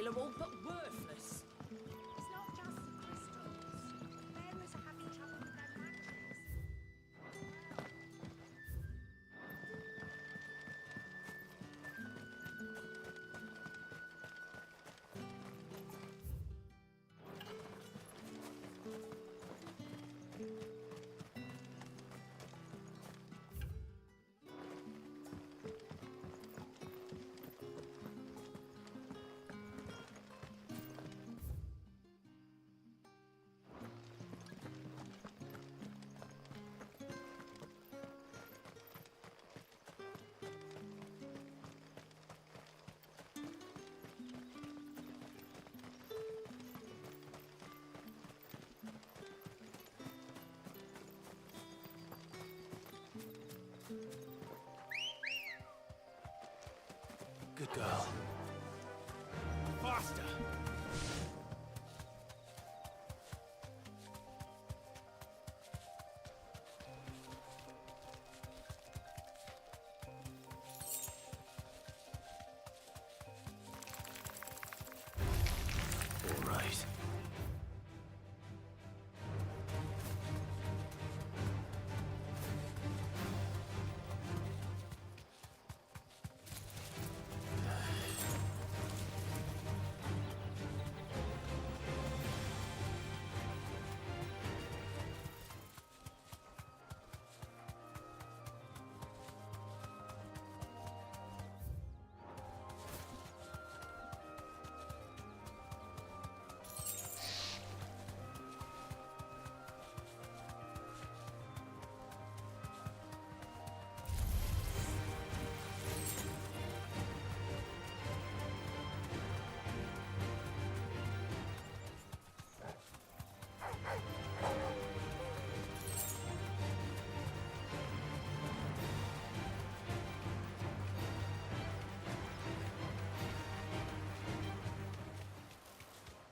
available, but worthless. It's not just the crystals. Bearers are having trouble with their matches. Good girl. Faster! All right.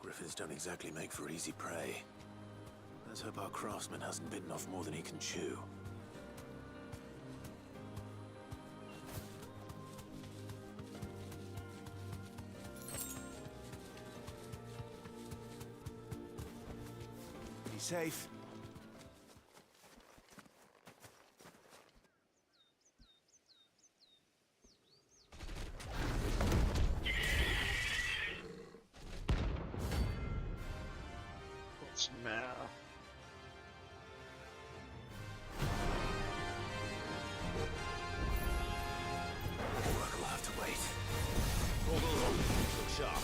Griffins don't exactly make for easy prey. Let's hope our craftsman hasn't bitten off more than he can chew. Be safe. What's the matter? Work will have to wait. Look sharp.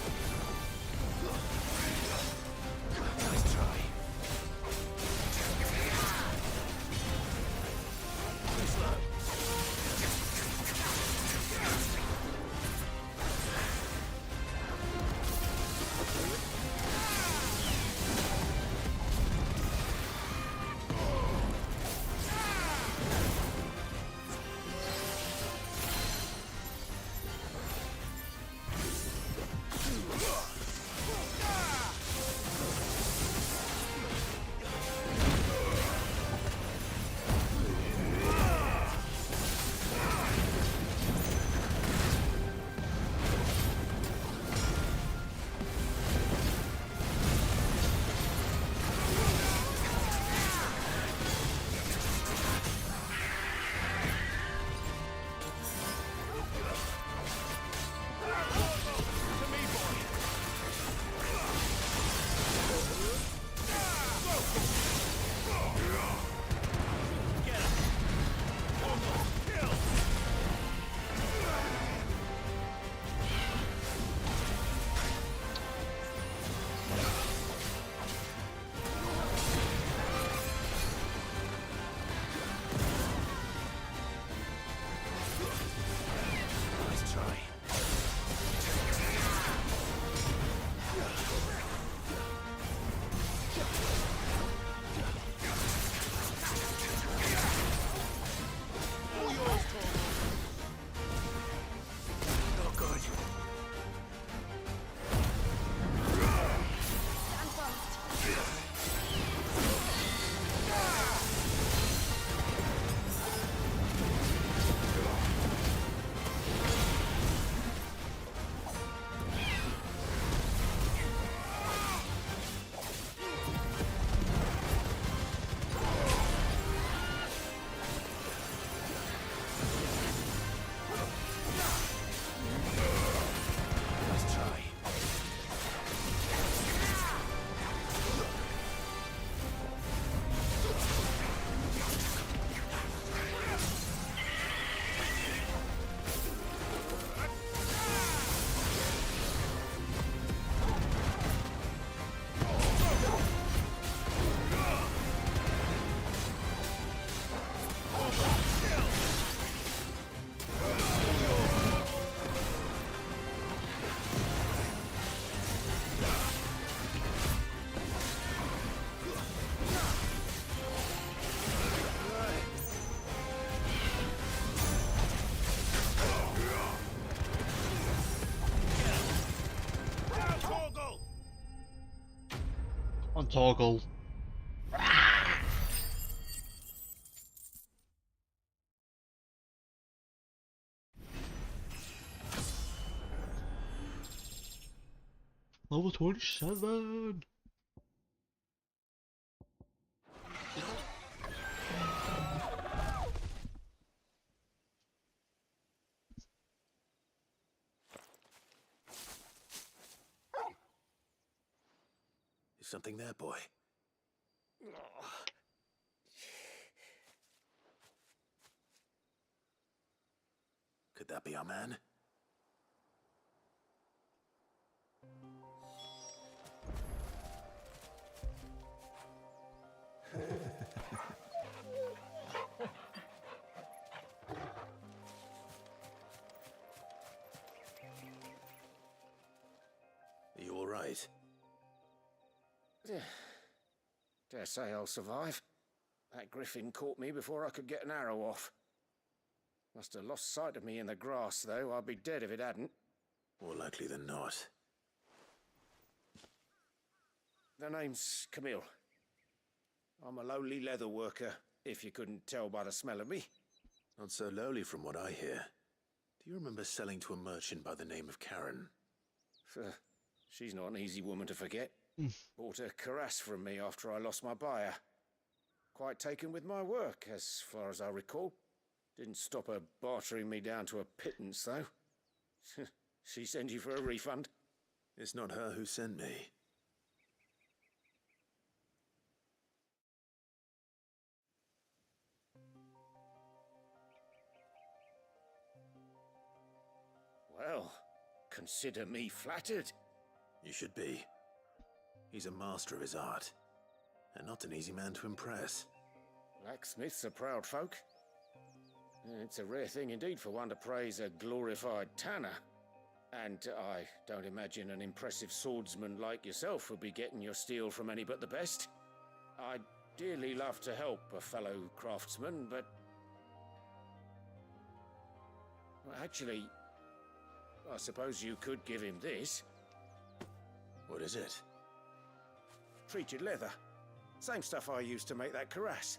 Nice try. Too slow. On toggle. Level 27. Is something there, boy? Could that be our man? Are you all right? Dare say I'll survive. That griffin caught me before I could get an arrow off. Must have lost sight of me in the grass, though. I'd be dead if it hadn't. More likely than not. The name's Camille. I'm a lowly leather worker, if you couldn't tell by the smell of me. Not so lowly from what I hear. Do you remember selling to a merchant by the name of Karen? She's not an easy woman to forget. Bought a cuirass from me after I lost my buyer. Quite taken with my work, as far as I recall. Didn't stop her bartering me down to a pittance, though. She send you for a refund? It's not her who sent me. Well, consider me flattered. You should be. He's a master of his art, and not an easy man to impress. Blacksmiths are proud folk. It's a rare thing indeed for one to praise a glorified tanner. And I don't imagine an impressive swordsman like yourself would be getting your steel from any but the best. I'd dearly love to help a fellow craftsman, but... Well, actually, I suppose you could give him this. What is it? Treated leather. Same stuff I used to make that cuirass.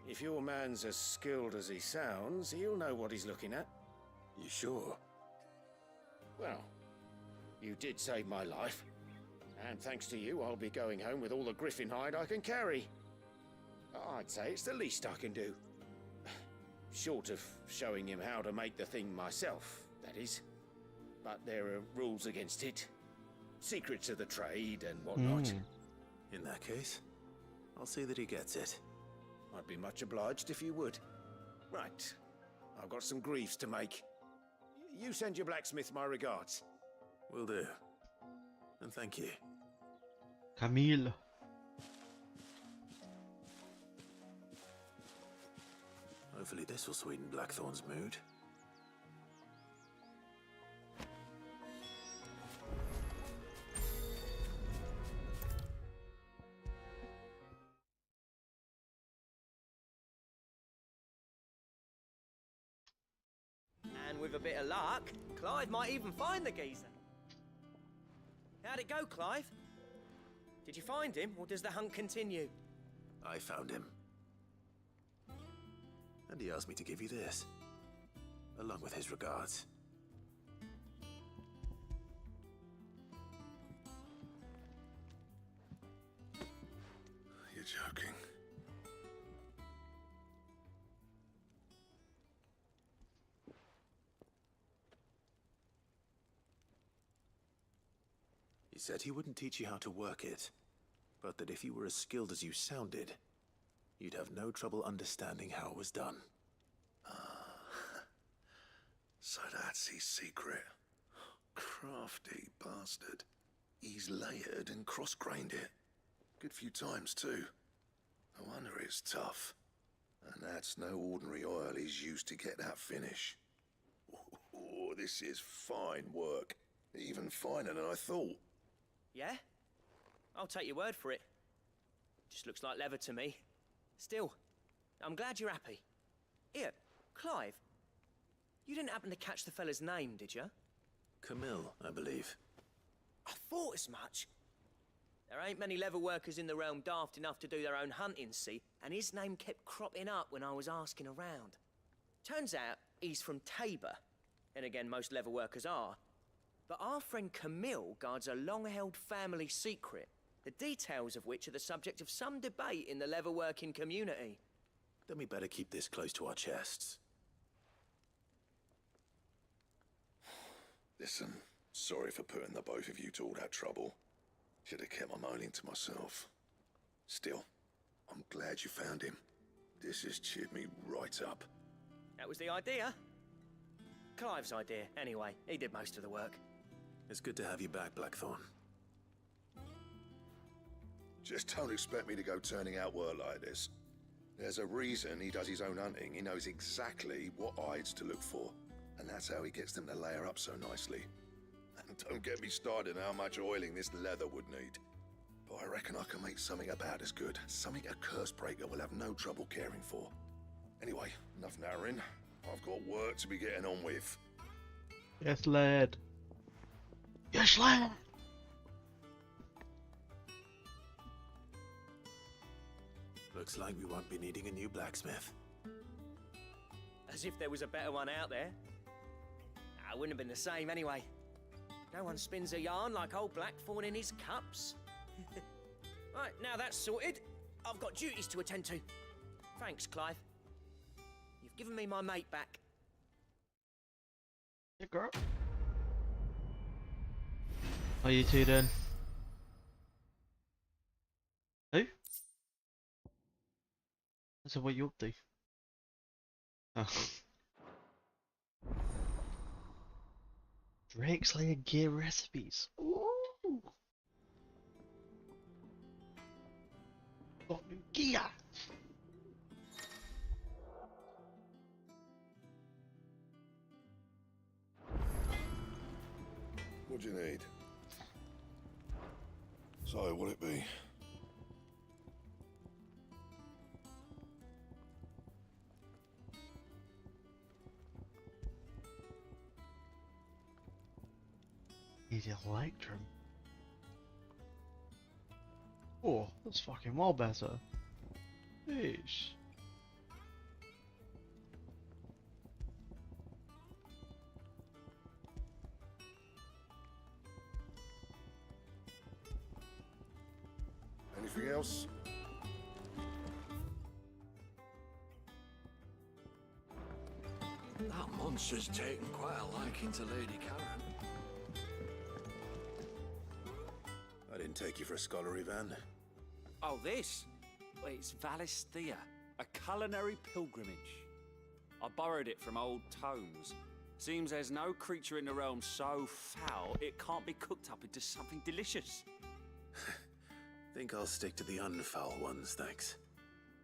If your man's as skilled as he sounds, he'll know what he's looking at. You sure? Well, you did save my life. And thanks to you, I'll be going home with all the griffin hide I can carry. I'd say it's the least I can do. Short of showing him how to make the thing myself, that is. But there are rules against it. Secrets of the trade and whatnot. In that case, I'll see that he gets it. I'd be much obliged if you would. Right. I've got some greaves to make. You send your blacksmith my regards. Will do. And thank you. Camille. Hopefully this will sweeten Blackthorn's mood. And with a bit of luck, Clive might even find the geezer. How'd it go, Clive? Did you find him, or does the hunt continue? I found him. And he asked me to give you this, along with his regards. You're joking. He said he wouldn't teach you how to work it, but that if you were as skilled as you sounded, you'd have no trouble understanding how it was done. So that's his secret. Crafty bastard. He's layered and cross-grained it. Good few times, too. No wonder it's tough. And that's no ordinary oil he's used to get that finish. Oh, this is fine work. Even finer than I thought. Yeah? I'll take your word for it. Just looks like leather to me. Still, I'm glad you're happy. Here, Clive. You didn't happen to catch the fella's name, did you? Camille, I believe. I thought as much. There ain't many leather workers in the realm daft enough to do their own hunting, see, and his name kept cropping up when I was asking around. Turns out he's from Tabor, and again, most leather workers are. But our friend Camille guards a long-held family secret, the details of which are the subject of some debate in the leather-working community. Then we better keep this close to our chests. Listen, sorry for putting the both of you to all that trouble. Should have kept my moaning to myself. Still, I'm glad you found him. This has cheered me right up. That was the idea. Clive's idea, anyway. He did most of the work. It's good to have you back, Blackthorn. Just don't expect me to go turning out work like this. There's a reason he does his own hunting. He knows exactly what hides to look for. And that's how he gets them to layer up so nicely. And don't get me started on how much oiling this leather would need. But I reckon I can make something about as good. Something a Cursebreaker will have no trouble caring for. Anyway, enough narrowing. I've got work to be getting on with. Yes, lad. Yes, lad. Looks like we won't be needing a new blacksmith. As if there was a better one out there. I wouldn't have been the same anyway. No one spins a yarn like old Blackthorn in his cups. Right, now that's sorted, I've got duties to attend to. Thanks, Clive. You've given me my mate back. Yeah, girl. Are you two then? Who? So what you up to? Oh. Drakeslayer gear recipes. Ooh. Got new gear. What do you need? So, what'll it be? He's Electrum. Oh, that's fucking well better. Yeesh. Anything else? That monster's taken quite a liking to Lady Karen. I didn't take you for a scholar, Ivan. Oh, this? Well, it's Valisthea, a culinary pilgrimage. I borrowed it from old tomes. Seems there's no creature in the realm so foul it can't be cooked up into something delicious. Think I'll stick to the unfoul ones, thanks.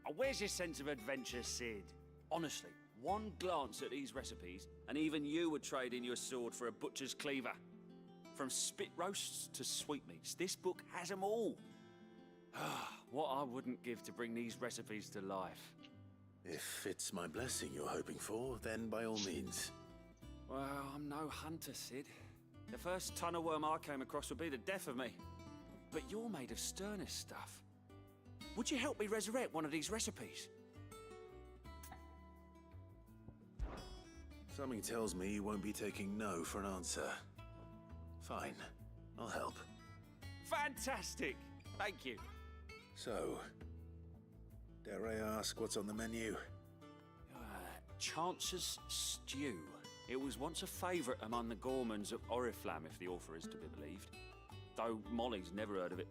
Oh, where's your sense of adventure, Sid? Honestly, one glance at these recipes, and even you would trade in your sword for a butcher's cleaver. From spit roasts to sweetmeats, this book has them all. What I wouldn't give to bring these recipes to life. If it's my blessing you're hoping for, then by all means. Well, I'm no hunter, Sid. The first tunnel worm I came across would be the death of me. But you're made of sterner stuff. Would you help me resurrect one of these recipes? Something tells me you won't be taking no for an answer. Fine, I'll help. Fantastic! Thank you. So, dare I ask what's on the menu? Chance's Stew. It was once a favourite among the gourmands of Oriflamme, if the author is to be believed. Though Molly's never heard of it.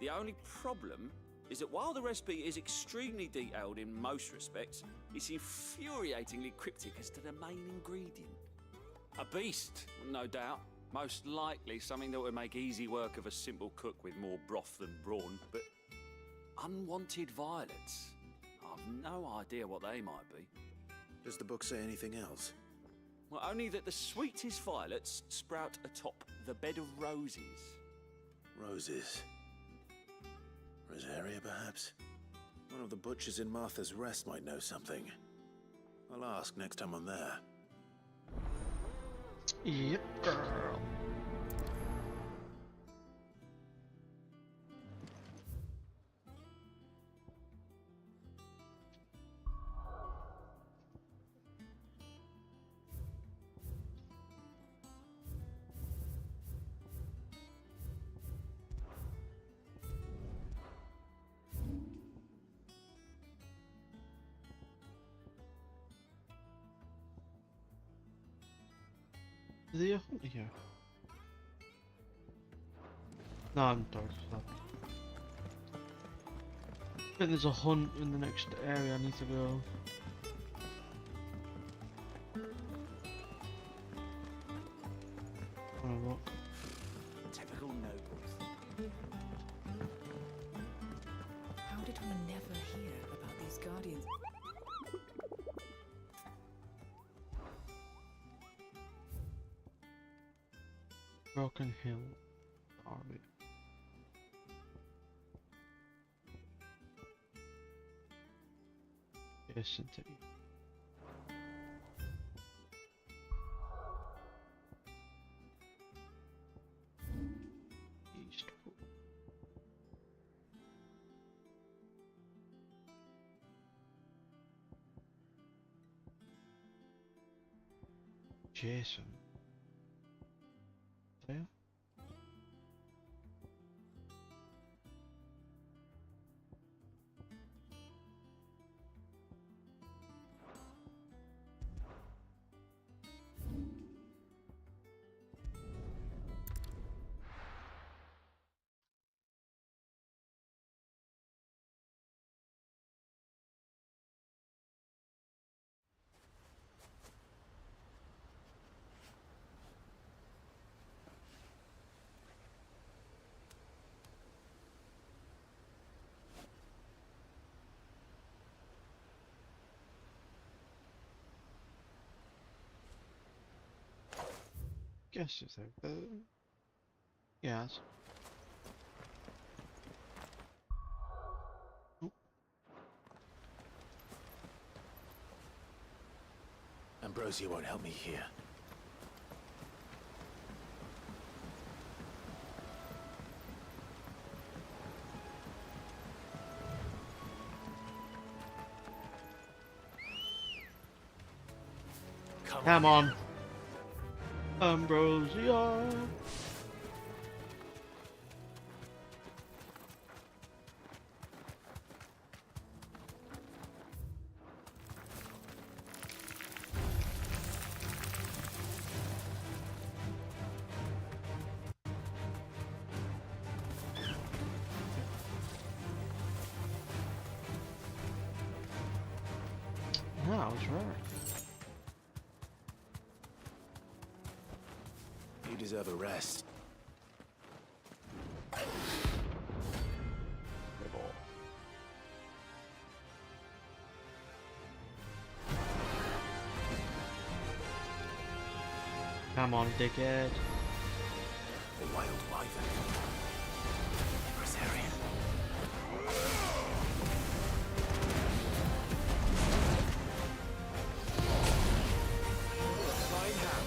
The only problem is that while the recipe is extremely detailed in most respects, it's infuriatingly cryptic as to the main ingredient. A beast, no doubt. Most likely something that would make easy work of a simple cook with more broth than brawn, but unwanted violets. I've no idea what they might be. Does the book say anything else? Well, only that the sweetest violets sprout atop the bed of roses. Roses. Rosaria, perhaps? One of the butchers in Martha's Rest might know something. I'll ask next time I'm there. Yep, girl. Is there a hunter here? No, I'm sorry. I think there's a hunt in the next area I need to go. Oh, look. Typical nobles. How did we never hear about these guardians? Broken Hill Army. Isn't it? Eastwood. Jason. There? Guess it's there. Yes. Ambrosia won't help me here. Come on. Ambrosia. No, I was right. You deserve a rest. Come on, dickhead. The wild wyvern. Rosarian. Flying hand.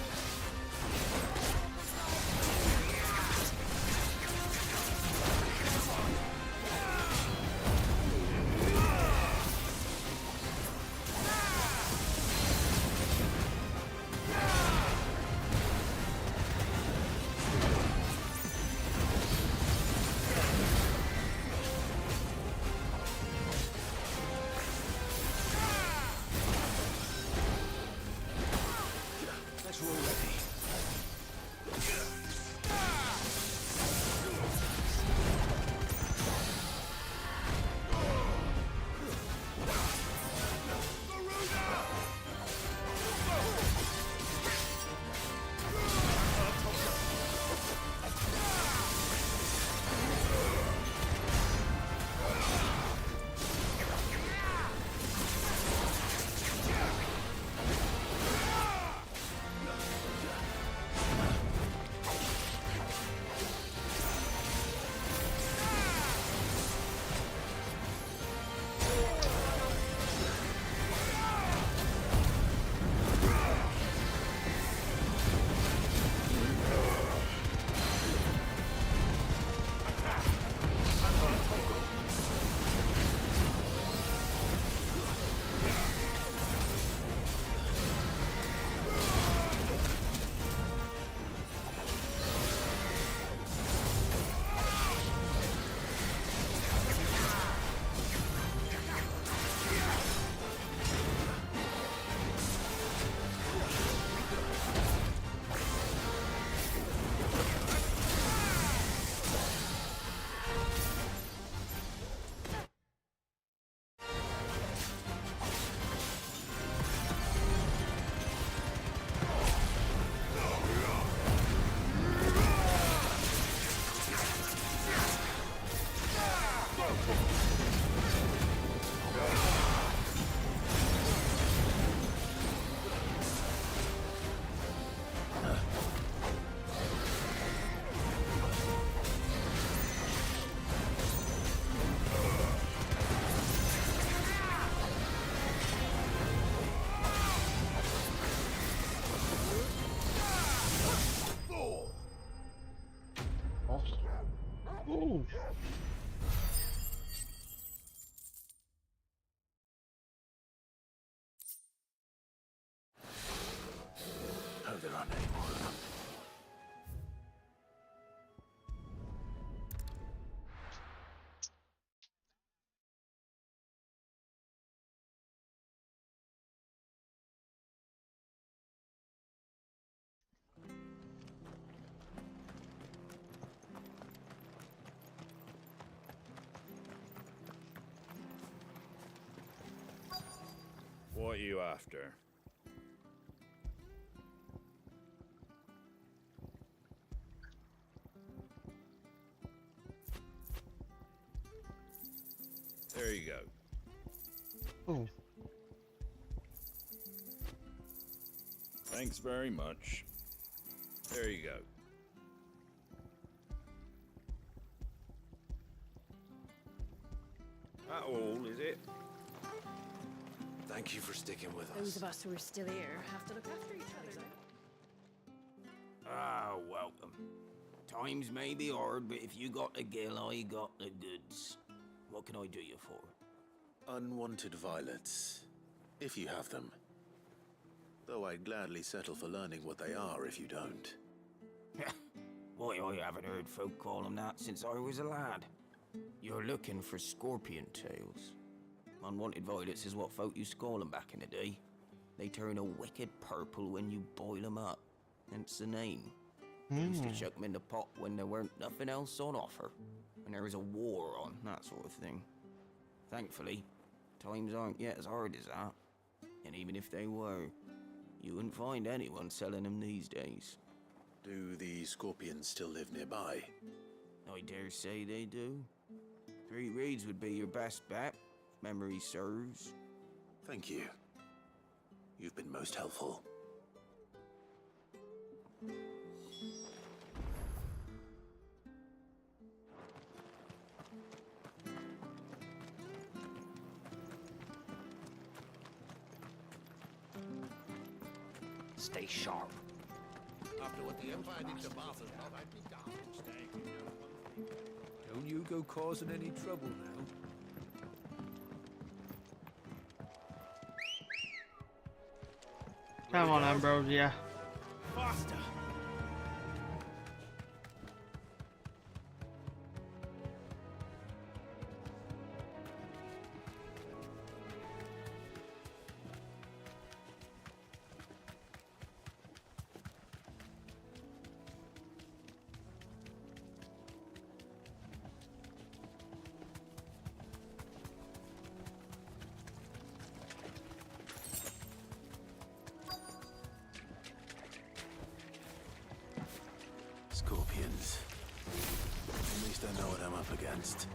Ooh. Oh, there aren't any more of them. What are you after? There you go. Ooh. Thanks very much. There you go. That all, is it? Thank you for sticking with Those us. of us who are still here have to look after each other. Ah, welcome. Times may be hard, but if you got the gill, I got the goods. What can I do you for? Unwanted violets, if you have them. Though I'd gladly settle for learning what they are if you don't. Why, I haven't heard folk call them that since I was a lad. You're looking for scorpion tails. Unwanted violets is what folk used to call them back in the day. They turn a wicked purple when you boil them up. Hence the name. They used to chuck them in the pot when there weren't nothing else on offer. When there was a war on, that sort of thing. Thankfully, times aren't yet as hard as that. And even if they were, you wouldn't find anyone selling them these days. Do the scorpions still live nearby? I dare say they do. Three Reeds would be your best bet, if memory serves. Thank you. You've been most helpful. Stay sharp. After what the Empire did to Martha's Bob, I'd be darned instead. Don't you go causing any trouble now. Come on, Ambrosia. Faster! Scorpions. At least I know what I'm up against.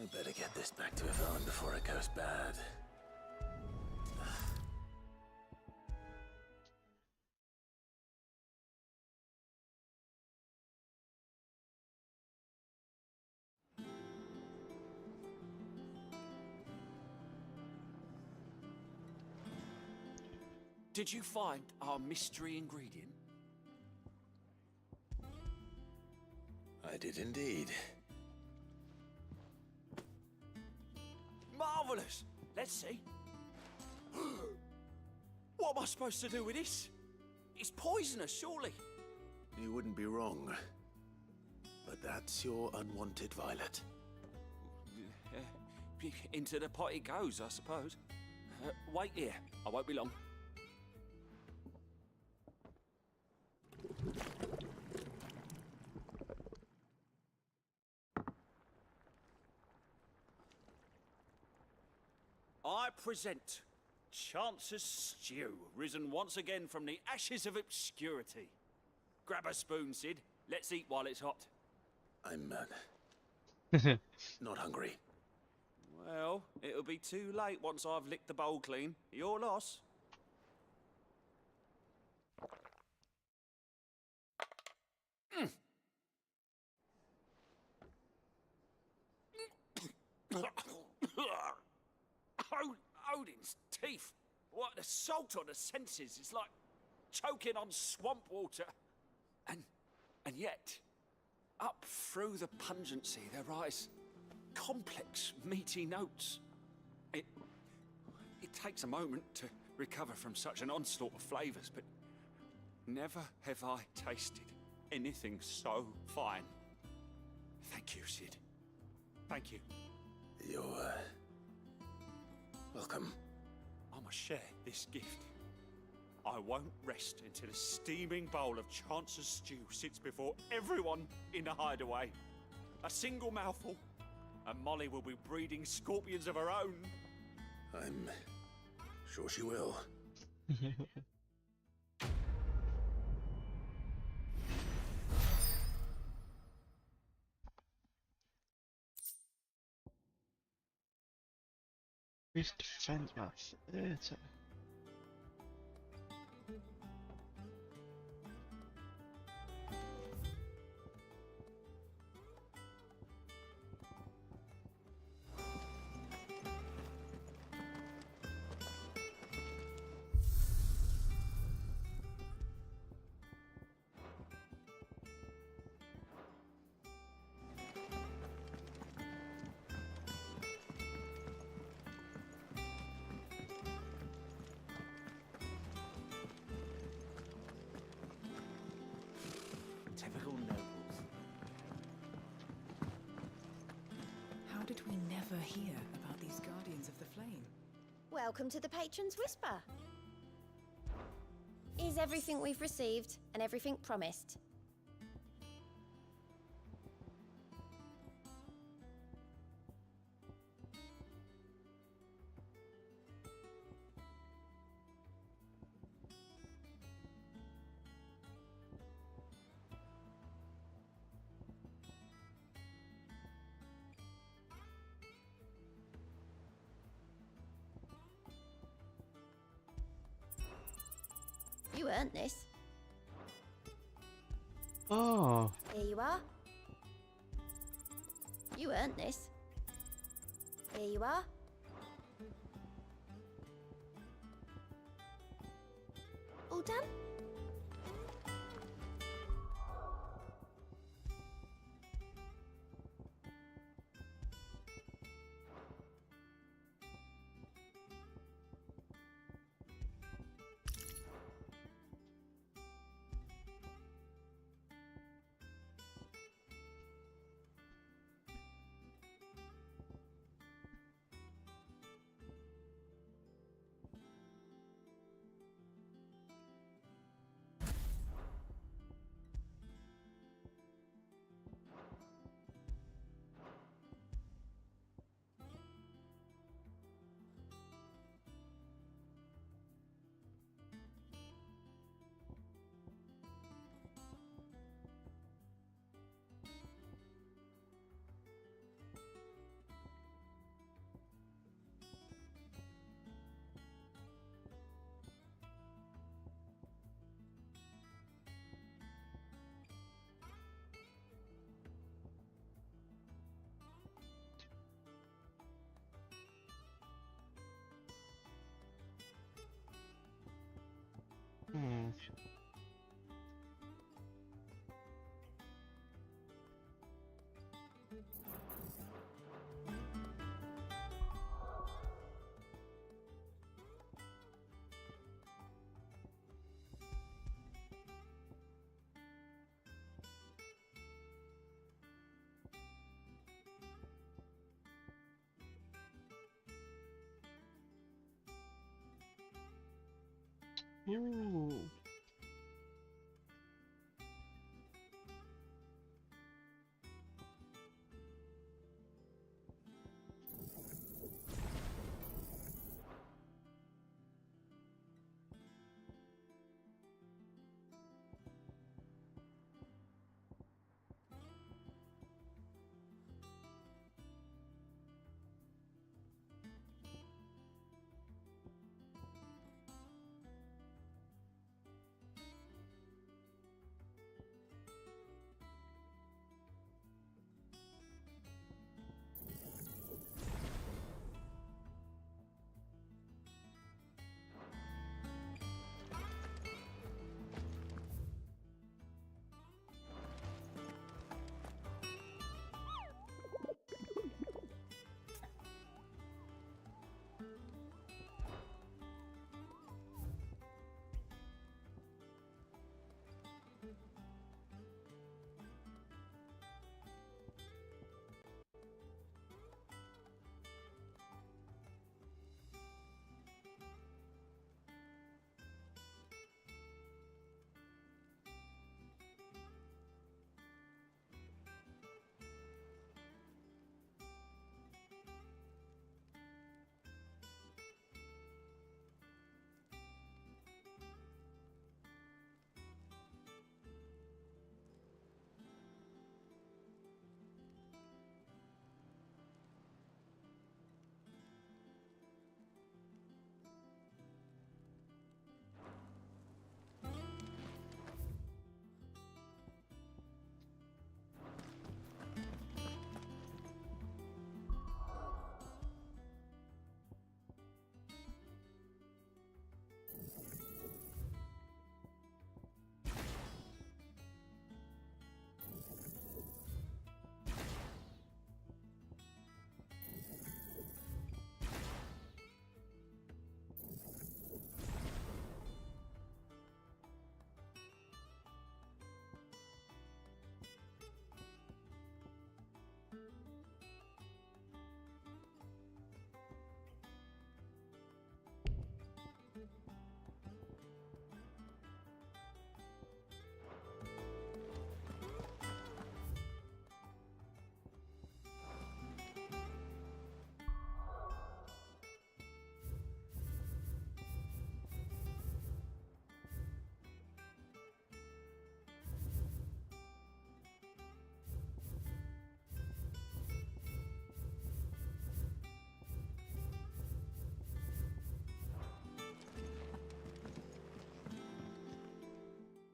I better get this back to Yvonne before it goes bad. Did you find our mystery ingredient? I did indeed. Marvellous! Let's see. What am I supposed to do with this? It's poisonous, surely. You wouldn't be wrong. But that's your unwanted violet. Into the pot it goes, I suppose. Wait here. I won't be long. I present Chance's Stew, risen once again from the ashes of obscurity. Grab a spoon, Sid. Let's eat while it's hot. I'm not hungry. Well, it'll be too late once I've licked the bowl clean. Your loss. Odin's teeth. What an assault on the senses. It's like choking on swamp water. And yet, up through the pungency, there rise complex, meaty notes. It takes a moment to recover from such an onslaught of flavors, but never have I tasted anything so fine. Thank you, Sid. Thank you. You're welcome. I must share this gift. I won't rest until a steaming bowl of Chance's Stew sits before everyone in the hideaway. A single mouthful, and Molly will be breeding scorpions of her own. I'm sure she will. Who's defense match? Theatre. Typical nobles. How did we never hear about these Guardians of the Flame? Welcome to the Patron's Whisper. Is everything we've received and everything promised? You earned this. Oh. Here you are. You earned this. Here you are. All done? pamięć. Ooh.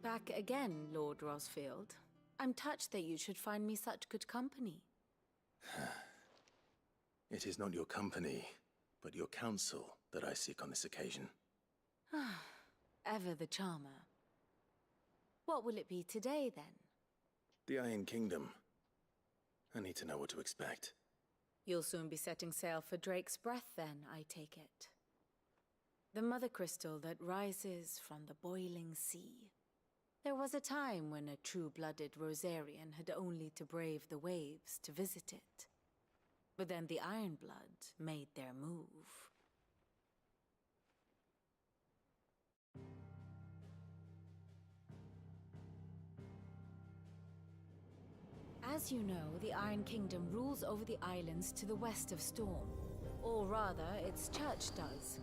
Back again, Lord Rosfield. I'm touched that you should find me such good company. It is not your company, but your counsel that I seek on this occasion. Ever the charmer. What will it be today, then? The Iron Kingdom. I need to know what to expect. You'll soon be setting sail for Drake's Breath, then, I take it. The mother crystal that rises from the boiling sea. There was a time when a true-blooded Rosarian had only to brave the waves to visit it. But then the Ironblood made their move. As you know, the Iron Kingdom rules over the islands to the west of Storm. Or rather, its church does.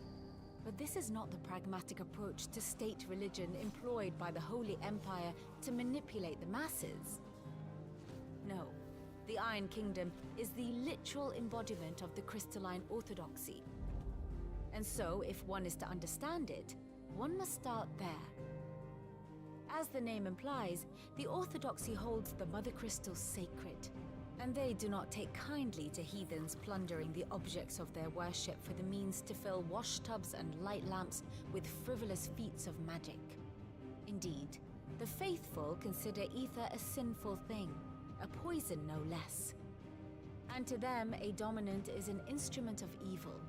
But this is not the pragmatic approach to state religion employed by the Holy Empire to manipulate the masses. No, the Iron Kingdom is the literal embodiment of the crystalline orthodoxy. And so, if one is to understand it, one must start there. As the name implies, the orthodoxy holds the Mother Crystal sacred, and they do not take kindly to heathens plundering the objects of their worship for the means to fill washtubs and light lamps with frivolous feats of magic. Indeed, the faithful consider ether a sinful thing, a poison no less. And to them, a dominant is an instrument of evil,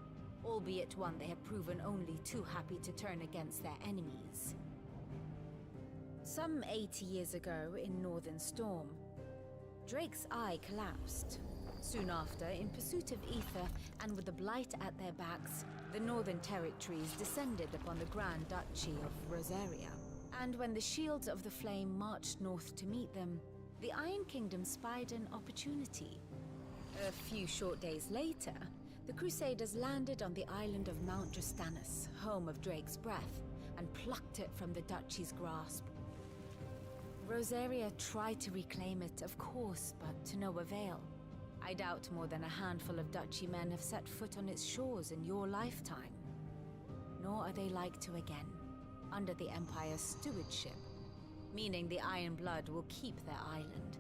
albeit one they have proven only too happy to turn against their enemies. Some 80 years ago in Northern Storm, Drake's Eye collapsed. Soon after, in pursuit of ether and with the Blight at their backs, the Northern Territories descended upon the Grand Duchy of Rosaria. And when the Shields of the Flame marched north to meet them, the Iron Kingdom spied an opportunity. A few short days later, the Crusaders landed on the island of Mount Drastanus, home of Drake's Breath, and plucked it from the Duchy's grasp. Rosaria tried to reclaim it, of course, but to no avail. I doubt more than a handful of Duchy men have set foot on its shores in your lifetime. Nor are they like to again, under the Empire's stewardship, meaning the Iron Blood will keep their island.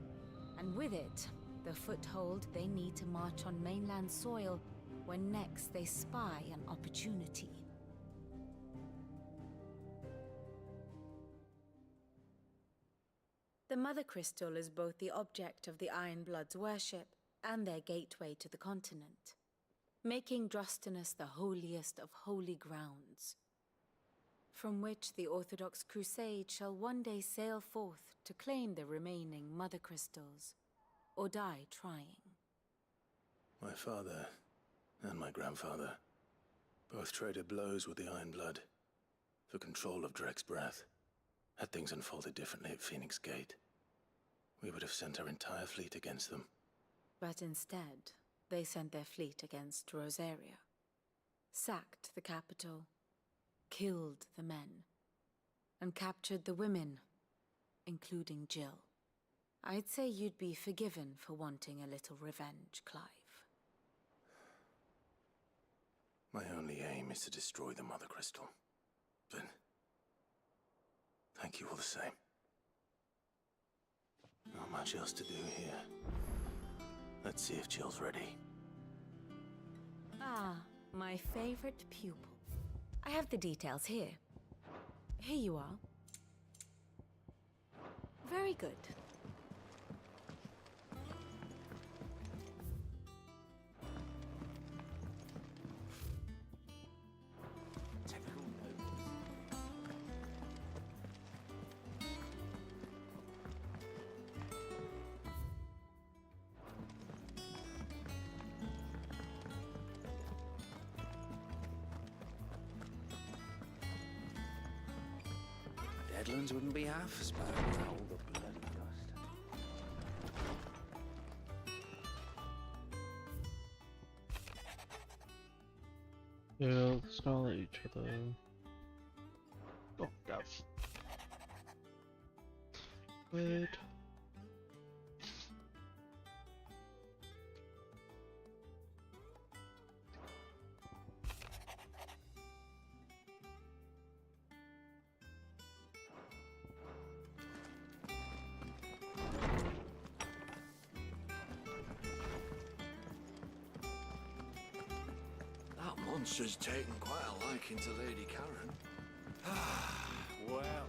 And with it, the foothold they need to march on mainland soil when next they spy an opportunity. The Mother Crystal is both the object of the Iron Blood's worship and their gateway to the continent, making Drastanus the holiest of holy grounds, from which the Orthodox Crusade shall one day sail forth to claim the remaining Mother Crystals, or die trying. My father and my grandfather both traded blows with the Iron Blood for control of Drake's Breath. Had things unfolded differently at Phoenix Gate, we would have sent our entire fleet against them. But instead, they sent their fleet against Rosaria, sacked the capital, killed the men, and captured the women, including Jill. I'd say you'd be forgiven for wanting a little revenge, Clive. My only aim is to destroy the Mother Crystal. But thank you all the same. Not much else to do here. Let's see if Jill's ready. Ah, my favorite pupil. I have the details here. Here you are. Very good. Deadlands wouldn't be half as bad without all the bloody dust. Yeah, let's not let each other. Oh, God. Good. Monster's taken quite a liking to Lady Karen. Well,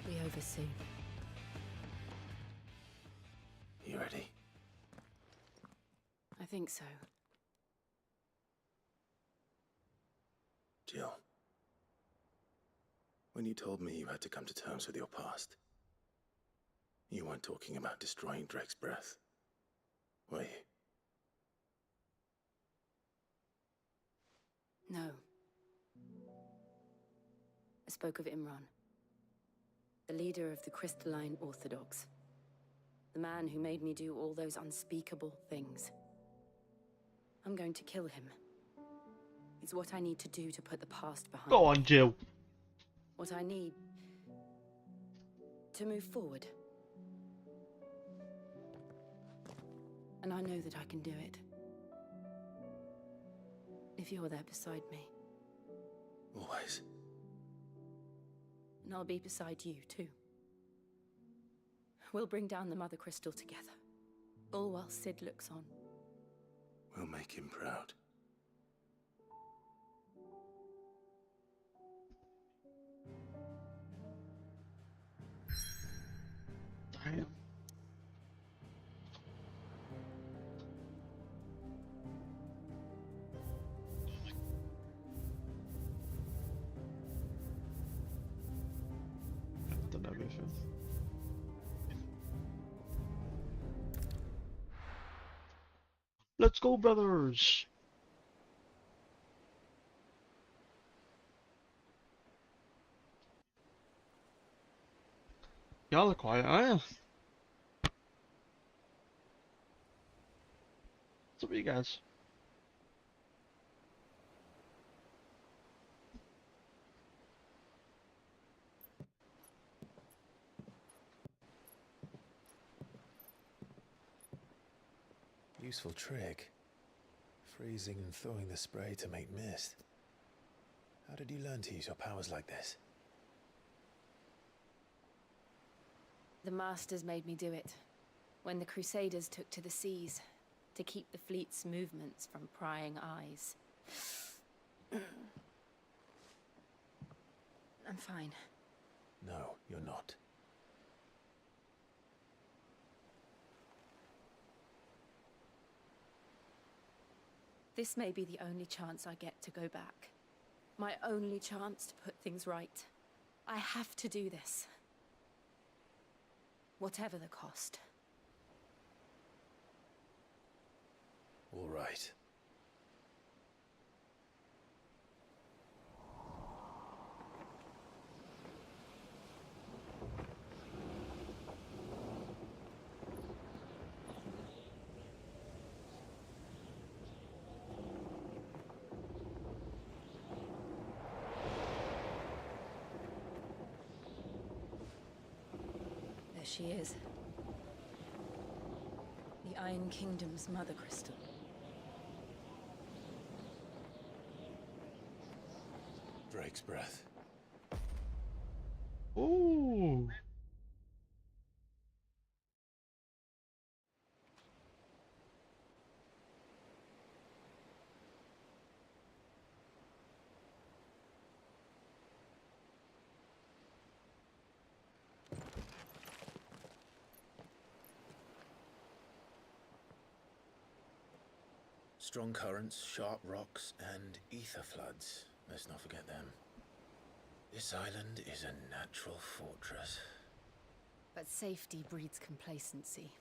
It'll be over soon. You ready? I think so. Jill. When you told me you had to come to terms with your past, you weren't talking about destroying Drake's Breath, were you? No. I spoke of Imran, the leader of the Crystalline Orthodox. The man who made me do all those unspeakable things. I'm going to kill him. is what I need to do to put the past behind. Go on, Jill. What I need to move forward. And I know that I can do it. If you're there beside me. Always. And I'll be beside you, too. We'll bring down the Mother Crystal together. All while Cid looks on. We'll make him proud. Damn. Done everything. Let's go, brothers! Y'all are quiet, aren't you? What's up with you guys? Useful trick. Freezing and thawing the spray to make mist. How did you learn to use your powers like this? The Masters made me do it. When the Crusaders took to the seas, to keep the fleet's movements from prying eyes. I'm fine. No, you're not. This may be the only chance I get to go back. My only chance to put things right. I have to do this. Whatever the cost. All right. There she is. The Iron Kingdom's Mother Crystal. Drake's breath. Ooh. Strong currents, sharp rocks, and ether floods. Let's not forget them. This island is a natural fortress. But safety breeds complacency,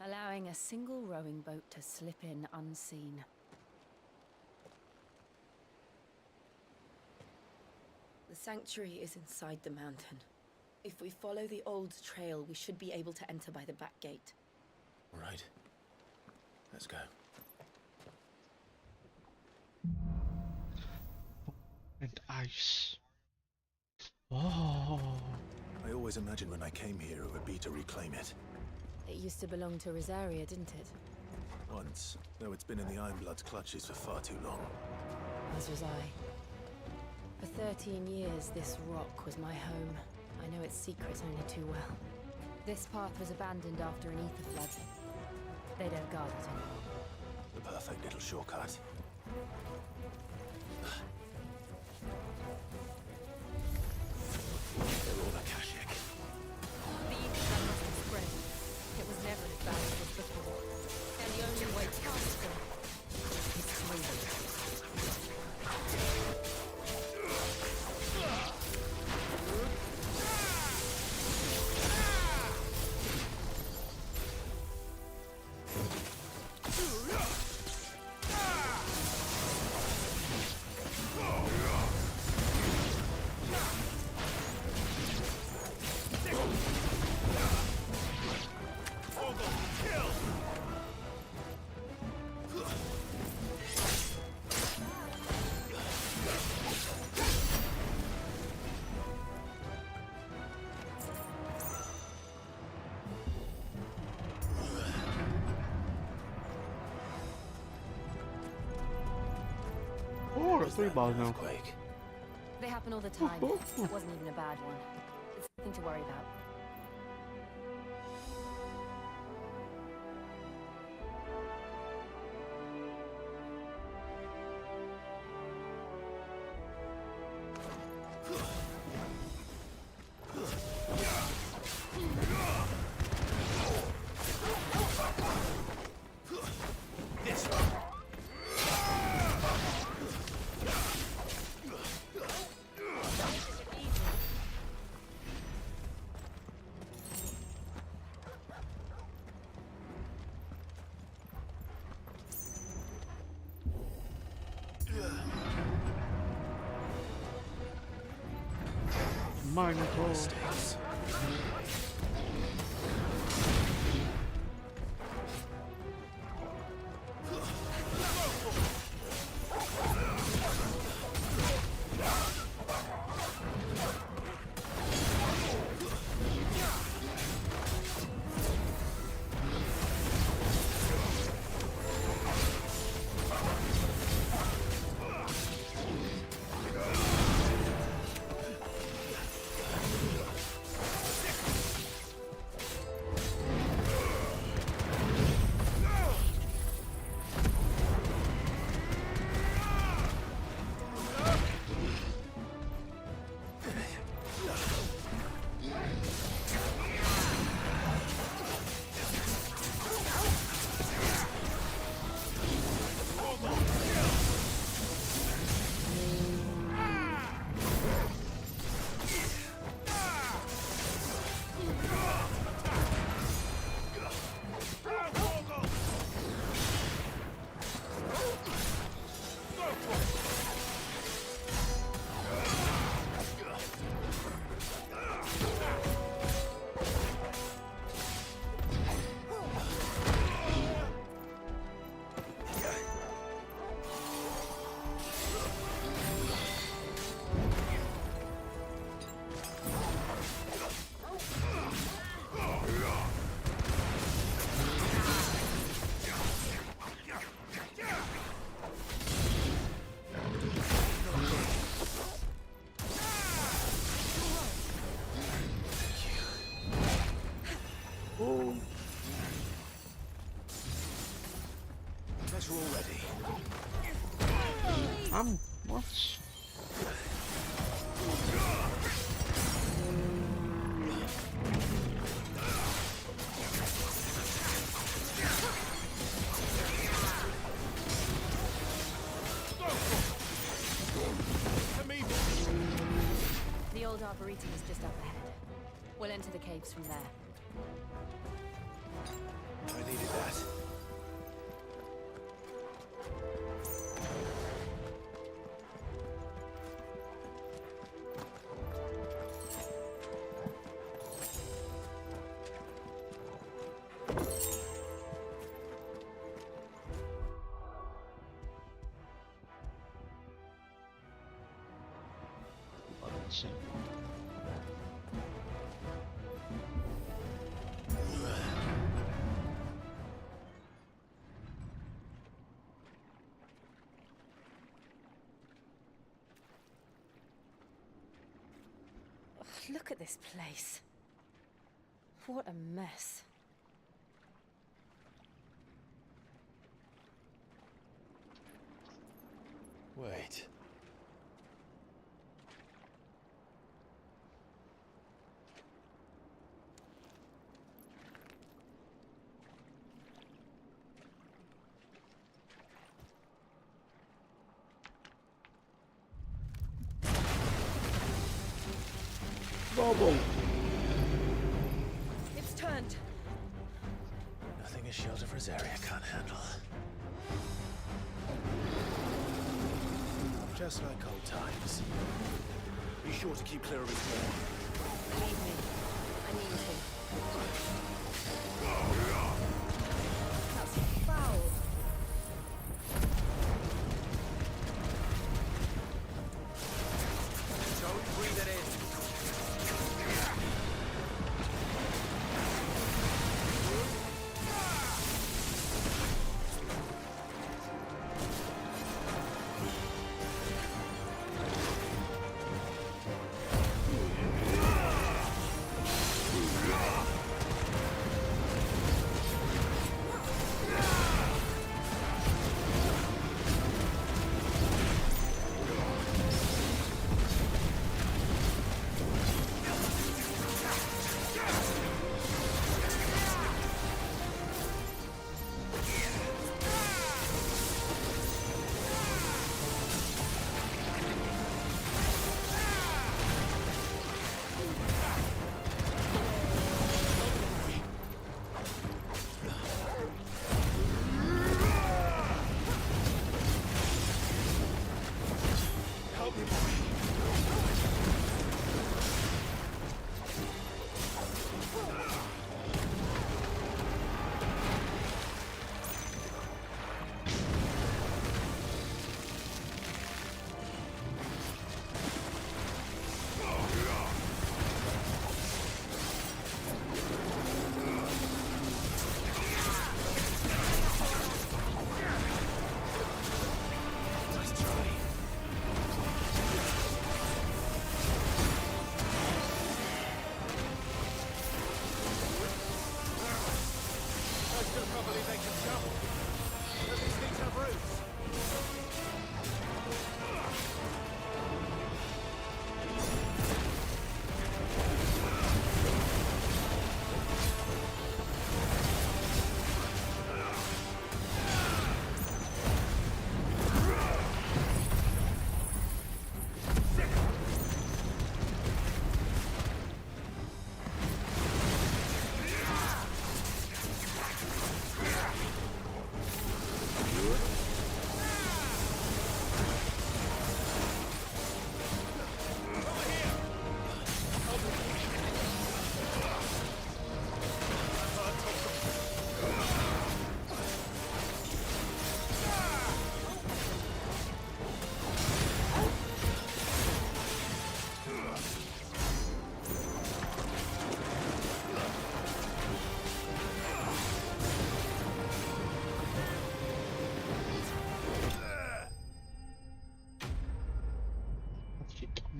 allowing a single rowing boat to slip in unseen. The sanctuary is inside the mountain. If we follow the old trail, we should be able to enter by the back gate. All right. Let's go. And ice. Oh. I always imagined when I came here it would be to reclaim it. It used to belong to Rosaria, didn't it? Once, though it's been in the Ironblood's clutches for far too long. As was I. For 13 years, this rock was my home. I know its secrets only too well. This path was abandoned after an ether flood. They don't guard it anymore. The perfect little shortcut. They're all Akashic. The ether flood must have spread. It was never as bad as it was before. And the only way past it is through it. Oh, I got 3 bars now. Quake. They happen all the time. It wasn't even a bad one. It's nothing to worry about. Minotaur. Mistakes. Better already. What? The old Arboretum is just up ahead. We'll enter the caves from there. I needed that. Let's see. Look at this place. What a mess. Wait. Bubble. It's turned. Nothing a shield of Rosaria can't handle. Just like old times. Be sure to keep clear of his wall. Believe me, I need to. That's foul. Don't breathe it in.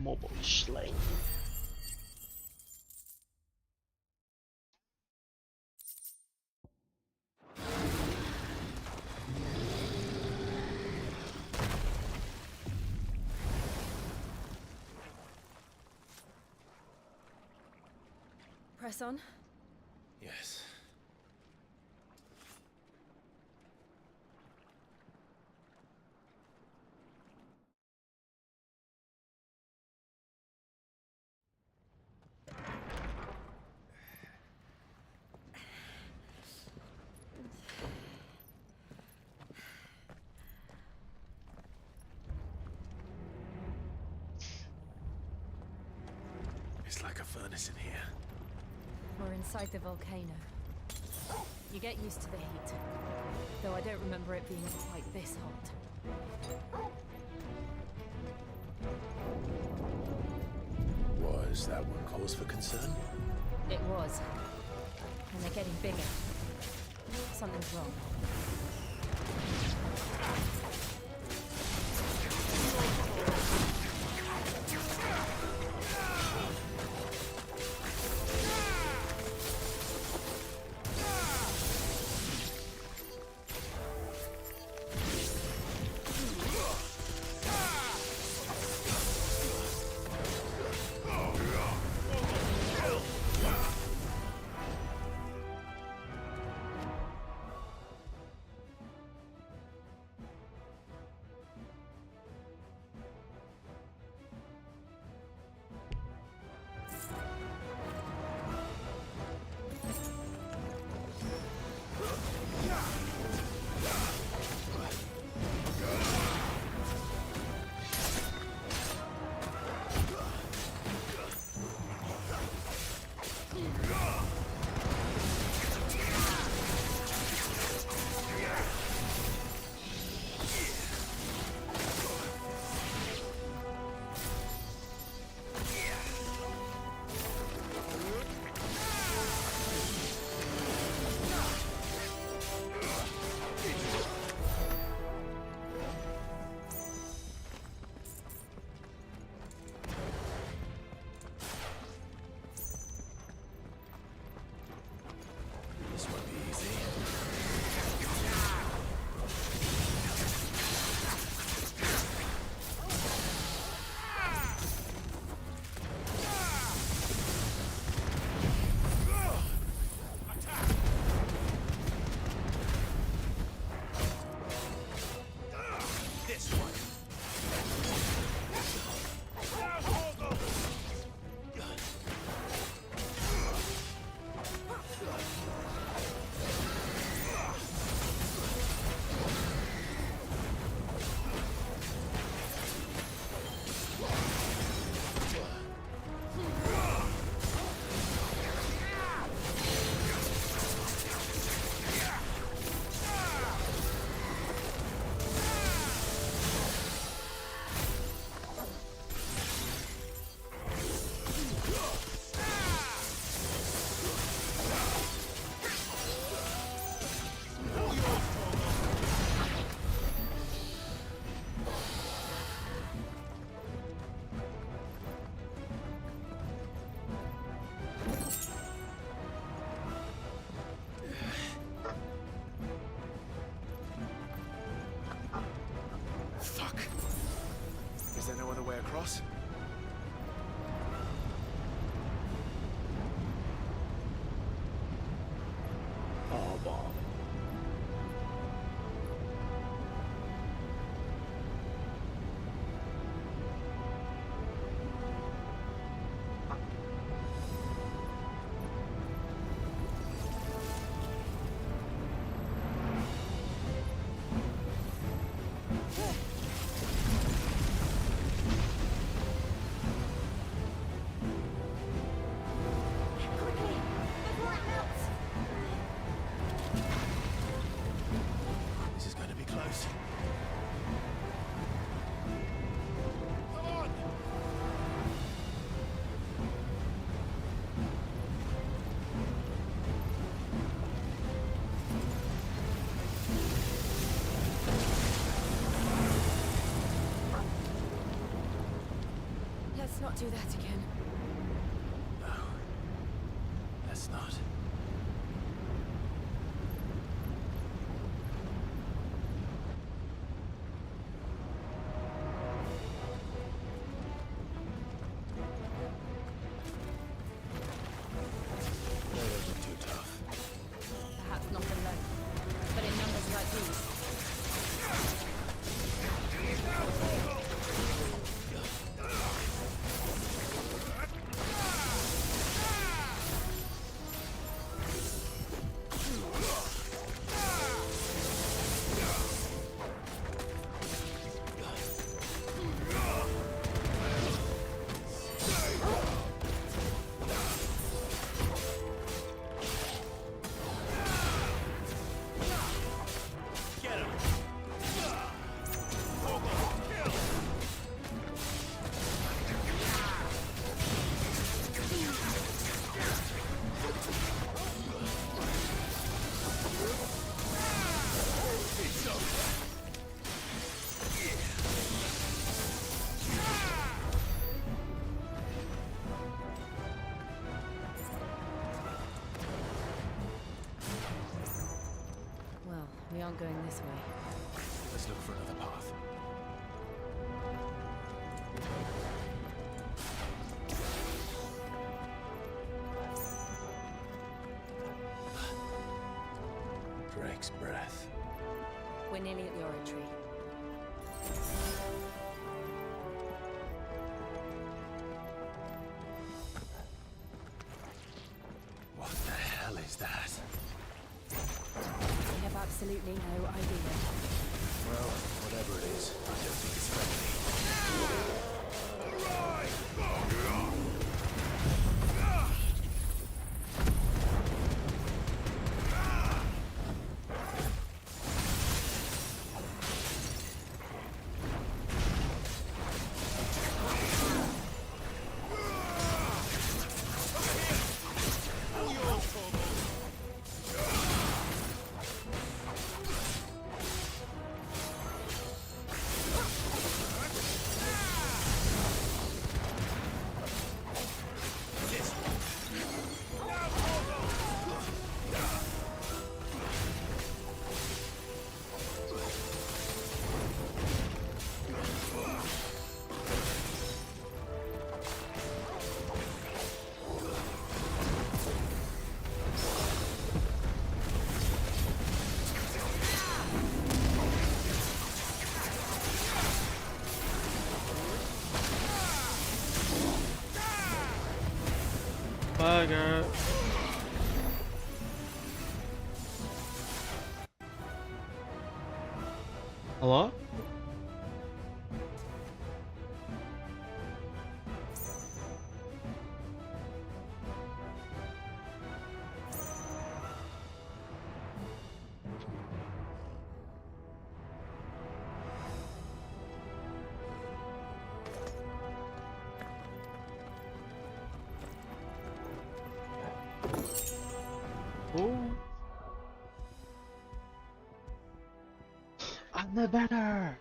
Mobile Slaying. Press on. Yes. It's like a furnace in here. We're inside the volcano. You get used to the heat, though I don't remember it being quite this hot. Was that one cause for concern? It was. And they're getting bigger. Something's wrong. This won't be easy. This one. Fuck. Is there no other way across? Oh, bomb. Quickly, before it melts! This is going to be close. Come on! Let's not do that again. No. Let's not. Those are too tough. Perhaps not alone, but in numbers like these. Well, we aren't going this way. Let's look for another path. Drake's breath. We're nearly at the oratory. What the hell is that? We have absolutely no idea. Well, whatever it is, I don't think it's friendly. Bugger. Hello? Oh. I'm the better.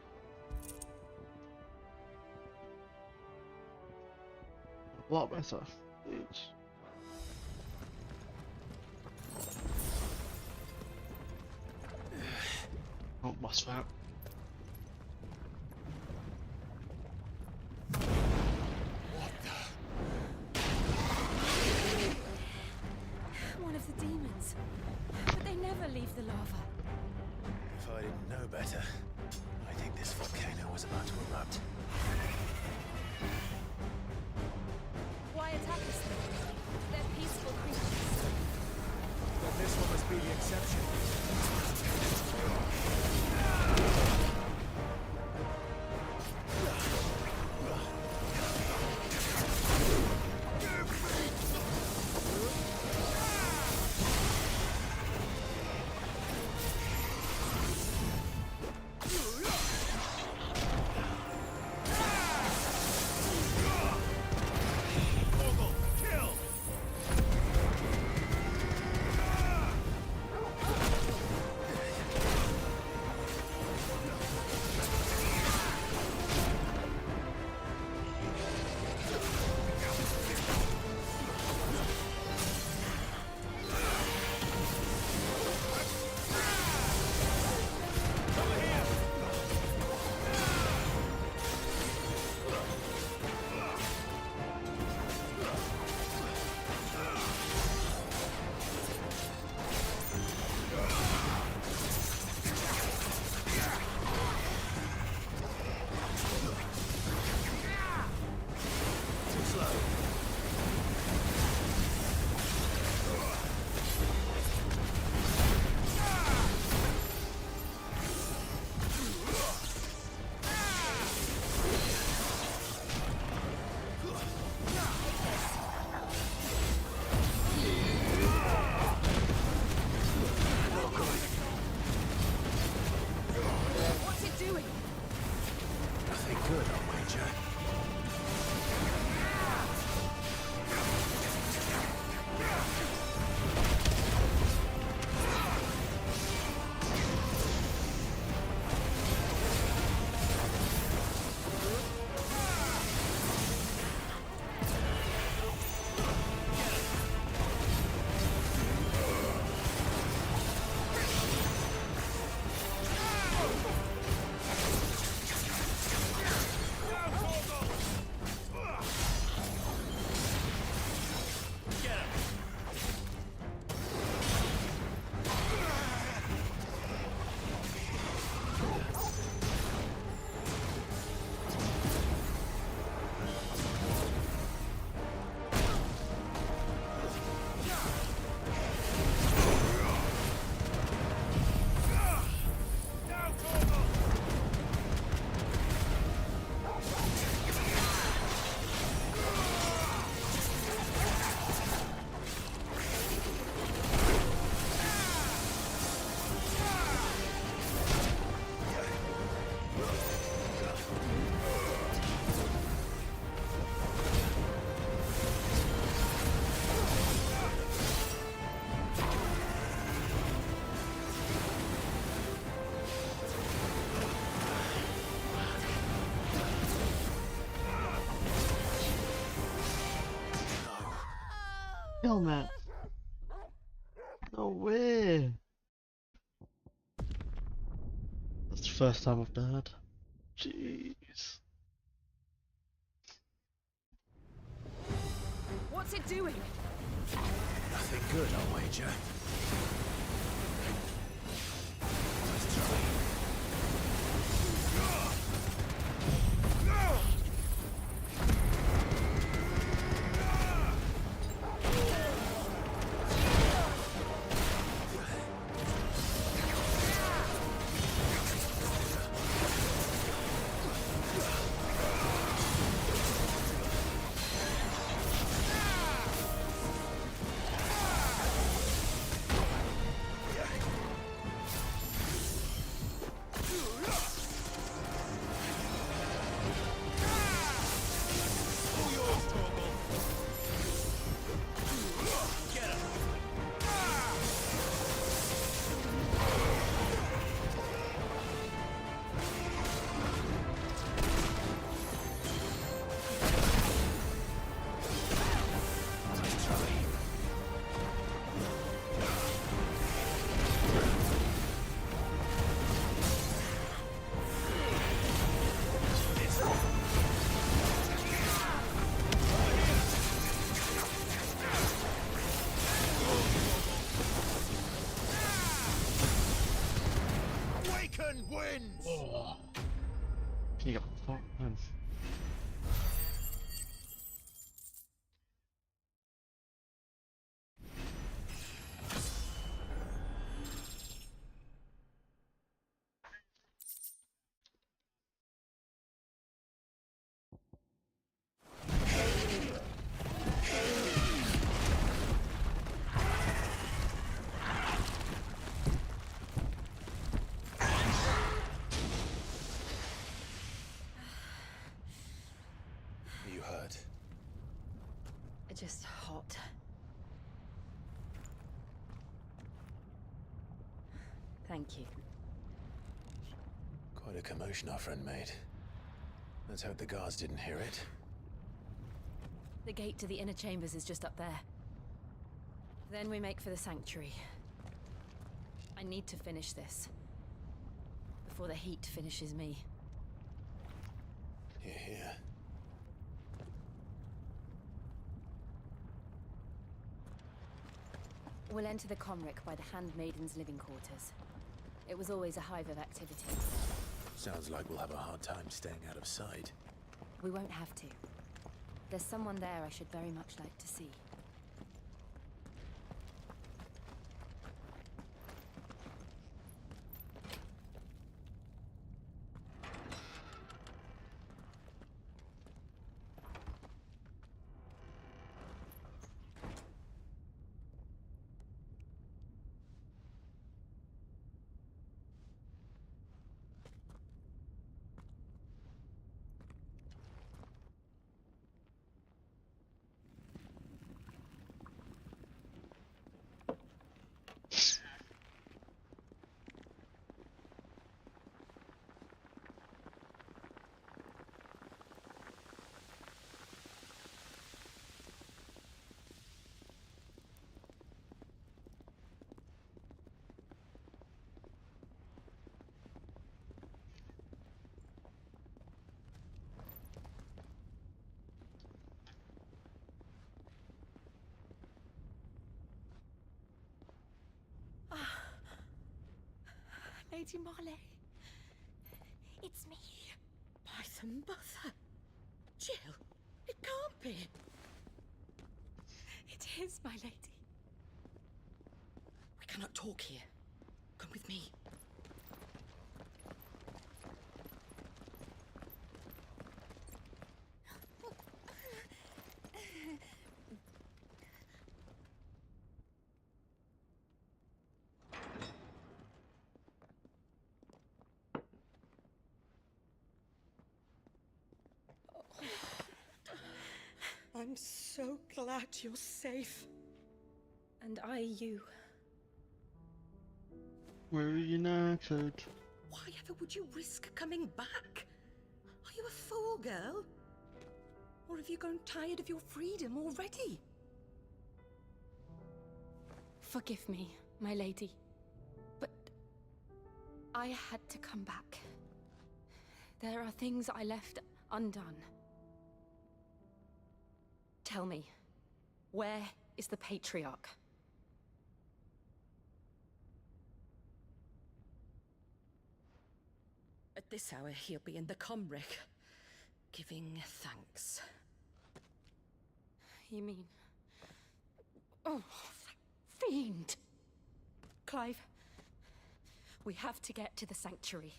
A lot better. Bitch. Oh, boss fight. One of the demons. But they never leave the lava. If I didn't know better, I think this volcano was about to erupt. Why attack us then? They're peaceful creatures. But this one must be the exception. good, I'll wager. Helmet. No way. That's the first time I've died. Jeez. What's it doing? Nothing good, I'll wager. Let's try. Wins! Oh. You got fucked, man. You hurt? Just hot. Thank you. Quite a commotion our friend made. Let's hope the guards didn't hear it. The gate to the inner chambers is just up there. Then we make for the sanctuary. I need to finish this. Before the heat finishes me. You're here. We'll enter the Comric by the Handmaiden's living quarters. It was always a hive of activity. Sounds like we'll have a hard time staying out of sight. We won't have to. There's someone there I should very much like to see. Lady Marley. It's me. By the mother. Jill, it can't be. It is, my lady. We cannot talk here. Come with me. I'm so glad you're safe. And I you. We're united. Why ever would you risk coming back? Are you a fool, girl? Or have you grown tired of your freedom already? Forgive me, my lady. But I had to come back. There are things I left undone. Tell me, where is the Patriarch? At this hour, he'll be in the Comric, giving thanks. You mean... Oh, that fiend! Clive, we have to get to the Sanctuary.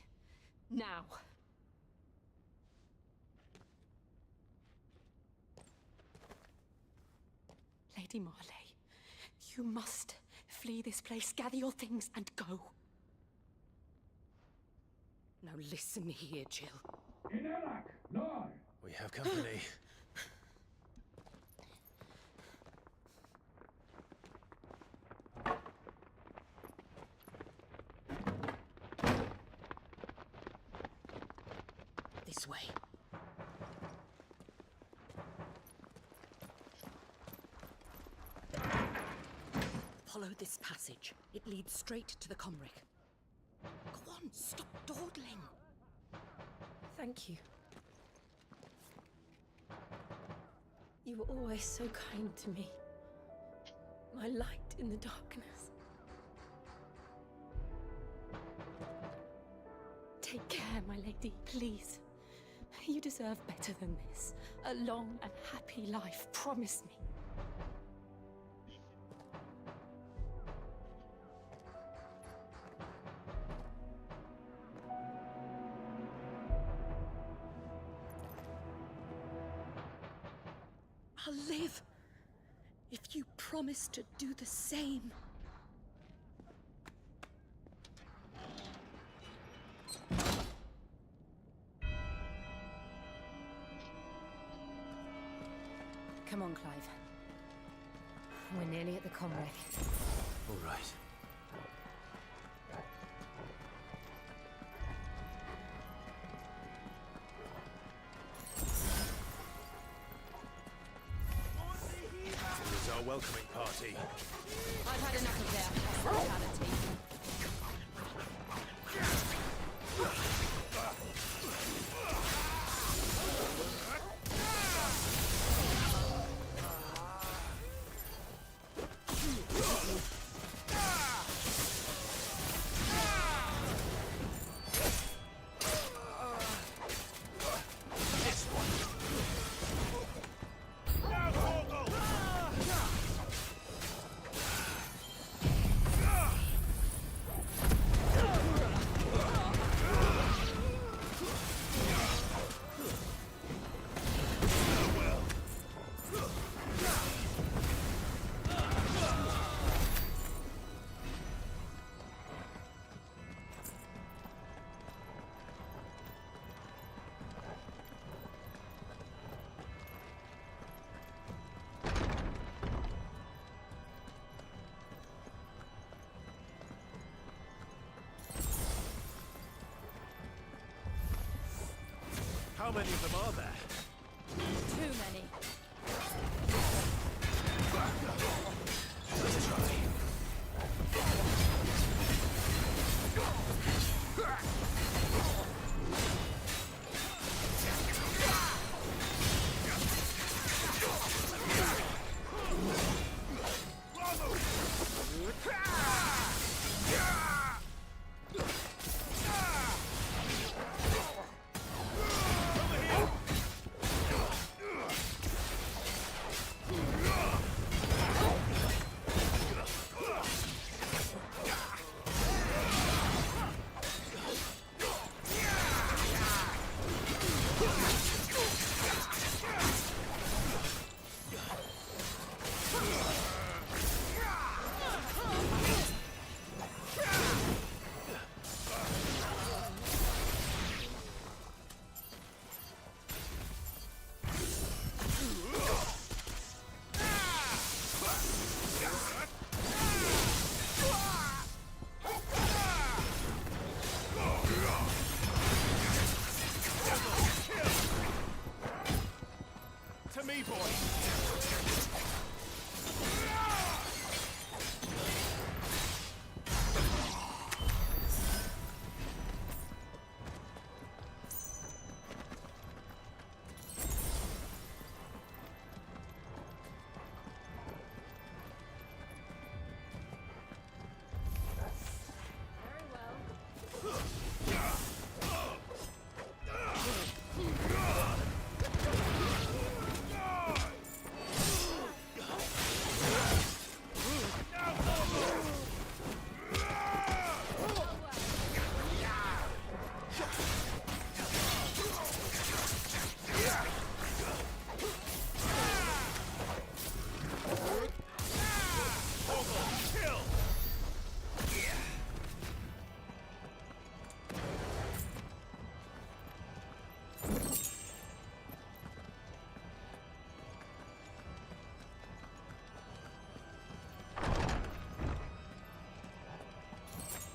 Now. Lady Marley, you must flee this place, gather your things, and go. Now listen here, Jill. We have company. This way. Follow this passage. It leads straight to the Comric. Go on, stop dawdling. Thank you. You were always so kind to me. My light in the darkness. Take care, my lady, please. You deserve better than this. A long and happy life, promise me. I'll live if you promise to do the same. Come on, Clive. We're nearly at the Comric. All right. Here's our welcoming party. I've had enough of their hospitality. How many of them are there? Too many. Let's try.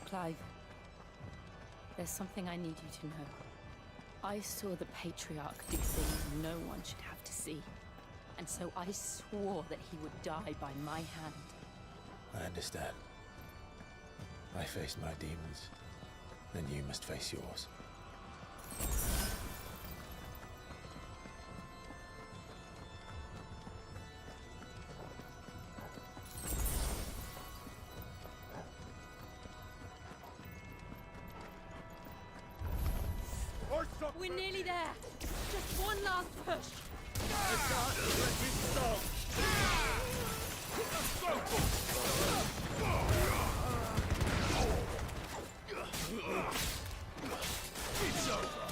Clive, there's something I need you to know. I saw the Patriarch do things no one should have to see. And so I swore that he would die by my hand. I understand. I faced my demons, then you must face yours. We're nearly there. Just one last push. It's over.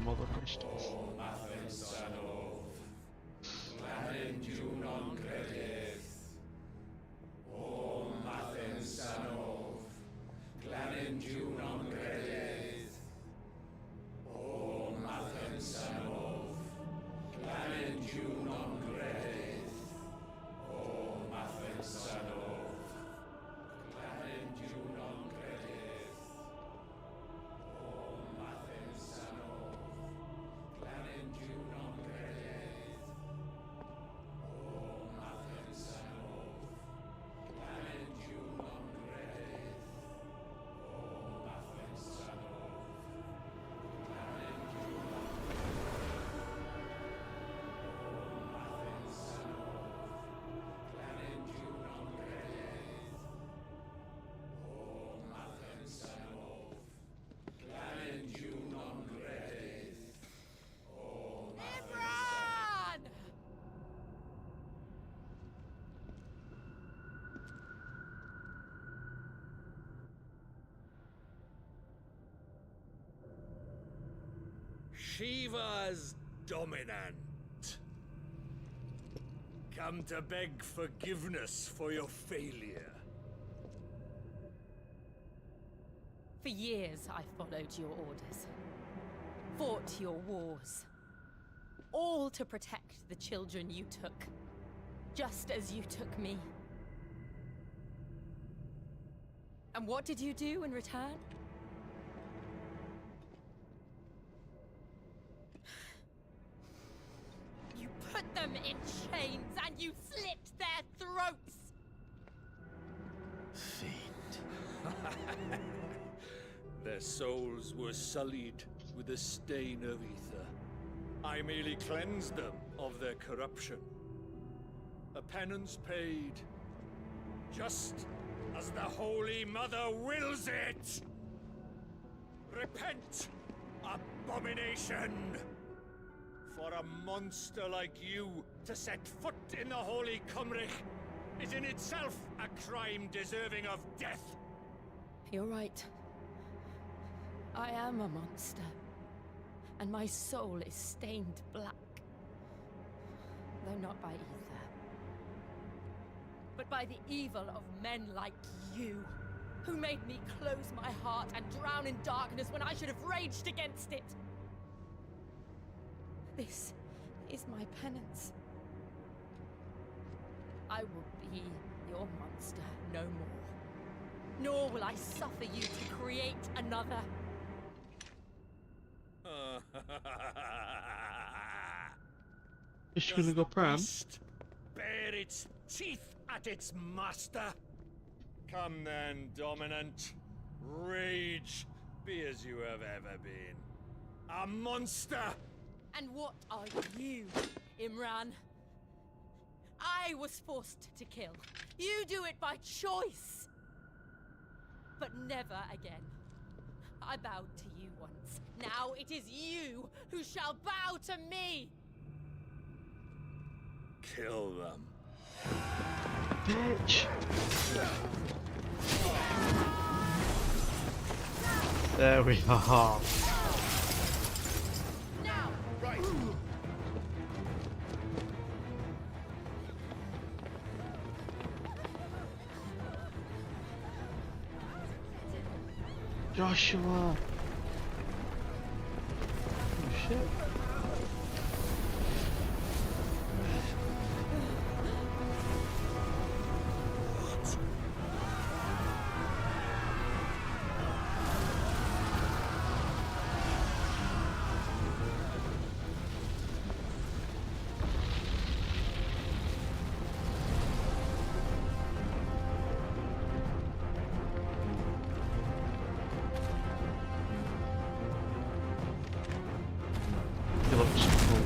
Mother Christus. Shiva's dominant. Come to beg forgiveness for your failure. For years, I followed your orders. Fought your wars. All to protect the children you took. just as you took me. And what did you do in return? You put them in chains and you slit their throats! Fiend. Their souls were sullied with the stain of ether. I merely cleansed them of their corruption. A penance paid, just as the Holy Mother wills it! Repent, abomination! For a monster like you to set foot in the Holy Cymric is in itself a crime deserving of death. You're right. I am a monster. And my soul is stained black. Though not by ether. But by the evil of men like you, who made me close my heart and drown in darkness when I should have raged against it. This is my penance. I will be your monster no more. Nor will I suffer you to create another. Is she gonna go pram? Bare its teeth at its master. Come then, Dominant. Rage, be as you have ever been. A monster! And what are you, Imran? I was forced to kill. You do it by choice. But never again. I bowed to you once. Now it is you who shall bow to me! Kill them. Bitch! There we are. Now! Right. Joshua! Oh shit. He looks cool.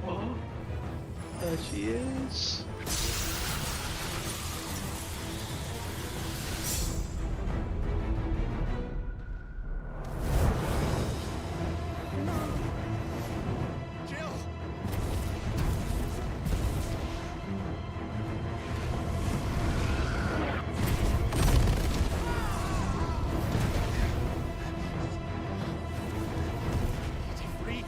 Oh, there she is. Jill! Reed!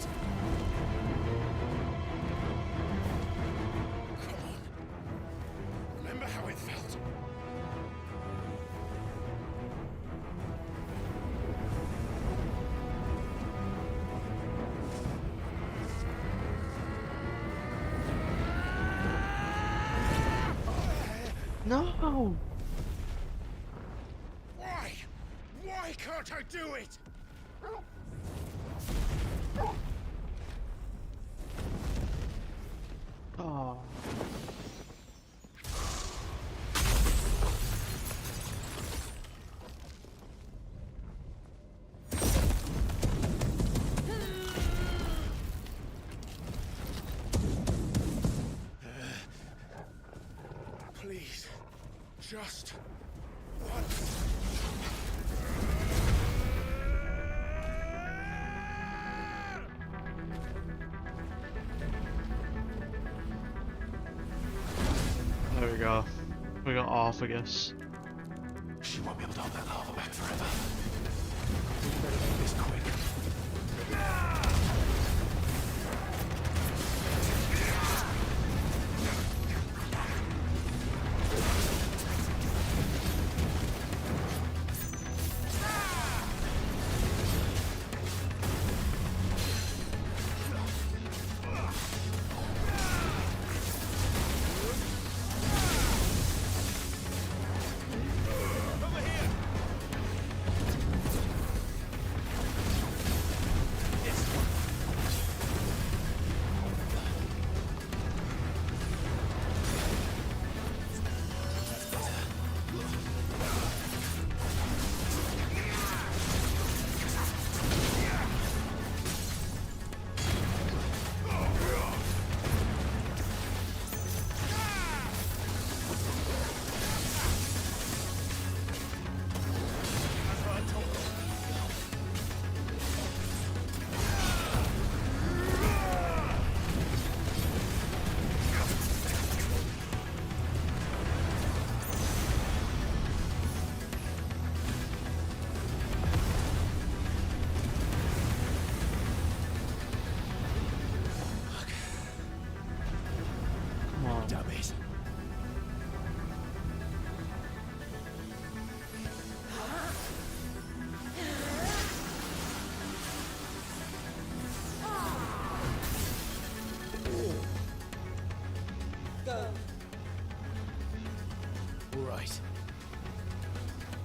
Come on. Remember how it felt? No! Why? Why can't I do it? Oh. Please, just once. There we go. We got off, I guess. She won't be able to hold that lava back forever. We better do this quick.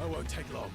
I won't take long.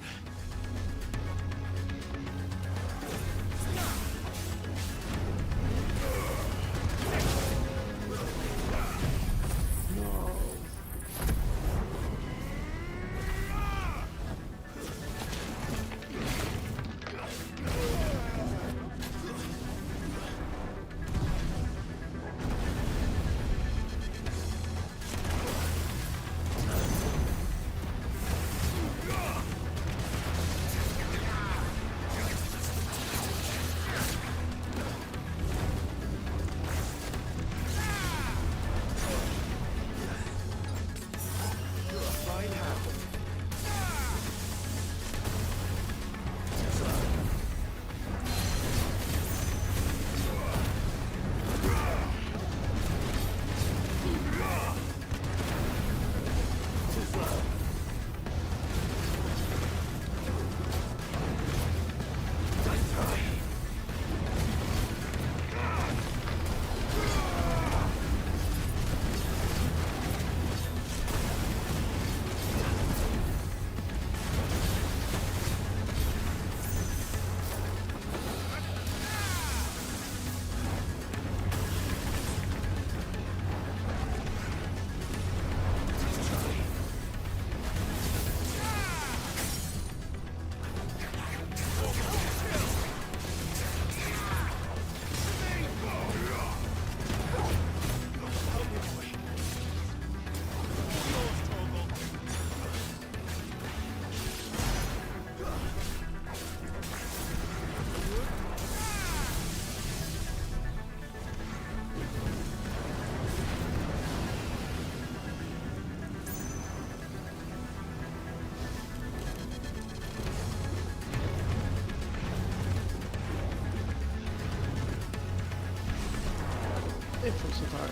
Infant's attack.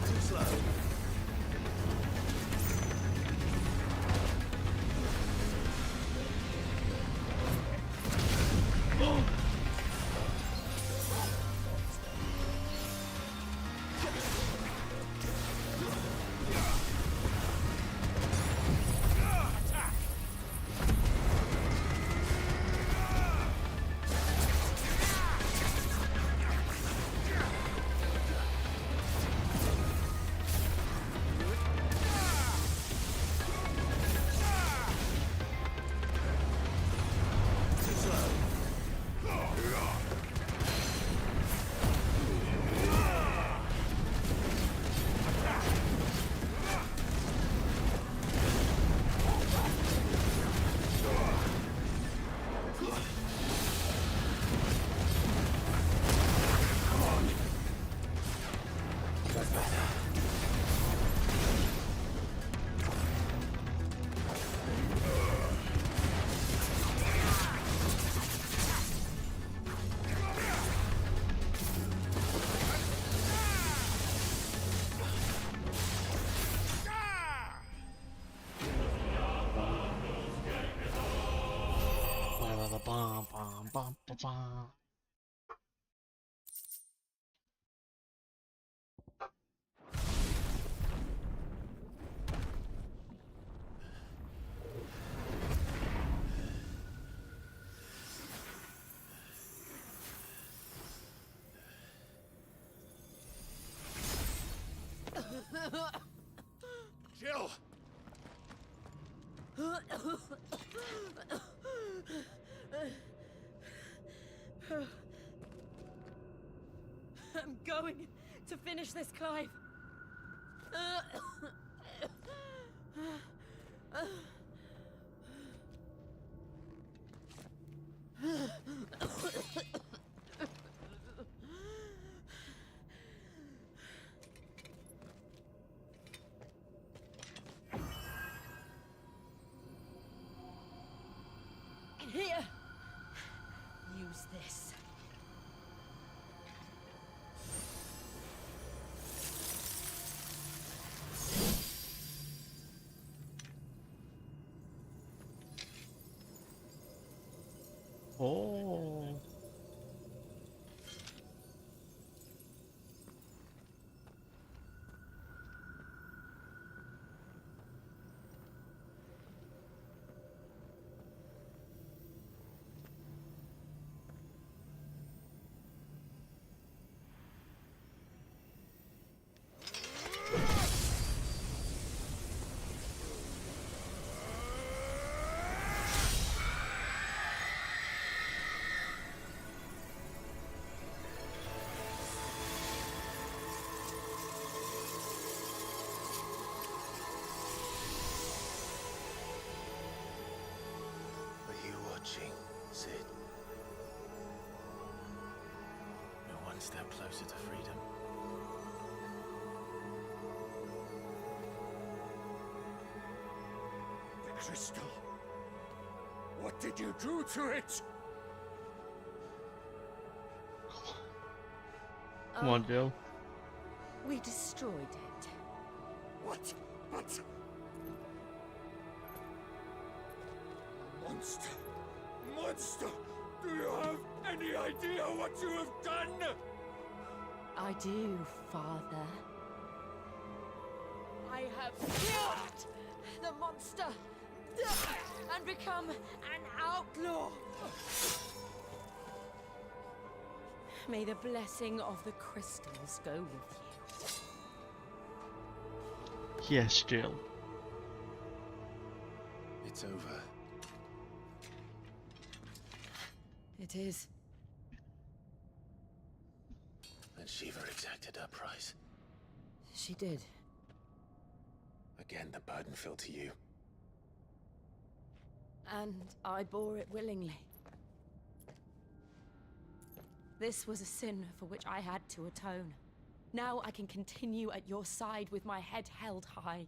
Too slow. Bum, bum, bum, bum, bum. Jill! I'm going to finish this, Clive. Here. Use this. Oh. step closer to freedom. The crystal. What did you do to it? Come on, Jill. We destroyed it. What? But... Monster! Monster! Do you have any idea what you have done? I do, Father. I have killed the monster and become an outlaw. May the blessing of the crystals go with you. Yes, Jill. It's over. It is. And Shiva exacted her price. She did. Again, the burden fell to you. And I bore it willingly. This was a sin for which I had to atone. Now I can continue at your side with my head held high.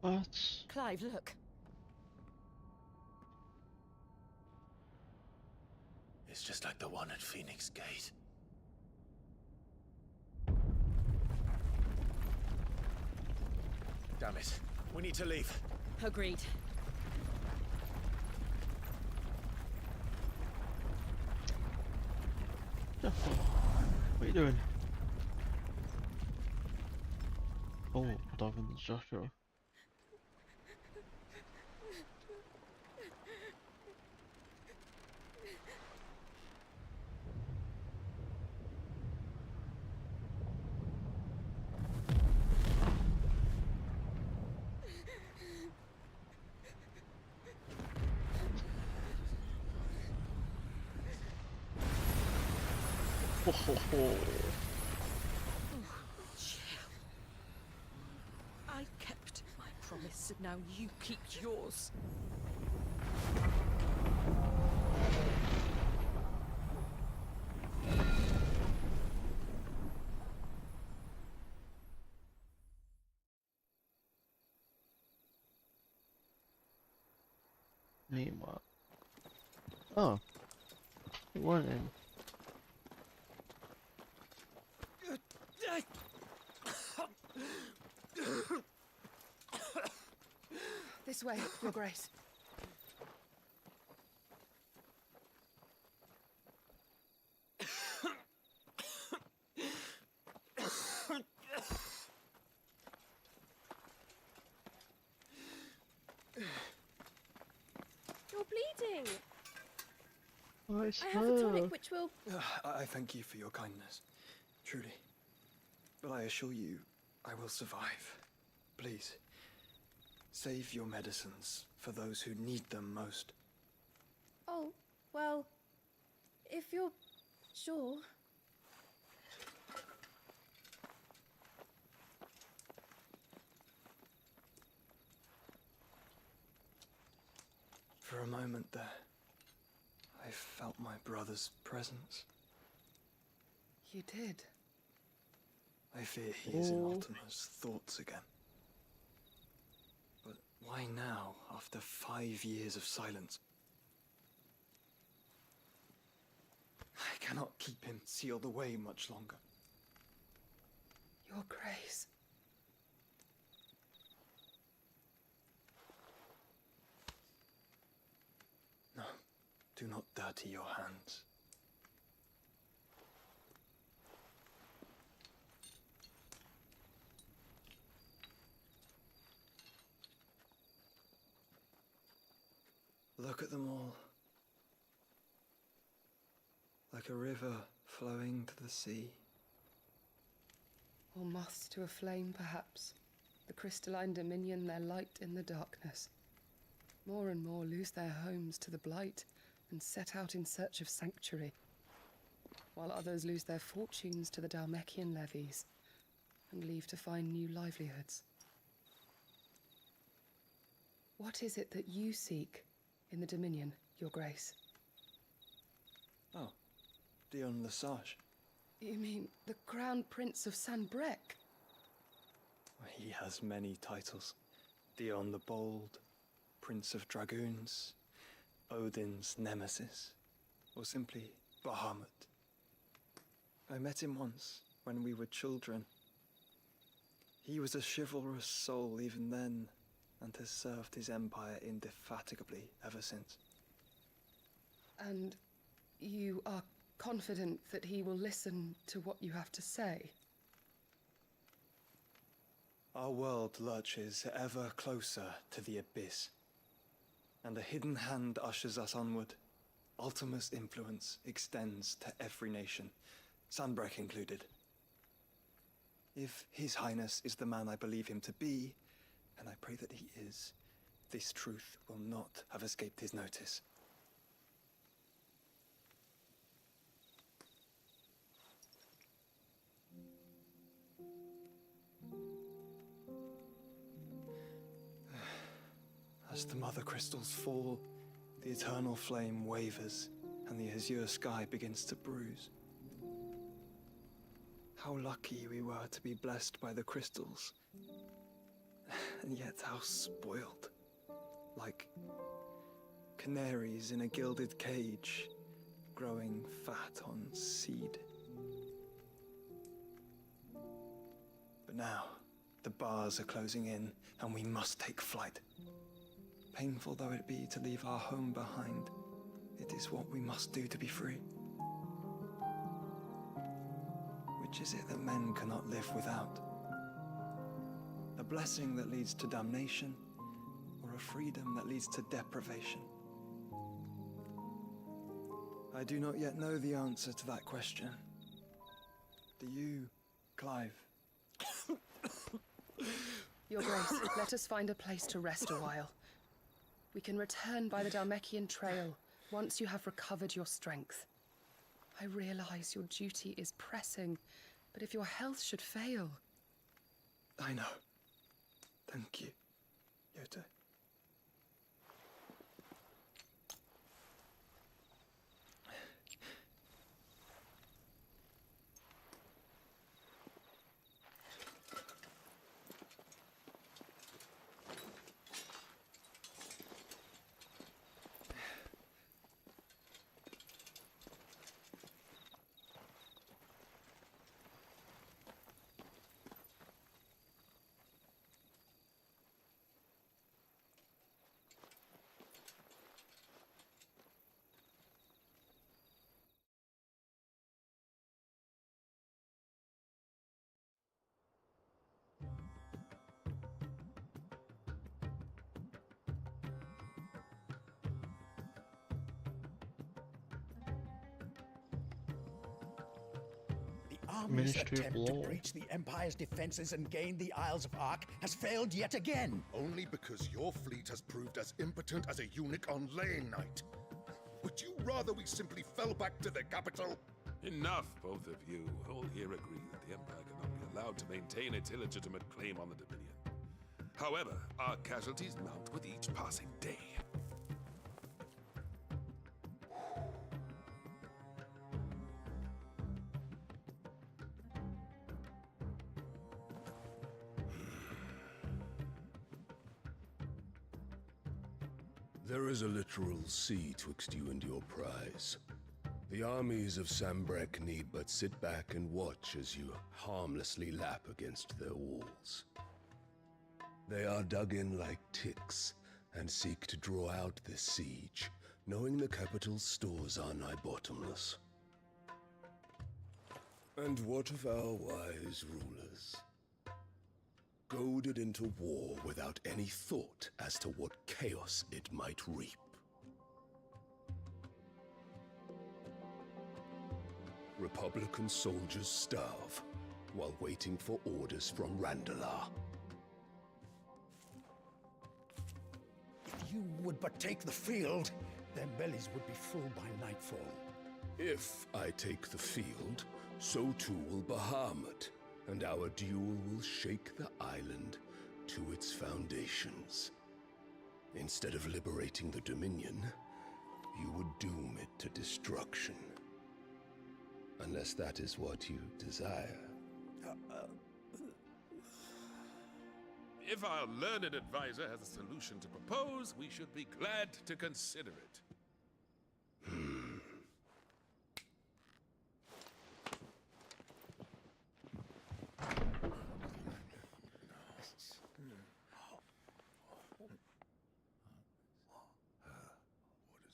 What? Clive, look. It's just like the one at Phoenix Gate. Damn it. We need to leave. Agreed. What are you doing? Oh, Dolphins, Joshua. I kept my promise, and now you keep yours. Meanwhile. Oh. It went in. This way, Your Grace. You're bleeding. Nice. I have a tonic which will... I thank you for your kindness, truly. But I assure you, I will survive. Please, save your medicines for those who need them most. Oh, well, if you're sure. For a moment there, I felt my brother's presence. You did. I fear he is in Ultima's thoughts again. But why now, after 5 years of silence? I cannot keep him sealed away much longer. Your Grace. No, do not dirty your hands. Look at them all. like a river flowing to the sea. Or moths to a flame, perhaps. The crystalline dominion their light in the darkness. More and more lose their homes to the blight and set out in search of sanctuary, while others lose their fortunes to the Dhalmekian levies and leave to find new livelihoods. What is it that you seek in the Dominion, Your Grace? Oh, Dion Lesage. You mean the Crown Prince of Sanbreque? He has many titles. Dion the Bold, Prince of Dragoons, Odin's Nemesis, or simply Bahamut. I met him once, when we were children. He was a chivalrous soul even then, and has served his empire indefatigably ever since. And you are confident that he will listen to what you have to say? Our world lurches ever closer to the abyss, and a hidden hand ushers us onward. Ultima's influence extends to every nation, Sanbreque included. If His Highness is the man I believe him to be, and I pray that he is, this truth will not have escaped his notice. As the mother crystals fall, the eternal flame wavers, and the azure sky begins to bruise. How lucky we were to be blessed by the crystals, and yet how spoiled. Like canaries in a gilded cage, growing fat on seed. But now, the bars are closing in, and we must take flight. Painful though it be to leave our home behind, it is what we must do to be free. Which is it that men cannot live without? A blessing that leads to damnation, or a freedom that leads to deprivation? I do not yet know the answer to that question. Do you, Clive? Your Grace, let us find a place to rest a while. We can return by the Dhalmekian trail once you have recovered your strength. I realize your duty is pressing, but if your health should fail... I know. Thank you, Yote. Army's Ministry of attempt to Law. breach the Empire's defenses and gain the Isles of Ark has failed yet again. Only because your fleet has proved as impotent as a eunuch on laying night. Would you rather we simply fell back to the capital? Enough, both of you. All here agree that the Empire cannot be allowed to maintain its illegitimate claim on the Dominion. However, our casualties mount with each passing day. There is a literal sea twixt you and your prize. The armies of Sanbreque need but sit back and watch as you harmlessly lap against their walls. They are dug in like ticks and seek to draw out this siege, knowing the capital's stores are nigh bottomless. And what of our wise rulers? Goaded into war without any thought as to what chaos it might reap. Republican soldiers starve while waiting for orders from Randalar. If you would but take the field, their bellies would be full by nightfall. If I take the field, so too will Bahamut, and our duel will shake the island to its foundations. Instead of liberating the Dominion, you would doom it to destruction. Unless that is what you desire. If our learned advisor has a solution to propose, we should be glad to consider it.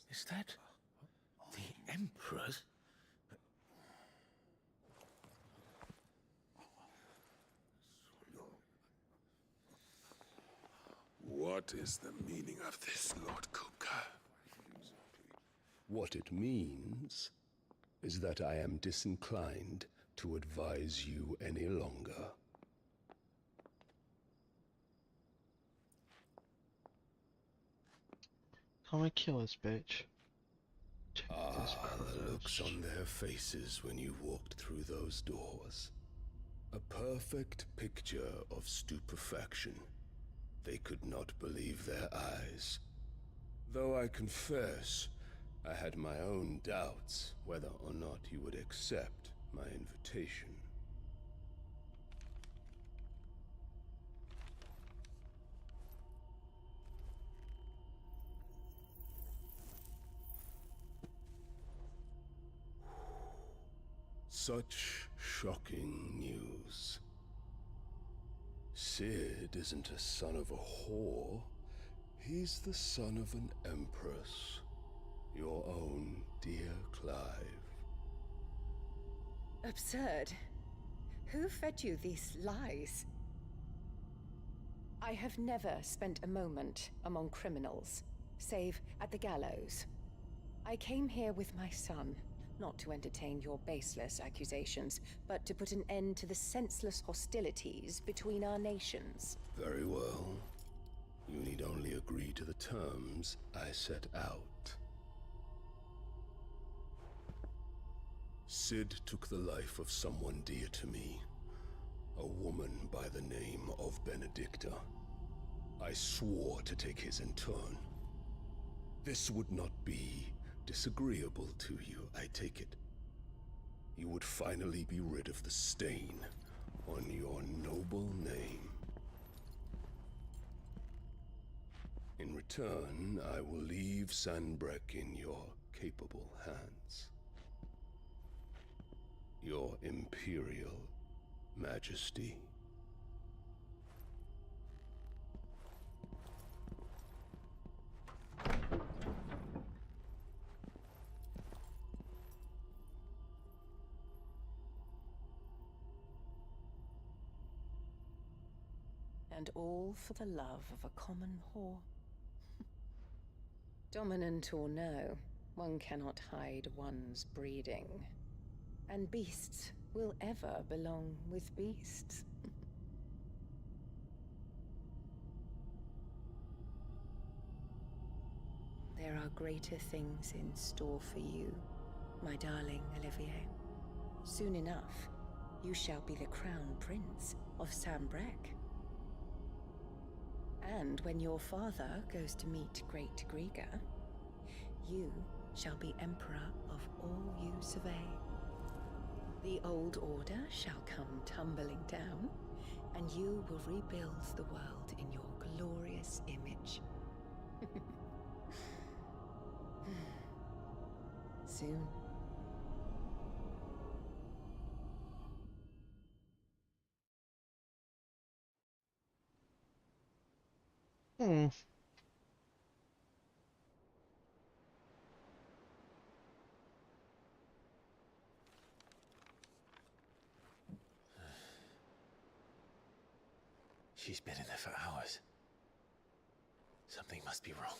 Is that the Emperor's? What is the meaning of this, Lord Kupka? What it means is that I am disinclined to advise you any longer. Can we kill this bitch? Check this The looks on their faces when you walked through those doors. A perfect picture of stupefaction. They could not believe their eyes. Though I confess, I had my own doubts whether or not you would accept my invitation. Such shocking news. Sid isn't a son of a whore. He's the son of an empress. Your own dear Clive. Absurd. Who fed you these lies? I have never spent a moment among criminals, save at the gallows. I came here with my son, not to entertain your baseless accusations, but to put an end to the senseless hostilities between our nations. Very well. You need only agree to the terms I set out. Sid took the life of someone dear to me, a woman by the name of Benedicta. I swore to take his in turn. This would not be disagreeable to you, I take it. You would finally be rid of the stain on your noble name. In return, I will leave Sanbreque in your capable hands. Your Imperial Majesty. And all for the love of a common whore. Dominant or no, one cannot hide one's breeding. And beasts will ever belong with beasts. There are greater things in store for you, my darling Olivier. Soon enough, you shall be the crown prince of Sanbreque. And when your father goes to meet Great Griga, you shall be emperor of all you survey. The old order shall come tumbling down, and you will rebuild the world in your glorious image. Soon. She's been in there for hours. Something must be wrong.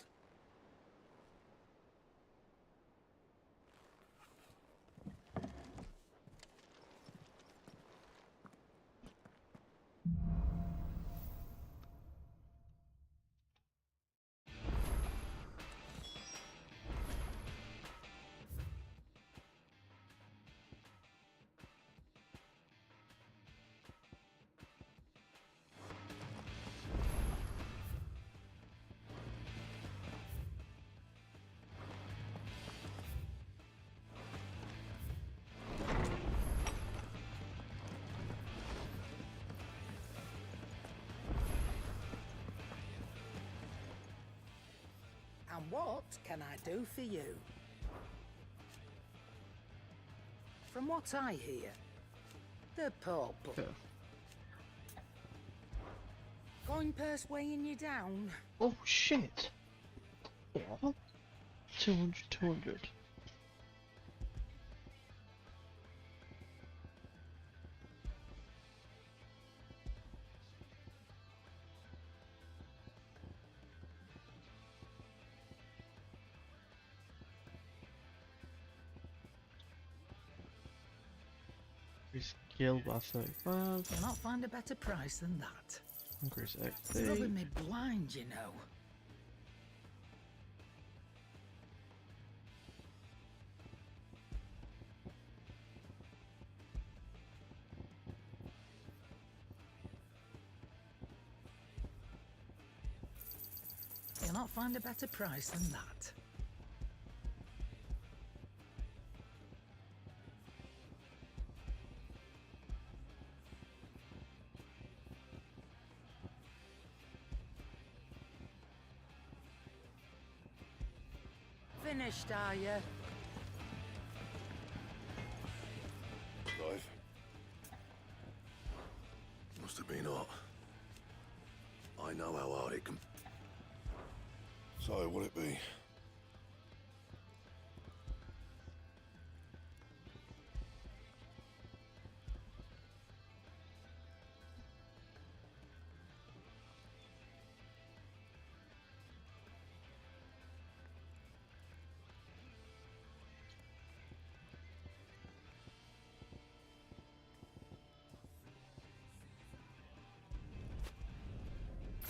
And what can I do for you? From what I hear, the poor coin purse weighing you down. Oh shit! What? 200, 200. Skill by 35. Cannot find a better price than that. Increase It's XP. rubbing me blind, you know. Cannot find a better price than that. Finished, are you? Clive. Must have been hot. I know how hard it can... So, what'll it be?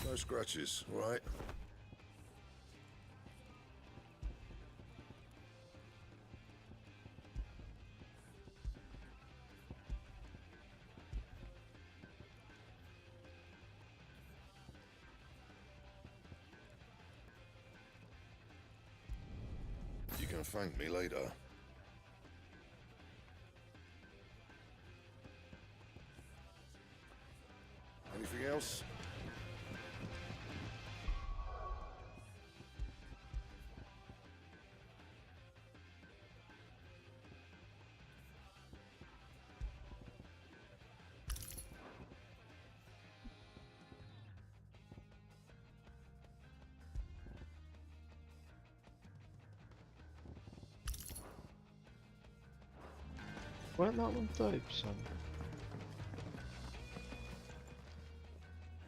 No scratches, all right? You can thank me later. Anything else? Weren't that one 30%?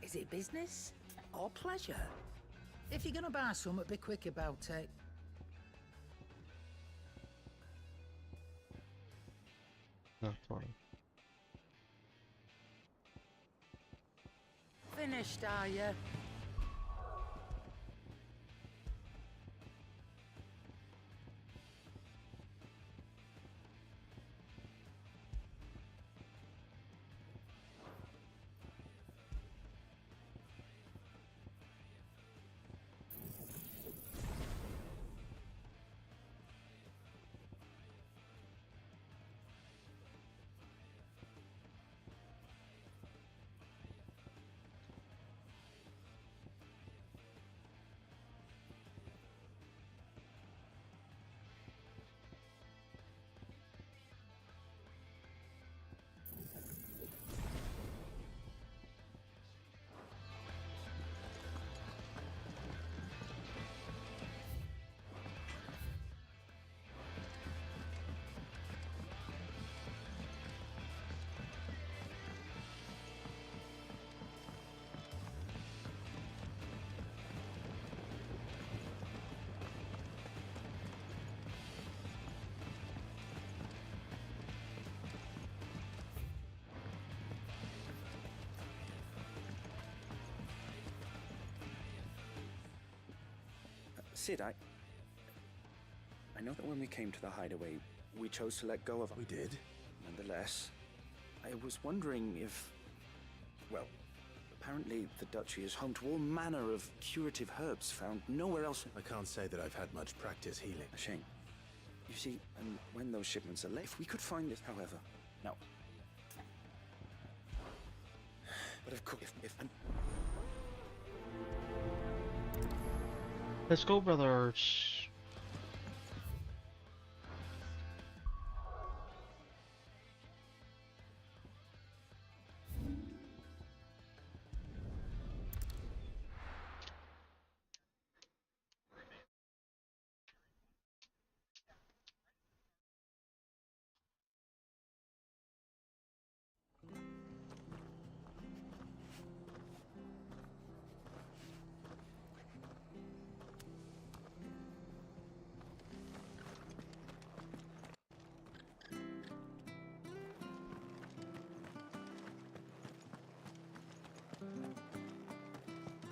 Is it business or pleasure? If you're gonna buy something, be quick about it. No, 20. Finished, are you? Sid, I know that when we came to the hideaway, we chose to let go of... We did. Nonetheless, I was wondering if... Well, apparently the Duchy is home to all manner of curative herbs found nowhere else. I can't say that I've had much practice healing. A shame. You see, and when those shipments are late, if we could find it, however... No. But of course, if Let's go, brothers.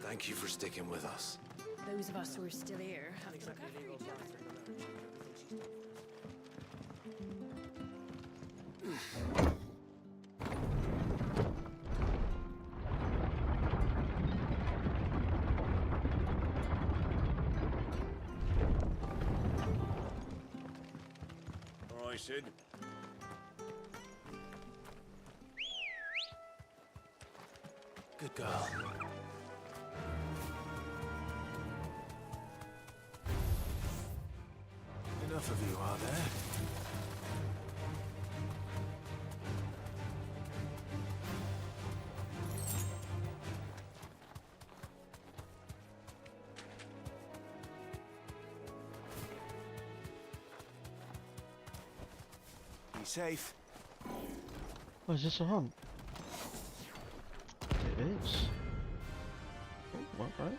Thank you for sticking with us. Those of us who are still here have to look after each All right, Sid. Good girl. Enough of you, are there? Be safe. Oh, is this a hunt? It is. Oh, okay.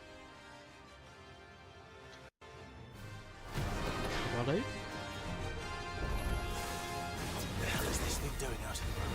Ready? What the hell is this thing doing out in the road?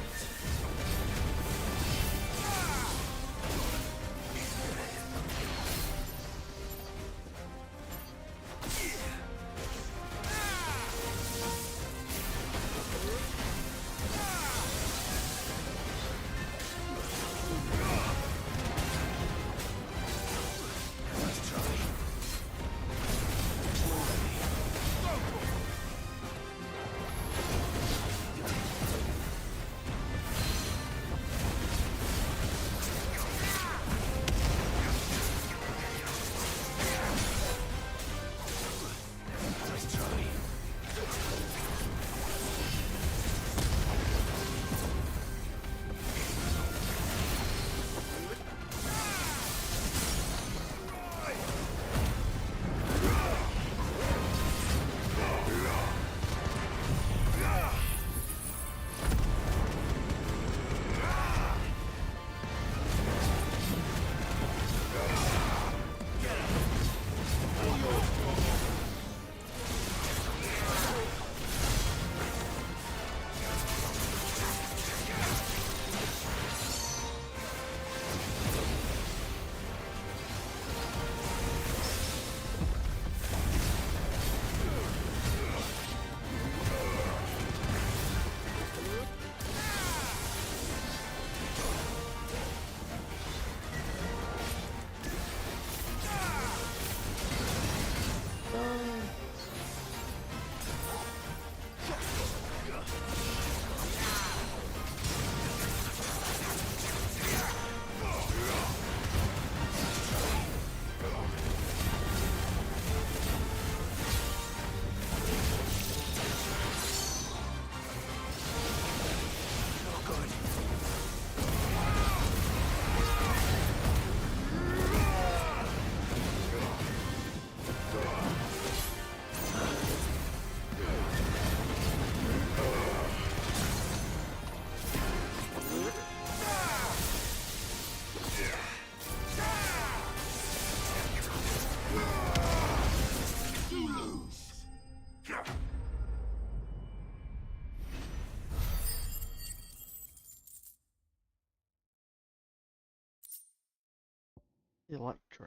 Electro.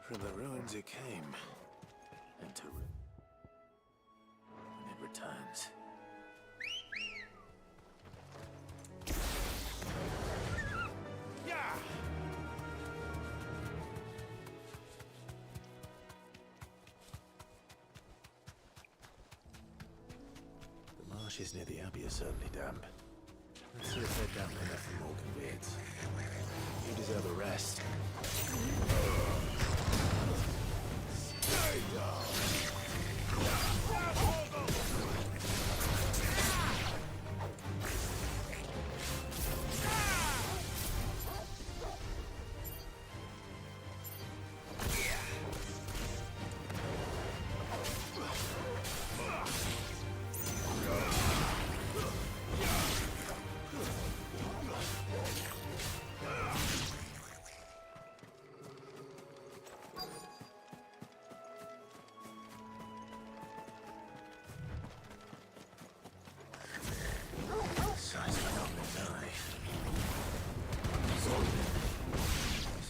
From the ruins it came, and to when it returns. Yeah! The marshes near the Abbey are certainly damp. See if they're damp enough for Morgan beards. You deserve a rest. Stay down!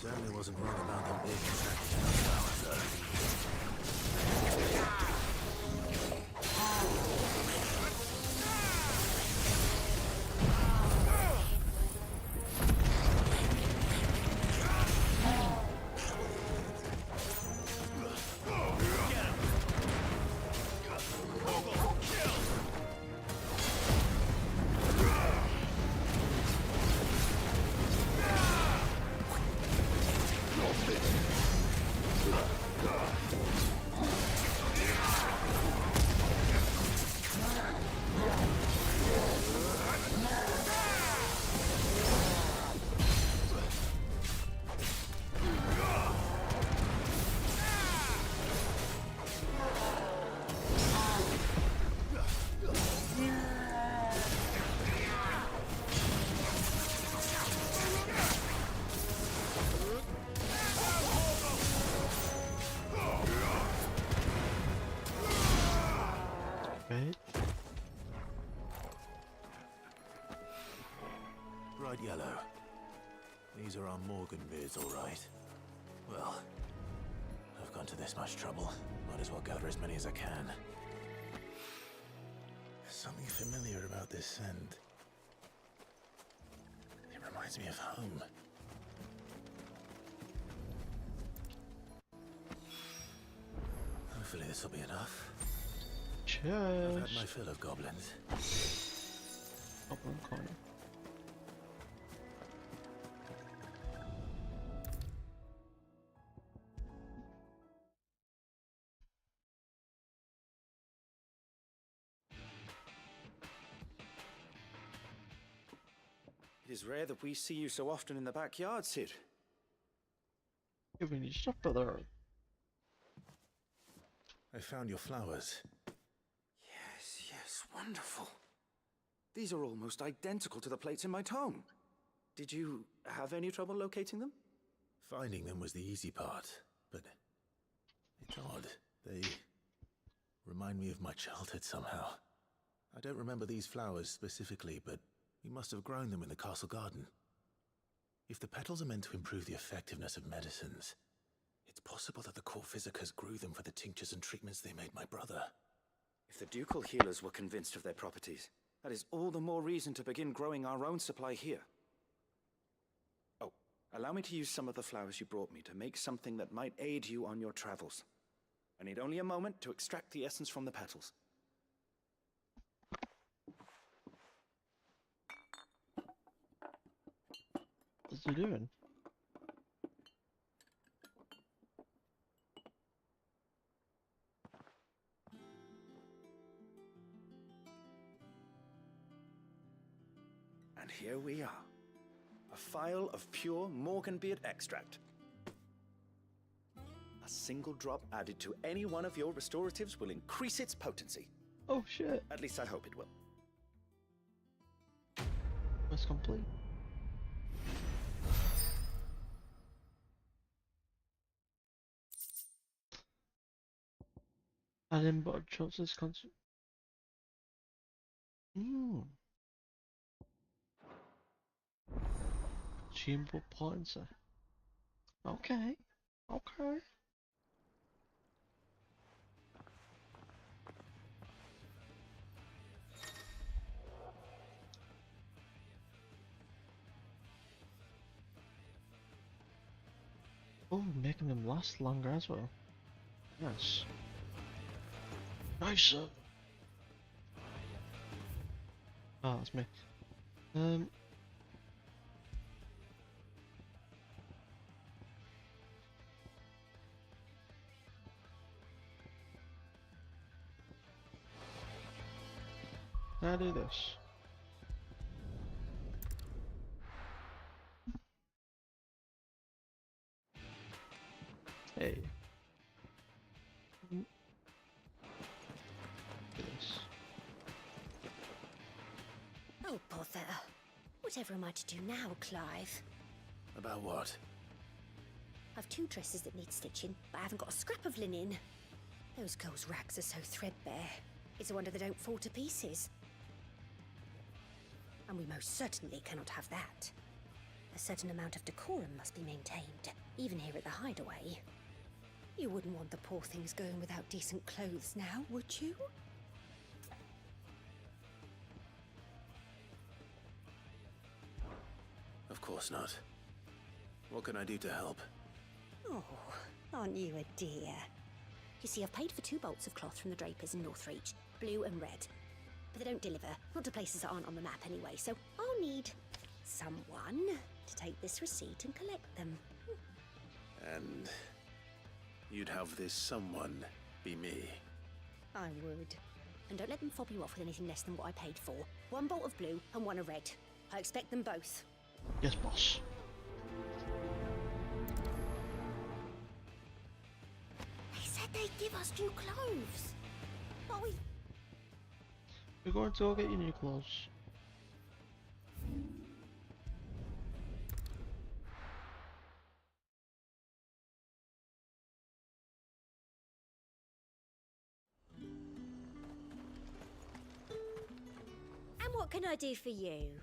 Certainly wasn't wrong about them big flowers, though. Bright yellow. These are our Morganbeards, all right. Well, I've gone to this much trouble. Might as well gather as many as I can. There's something familiar about this scent. It reminds me of home. Hopefully this will be enough. Cheers. I've had my fill of goblins. Goblin corner. It is rare that we see you so often in the backyard, Cid. Giving you stuff, brother. I found your flowers. Yes, wonderful. These are almost identical to the plates in my tome. Did you have any trouble locating them? Finding them was the easy part, but it's odd. They remind me of my childhood somehow. I don't remember these flowers specifically, but we must have grown them in the castle garden. If the petals are meant to improve the effectiveness of medicines, it's possible that the court visitors grew them for the tinctures and treatments they made my brother. If the ducal healers were convinced of their properties, that is all the more reason to begin growing our own supply here. Oh, allow me to use some of the flowers you brought me to make something that might aid you on your travels. I need only a moment to extract the essence from the petals. What's he doing? And here we are. A phial of pure Morganbeard extract. A single drop added to any one of your restoratives will increase its potency. Oh shit. At least I hope it will. That's complete. Adding but Chaucer's concert. Chamber Pointer. Okay. Okay. Oh, making them last longer as well. Nice. Nice. Oh, that's me. Um. Can I do this? Hey. This. Oh, bother. Whatever am I to do now, Clive? About what? I've 2 dresses that need stitching, but I haven't got a scrap of linen. Those girls' rags are so threadbare. It's a wonder they don't fall to pieces. And we most certainly cannot have that. A certain amount of decorum must be maintained, even here at the Hideaway. You wouldn't want the poor things going without decent clothes now, would you? Of course not. What can I do to help? Oh, aren't you a dear? You see, I've paid for 2 bolts of cloth from the drapers in Northreach, blue and red. But they don't deliver, not to places that aren't on the map anyway, so I'll need someone to take this receipt and collect them. And you'd have this someone be me. I would. And don't let them fob you off with anything less than what I paid for. 1 bolt of blue and 1 of red. I expect them both. Yes, boss. They said they'd give us new clothes. But We're going to go get you new clothes. And what can I do for you?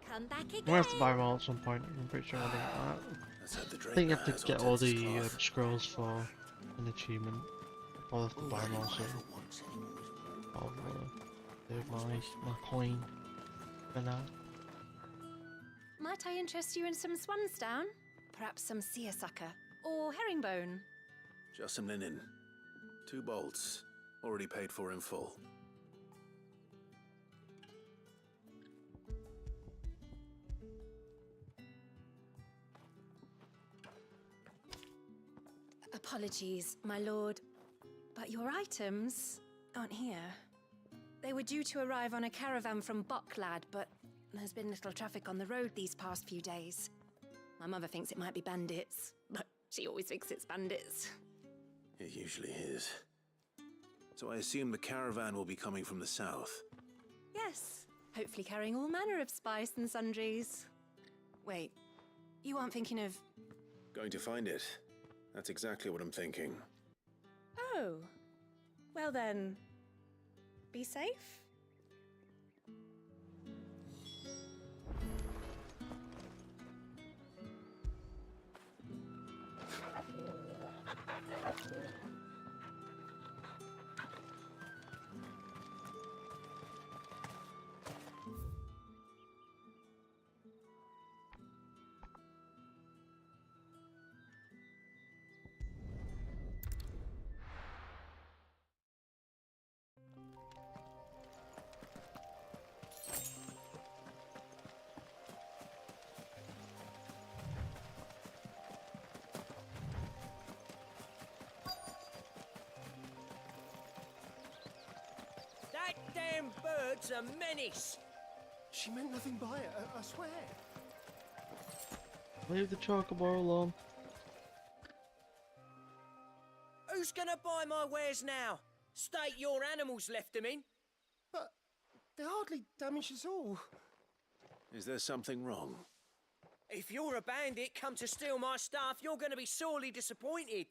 Come back again. We'll have to buy them all at some point. I'm pretty sure I'll do that. I think you have to get all the scrolls for an achievement. I'll have to buy them all soon. I'll do my coin for now. Might I interest you in some swansdown? Perhaps some seersucker or herringbone? Just some linen. 2 bolts. Already paid for in full. Apologies, my lord, but your items aren't here. They were due to arrive on a caravan from Bucklad, but there's been little traffic on the road these past few days. My mother thinks it might be bandits, but she always thinks it's bandits. It usually is. So I assume the caravan will be coming from the south. Yes, hopefully carrying all manner of spice and sundries. Wait, you aren't thinking of... Going to find it. That's exactly what I'm thinking. Oh, well then, be safe? That damn bird's a menace! She meant nothing by it, I swear. Leave the chocobo alone. Who's gonna buy my wares now? State your animals left them in. But they hardly damaged us all. Is there something wrong? If you're a bandit come to steal my stuff, you're gonna be sorely disappointed.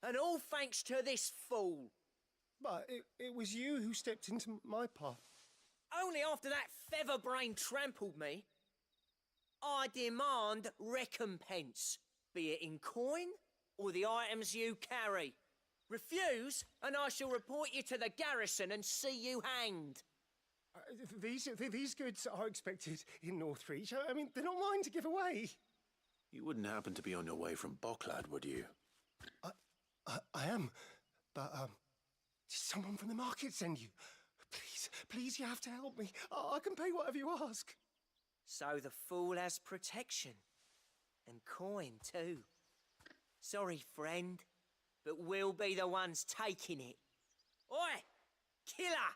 And all thanks to this fool. But it was you who stepped into my path. Only after that featherbrain trampled me. I demand recompense, be it in coin or the items you carry. Refuse, and I shall report you to the garrison and see you hanged. These goods are expected in Northreach. I mean, they're not mine to give away. You wouldn't happen to be on your way from Bocklad, would you? I am, but did someone from the market send you? Please, you have to help me. I can pay whatever you ask. So the fool has protection. And coin, too. Sorry, friend, but we'll be the ones taking it. Oi! Killer!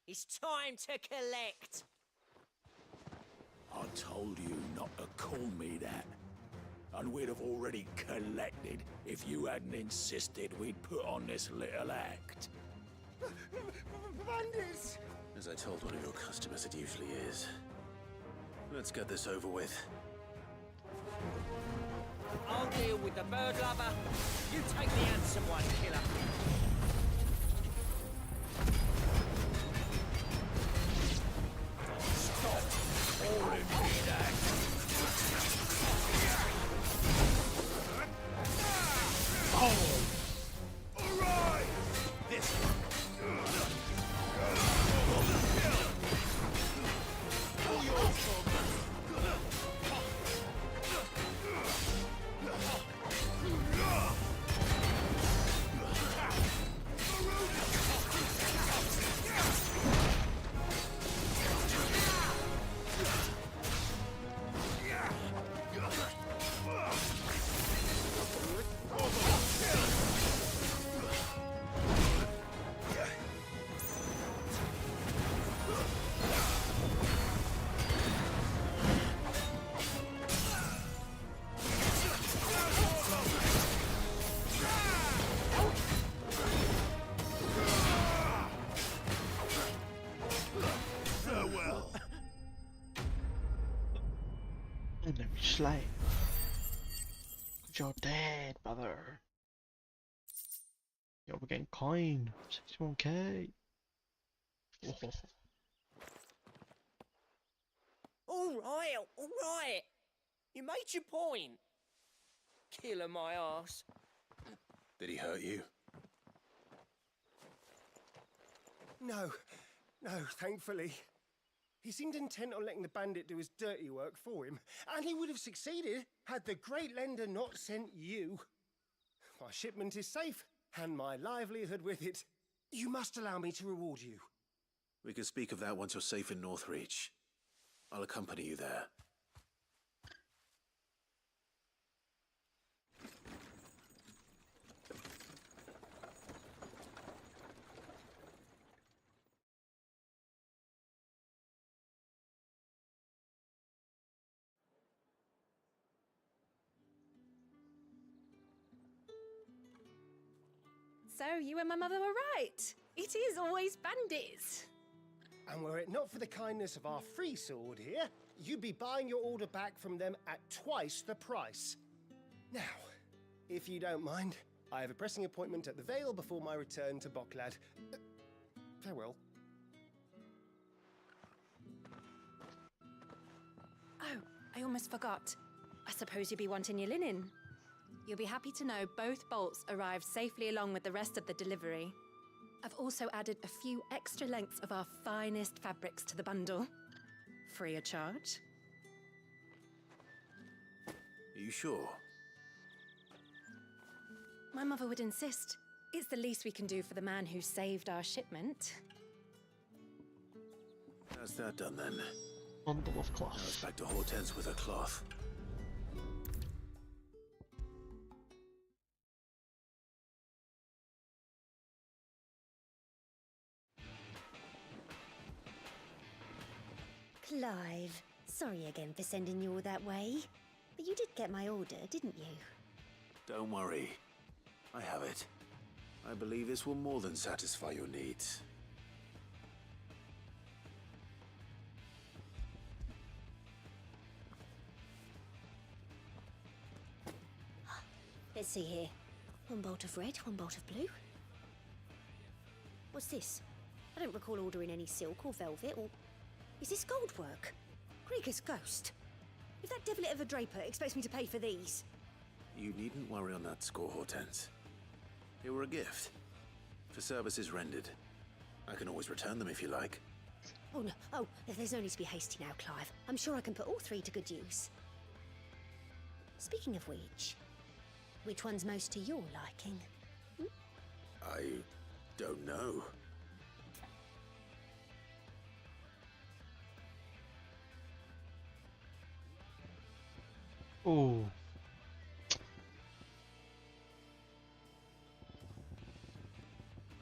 It's time to collect! I told you not to call me that. And we'd have already collected if you hadn't insisted we'd put on this little act. Bandits! As I told one of your customers, it usually is. Let's get this over with. I'll deal with the bird lover. You take the handsome one, killer. Stop calling me that. Oh! All right! This one. All yours, Enemy slain. You're dead, brother. Yo, we're getting coin. 61k. All right. You made your point. Killer my ass. Did he hurt you? No, thankfully. He seemed intent on letting the bandit do his dirty work for him, and he would have succeeded had the Great Lender not sent you. My shipment is safe, and my livelihood with it. You must allow me to reward you. We can speak of that once you're safe in Northreach. I'll accompany you there. So you and my mother were right. It is always bandits. And were it not for the kindness of our free sword here, you'd be buying your order back from them at twice the price. Now, if you don't mind, I have a pressing appointment at the Vale before my return to Bocklad. Farewell. Oh, I almost forgot. I suppose you'll be wanting your linen. You'll be happy to know both bolts arrived safely along with the rest of the delivery. I've also added a few extra lengths of our finest fabrics to the bundle. Free of charge. Are you sure? My mother would insist. It's the least we can do for the man who saved our shipment. How's that done then? Bundle of cloth. Now it's back to Hortense with her cloth. Clive, sorry again for sending you all that way. But you did get my order, didn't you? Don't worry. I have it. I believe this will more than satisfy your needs. Let's see here. One bolt of red, one bolt of blue. What's this? I don't recall ordering any silk or velvet or... Is this gold work? Krieger's ghost. If that devilet of a draper expects me to pay for these... You needn't worry on that score, Hortense. They were a gift. For services rendered. I can always return them if you like. Oh, no. Oh, there's no need to be hasty now, Clive. I'm sure I can put all three to good use. Speaking of which one's most to your liking? I don't know. Oh.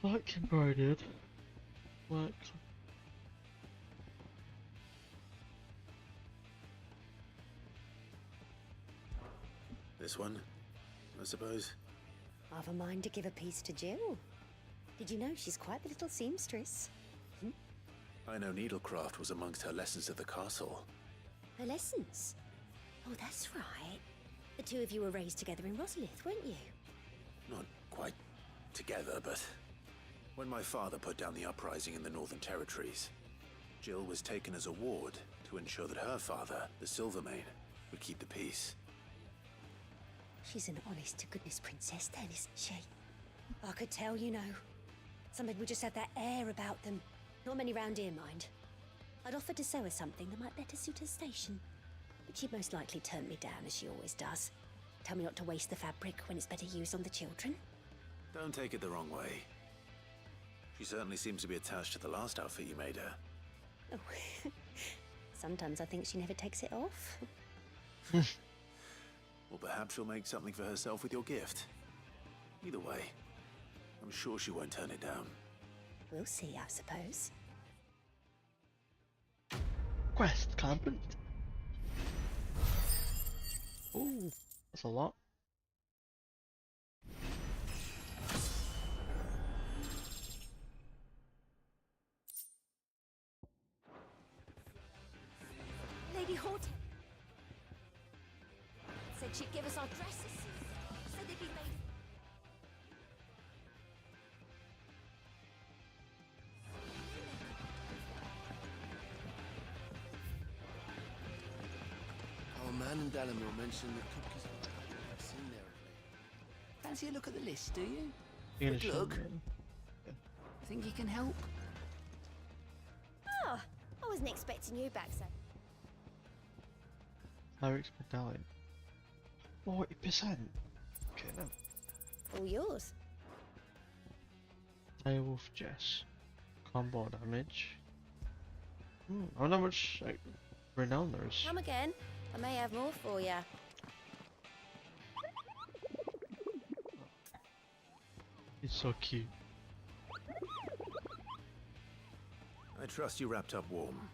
Like embroidered. Work. This one, I suppose. I've a mind to give a piece to Jill. Did you know she's quite the little seamstress? I know needlecraft was amongst her lessons at the castle. Her lessons? Oh, that's right. The two of you were raised together in Rosalith, weren't you? Not quite together, but when my father put down the uprising in the Northern Territories, Jill was taken as a ward to ensure that her father, the Silvermane, would keep the peace. She's an honest-to-goodness princess then, isn't she? I could tell, you know. Some people just have that air about them. Not many round here, mind. I'd offered to sew her something that might better suit her station. But she'd most likely turn me down, as she always does. Tell me not to waste the fabric when it's better used on the children. Don't take it the wrong way. She certainly seems to be attached to the last outfit you made her. Oh, sometimes I think she never takes it off. Well, perhaps she'll make something for herself with your gift. Either way, I'm sure she won't turn it down. We'll see, I suppose. Quest complete. Ooh, that's a lot. Lady Horton said she'd give us our dresses. Said they'd be made. Our man in Dalamore mentioned the cookies I've seen there of late. Fancy a look at the list, do you? Quick look. Think you can help? Oh, I wasn't expecting you back, sir. Lyrics medallion. 40%. Okay, then. All yours. Direwolf Jess. Combo damage. I wonder how much like, renown there is. Come again. I may have more for you. He's so cute. I trust you wrapped up warm.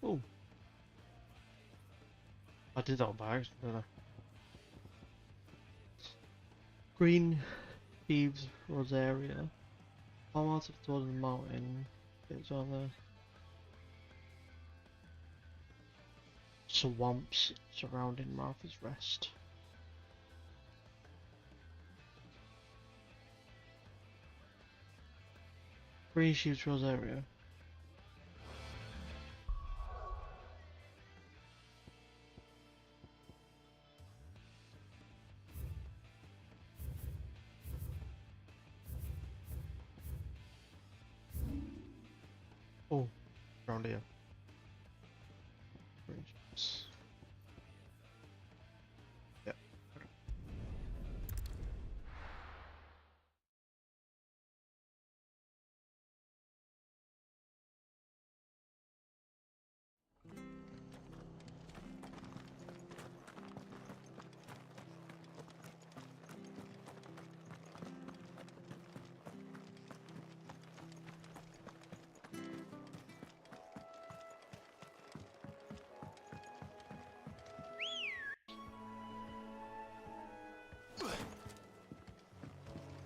Oh, I did that by accident, didn't I? Green Thieves Rosaria. How out of towards the mountain. It's on the swamps surrounding Martha's Rest. Green Thieves Rosaria. Oh, around here. Ranges. Yep.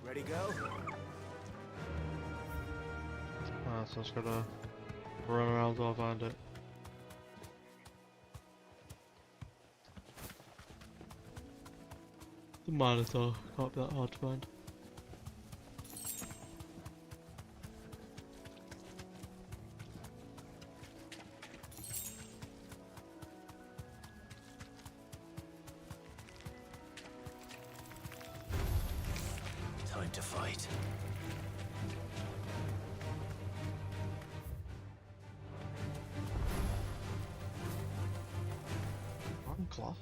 Ready, go? So it's gotta run around till I find it. The Minotaur can't be that hard to find. Time to fight. Cloth.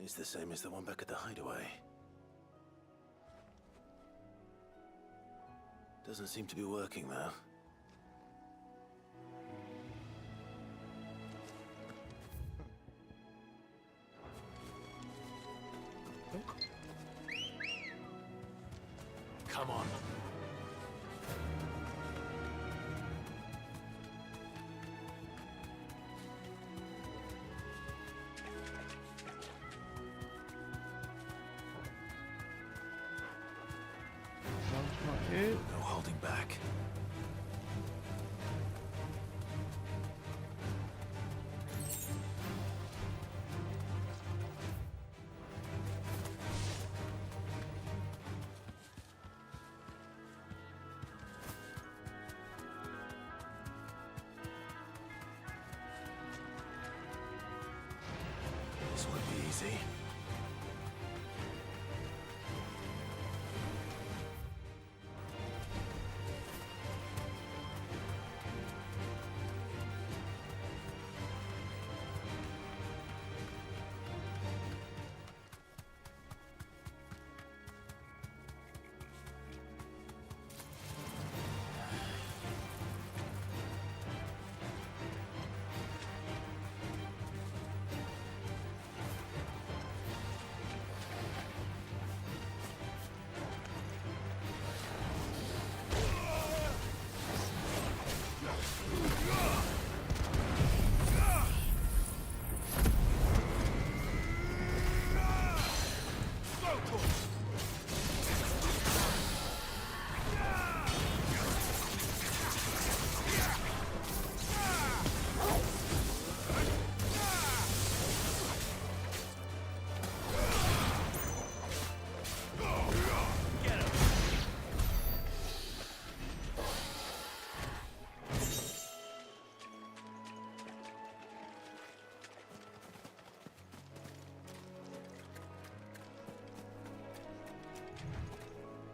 It's the same as the one back at the hideaway. Doesn't seem to be working though. Come on. No holding back. This won't be easy.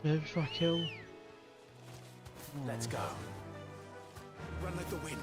Maybe if I kill. Let's go. Run like the wind.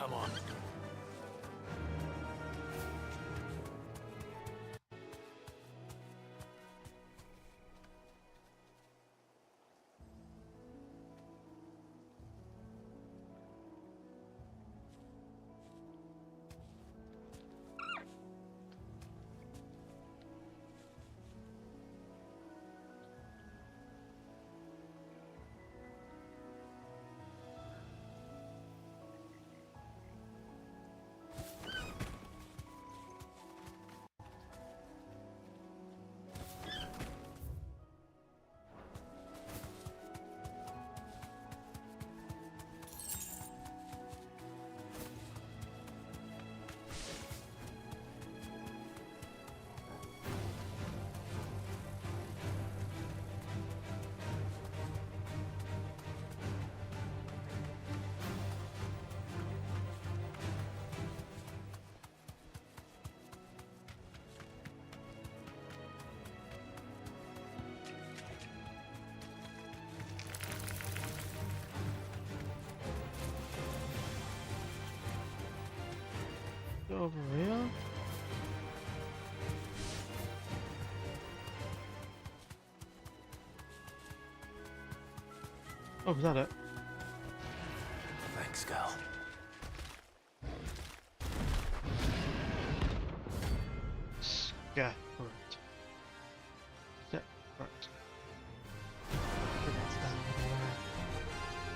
Come on. Over here? Oh, is that it? Thanks, Gal. Yeah, correct. Yeah, correct.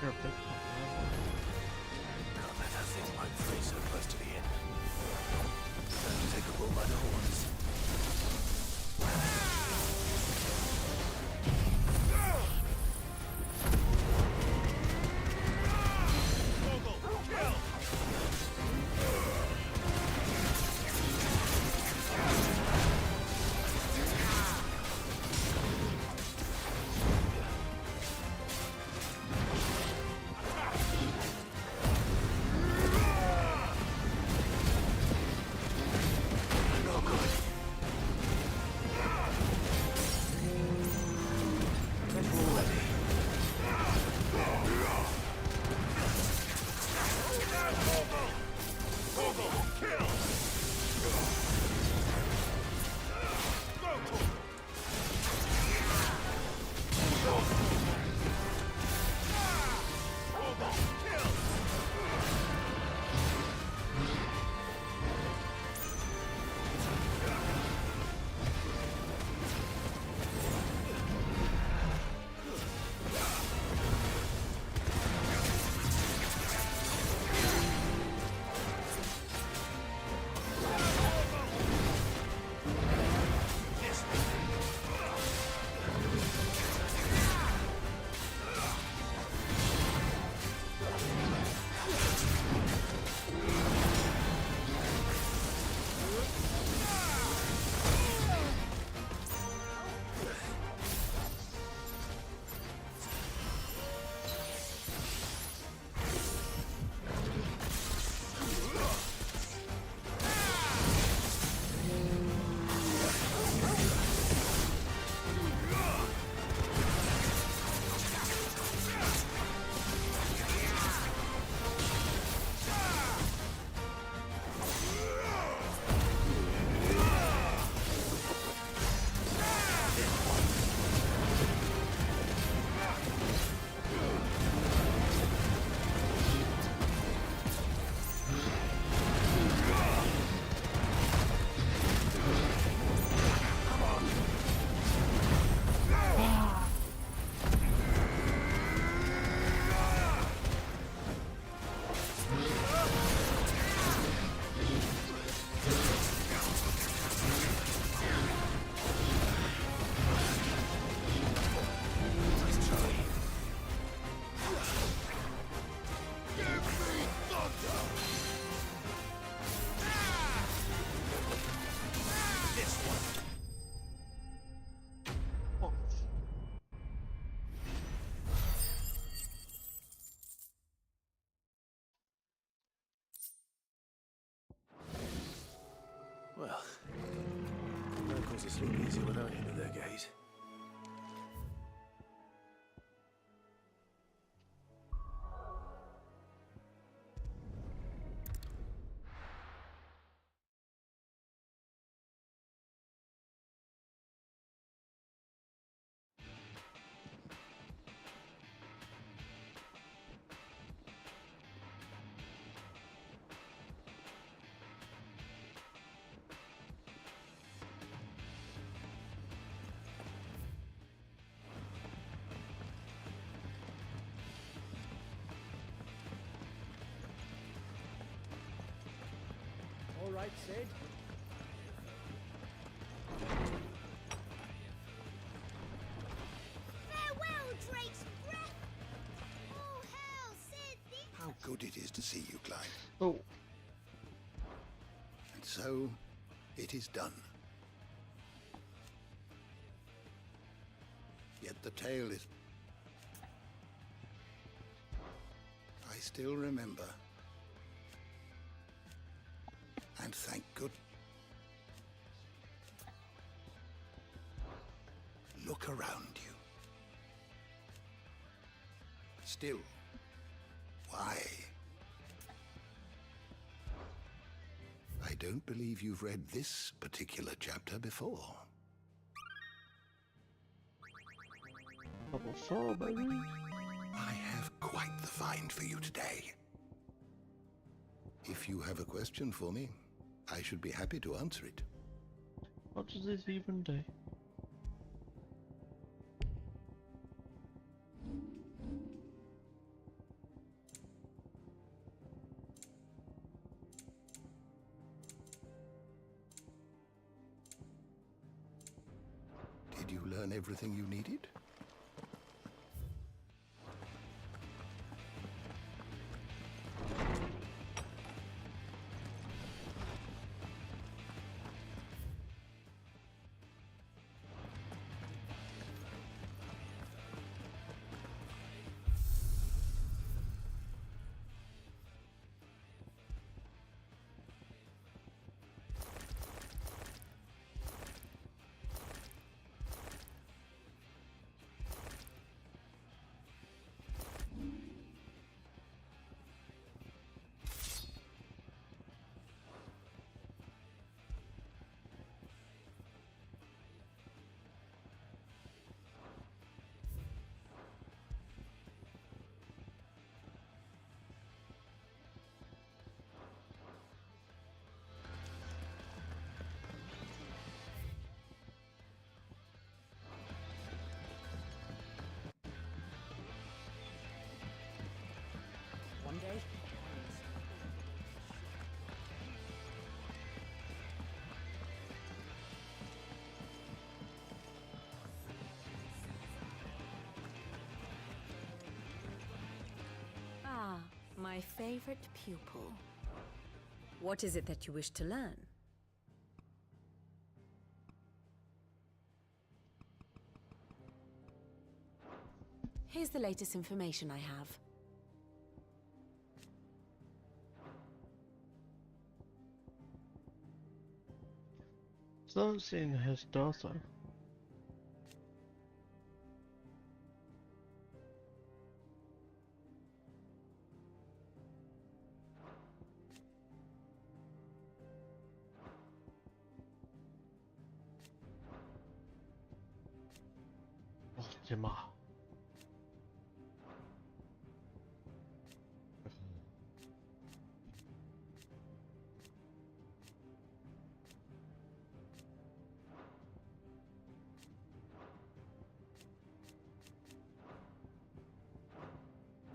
You're a big Can't let that thing run free so close to the end. Don't take a bull by the horns. Well, locals will sleep easy without him in their gaze. right, Sid? Farewell, Drake's breath! Oh, hell, Sid, How good it is to see you, Clive. Oh. And so, it is done. Yet the tale is... I still remember. And thank good. Look around you. Still. Why? I don't believe you've read this particular chapter before. Level 4, baby. I have quite the find for you today. If you have a question for me, I should be happy to answer it. What does this even do? Did you learn everything you needed? One day, Ah, my favorite pupil. What is it that you wish to learn? Here's the latest information I have. Still seeing his daughter. Ultima.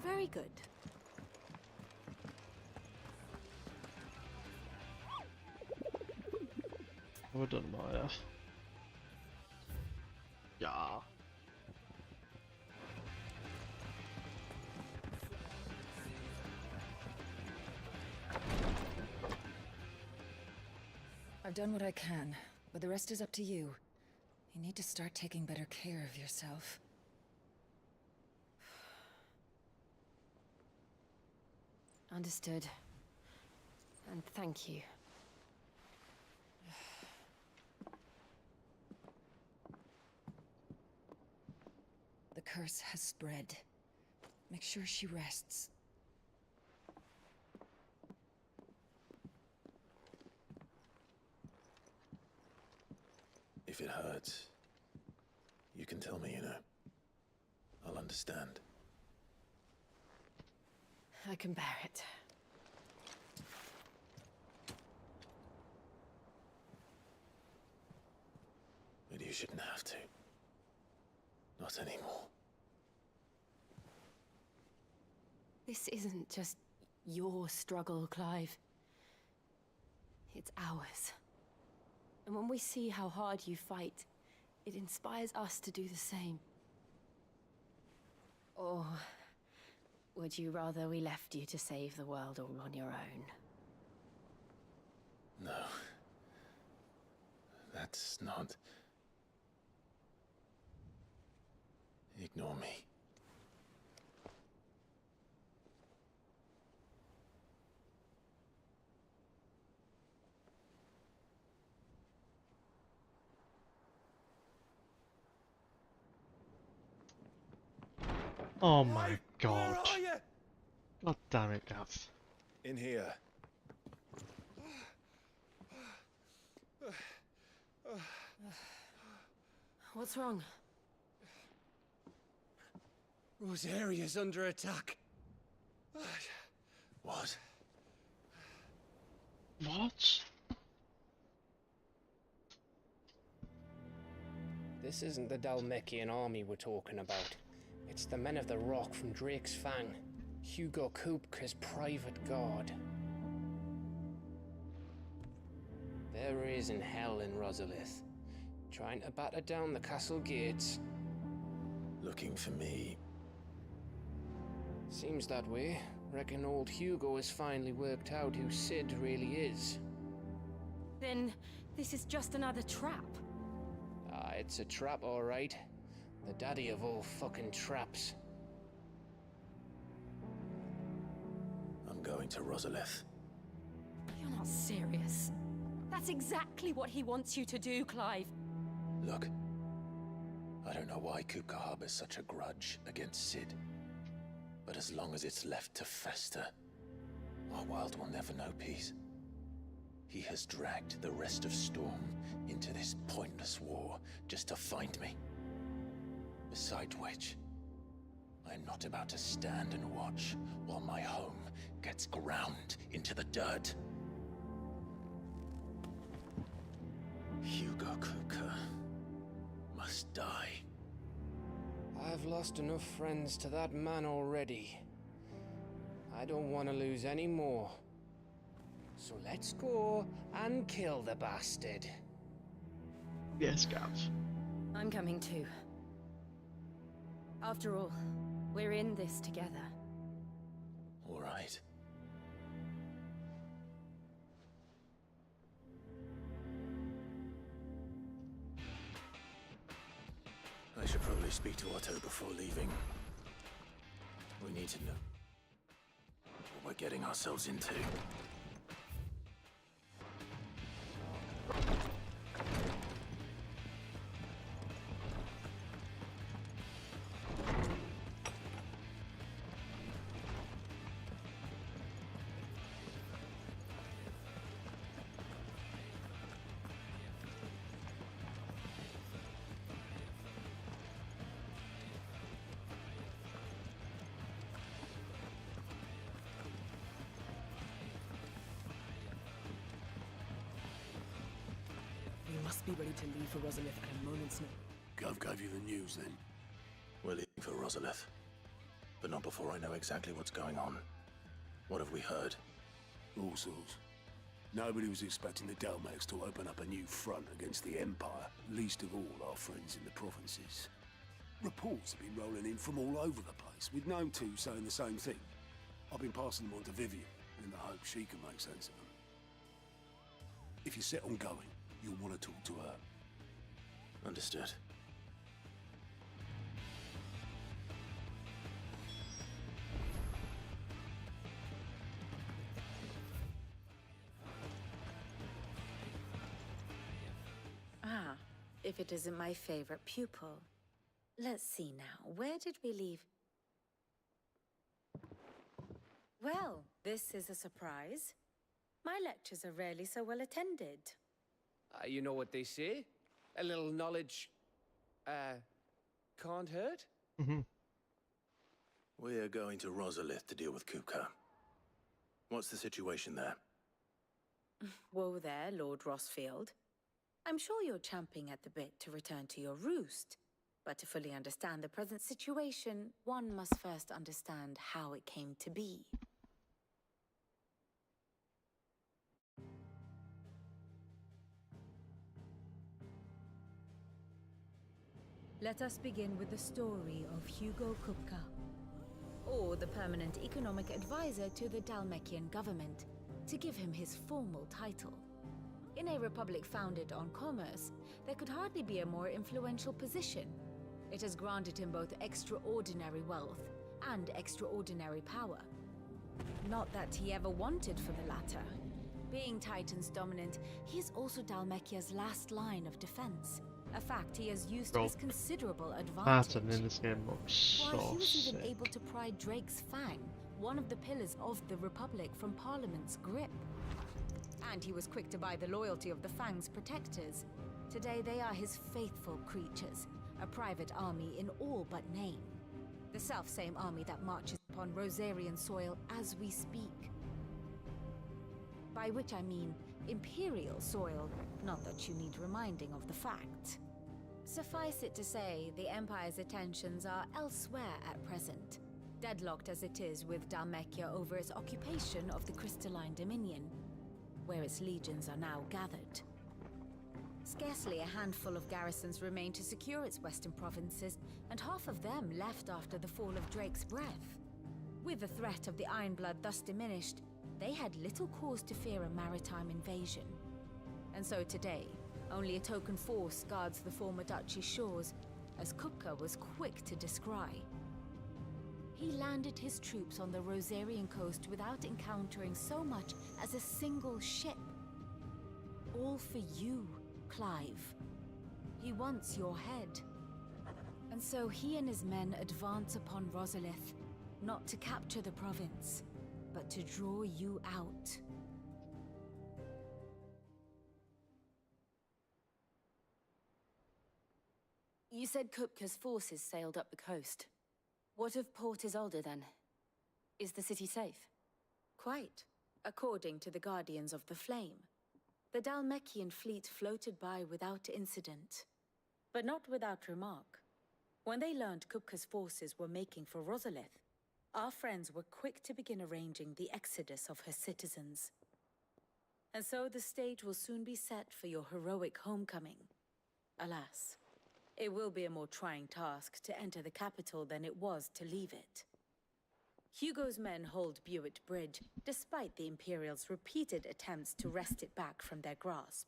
Very good. Well done, Maya. Yeah. I've done what I can, but the rest is up to you. You need to start taking better care of yourself. Understood. And thank you. The curse has spread. Make sure she rests. If it hurts, you can tell me, you know. I'll understand. I can bear it. But you shouldn't have to. Not anymore. This isn't just your struggle, Clive. It's ours. And when we see how hard you fight, it inspires us to do the same. Or would you rather we left you to save the world all on your own? No. That's not... Ignore me. Oh my god. God damn it, Gav. In here. What's wrong? Rosaria's under attack. What? What? This isn't the Dhalmekian army we're talking about. It's the Men of the Rock from Drake's Fang. Hugo Kupka's private guard. There is in hell in Rosalith, trying to batter down the castle gates. Looking for me. Seems that way. Reckon old Hugo has finally worked out who Sid really is. Then this is just another trap. Ah, it's a trap, all right. The daddy of all fucking traps. I'm going to Rosalith. You're not serious. That's exactly what he wants you to do, Clive. Look, I don't know why Kupka harbors such a grudge against Sid. But as long as it's left to fester, our world will never know peace. He has dragged the rest of Storm into this pointless war just to find me. Besides which, I am not about to stand and watch while my home gets ground into the dirt. Hugo Kupka must die. I've lost enough friends to that man already. I don't want to lose any more. So let's go and kill the bastard. Yes, Gav. I'm coming too. After all, we're in this together. All right. I should probably speak to Otto before leaving. We need to know what we're getting ourselves into. We must be ready to leave for Rosalith at a moment's notice. Gov gave you the news then? We're leaving for Rosalith. But not before I know exactly what's going on. What have we heard? All sorts. Nobody was expecting the Dalmacs to open up a new front against the Empire, least of all our friends in the provinces. Reports have been rolling in from all over the place, with Gnome 2 saying the same thing. I've been passing them on to Vivian, in the hope she can make sense of them. If you're set on going, you'll want to talk to her. Understood. Ah, if it isn't my favorite pupil. Let's see now, where did we leave? Well, this is a surprise. My lectures are rarely so well attended. You know what they say? A little knowledge, can't hurt? We're going to Rosalith to deal with Kupka. What's the situation there? Whoa there, Lord Rossfield. I'm sure you're champing at the bit to return to your roost. But to fully understand the present situation, one must first understand how it came to be. Let us begin with the story of Hugo Kupka, or the permanent economic advisor to the Dhalmekian government, to give him his formal title. In a republic founded on commerce, there could hardly be a more influential position. It has granted him both extraordinary wealth and extraordinary power. Not that he ever wanted for the latter. Being Titan's dominant, he is also Dhalmekia's last line of defense, a fact he has used to his considerable advantage. Pattern in this game looks While so he was even sick. able to pry Drake's Fang, one of the pillars of the Republic, from Parliament's grip. And he was quick to buy the loyalty of the Fang's protectors. Today they are his faithful creatures, a private army in all but name. The self-same army that marches upon Rosarian soil as we speak. By which I mean Imperial soil, not that you need reminding of the fact. Suffice it to say, the Empire's attentions are elsewhere at present, deadlocked as it is with Dhalmekia over its occupation of the Crystalline Dominion, where its legions are now gathered. Scarcely a handful of garrisons remain to secure its western provinces, and half of them left after the fall of Drake's Breath. With the threat of the Ironblood thus diminished, they had little cause to fear a maritime invasion. And so today, only a token force guards the former duchy's shores, as Kupka was quick to descry. He landed his troops on the Rosarian coast without encountering so much as a single ship. All for you, Clive. He wants your head. And so he and his men advance upon Rosalith, not to capture the province, but to draw you out. You said Kupka's forces sailed up the coast. What of Port Isolde then? Is the city safe? Quite, according to the Guardians of the Flame. The Dhalmekian fleet floated by without incident, but not without remark. When they learned Kupka's forces were making for Rosalith, our friends were quick to begin arranging the exodus of her citizens. And so the stage will soon be set for your heroic homecoming. Alas, it will be a more trying task to enter the capital than it was to leave it. Hugo's men hold Buet Bridge, despite the Imperials' repeated attempts to wrest it back from their grasp.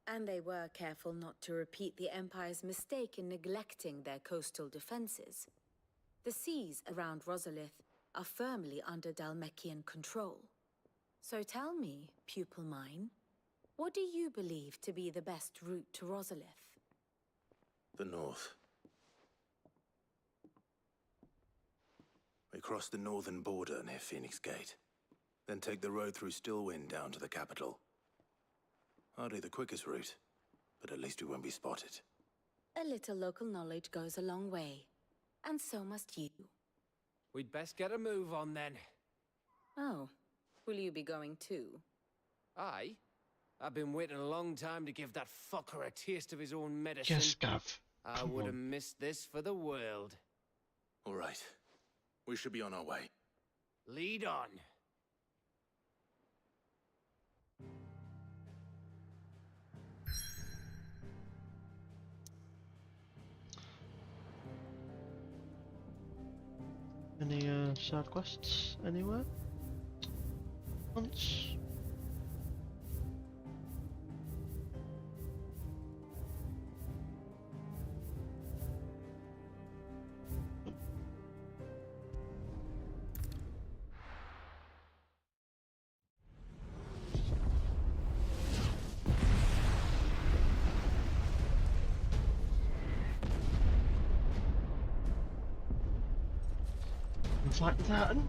And they were careful not to repeat the Empire's mistake in neglecting their coastal defenses. The seas around Rosalith are firmly under Dhalmekian control. So tell me, pupil mine, what do you believe to be the best route to Rosalith? The north. We cross the northern border near Phoenix Gate, then take the road through Stillwind down to the capital. Hardly the quickest route, but at least we won't be spotted. A little local knowledge goes a long way, and so must you. We'd best get a move on then. Oh, will you be going too? Aye. I've been waiting a long time to give that fucker a taste of his own medicine. Yes, Gav. I would have missed this for the world. All right. We should be on our way. Lead on. Any side quests anywhere? Once. Fight Titan?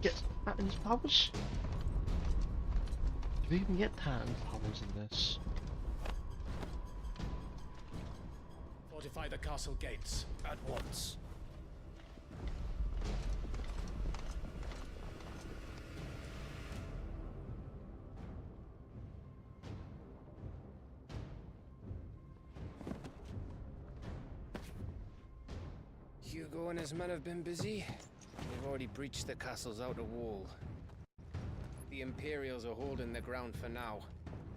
Get Titan's powers? Do we even get Titan's powers in this? Fortify the castle gates at once. Hugo and his men have been busy. They've already breached the castle's outer wall. The Imperials are holding the ground for now,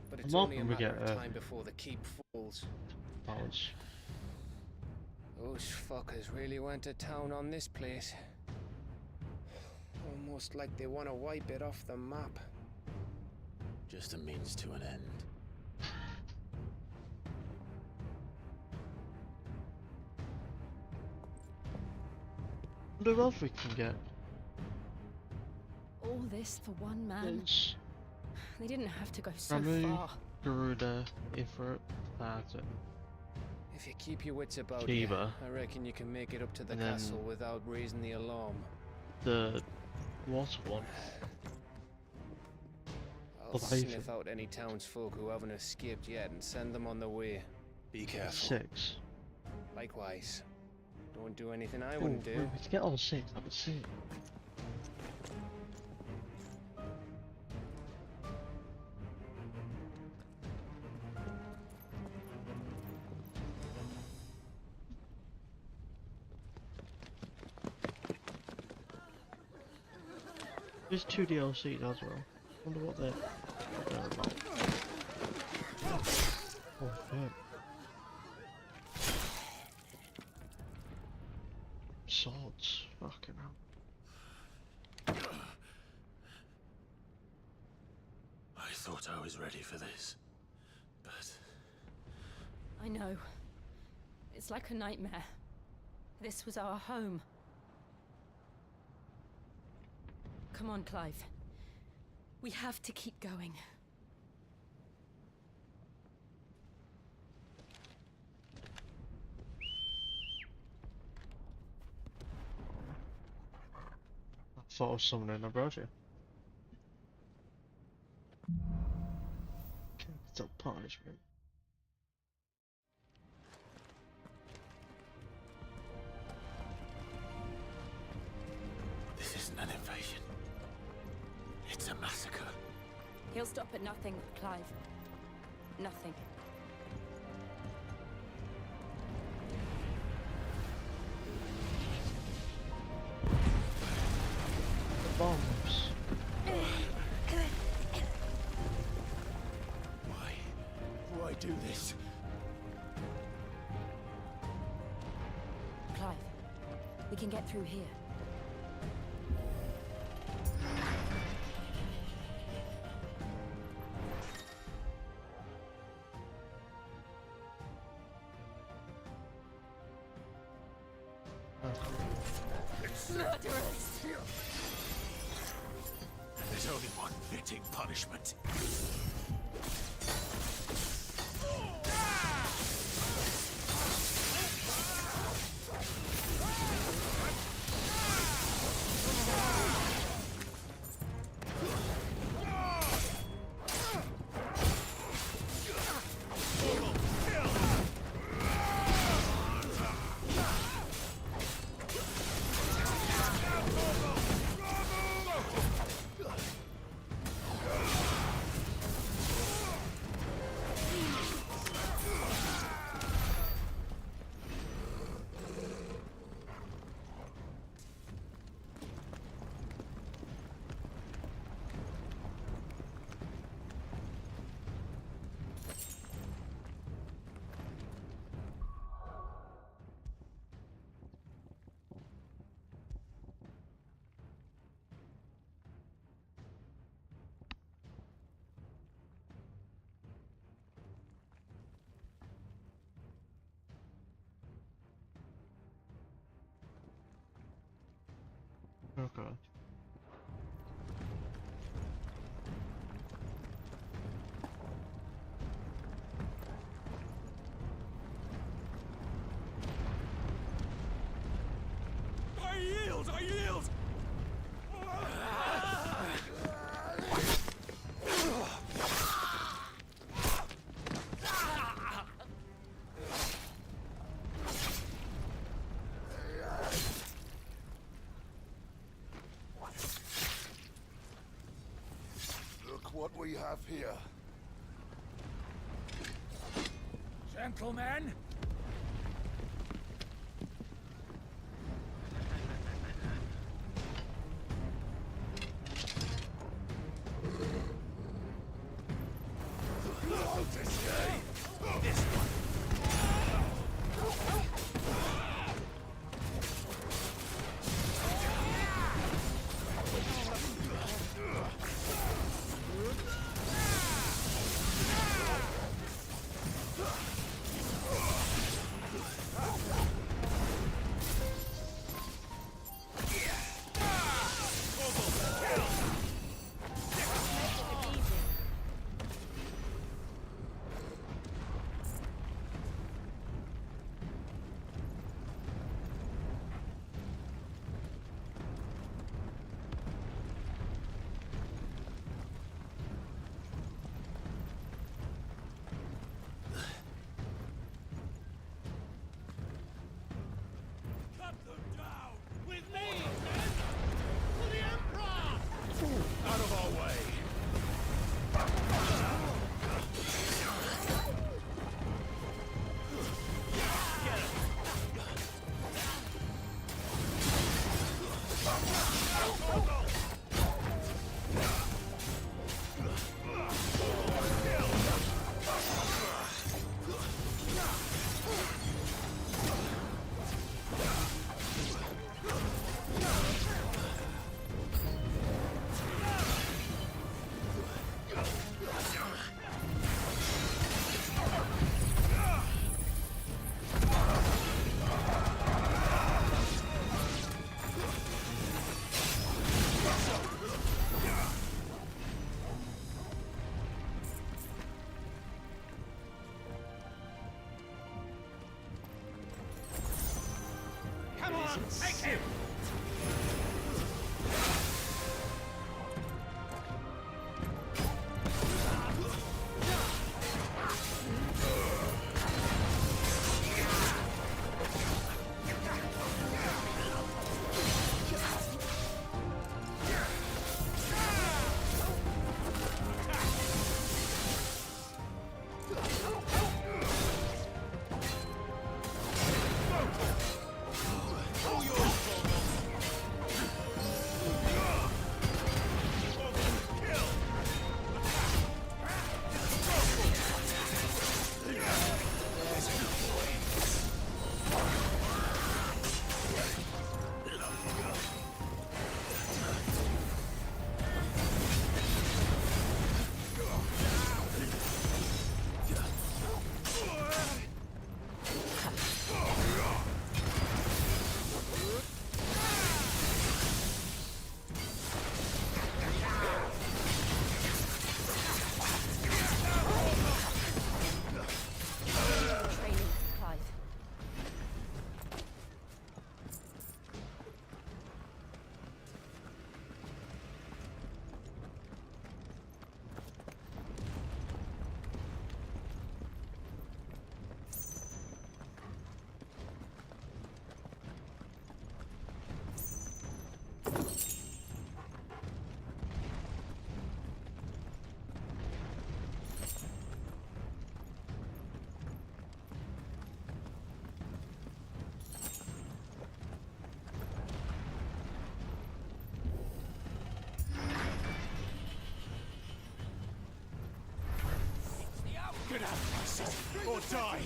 but it's only a matter of time before the keep falls. Powers. Those fuckers really went to town on this place. Almost like they want to wipe it off the map. Just a means to an end. Wonder what else we can get. All this for one man? It's They didn't have to go so Ramuh, far. Garuda, Ifrit, Thartan. If you keep your wits about you, Kiva. I reckon you can make it up to the And then- castle without raising the alarm. The water one. I'll Leviathan. sniff out any townsfolk who haven't escaped yet and send them on the way. Be careful. 6. Likewise. Don't do anything I Ooh, wouldn't do. We could get all 6, that would sick. There's 2 DLCs as well. Wonder what they're about. Oh fuck. Swords. Fucking hell. I thought I was ready for this, but I know. It's like a nightmare. This was our home. Come on, Clive. We have to keep going. I thought I was summoning a brother. Capital punishment. this isn't an invasion. It's a massacre. He'll stop at nothing, Clive. Nothing. The bombs. Why do this? Clive, we can get through here. Murderers! There's only one fitting punishment. Oh god. I yield! I yield! Look what we have here. Gentlemen! This way. This one. Take him! Get out of my city, or die!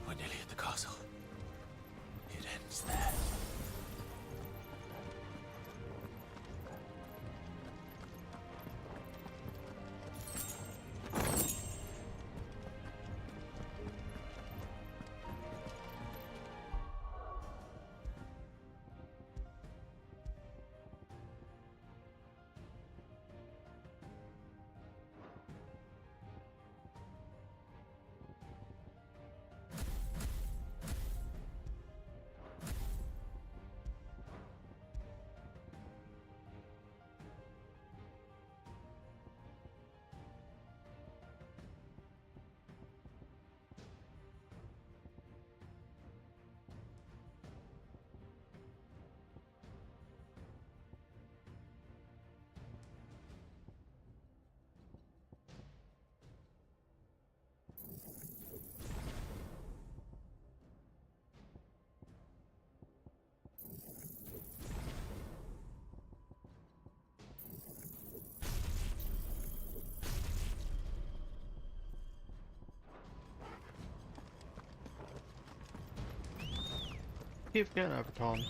We're nearly at the castle. It ends there. Keep getting overtime.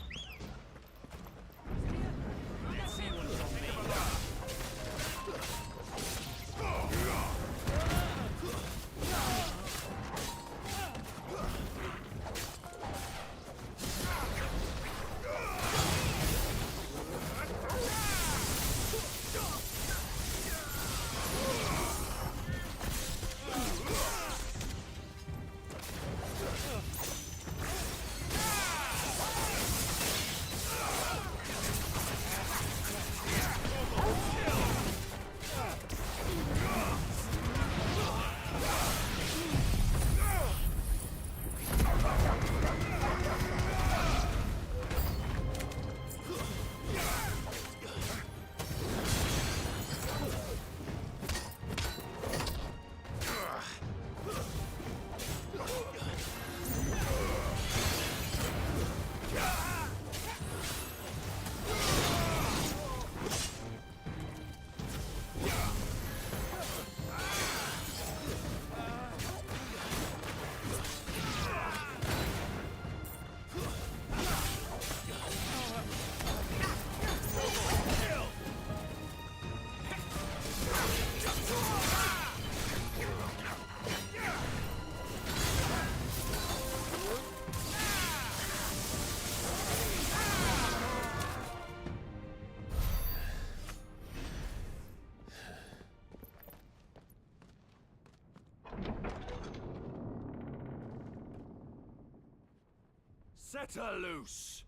Set her loose!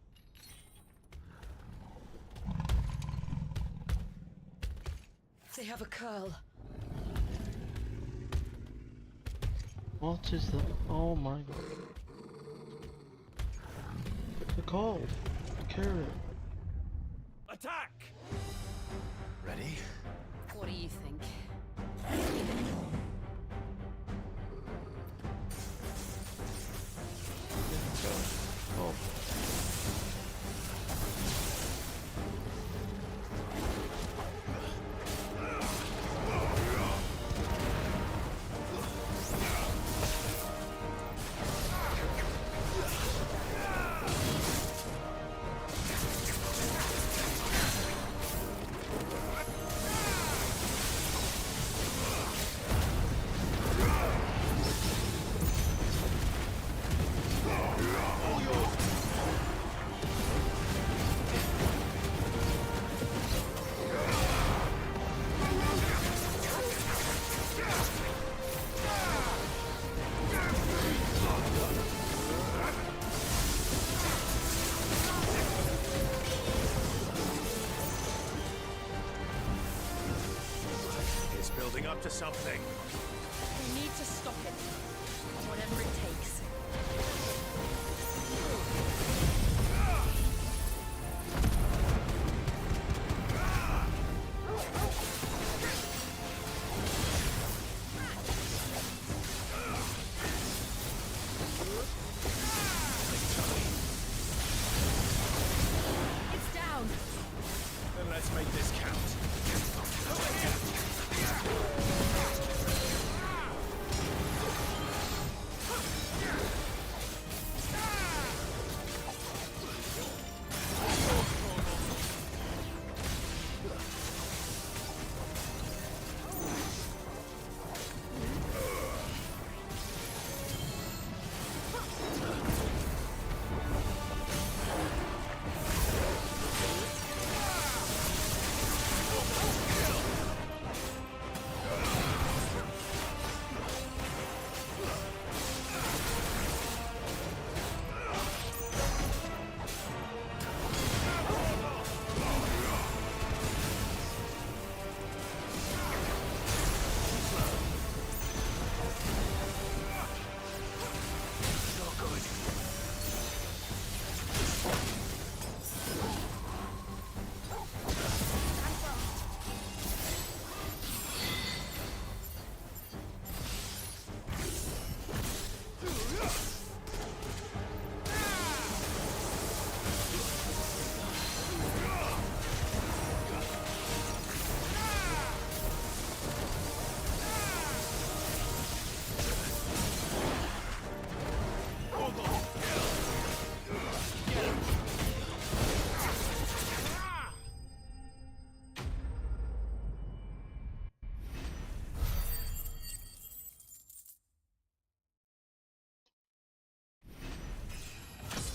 They have a curl. What is that? Oh my god. The call. Carrot. Attack! Ready? What do you think? Oh. It's building up to something. We need to stop it. Whatever it takes. It's down. Then let's make this count.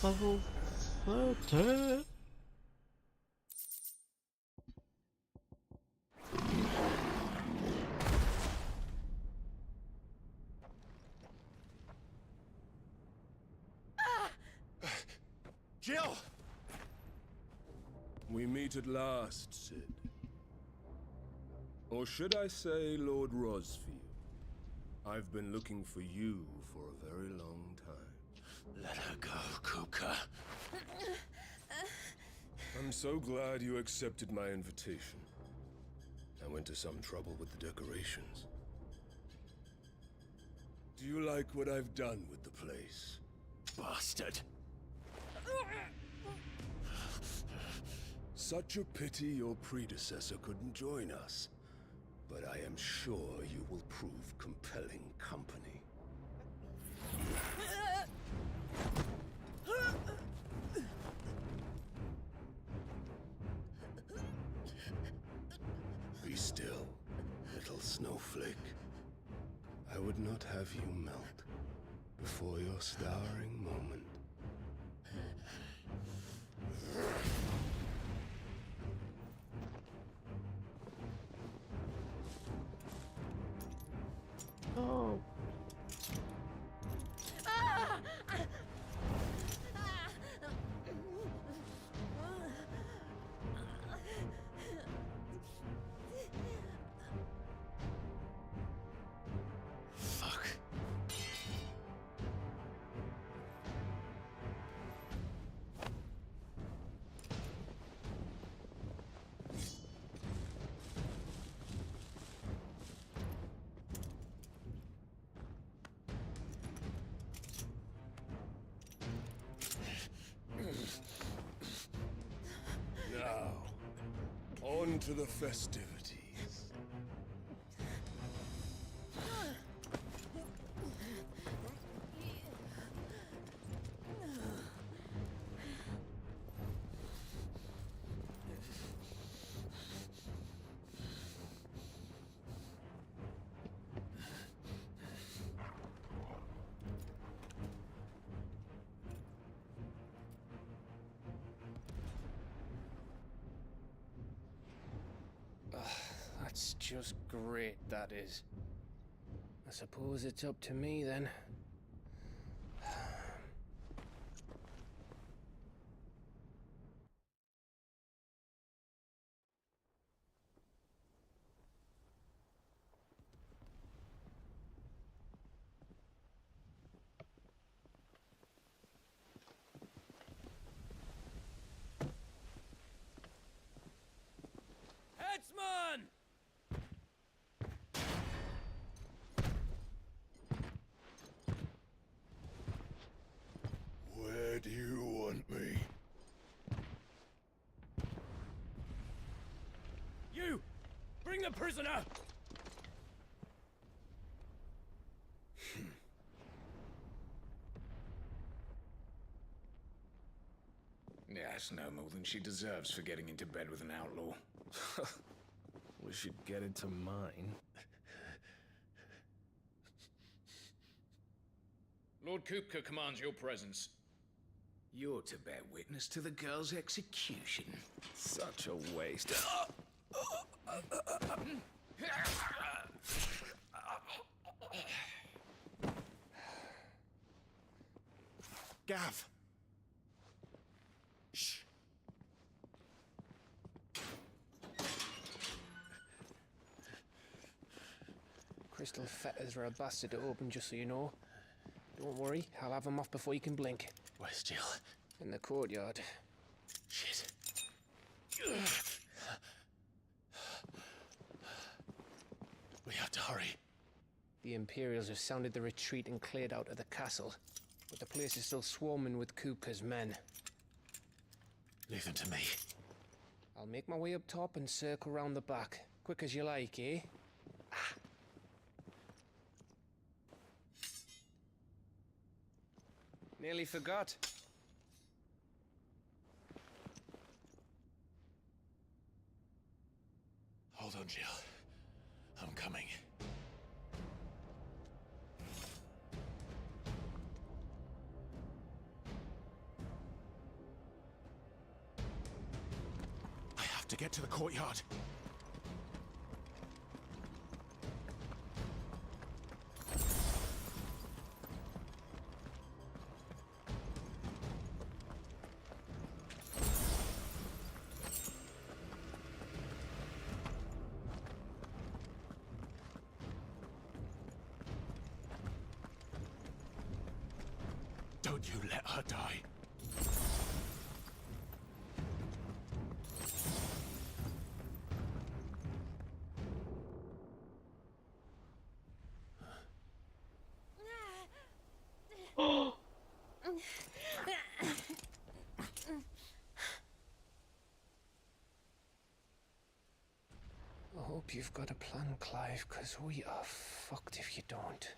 Level 30. Jill! We meet at last, Cid. Or should I say, Lord Rosfield? I've been looking for you for a very long time. Let her go, Kuka. I'm so glad you accepted my invitation. I went to some trouble with the decorations. Do you like what I've done with the place? Bastard. Such a pity your predecessor couldn't join us. But I am sure you will prove compelling company. Be still, little snowflake. I would not have you melt before your starring moment. Oh. Welcome to the festivities. That's just great, that is. I suppose it's up to me then. Headsman! Where do you want me? You! Bring the prisoner! Yeah, that's no more than she deserves for getting into bed with an outlaw. We should get into mine. Lord Kupka commands your presence. You're to bear witness to the girl's execution. Such a waste. Gav! Shh! Crystal fetters are a bastard to open, just so you know. Don't worry, I'll have them off before you can blink. Where's Jill? In the courtyard. Shit. We have to hurry. The Imperials have sounded the retreat and cleared out of the castle, but the place is still swarming with Kupka's men. Leave them to me. I'll make my way up top and circle round the back. Quick as you like, eh? Nearly forgot. Hold on, Jill. I'm coming. I have to get to the courtyard. Don't you let her die. I hope you've got a plan, Clive, because we are fucked if you don't.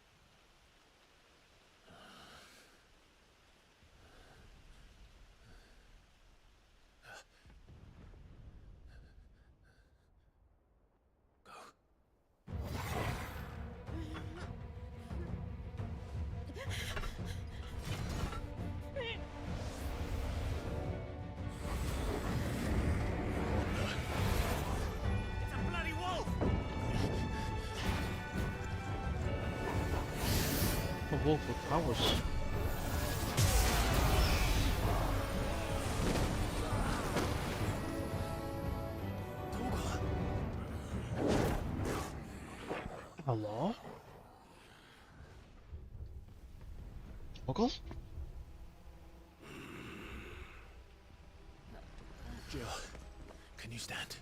A wolf with powers. Hello? Muggles? Jill, can you stand?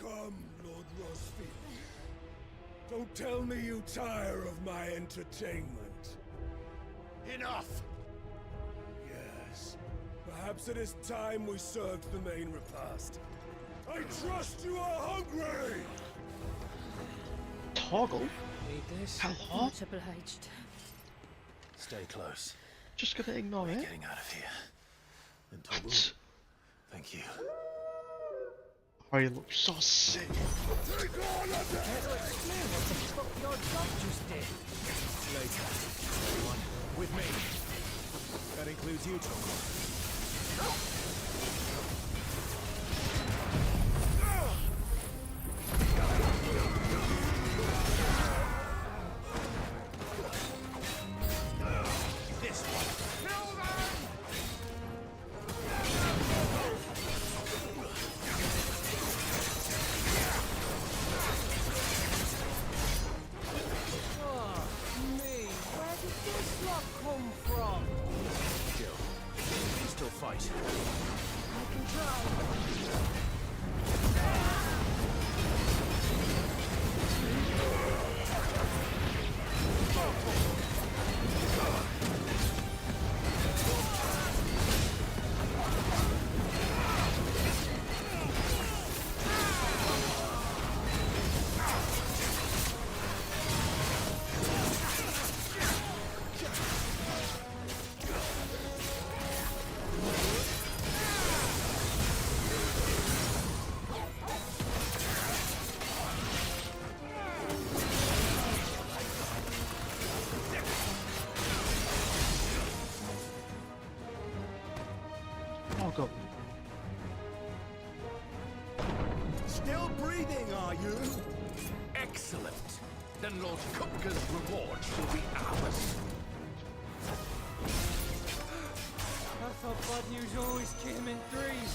Come, Lord Rosfield. Don't tell me you tire of my entertainment. Enough! Perhaps it is time we served the main repast. I trust you are hungry! Toggle? Need this? Hello? Much obliged. Stay close. Just gonna ignore We're it? getting out of here. And Tobu, thank you. Oh, you look so sick. Take all of them! Your job just did. Later. Everyone, with me. That includes you, Tobu. This one. Kill them! Oh, me. Where did this lot come from? Jill, you can still fight. I can try. Toggle. Still breathing, are you? Excellent. Then Lord Kupka's reward shall be ours. I thought bad news always came in threes.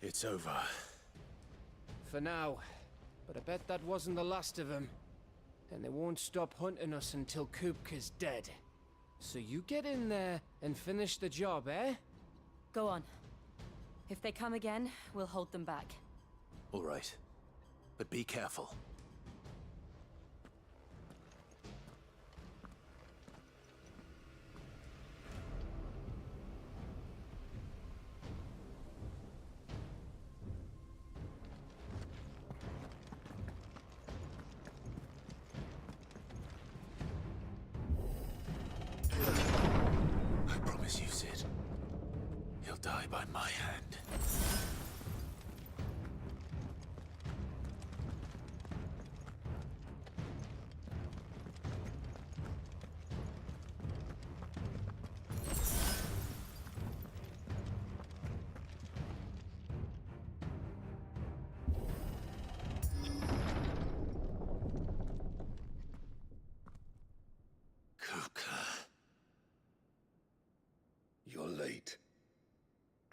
It's over. For now. But I bet that wasn't the last of them. And they won't stop hunting us until Kupka's dead. So you get in there and finish the job, eh? Go on. If they come again, we'll hold them back. All right. But be careful. I promise you, Sid. He'll die by my hand.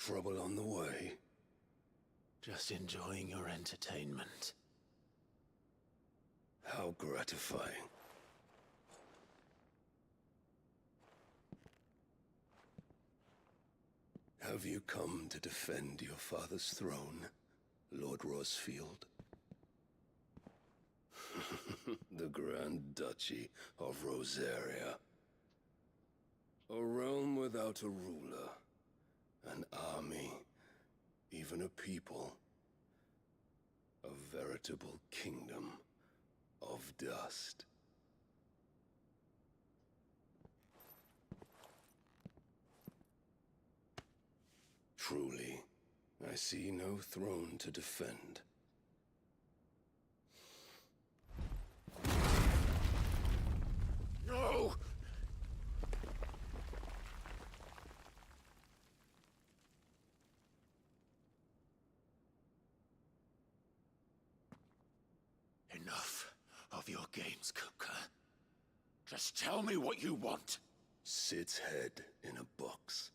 Trouble on the way? Just enjoying your entertainment. How gratifying. Have you come to defend your father's throne, Lord Rosfield? The Grand Duchy of Rosaria. A realm without a ruler, an army, even a people. A veritable kingdom of dust. Truly, I see no throne to defend. No! Enough of your games, Kupka. Just tell me what you want. Sid's head in a box.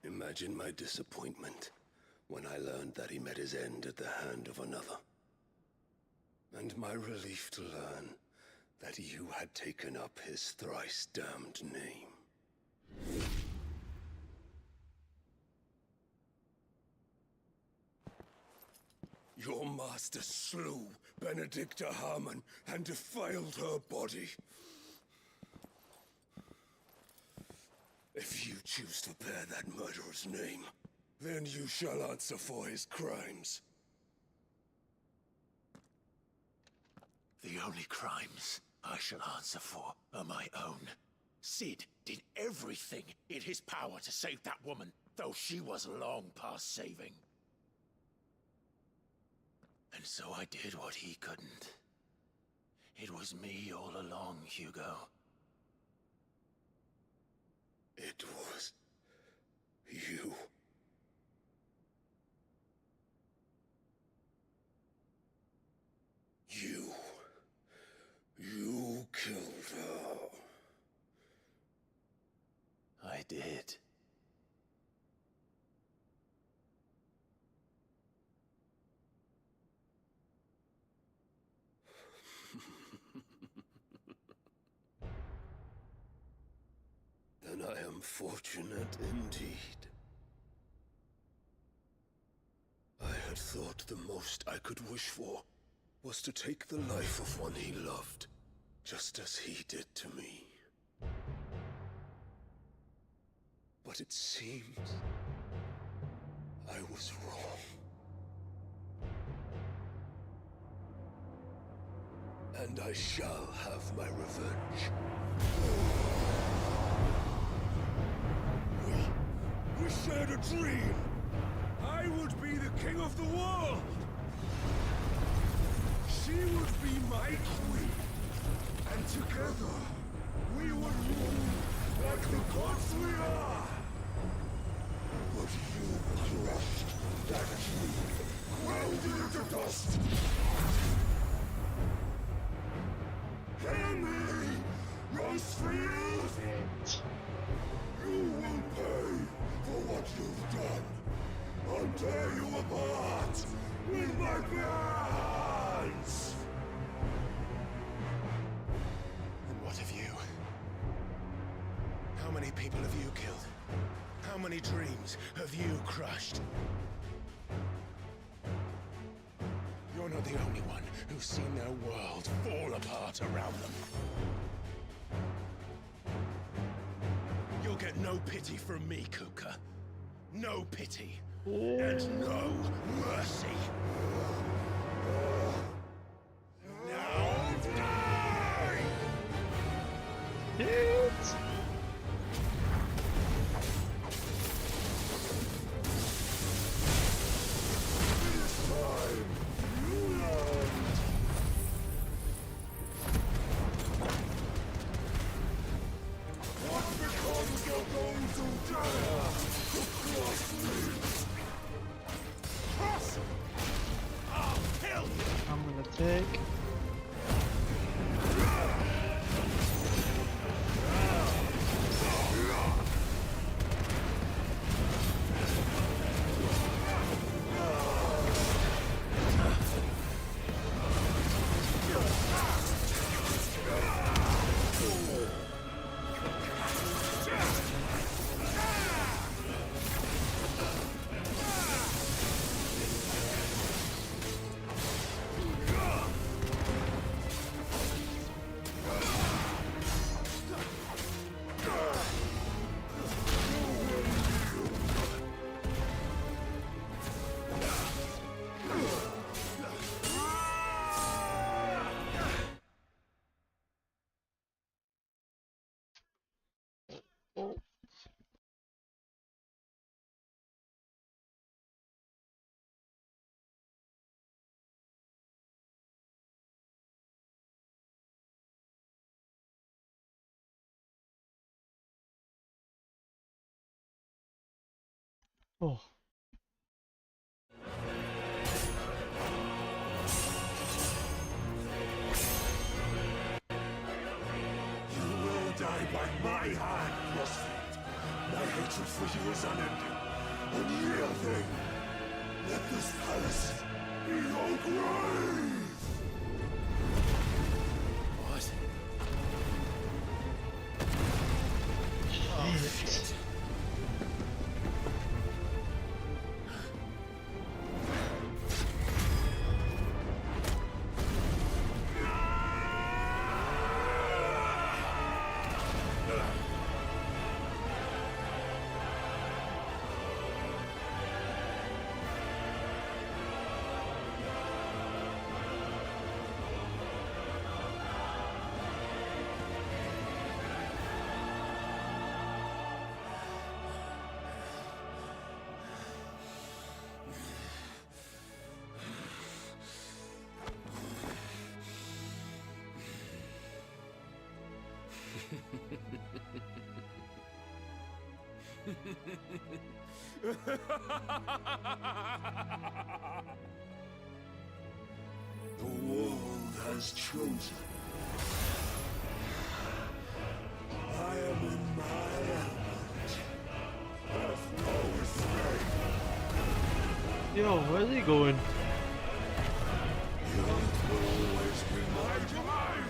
Imagine my disappointment when I learned that he met his end at the hand of another. And my relief to learn that you had taken up his thrice-damned name. Your master slew Benedicta Harmon and defiled her body. If you choose to bear that murderer's name, then you shall answer for his crimes. The only crimes I shall answer for are my own. Sid did everything in his power to save that woman, though she was long past saving. And so I did what he couldn't. It was me all along, Hugo. It was you. You killed her. I did. Then I am fortunate indeed. I had thought the most I could wish for was to take the life of one he loved, just as he did to me. But it seems I was wrong. And I shall have my revenge. We shared a dream. I would be the king of the world. She would be my queen. And together, we would rule like the gods we are. But you crushed that dream, ground it into dust. Hear me, Rosefield! You will pay for what you've done. I'll tear you apart with my bare hands! And what of you? How many people have you killed? How many dreams have you crushed? You're not the only one who's seen their world fall apart around them. You'll get no pity from me, Kupka. No pity. And no mercy. Now die! This time, you learned. What becomes of those who dare to cross me? Cross! I'll kill you! I'm gonna take. Oh. You will die by my hand, Crossfit. My hatred for you is unending. Unyielding. Let this palace be your grave! What? Oh, shit. The world has chosen. I am in my element. There's no escape. Yo, where's he going? The earth will always be my domain.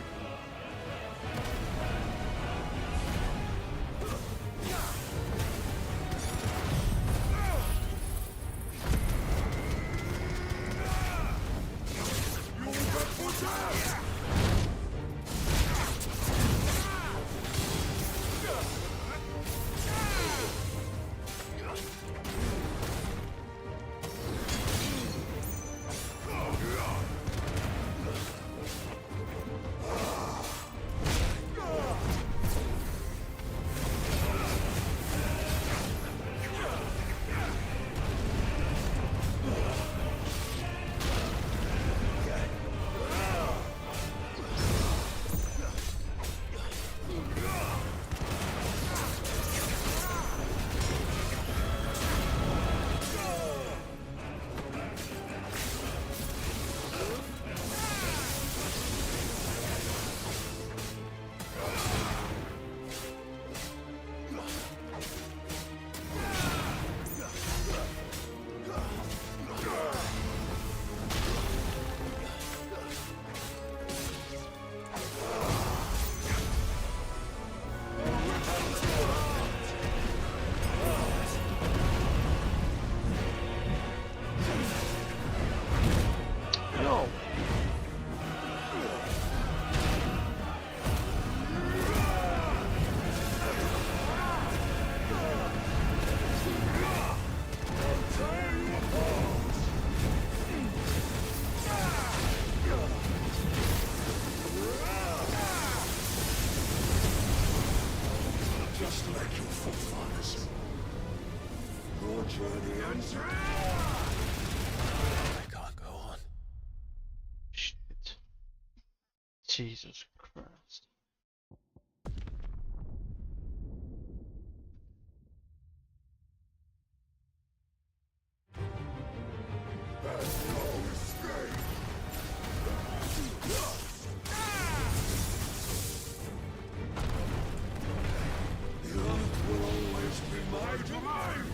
Jesus Christ. The earth will always be my domain!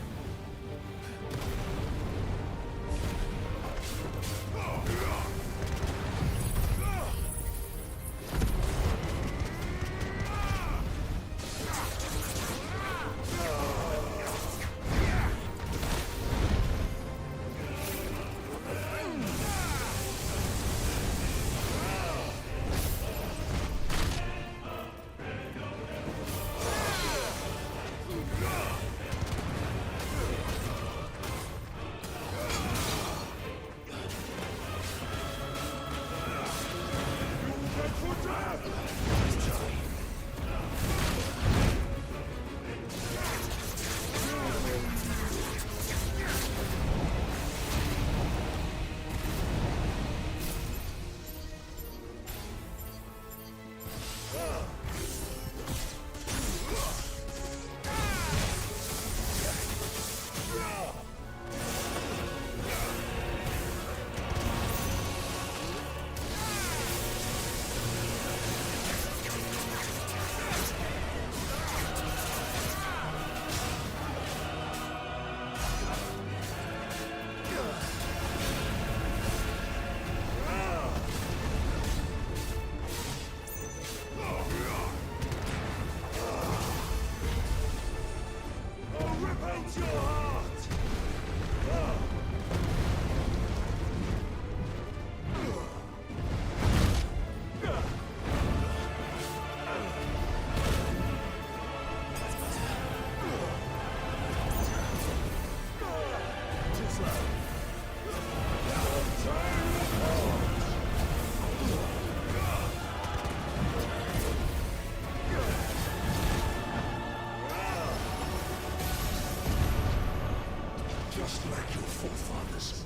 Just like your forefathers.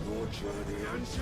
Your journey ends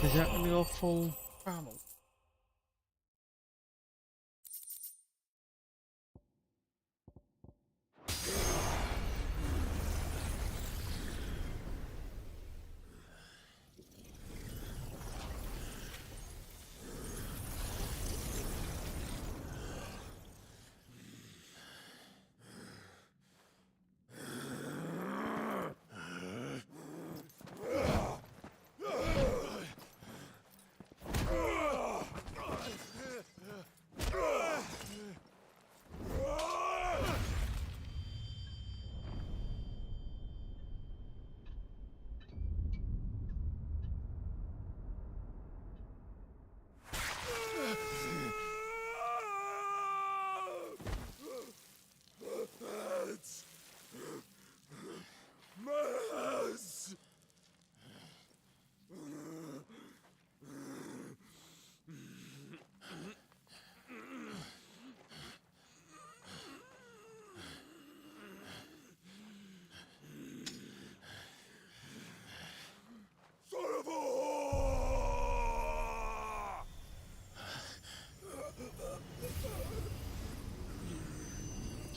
Is that gonna go full throttle?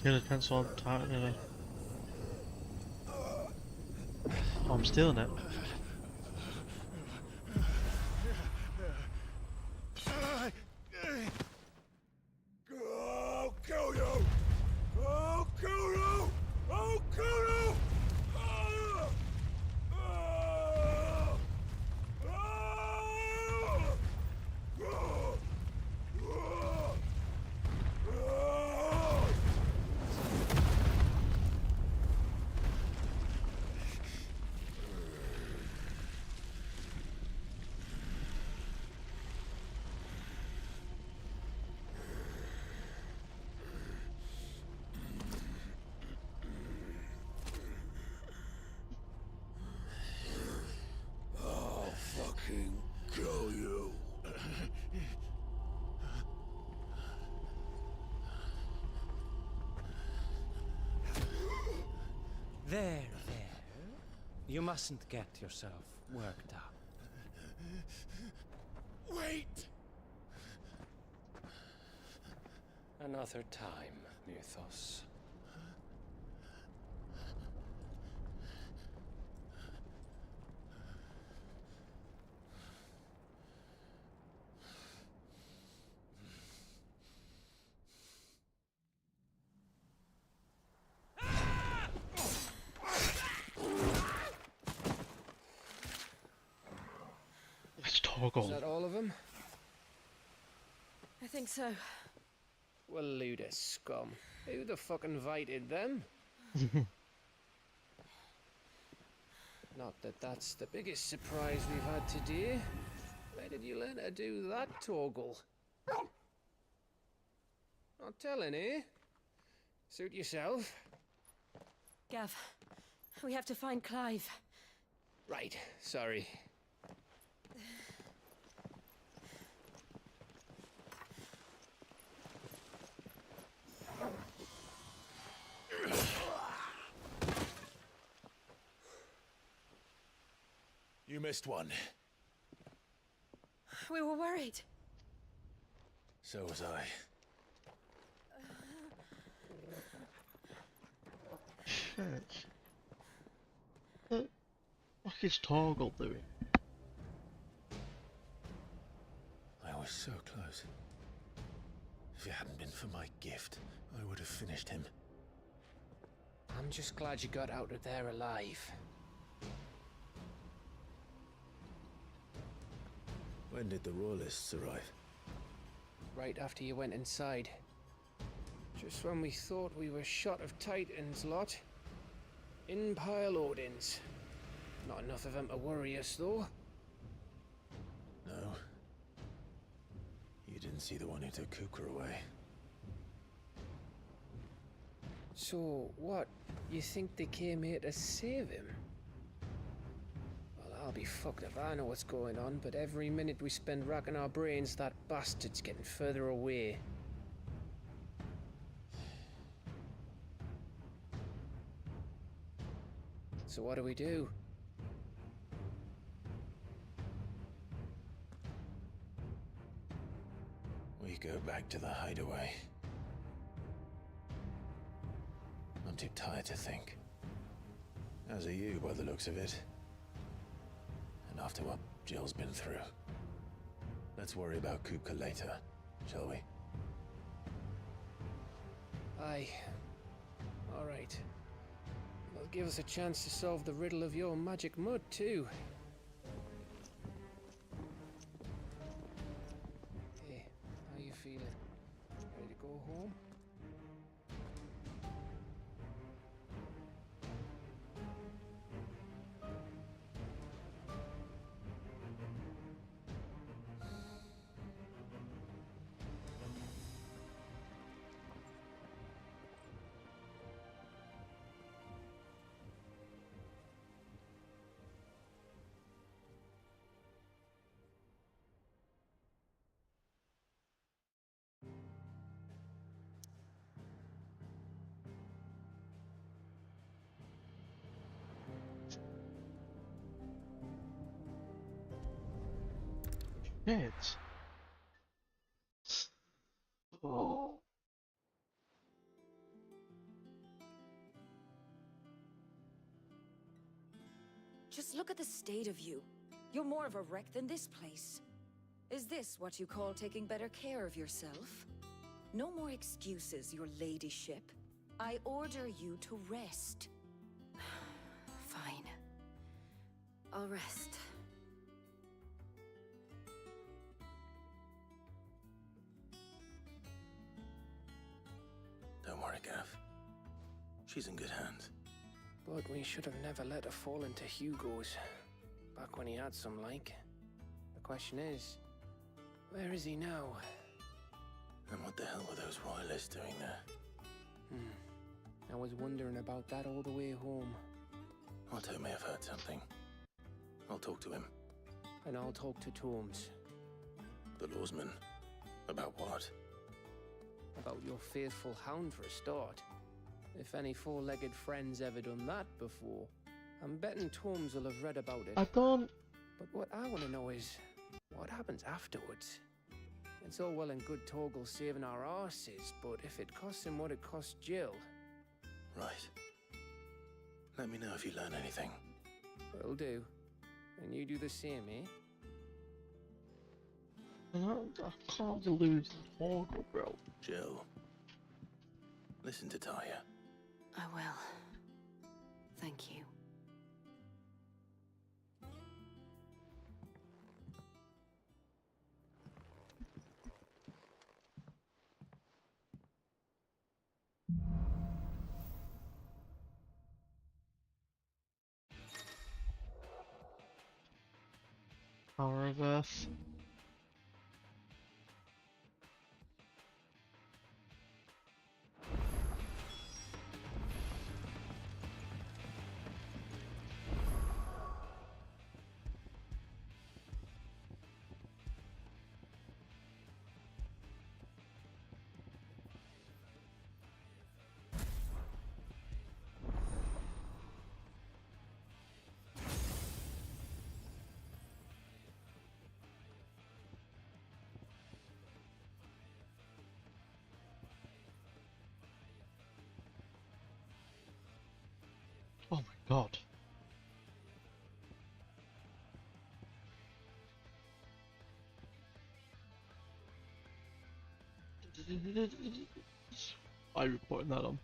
Gonna cancel the Titan, you know. Oh, I'm stealing it. I'll kill you! I'll kill you! I'll kill you! I'll fucking kill you. There. You mustn't get yourself worked up. Wait! Another time, Mythos. Is that all of them? I think so. Well, Luda scum. Who the fuck invited them? Not that that's the biggest surprise we've had today. Where did you learn to do that, Torgal? Not telling, eh? Suit yourself. Gav, we have to find Clive. Right, sorry. You missed one. We were worried. So was I. Shit. What is Torgal doing? I was so close. If it hadn't been for my gift, I would have finished him. I'm just glad you got out of there alive. When did the Royalists arrive? Right after you went inside. Just when we thought we were shot of Titans lot. In pile Odins. Not enough of them to worry us, though. No. You didn't see the one who took Kukra away. So, what? You think they came here to save him? Well, I'll be fucked if I know what's going on, but every minute we spend racking our brains, that bastard's getting further away. So what do we do? We go back to the hideaway. I'm too tired to think. As are you, by the looks of it. And after what Jill's been through. Let's worry about Kupka later, shall we? Aye. All right. It'll give us a chance to solve the riddle of your magic mud, too. Hey, how you feeling? Ready to go home? Shit. Oh. Just look at the state of you. You're more of a wreck than this place. Is this what you call taking better care of yourself? No more excuses, your ladyship. I order you to rest. Fine. I'll rest. Don't worry, Gav. She's in good hands. But we should have never let her fall into Hugo's. Back when he had some like. The question is, where is he now? And what the hell were those royalists doing there? I was wondering about that all the way home. Otto may have heard something. I'll talk to him. And I'll talk to Tomes. The lawsman? About what? About your faithful hound for a start. If any four-legged friend's ever done that before, I'm betting Tomes will have read about it. I don't... But what I want to know is, what happens afterwards? It's all well and good Torgal saving our arses, but if it costs him what it cost Jill... Right. Let me know if you learn anything. Will do. And you do the same, eh? I can't lose the Torgal, bro. Jill. Listen to Taya. I will. Thank you. Power of Earth. God. Why are you putting that on?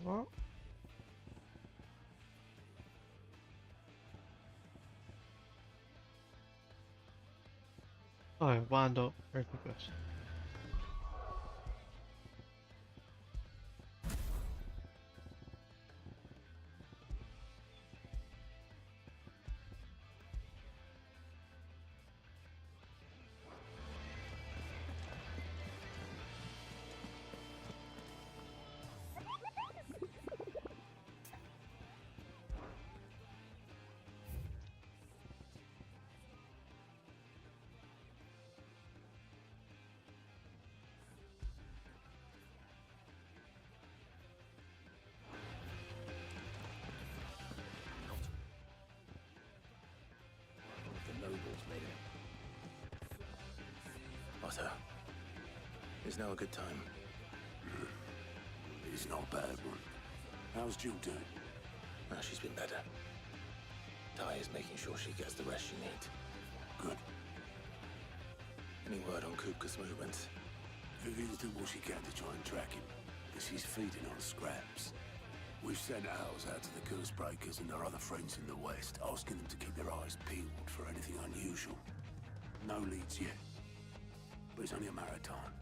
What? Oh, wind up. Very quick question. Otto, is now a good time? It's not a bad one. How's Jill doing? Now she's been better. Ty is making sure she gets the rest she needs. Good. Any word on Kupka's movements? Vivian's doing what she can to try and track him, but she's feeding on scraps. We've sent ours out to the Curse Breakers and their other friends in the West, asking them to keep their eyes peeled for anything unusual. No leads yet. But it's only a matter of time.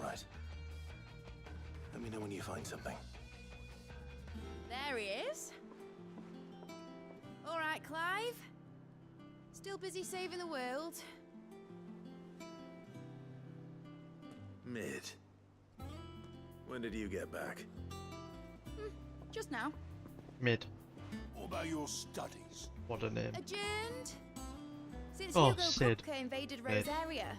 Right. Let me know when you find something. There he is. All right, Clive. Still busy saving the world. Mid. When did you get back? Just now. Mid. What about your studies? What a name. Adjourned. Since Oh, Hugo Sid. Kupka invaded Mid. Rosaria.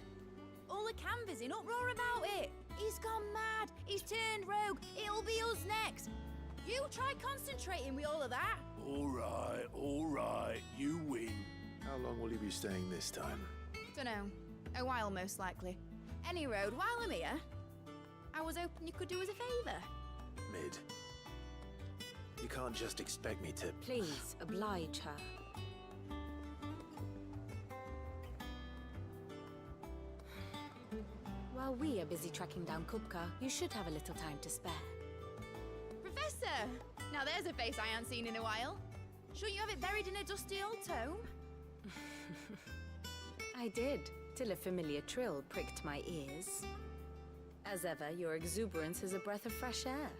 All the canvas in uproar about it. He's gone mad. He's turned rogue. It'll be us next. You try concentrating with all of that. All right, you win. How long will you be staying this time? Dunno. A while, most likely. Any road, while I'm here, I was hoping you could do us a favour. Mid. You can't just expect me to... Please, oblige her. While we are busy tracking down Kupka, you should have a little time to spare. Professor! Now there's a face I haven't seen in a while. Shouldn't you have it buried in a dusty old tome? I did, till a familiar trill pricked my ears. As ever, your exuberance is a breath of fresh air,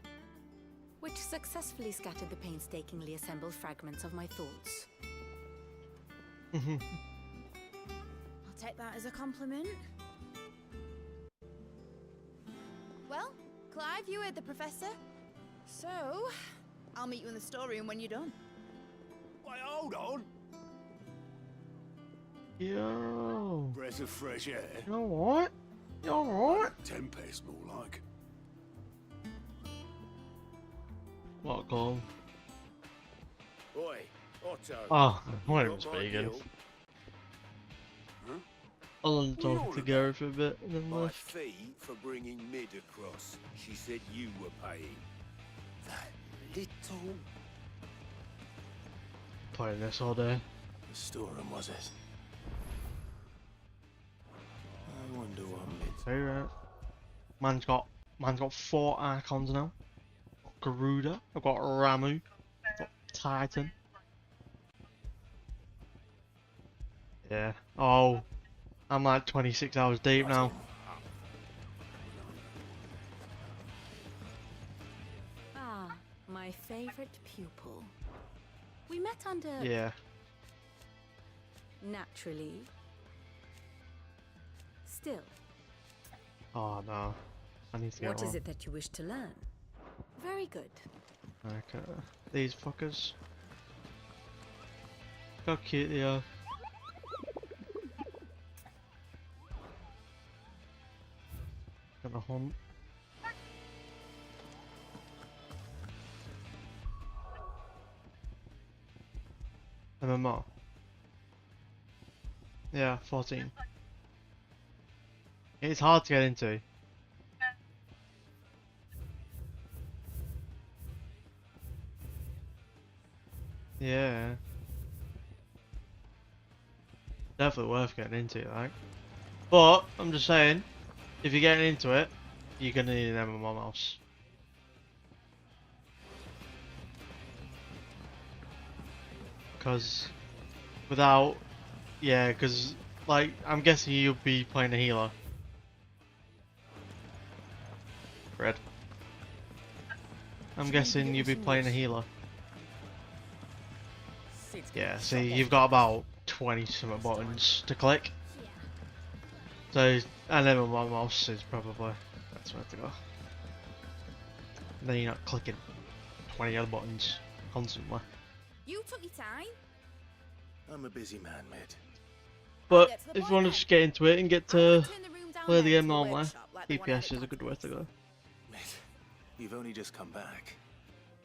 which successfully scattered the painstakingly assembled fragments of my thoughts. I'll take that as a compliment. Well, Clive, you heard the professor. So, I'll meet you in the storeroom when you're done. Wait, hold on. Yo. Breath of fresh air. You alright? You alright? Tempest, more like. What goal? Oi, Otto. Oh, I You was got my vegan. deal? I was talking to Gary for a bit and then My left. fee for bringing Mid across. She said you were paying. That little... Playing this all day. The storeroom, was it? I wonder what Mid... Very right. Man's got 4 Archons now. I've got Garuda, I've got Ramu, I've got Titan. Yeah. Oh, I'm like 26 hours deep now. Ah, my favorite pupil. We met under... Yeah. Naturally. Still. Oh no. I need to get What one. is it that you wish to learn? Very good. Okay. These fuckers. How cute they are. Gonna hunt. MMR. Yeah, 14. It's hard to get into. Yeah. Definitely worth getting into, like. But, I'm just saying, if you're getting into it, you're gonna need an MMR mouse. Because, without, yeah, because, like, I'm guessing you'll be playing a healer. Red. I'm guessing you'll be playing a healer. Yeah, see, you've got about 20 something buttons to click. So, and then my mouse is probably that's where to go. And then you're not clicking 20 other buttons constantly. You took your time. I'm a busy man, Mid. But if you want to just get into it and get to play the game normally, DPS is a good way to go. Mid, you've only just come back.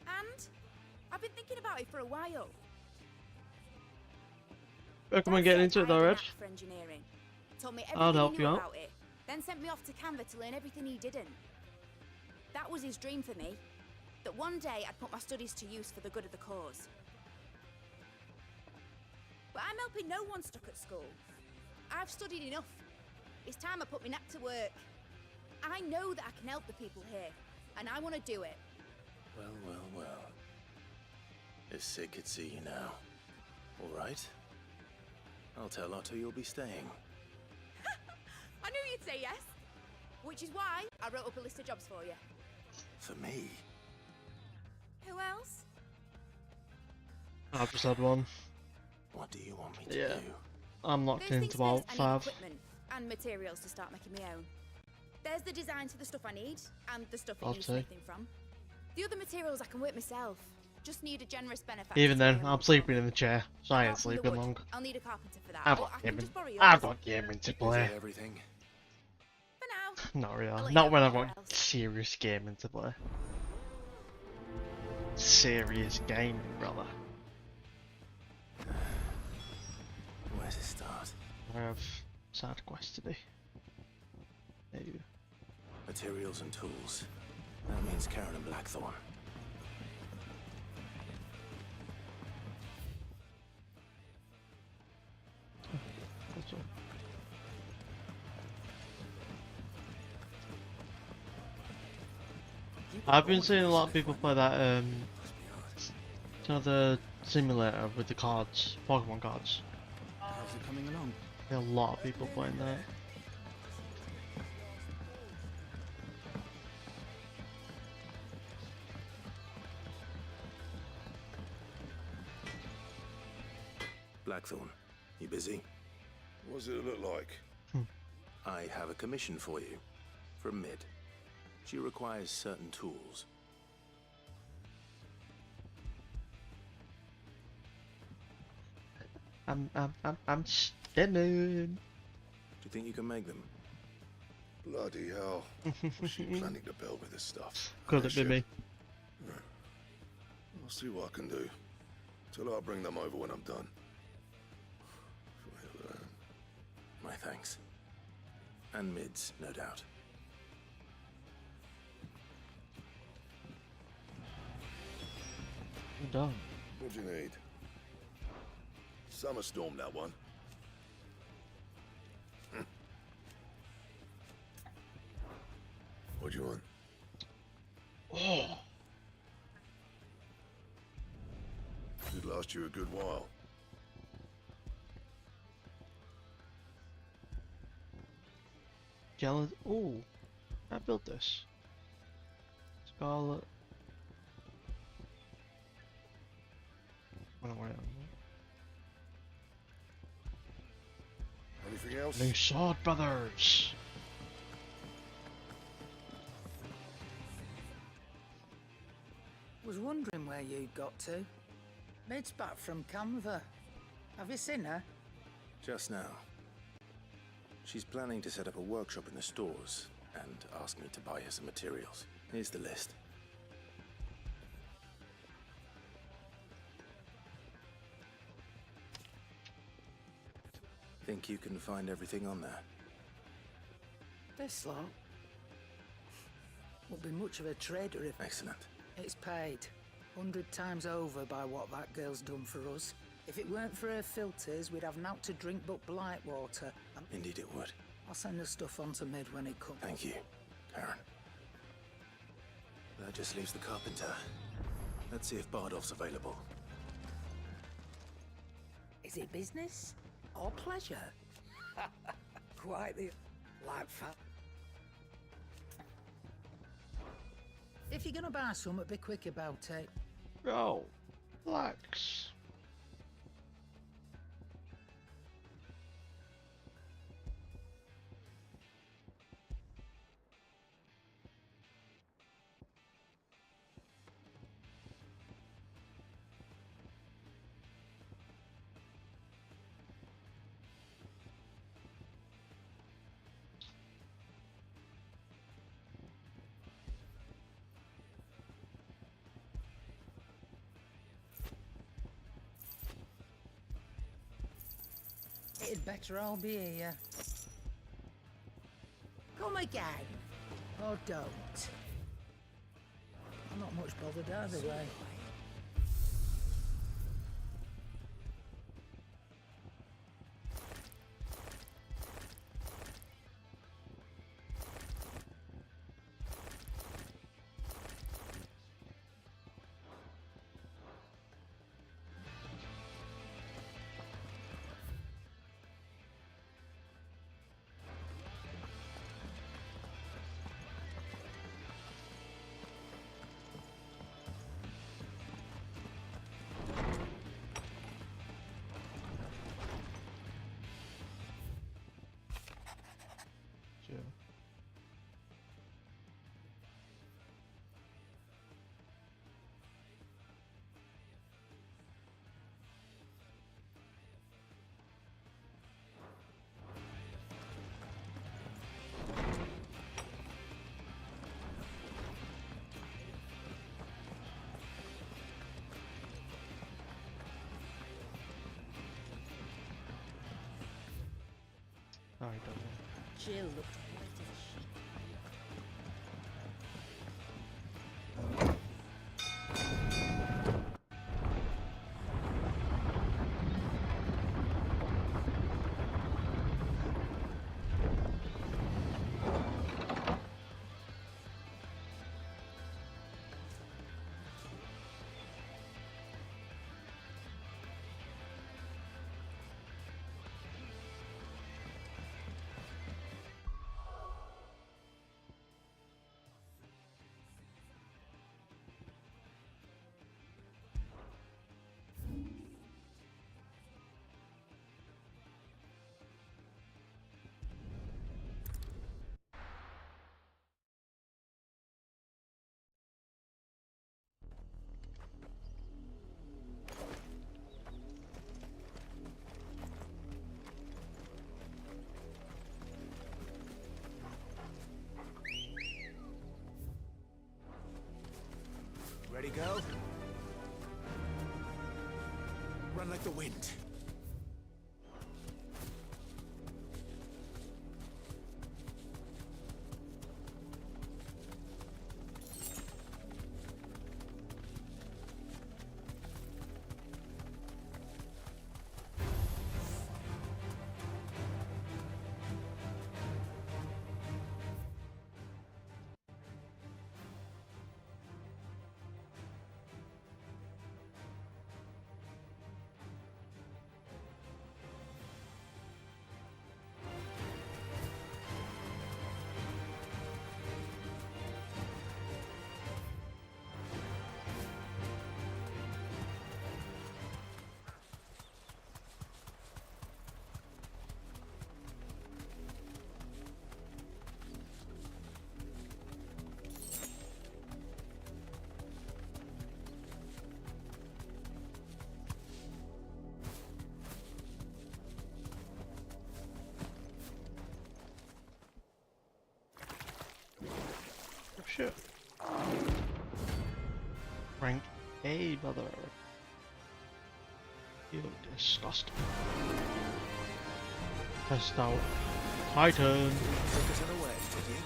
And I've been thinking about it for a while. Recommend getting into it though, Red. For engineering. Told me I'll everything help he you knew out. about it, then sent me off to Canva to learn everything he didn't. That was his dream for me. That one day I'd put my studies to use for the good of the cause. But I'm helping no one stuck at school. I've studied enough. It's time I put my neck to work. I know that I can help the people here, and I want to do it. Well, well, well. If Sid could see you now. All right. I'll tell Otto you'll be staying. I knew you'd say yes. Which is why I wrote up a list of jobs for you. For me? Who else? I've just had one. What do you want me to Yeah. do? I'm locked There's into things about first, I need 5. equipment and materials to start making my own. There's the designs for the stuff I need, and the stuff it I'll needs take. making from. The other materials I can work myself. Just need a generous benefactor. Even to then, pay I'm for. sleeping in the chair, so I ain't Apart from the sleeping wood, long. I'll need a carpenter for that. I've but got I can gaming. just borrow yours. I've got gaming to Is play. it everything? For now. Not I'll really. let you Not know when I've anywhere got serious gaming to play. Serious gaming, brother. Where to start? I have side quest today. No. Materials and tools. That means Karen and Blackthorn. That's all. I've been seeing a lot of people play that you know, the simulator with the cards, Pokemon cards. How's it coming along? There are a lot of people playing that. Blackthorn, you busy? What does it look like? I have a commission for you. From Mid. She requires certain tools. I'm stimming. Do you think you can make them? Bloody hell. What's she planning to build with this stuff? Could it be me? I'll see what I can do. Tell her I'll bring them over when I'm done. My thanks. And Mid's, no doubt. I'm done. What do you need? Summer Storm, that one. What do you want? Oh. Should last you a good while. Yellow. Oh, I built this. Scarlet. Wait. Anything else? New sword, brothers. Was wondering where you'd got to. Mid's back from Canva. Have you seen her? Just now. She's planning to set up a workshop in the stores and asked me to buy her some materials. Here's the list. Think you can find everything on there? This lot won't be much of a trader if Excellent. it's paid 100 times over by what that girl's done for us. If it weren't for her filters, we'd have naught to drink but blight water. Indeed it would. I'll send the stuff on to Mid when it comes. Thank you, Karen. That just leaves the carpenter. Let's see if Bardolph's available. Is it business or pleasure? Quite the like fat. If you're gonna buy something, be quick about it. Bro, relax. It'd better all be here. Come again. Or don't. I'm not much bothered either way. I don't know. Jill looked white as a sheet. Ready, go? Run like the wind. shit. Rank A, brother. You look disgusting. Test out Titan. Took us unawares, did you?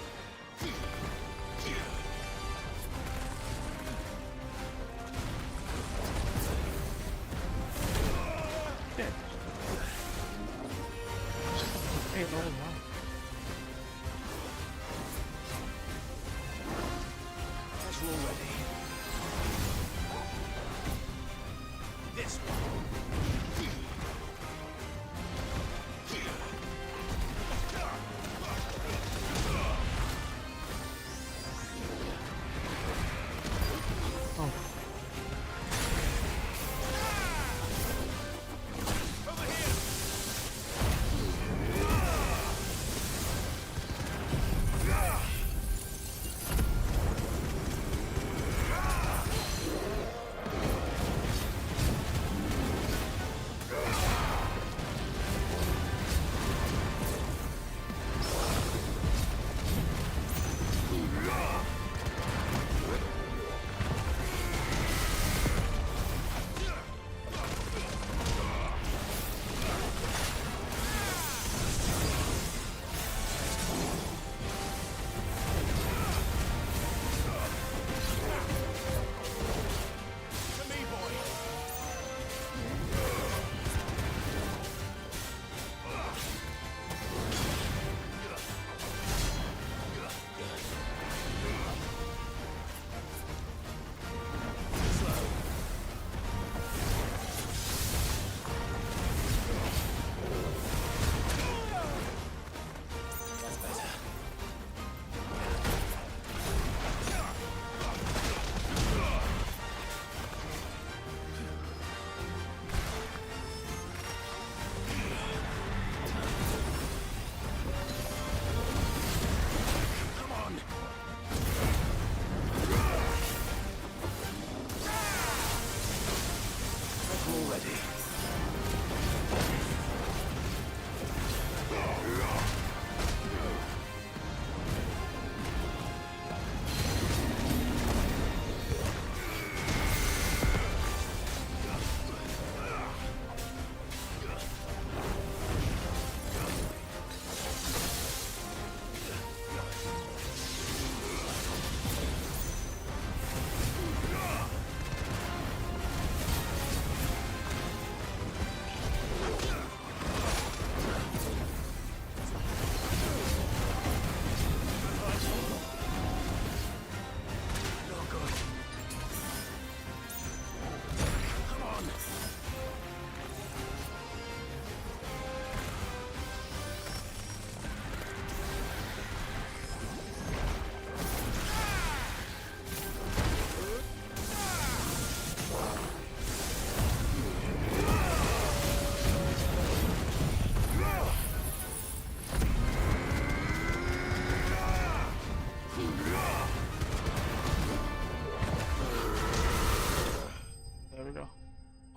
Yeah. Hey, no, no. As we're ready. This one.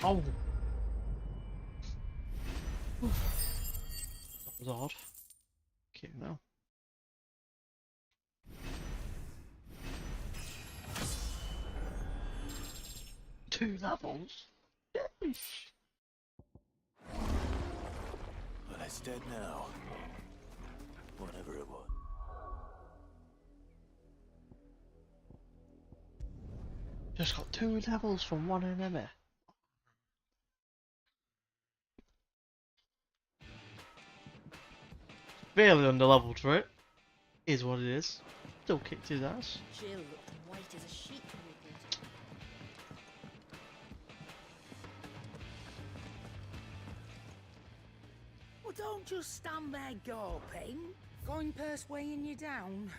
Oh! That was odd. Okay, now. Two levels? Yeesh. Well, it's dead now. Whatever it was. Just got 2 levels from one enemy. Barely under-leveled for it. Is what it is. Still kicked his ass. Jill looked white as a sheet. Well, don't just stand there gawping. Going purse weighing you down.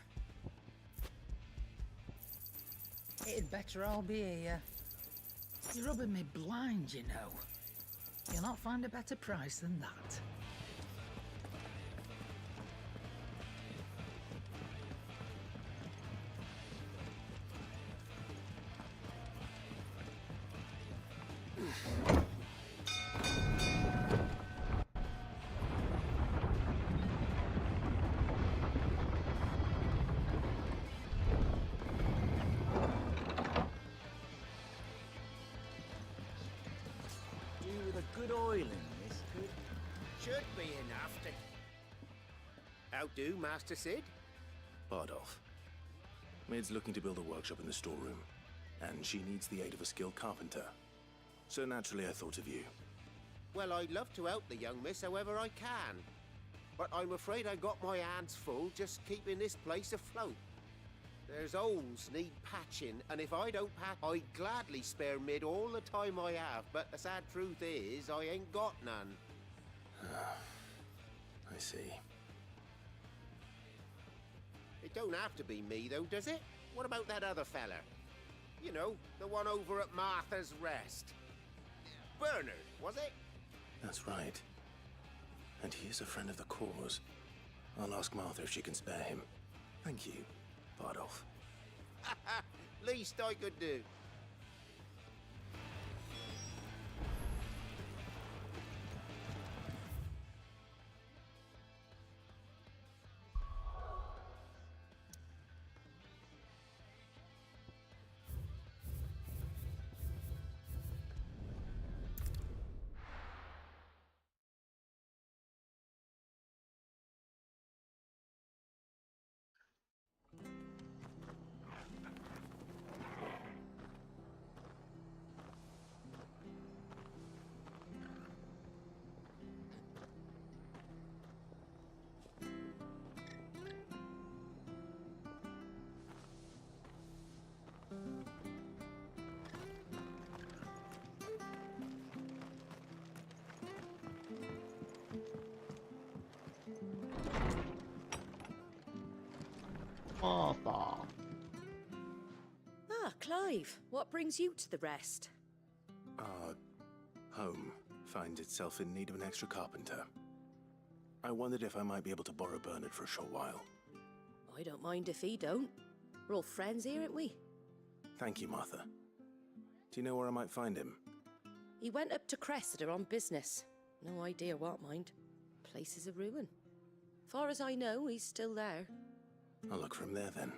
It'd better all be here. You're rubbing me blind, you know. You'll not find a better price than that. should be enough to... How do, Master Sid? Bardolph. Mid's looking to build a workshop in the storeroom, and she needs the aid of a skilled carpenter. So naturally I thought of you. Well, I'd love to help the young miss however I can. But I'm afraid I got my hands full just keeping this place afloat. There's holes need patching, and if I don't patch, I'd gladly spare Mid all the time I have, but the sad truth is, I ain't got none. I see. It don't have to be me, though, does it? What about that other fella? You know, the one over at Martha's Rest. Bernard, was it? That's right. And he is a friend of the cause. I'll ask Martha if she can spare him. Thank you, Bardolph. Least I could do. Martha. Ah, Clive, what brings you to the Rest? Our home finds itself in need of an extra carpenter. I wondered if I might be able to borrow Bernard for a short while. I don't mind if he don't. We're all friends here, aren't we? Thank you, Martha. Do you know where I might find him? He went up to Cressida on business. No idea what, mind. Place is a ruin. Far as I know, he's still there. I'll look for him there, then.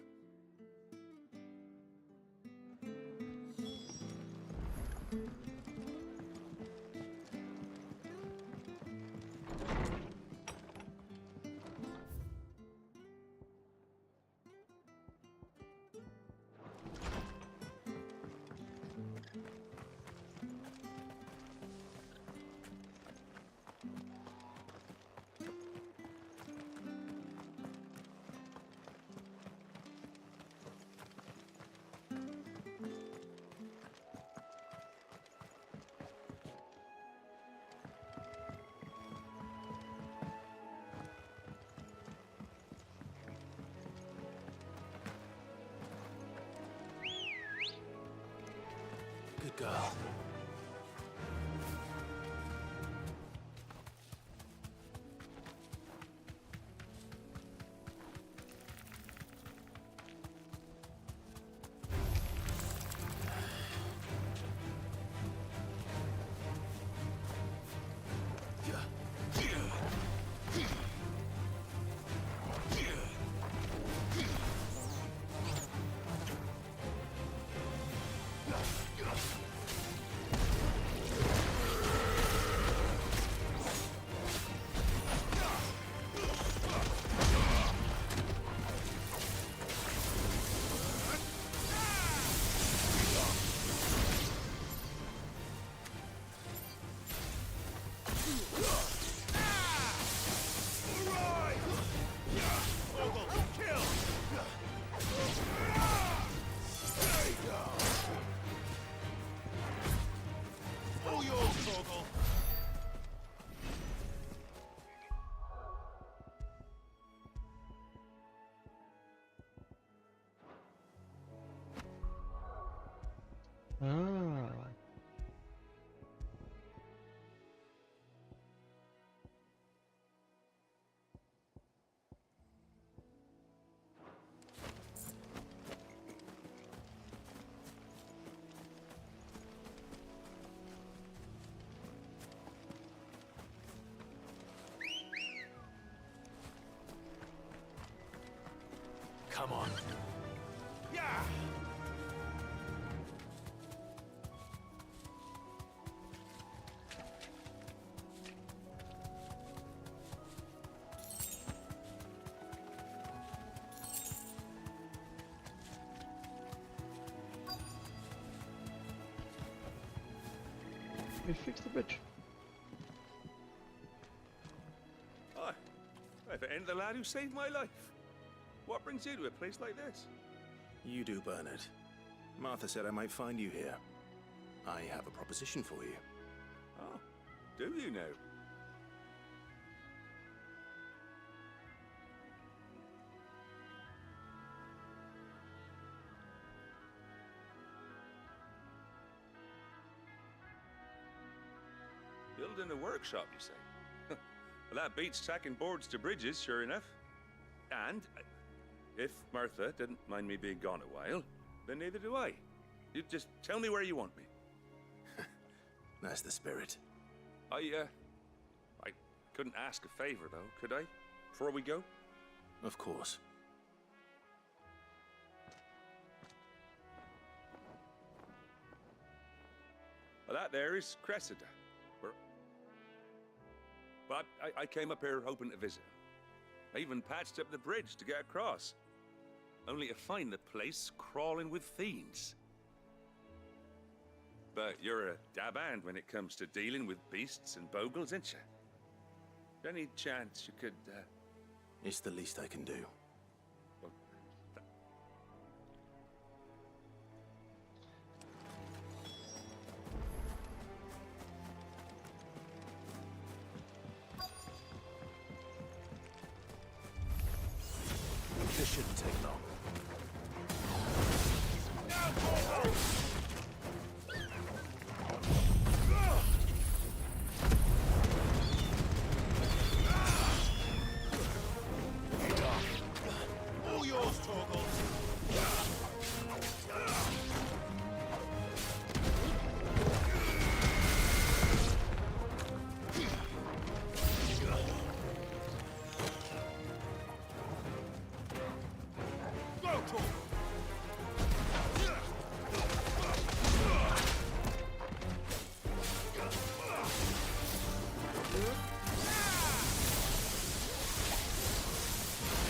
Good girl. Ah. Come on. Yeah! we fixed the bridge. Aye. If it ain't the lad who saved my life. What brings you to a place like this? You do, Bernard. Martha said I might find you here. I have a proposition for you. Oh, do you now? Building a workshop, you say? Well, that beats tacking boards to bridges, sure enough. And if Martha didn't mind me being gone a while, then neither do I. You just tell me where you want me. That's the spirit. I couldn't ask a favor, though, could I? Before we go? Of course. Well, that there is Cressida. But I came up here hoping to visit. I even patched up the bridge to get across. Only to find the place crawling with fiends. But you're a dab hand when it comes to dealing with beasts and bogles, ain't you? Any chance you could, It's the least I can do. Well, This shouldn't take long. All yours, Torgal. Go, Torgal.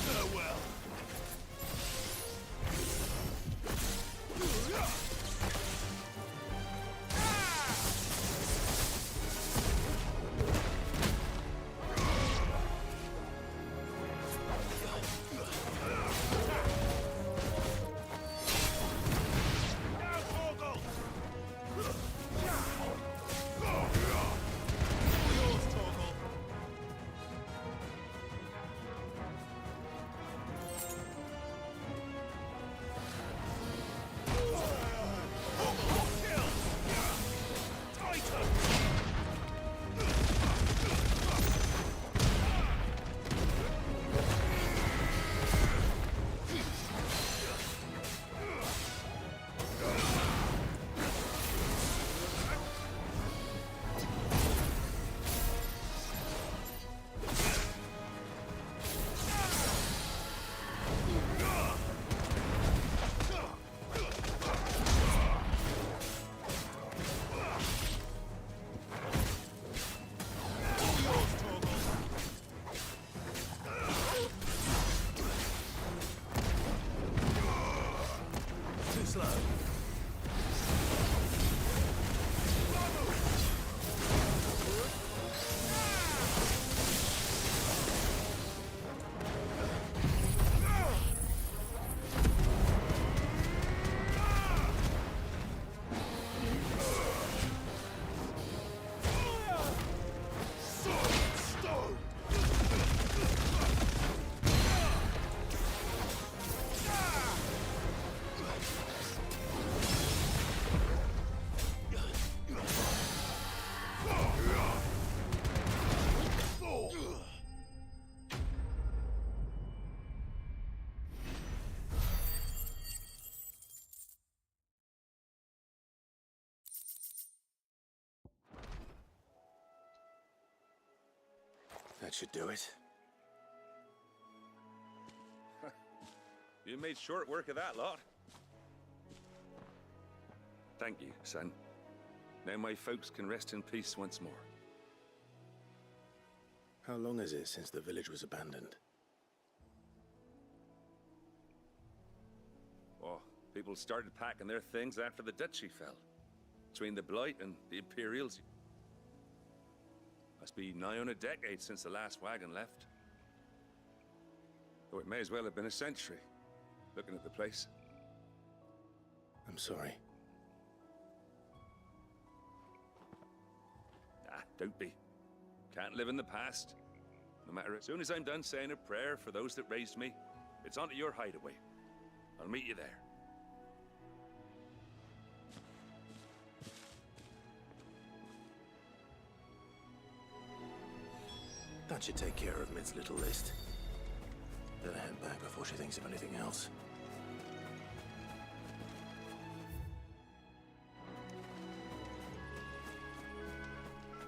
Farewell. Too slow. That should do it. You made short work of that lot. Thank you, son. Now my folks can rest in peace once more. How long is it since the village was abandoned? Oh, people started packing their things after the duchy fell. Between the Blight and the Imperials, Must be nigh on a decade since the last wagon left. Though it may as well have been a century, looking at the place. I'm sorry. Ah, don't be. Can't live in the past. No matter, as soon as I'm done saying a prayer for those that raised me, it's onto your hideaway. I'll meet you there. That should take care of Mid's little list. Better head back before she thinks of anything else.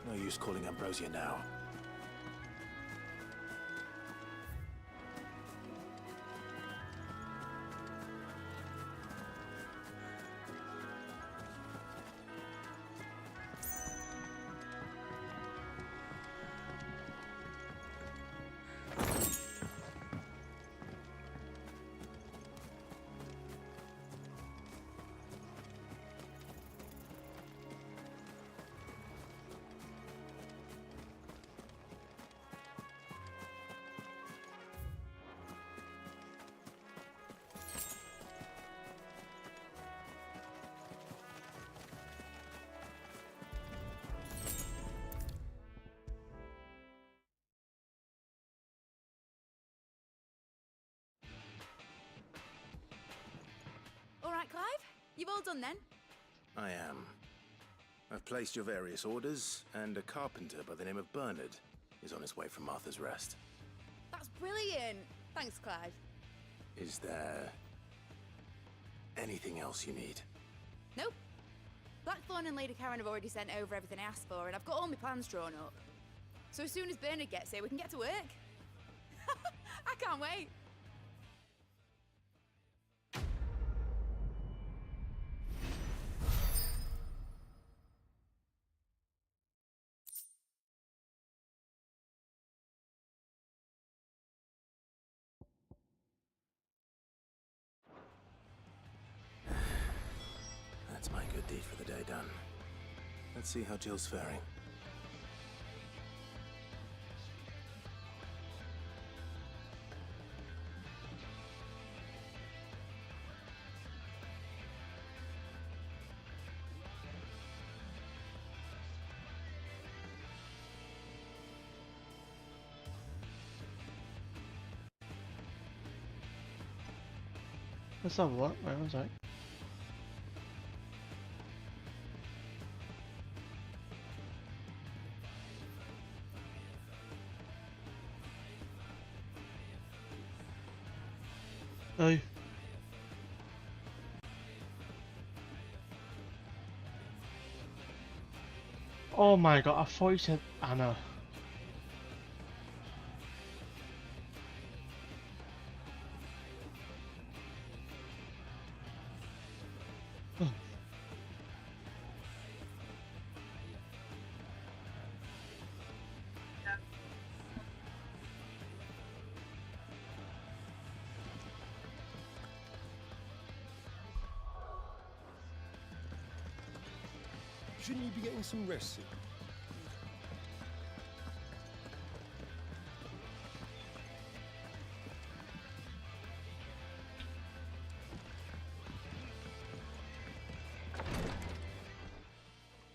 No use calling Ambrosia now. All right, Clive? You've all done then? I am. I've placed your various orders, and a carpenter by the name of Bernard is on his way from Martha's Rest. That's brilliant. Thanks, Clive. Is there anything else you need? Nope. Blackthorn and Lady Karen have already sent over everything I asked for, and I've got all my plans drawn up. So as soon as Bernard gets here, we can get to work. I can't wait. That's my good deed for the day done. Let's see how Jill's faring. Let's have a look. Wait, one sec. Hey. Oh my god, I thought you said Anna. Shouldn't you be getting some rest soon?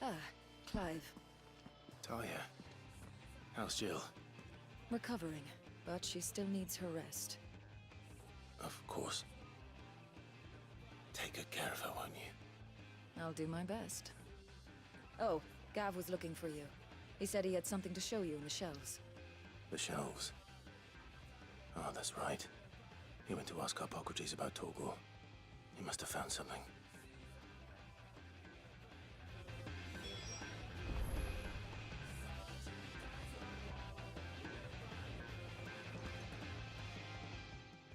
Ah, Clive. Talia, how's Jill? Recovering, but she still needs her rest. Of course. Take good care of her, won't you? I'll do my best. Oh, Gav was looking for you. He said he had something to show you in the shelves. The shelves. Oh, that's right. He went to ask Harpocrates about Torgor. He must have found something.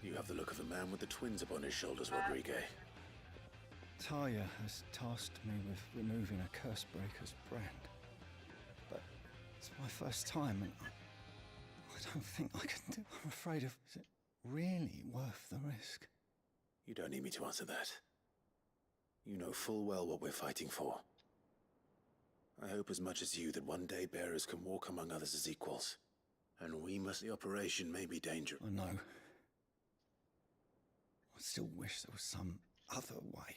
You have the look of a man with the twins upon his shoulders, Rodrigue. Talia has tasked me with removing a Cursebreaker's brand. But it's my first time, and I don't think I can do it. I'm afraid of... Is it really worth the risk? You don't need me to answer that. You know full well what we're fighting for. I hope as much as you that one day bearers can walk among others as equals. And we must... The operation may be dangerous. I know. I still wish there was some other way.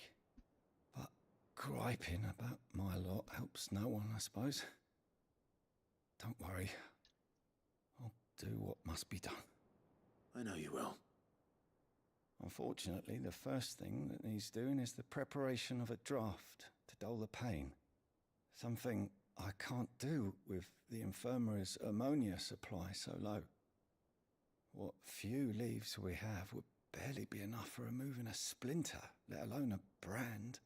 But griping about my lot helps no one, I suppose. Don't worry. I'll do what must be done. I know you will. Unfortunately, the first thing that needs doing is the preparation of a draft to dull the pain. Something I can't do with the infirmary's ammonia supply so low. What few leaves we have would barely be enough for removing a splinter, let alone a brand.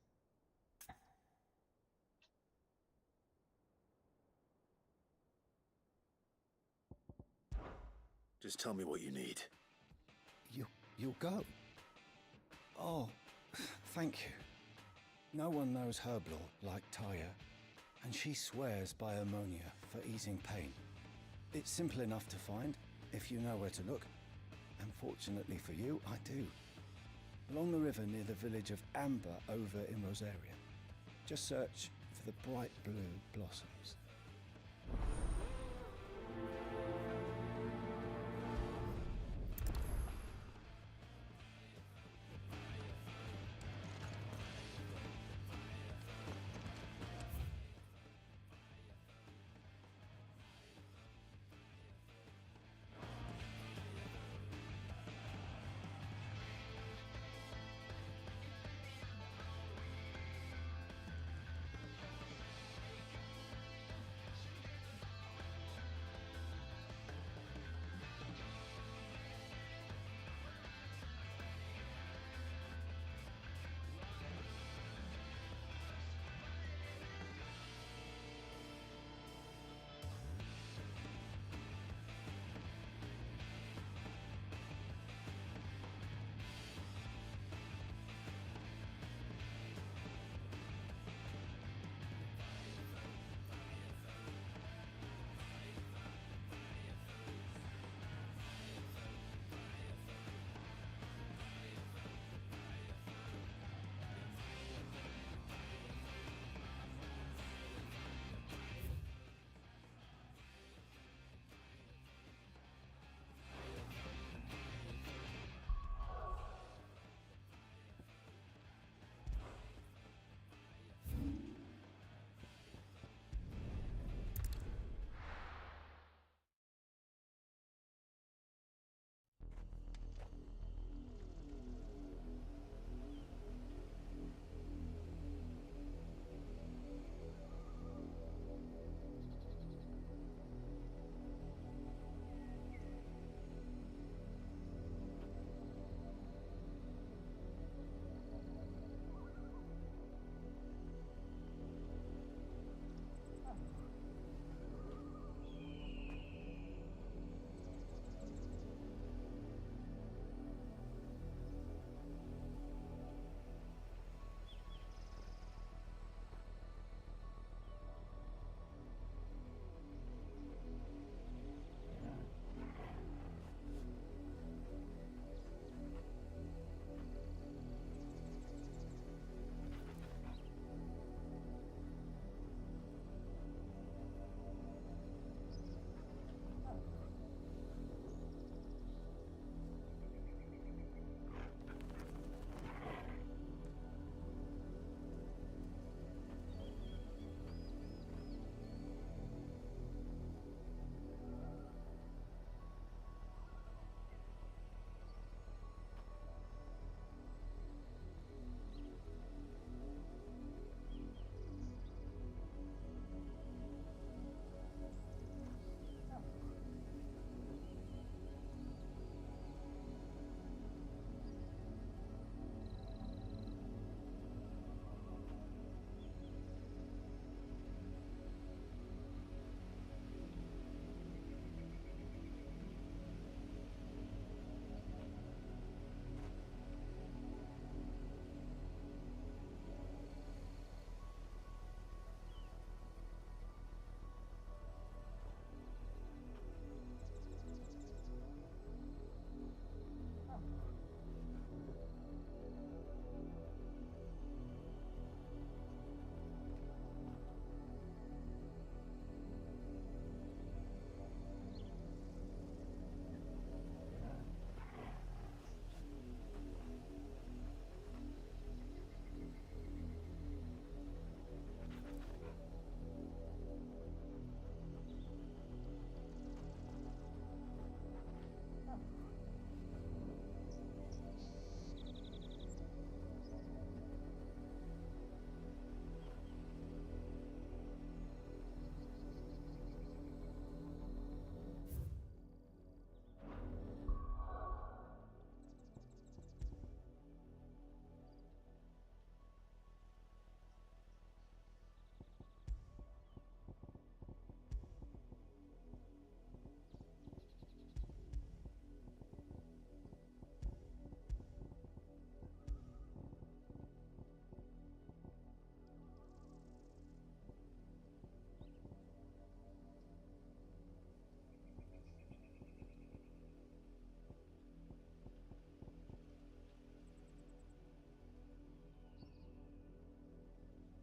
Just tell me what you need. You'll go? Oh, thank you. No one knows herb lore like Taya, and she swears by ammonia for easing pain. It's simple enough to find, if you know where to look. And fortunately for you, I do. Along the river near the village of Amber over in Rosaria. Just search for the bright blue blossoms.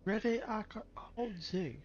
Ready? I can't see.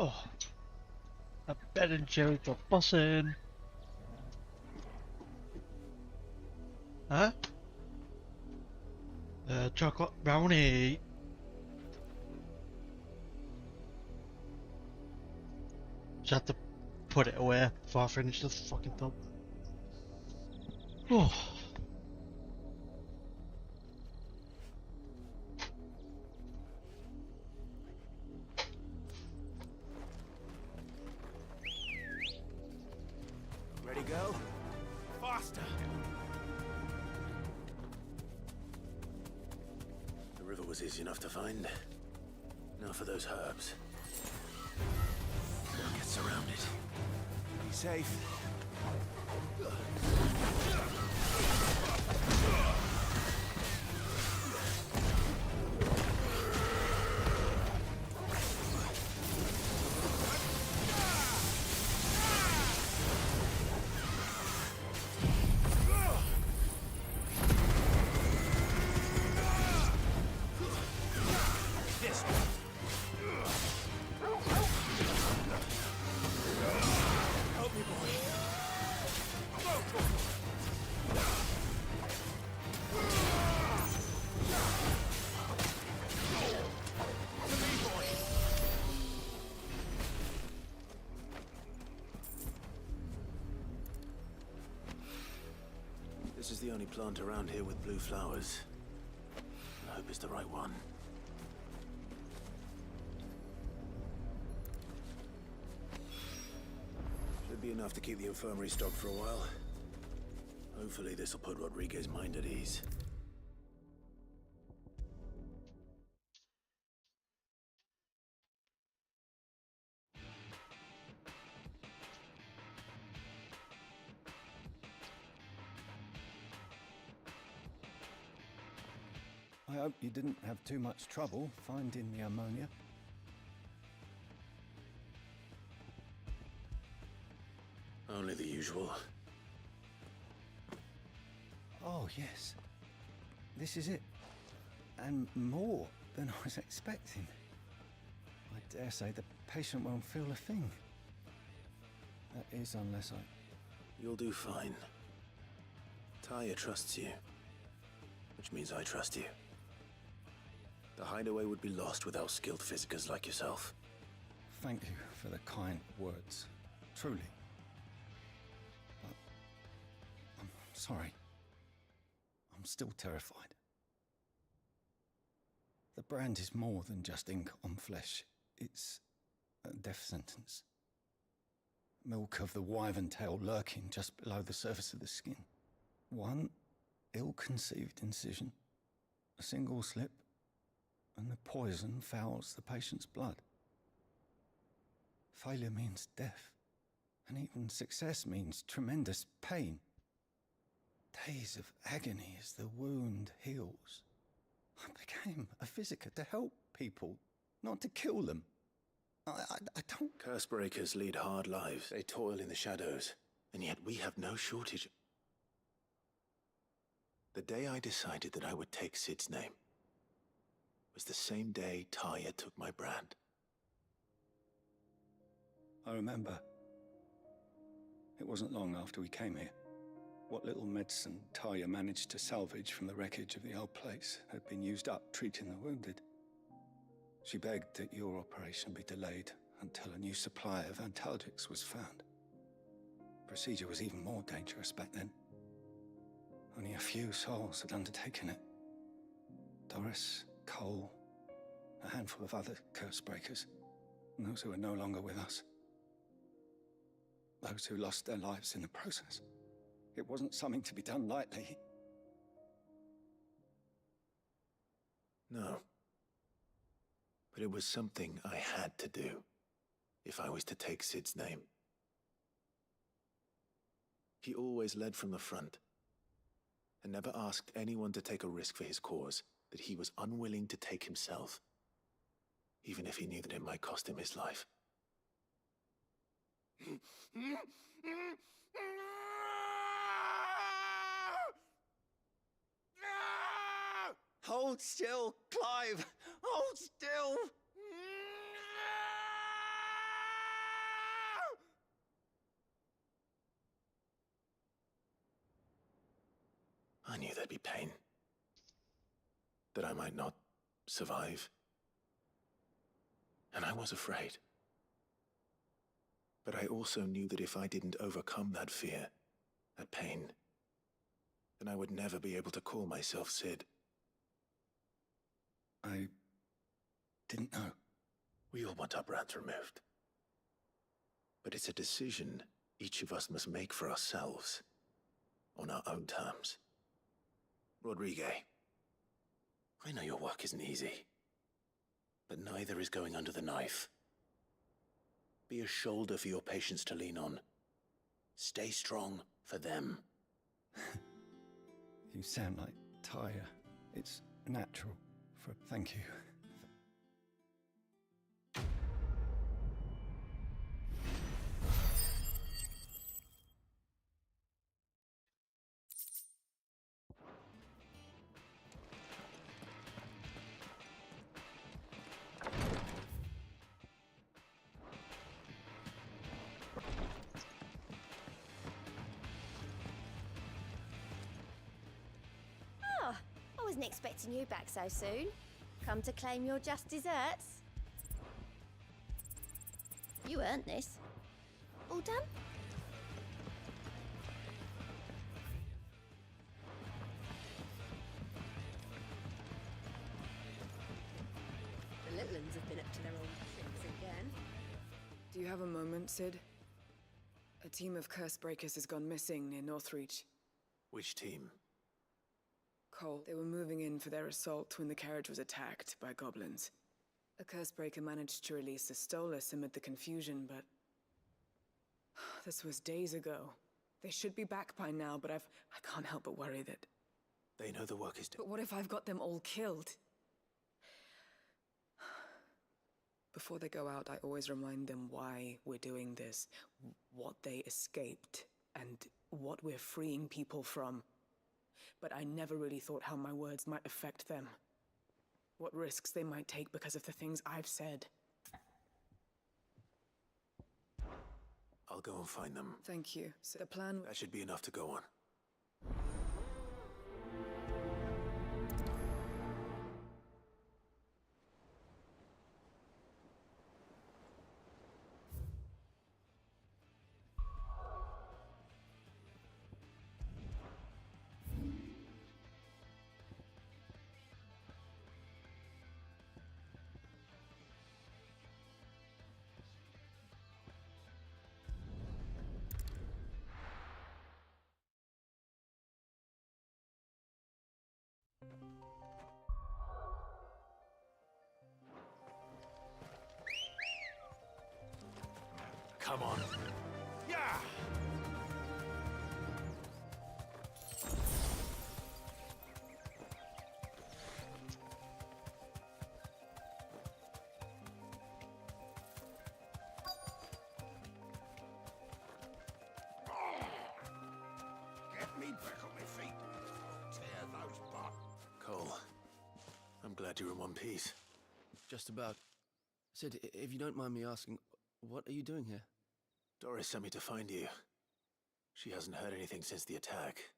Oh, a Ben and Jerry got bussin'. Huh? Chocolate brownie. Just have to put it away before I finish this fucking tub. Oh. Ready, go? Faster! The river was easy enough to find. Now for those herbs. Don't get surrounded. Be safe. This is the only plant around here with blue flowers. I hope it's the right one. Should be enough to keep the infirmary stocked for a while. Hopefully this will put Rodriguez's mind at ease. I hope you didn't have too much trouble finding the ammonia. Only the usual. Oh, yes. This is it. And more than I was expecting. I dare say the patient won't feel a thing. That is, unless I... You'll do fine. Taya trusts you, which means I trust you. The hideaway would be lost without skilled physicers like yourself. Thank you for the kind words. Truly. But I'm sorry. I'm still terrified. The brand is more than just ink on flesh. It's a death sentence. Milk of the wyvern tail lurking just below the surface of the skin. One ill-conceived incision, a single slip, and the poison fouls the patient's blood. Failure means death, and even success means tremendous pain. Days of agony as the wound heals. I became a physiker to help people, not to kill them. I don't... Cursebreakers lead hard lives. They toil in the shadows, and yet we have no shortage. The day I decided that I would take Sid's name was the same day Taya took my brand. I remember. It wasn't long after we came here. What little medicine Taya managed to salvage from the wreckage of the old place had been used up treating the wounded. She begged that your operation be delayed until a new supply of antalgics was found. Procedure was even more dangerous back then. Only a few souls had undertaken it. Doris, Cole, a handful of other Cursebreakers, and those who are no longer with us. Those who lost their lives in the process. It wasn't something to be done lightly. No. But it was something I had to do, if I was to take Sid's name. He always led from the front, and never asked anyone to take a risk for his cause that he was unwilling to take himself, even if he knew that it might cost him his life. Hold still, Clive! Hold still! I knew there'd be pain. That I might not survive. And I was afraid. But I also knew that if I didn't overcome that fear, that pain, then I would never be able to call myself Sid. I didn't know. We all want our brands removed. But it's a decision each of us must make for ourselves, on our own terms. Rodrigue, I know your work isn't easy, but neither is going under the knife. Be a shoulder for your patients to lean on. Stay strong for them. You sound like Taya. It's natural. Thank you. Oh, I wasn't expecting you back so soon. Come to claim your just desserts? You earned this. All done? The little uns have been up to their old tricks again. Do you have a moment, Sid? A team of Cursebreakers has gone missing near Northreach. Which team? Cole, they were moving in for their assault when the carriage was attacked by goblins. A Cursebreaker managed to release a Stolas amid the confusion, but... this was days ago. They should be back by now, but I can't help but worry that... They know the work is done. But what if I've got them all killed? Before they go out, I always remind them why we're doing this, what they escaped, and what we're freeing people from. But I never really thought how my words might affect them. What risks they might take because of the things I've said. I'll go and find them. Thank you. So the plan... That should be enough to go on. Come on. Yeah! Get me back on my feet. Tear those butt. Cole, I'm glad you're in one piece. Just about. Sid, if you don't mind me asking, what are you doing here? Doris sent me to find you. She hasn't heard anything since the attack.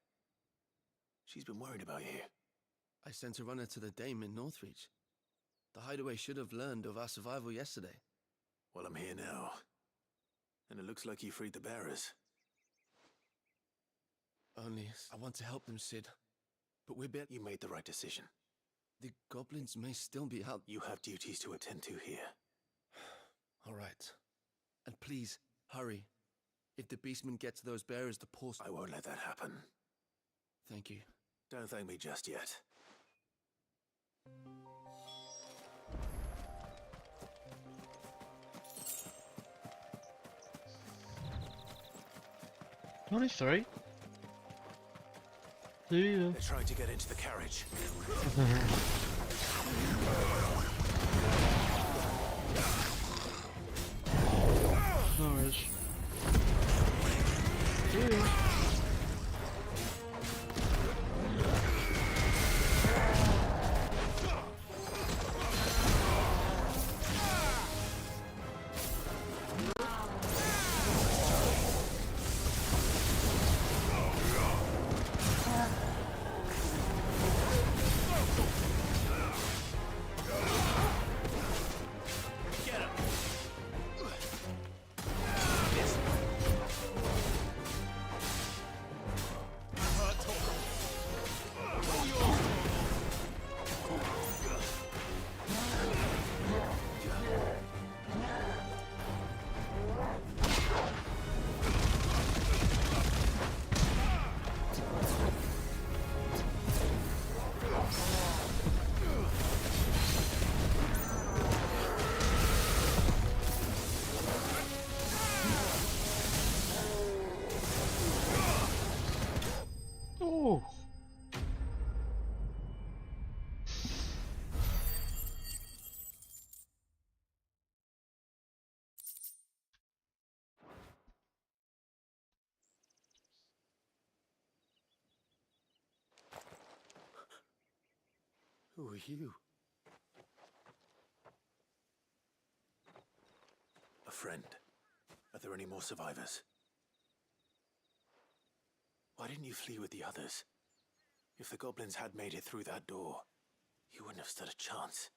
She's been worried about you. I sent a runner to the Dame in Northreach. The Hideaway should have learned of our survival yesterday. Well, I'm here now. And it looks like you freed the bearers. Only I want to help them, Sid. But we're You made the right decision. The goblins may still be out. You have duties to attend to here. All right. And please, hurry. If the beastmen get to those bearers, the poor... I won't let that happen. Thank you. Don't thank me just yet. 23? See ya. They're trying to get into the carriage. No worries. See ya. Who are you? A friend. Are there any more survivors? Why didn't you flee with the others? If the goblins had made it through that door, you wouldn't have stood a chance.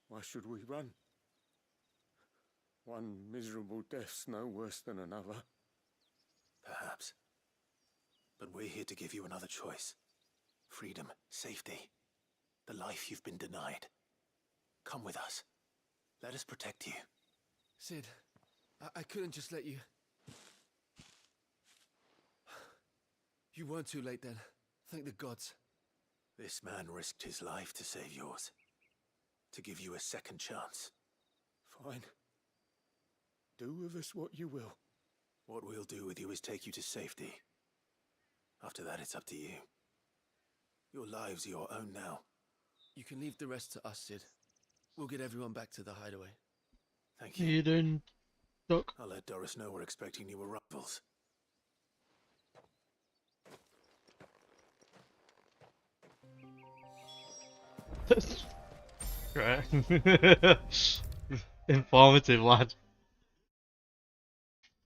Why should we run? One miserable death's no worse than another. Perhaps. But we're here to give you another choice. Freedom, safety. The life you've been denied. Come with us. Let us protect you. Sid, I couldn't just let you... You weren't too late then. Thank the gods. This man risked his life to save yours. To give you a second chance. Fine. Do with us what you will. What we'll do with you is take you to safety. After that, it's up to you. Your lives are your own now. You can leave the rest to us, Sid. We'll get everyone back to the hideaway. Thank What are you. you doing, Duck? I'll let Doris know we're expecting new arrivals. Great. Informative, lad.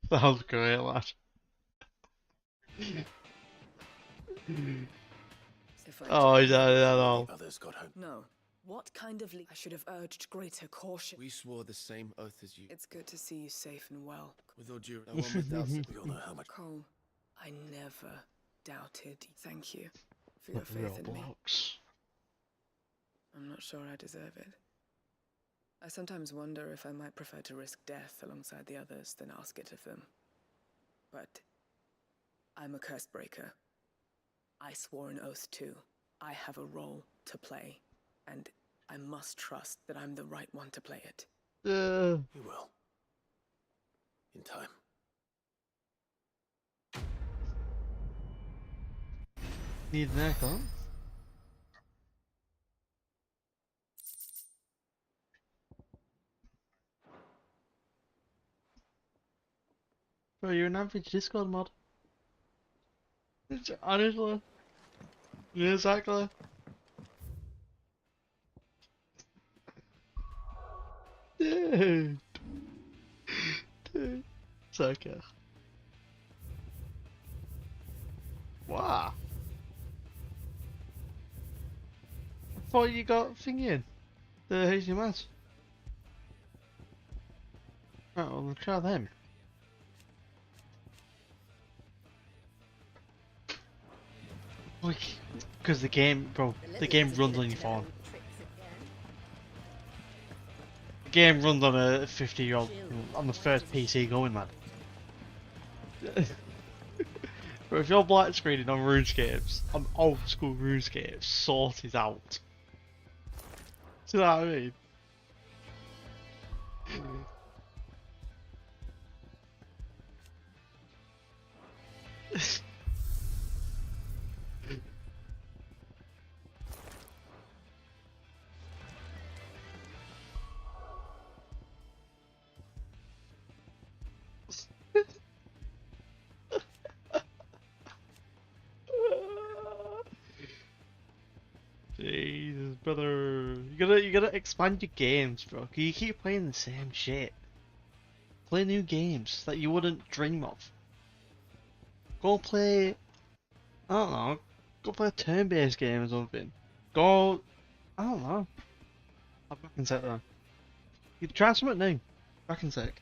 That was great, lad. Oh, yeah. Others got home. No. What kind of I should have urged greater caution. We swore the same oath as you. It's good to see you safe and well. With all due, no one would doubt it. We all know how much. Cole, I never doubted. Thank you for your faith in me. I'm not sure I deserve it. I sometimes wonder if I might prefer to risk death alongside the others than ask it of them. But I'm a curse breaker. I swore an oath too. I have a role to play, and I must trust that I'm the right one to play it. You will. In time. Need an aircon? Bro, you're an average Discord mod. Honestly. Yeah, exactly. Dude. Dude. It's okay. Wow. I thought you got thingy in. The hazy mass. Oh, well, we'll try them. Because the game, bro, the game runs on your phone. The game runs on a 50-year-old, on the first PC going, man. But if you're black screening on RuneScapes, on old school RuneScapes, sort it out. Do you know what I mean? Jesus, brother, you gotta expand your games, bro. You keep playing the same shit. Play new games that you wouldn't dream of. Go play, I don't know, go play a turn-based game or something. Go, I don't know. I'll back and set that. You try something new. Back and sec.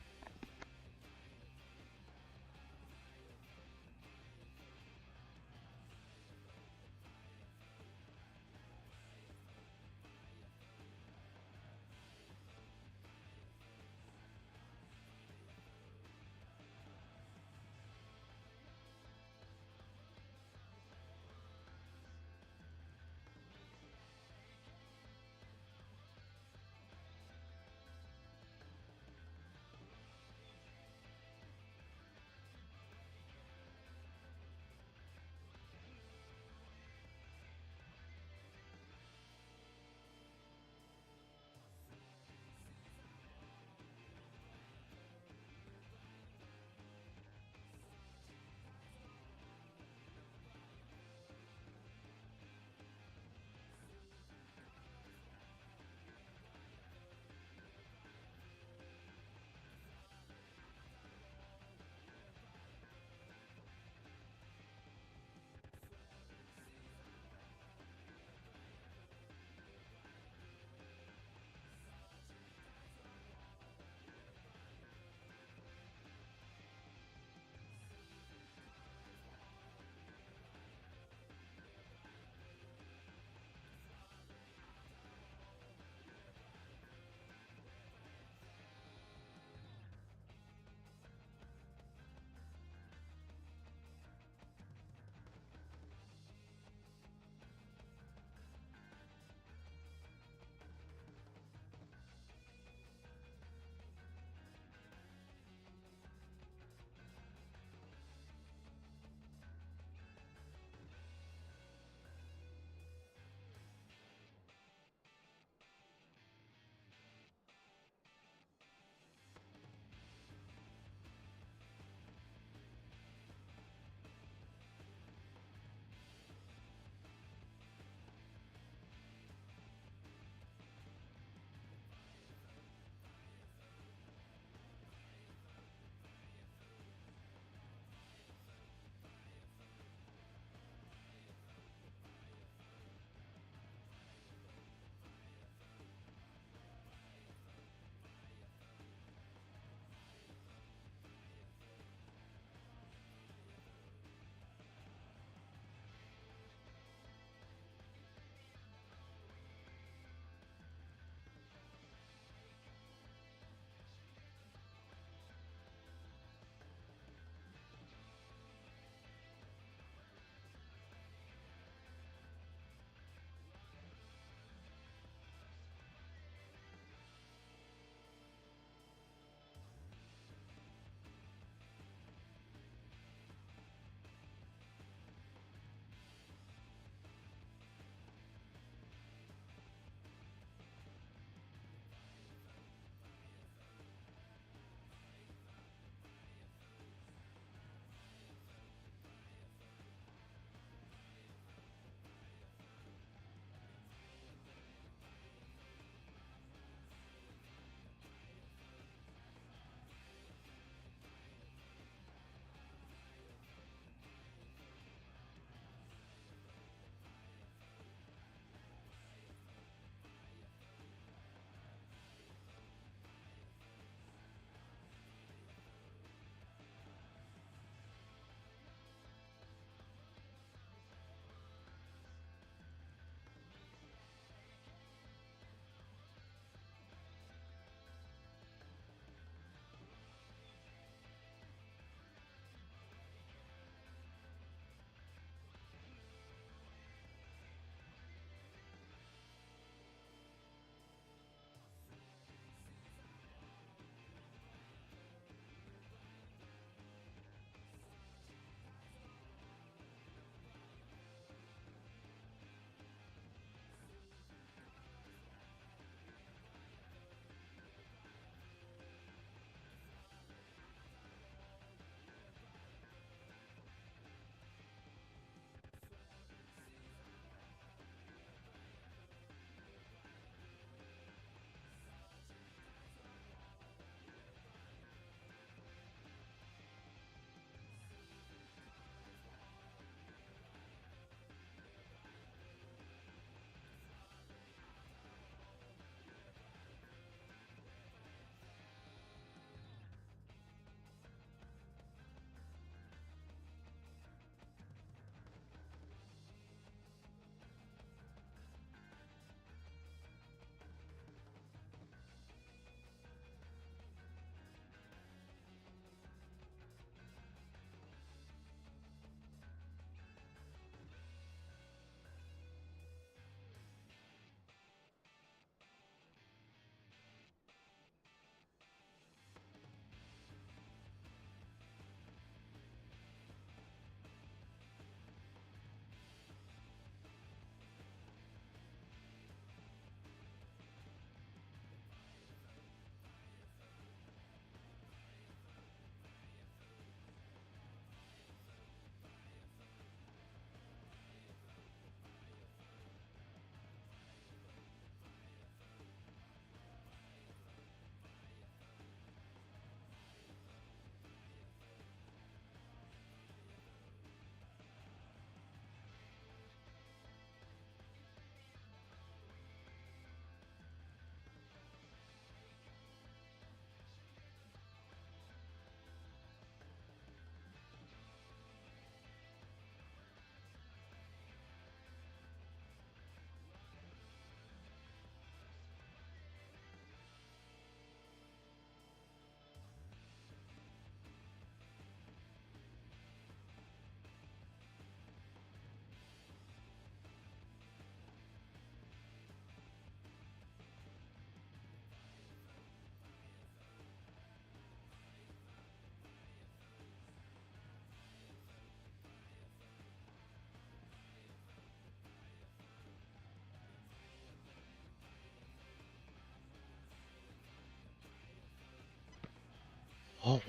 Oh.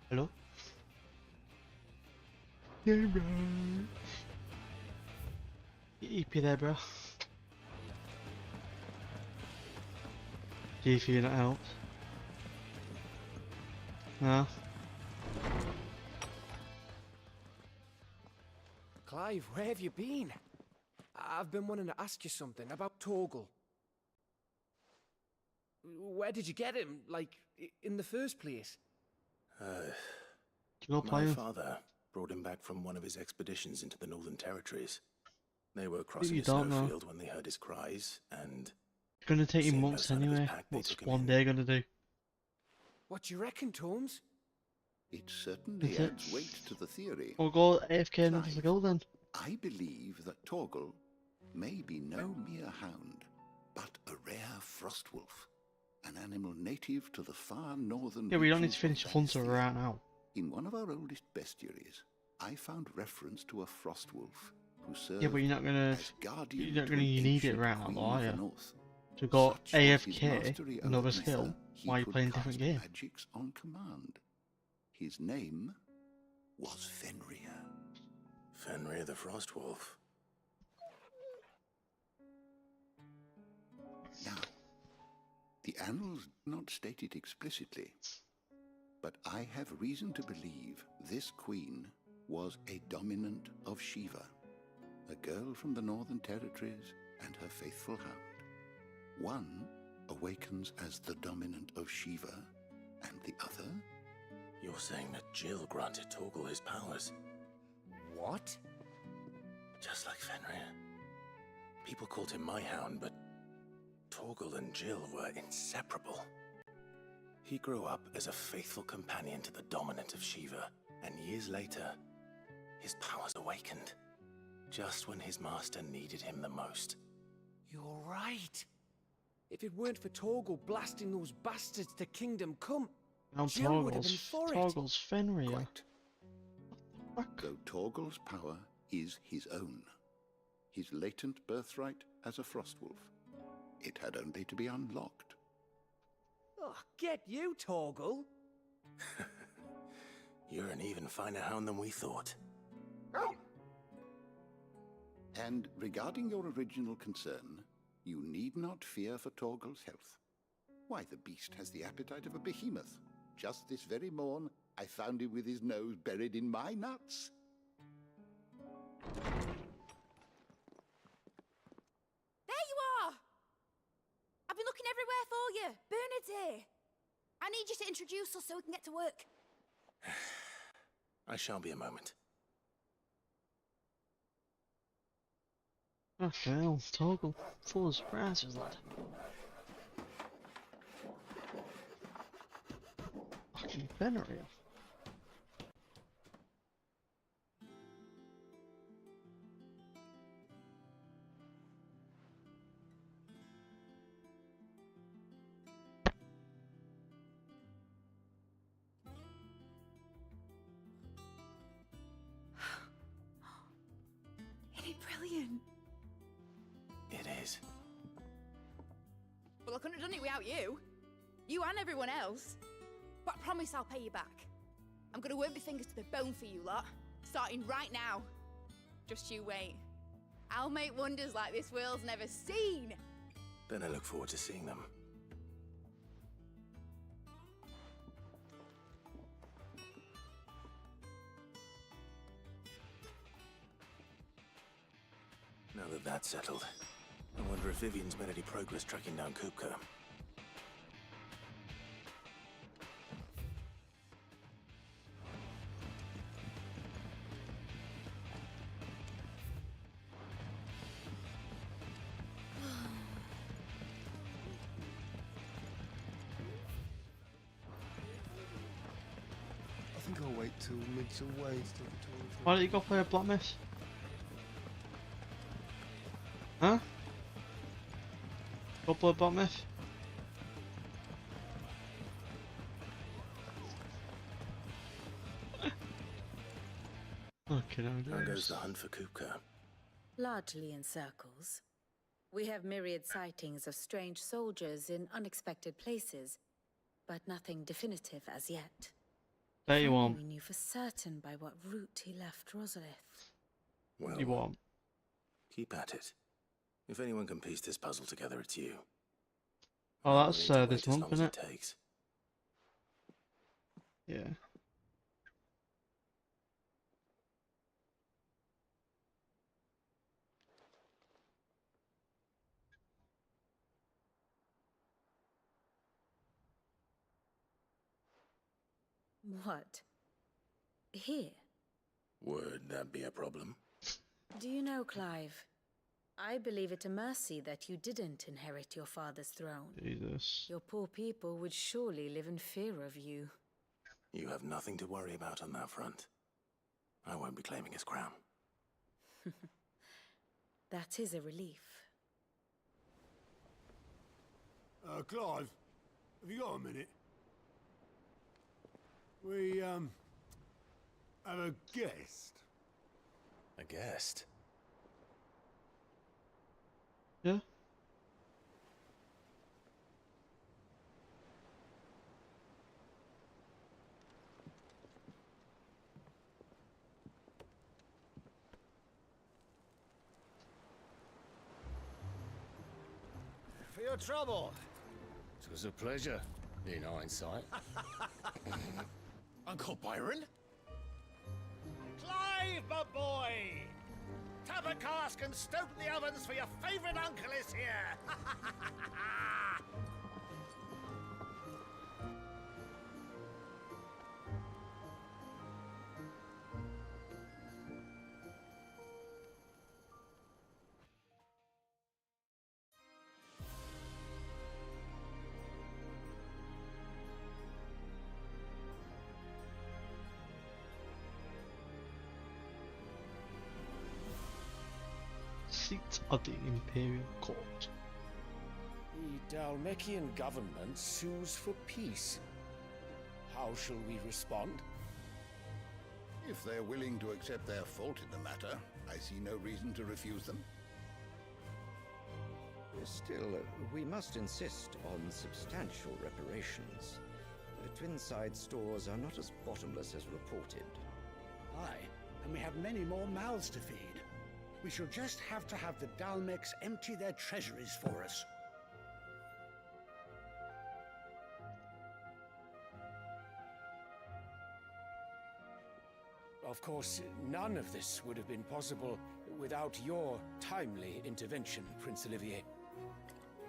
Hello? Yeah, bro. You EP there, bro. Do you feel that helps? No? Clive, where have you been? I've been wanting to ask you something about Torgal. Where did you get him? Like, in the first place? My father brought him back from one of his expeditions into the Northern Territories. They were crossing a snowfield when they heard his cries, and... It's gonna take you months anyway. What's one day gonna do? What do you reckon, Torms? It certainly That's it. adds weight to the theory. We'll go AFK and just go then. I believe that Torgal may be no mere hound, but a rare frostwolf, an animal native to the far northern. Yeah, we don't need reaches to finish of Hunter Valisthea. right now. In one of our oldest bestiaries, I found reference to a frostwolf who served Yeah, but you're not gonna. as guardian You're not to gonna. an You need it ancient right now, queen though, are of the you? north. To go Such was his AFK mastery over another ether, skill he while you're could playing a cast different game. magics on command. His name was Fenrir. Fenrir the Frostwolf. Now, the annals do not state it explicitly, but I have reason to believe this queen was a dominant of Shiva, a girl from the Northern Territories and her faithful hound. One awakens as the dominant of Shiva, and the other... You're saying that Jill granted Torgal his powers? What? Just like Fenrir. People called him my hound, but Torgal and Jill were inseparable. He grew up as a faithful companion to the dominant of Shiva, and years later, his powers awakened, just when his master needed him the most. You're right. If it weren't for Torgal blasting those bastards to Kingdom Come, Now Jill would have been for it. Torgal's Fenrir. Though Torgal's power is his own, his latent birthright as a frostwolf, it had only to be unlocked. Oh, get you, Torgal. You're an even finer hound than we thought. And regarding your original concern, you need not fear for Torgal's health. Why, the beast has the appetite of a behemoth. Just this very morn, I found him with his nose buried in my nuts. There you are! I've been looking everywhere for you. Bernard's here. I need you to introduce us so we can get to work. I shall be a moment. Okay, well, Torgal. Full of surprises, lad. Fucking Fenrir. Isn't it brilliant? It is. Well, I couldn't have done it without you. You and everyone else. But I promise I'll pay you back. I'm gonna work my fingers to the bone for you lot, starting right now. Just you wait. I'll make wonders like this world's never seen. Then I look forward to seeing them. Now that that's settled, I wonder if Vivian's made any progress tracking down Kupka. I think I'll wait till mid's away to take a tour. Why don't you go play a Black Myth? Huh? Go play a Black Myth? Okay, now How goes the hunt for Kupka? Largely in circles. We have myriad sightings of strange soldiers in unexpected places. but nothing definitive as yet. There you If only want. we knew for certain by what route he left Rosalith. Well, You want. keep at it. If anyone can piece this puzzle together, it's you. Oh, I'm that's willing to this wait as month, long as isn't it it? takes. Yeah. What? Here? Would that be a problem? Do you know, Clive? I believe it a mercy that you didn't inherit your father's throne. Jesus. Your poor people would surely live in fear of you. You have nothing to worry about on that front. I won't be claiming his crown. That is a relief. Clive, have you got a minute? We, have a guest. A guest? Yeah. For your trouble. It was a pleasure, in hindsight. Uncle Byron? Clive, my boy! Tap a cask and stoke the ovens for your favourite uncle is here! Seat of the Imperial Court. The Dalmekian government sues for peace. How shall we respond? If they're willing to accept their fault in the matter, I see no reason to refuse them. Still, we must insist on substantial reparations. The Twinside stores are not as bottomless as reported. Aye, and we have many more mouths to feed. We shall just have to have the Dalmex empty their treasuries for us. Of course, none of this would have been possible without your timely intervention, Prince Olivier.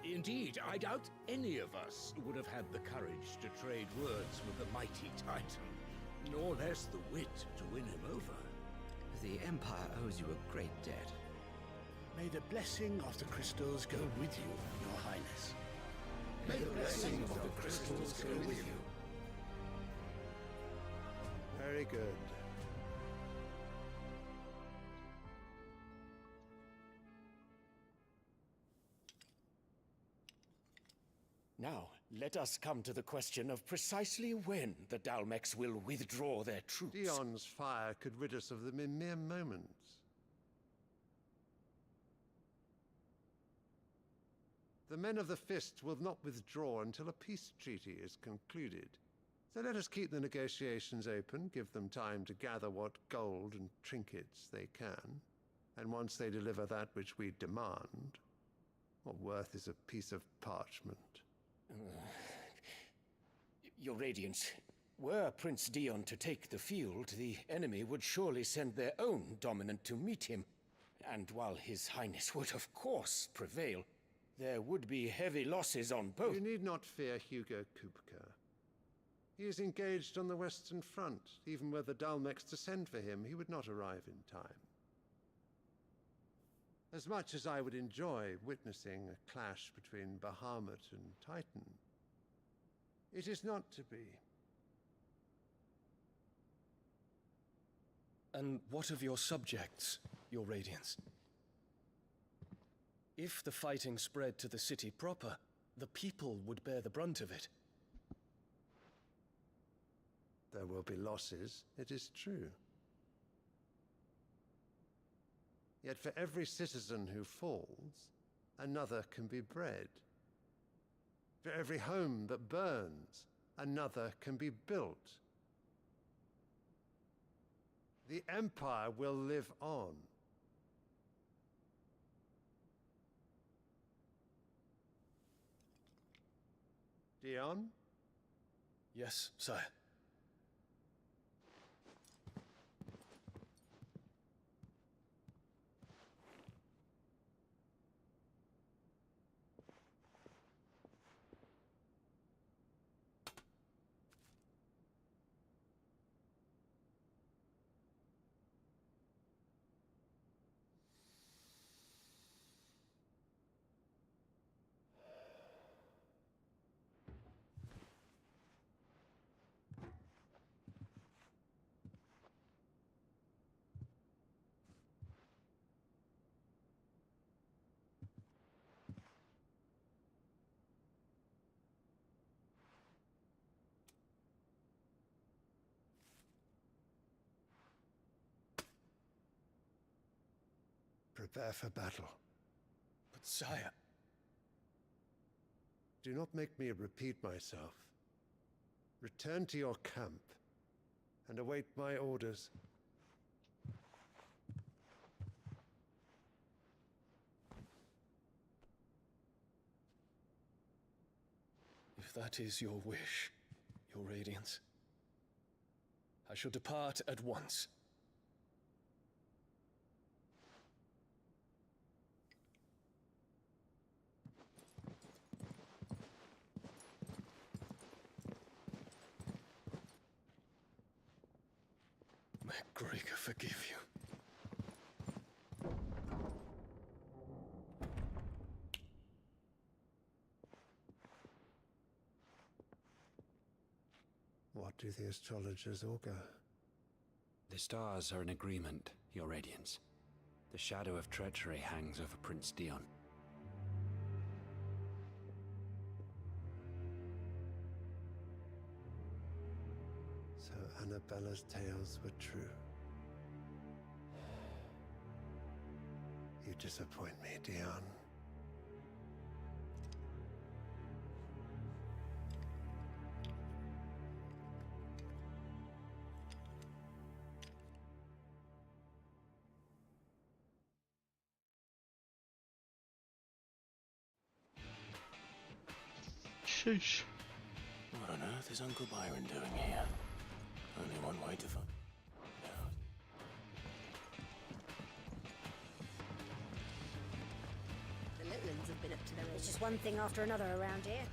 Indeed, I doubt any of us would have had the courage to trade words with the mighty Titan, nor less the wit to win him over. The Empire owes you a great debt. May the blessing of the crystals go with you, Your Highness. May the blessing of the crystals go with you. Very good. Now, let us come to the question of precisely when the Dalmex will withdraw their troops. Dion's fire could rid us of them in mere moments. The men of the Fist will not withdraw until a peace treaty is concluded. So let us keep the negotiations open, give them time to gather what gold and trinkets they can, and once they deliver that which we demand, what worth is a piece of parchment? Your Radiance, were Prince Dion to take the field, the enemy would surely send their own dominant to meet him. And while His Highness would of course prevail, there would be heavy losses on both. You need not fear Hugo Kupka. He is engaged on the Western Front. Even were the Dalmex to send for him, he would not arrive in time. As much as I would enjoy witnessing a clash between Bahamut and Titan, it is not to be. And what of your subjects, Your Radiance? If the fighting spread to the city proper, the people would bear the brunt of it. There will be losses, it is true. Yet for every citizen who falls, another can be bred. For every home that burns, another can be built. The Empire will live on. Dion? Yes, sire. Prepare for battle. But sire... Do not make me repeat myself. Return to your camp and await my orders. If that is your wish, your Radiance, I shall depart at once. May Gregor forgive you. What do the astrologers augur? The stars are in agreement, Your Radiance. The shadow of treachery hangs over Prince Dion. So Annabella's tales were true. You disappoint me, Dion. Sheesh. What on earth is Uncle Byron doing here? Only one way to find out. The Litlins have been up to their... It's just one thing after another around here.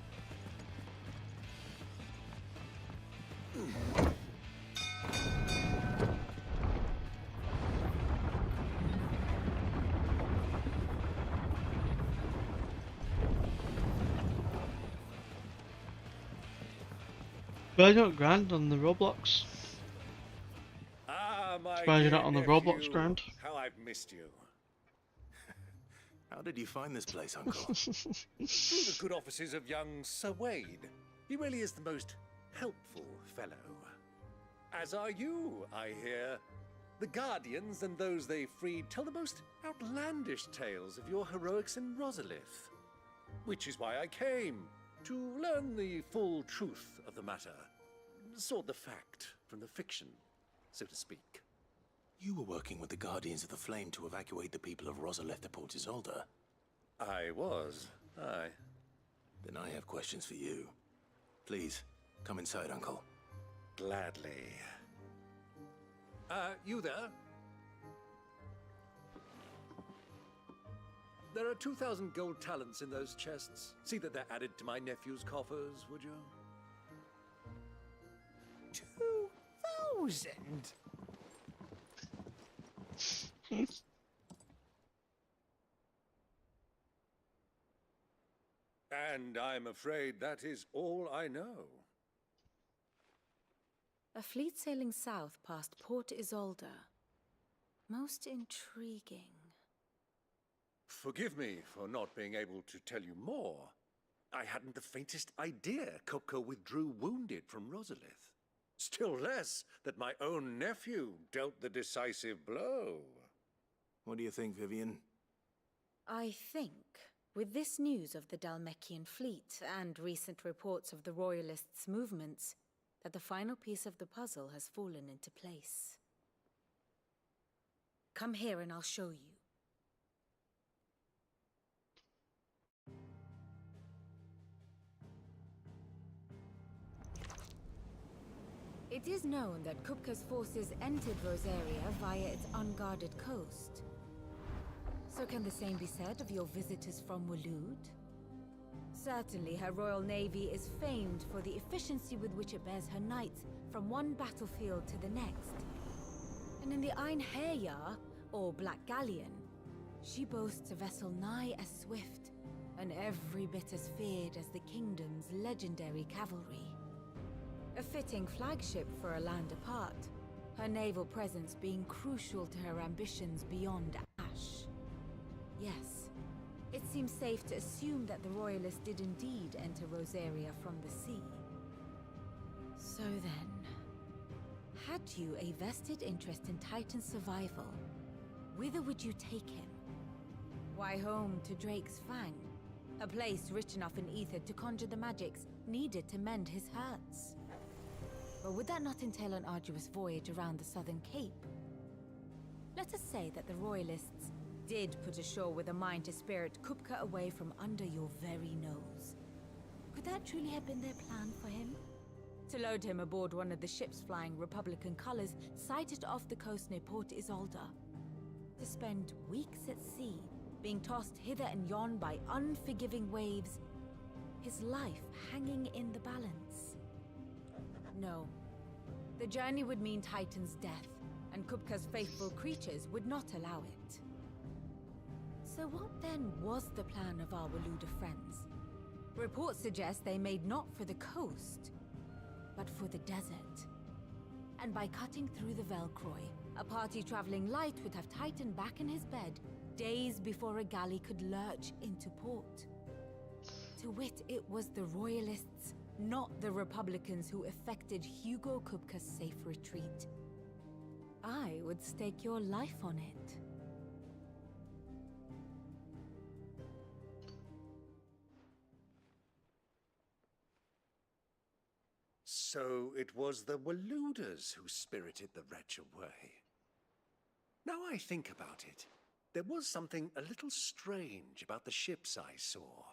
Surprised you're not grand on the Roblox. Ah, my Surprised you're dear not on the nephew, Roblox ground. How I've missed you. How did you find this place, Uncle? Through the good offices of young Sir Wade. He really is the most helpful fellow. As are you, I hear. The Guardians and those they freed tell the most outlandish tales of your heroics in Rosalith. Which is why I came, to learn the full truth of the matter. Sort the fact from the fiction, so to speak. You were working with the Guardians of the Flame to evacuate the people of Rosalith to Port Isolde. I was, aye. Then I have questions for you. Please, come inside, Uncle. Gladly. You there? There are 2,000 gold talents in those chests. See that they're added to my nephew's coffers, would you? 2,000? And I'm afraid that is all I know. A fleet sailing south past Port Isolde. Most intriguing. Forgive me for not being able to tell you more. I hadn't the faintest idea Kopko withdrew wounded from Rosalith. Still less that my own nephew dealt the decisive blow. What do you think, Vivian? I think With this news of the Dhalmekian fleet and recent reports of the Royalists' movements, that the final piece of the puzzle has fallen into place. Come here and I'll show you. It is known that Kupka's forces entered Rosaria via its unguarded coast. So can the same be said of your visitors from Waloed? Certainly, her Royal Navy is famed for the efficiency with which it bears her knights from one battlefield to the next. And in the Einherjar, or Black Galleon, she boasts a vessel nigh as swift and every bit as feared as the kingdom's legendary cavalry. A fitting flagship for a land apart, her naval presence being crucial to her ambitions beyond Ash. Yes, it seems safe to assume that the Royalists did indeed enter Rosaria from the sea. So then, had you a vested interest in Titan's survival, whither would you take him? Why, home to Drake's Fang, a place rich enough in ether to conjure the magics needed to mend his hurts. But would that not entail an arduous voyage around the southern cape? Let us say that the Royalists did put ashore with a mind to spirit Kupka away from under your very nose. Could that truly have been their plan for him? To load him aboard one of the ships flying Republican colors sighted off the coast near Port Isolde. To spend weeks at sea, being tossed hither and yon by unforgiving waves, his life hanging in the balance. No. The journey would mean Titan's death, and Kupka's faithful creatures would not allow it. So what then was the plan of our Waloed friends? Reports suggest they made not for the coast, but for the desert. And by cutting through the Velcroy, a party traveling light would have Titan back in his bed days before a galley could lurch into port. To wit, it was the Royalists, not the Republicans, who effected Hugo Kupka's safe retreat. I would stake your life on it. So it was the Waloeders who spirited the wretch away. Now I think about it, there was something a little strange about the ships I saw.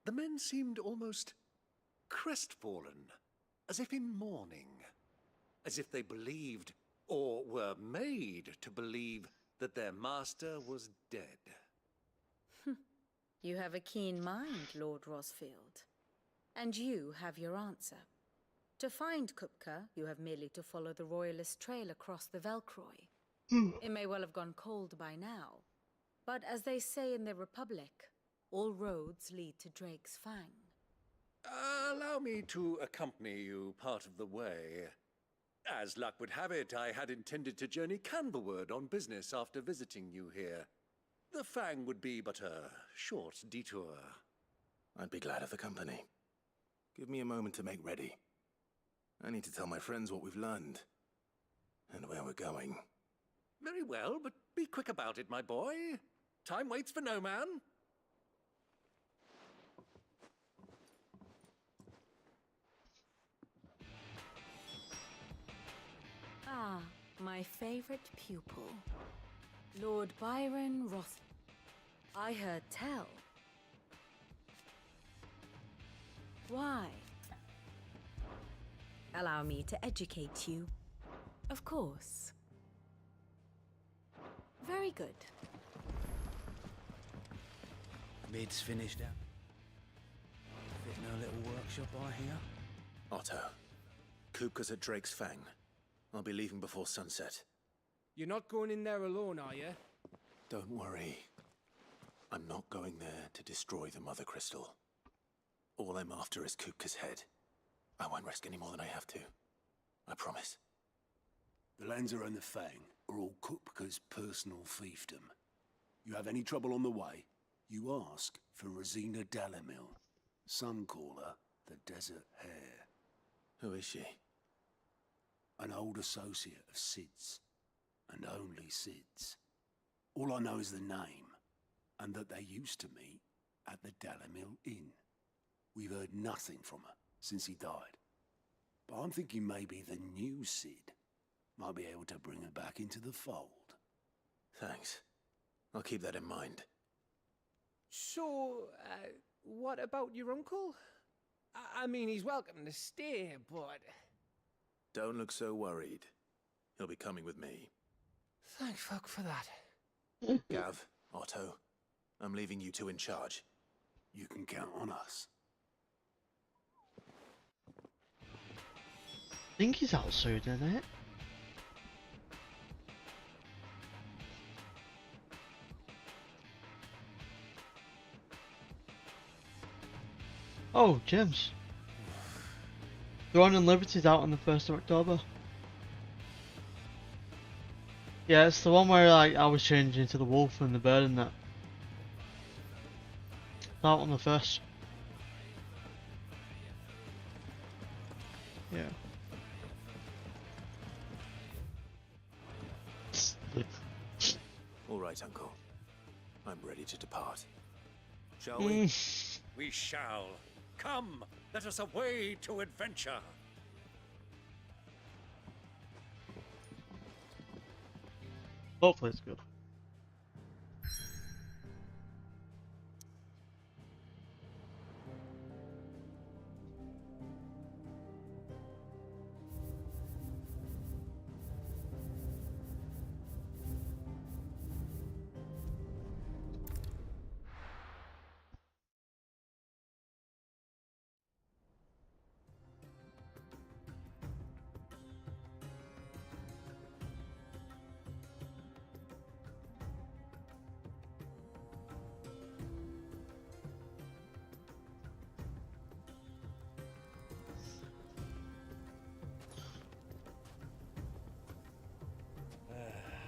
The men seemed almost crestfallen, as if in mourning, as if they believed, or were made to believe, that their master was dead. You have a keen mind, Lord Rosfield. And you have your answer. To find Kupka, you have merely to follow the Royalist trail across the Velcroy. It may well have gone cold by now, but as they say in the Republic, all roads lead to Drake's Fang. Allow me to accompany you part of the way. As luck would have it, I had intended to journey Canverward on business after visiting you here. The Fang would be but a short detour. I'd be glad of the company. Give me a moment to make ready. I need to tell my friends what we've learned, and where we're going. Very well, but be quick about it, my boy. Time waits for no man. Ah, my favorite pupil. Lord Byron Ross. I heard tell. Why? Allow me to educate you. Of course. Very good. Mid's finished up. Fitting a little workshop, I hear. Otto, Kupka's at Drake's Fang. I'll be leaving before sunset. You're not going in there alone, are you? Don't worry. I'm not going there to destroy the Mother Crystal. All I'm after is Kupka's head. I won't risk any more than I have to. I promise. The Lanza and the Fang are all Kupka's personal fiefdom. You have any trouble on the way, you ask for Rosina Dalimil. Some call her the Desert Hare. Who is she? An old associate of Sid's, and only Sid's. All I know is the name, and that they used to meet at the Dalimil Inn. We've heard nothing from her since he died. But I'm thinking maybe the new Cid might be able to bring her back into the fold. Thanks. I'll keep that in mind. So, what about your uncle? I mean, he's welcome to stay, but... Don't look so worried. He'll be coming with me. Thank fuck for that. Gav, Otto, I'm leaving you two in charge. You can count on us. I think he's out soon, isn't it? Oh, James. Throne and Liberty's out on the 1st of October. Yeah, it's the one where like I was changing into the wolf and the bird and that. It's out on the 1st. Yeah. All right, Uncle. I'm ready to depart. Shall we? We shall. Come, let us away to adventure. Hopefully it's good.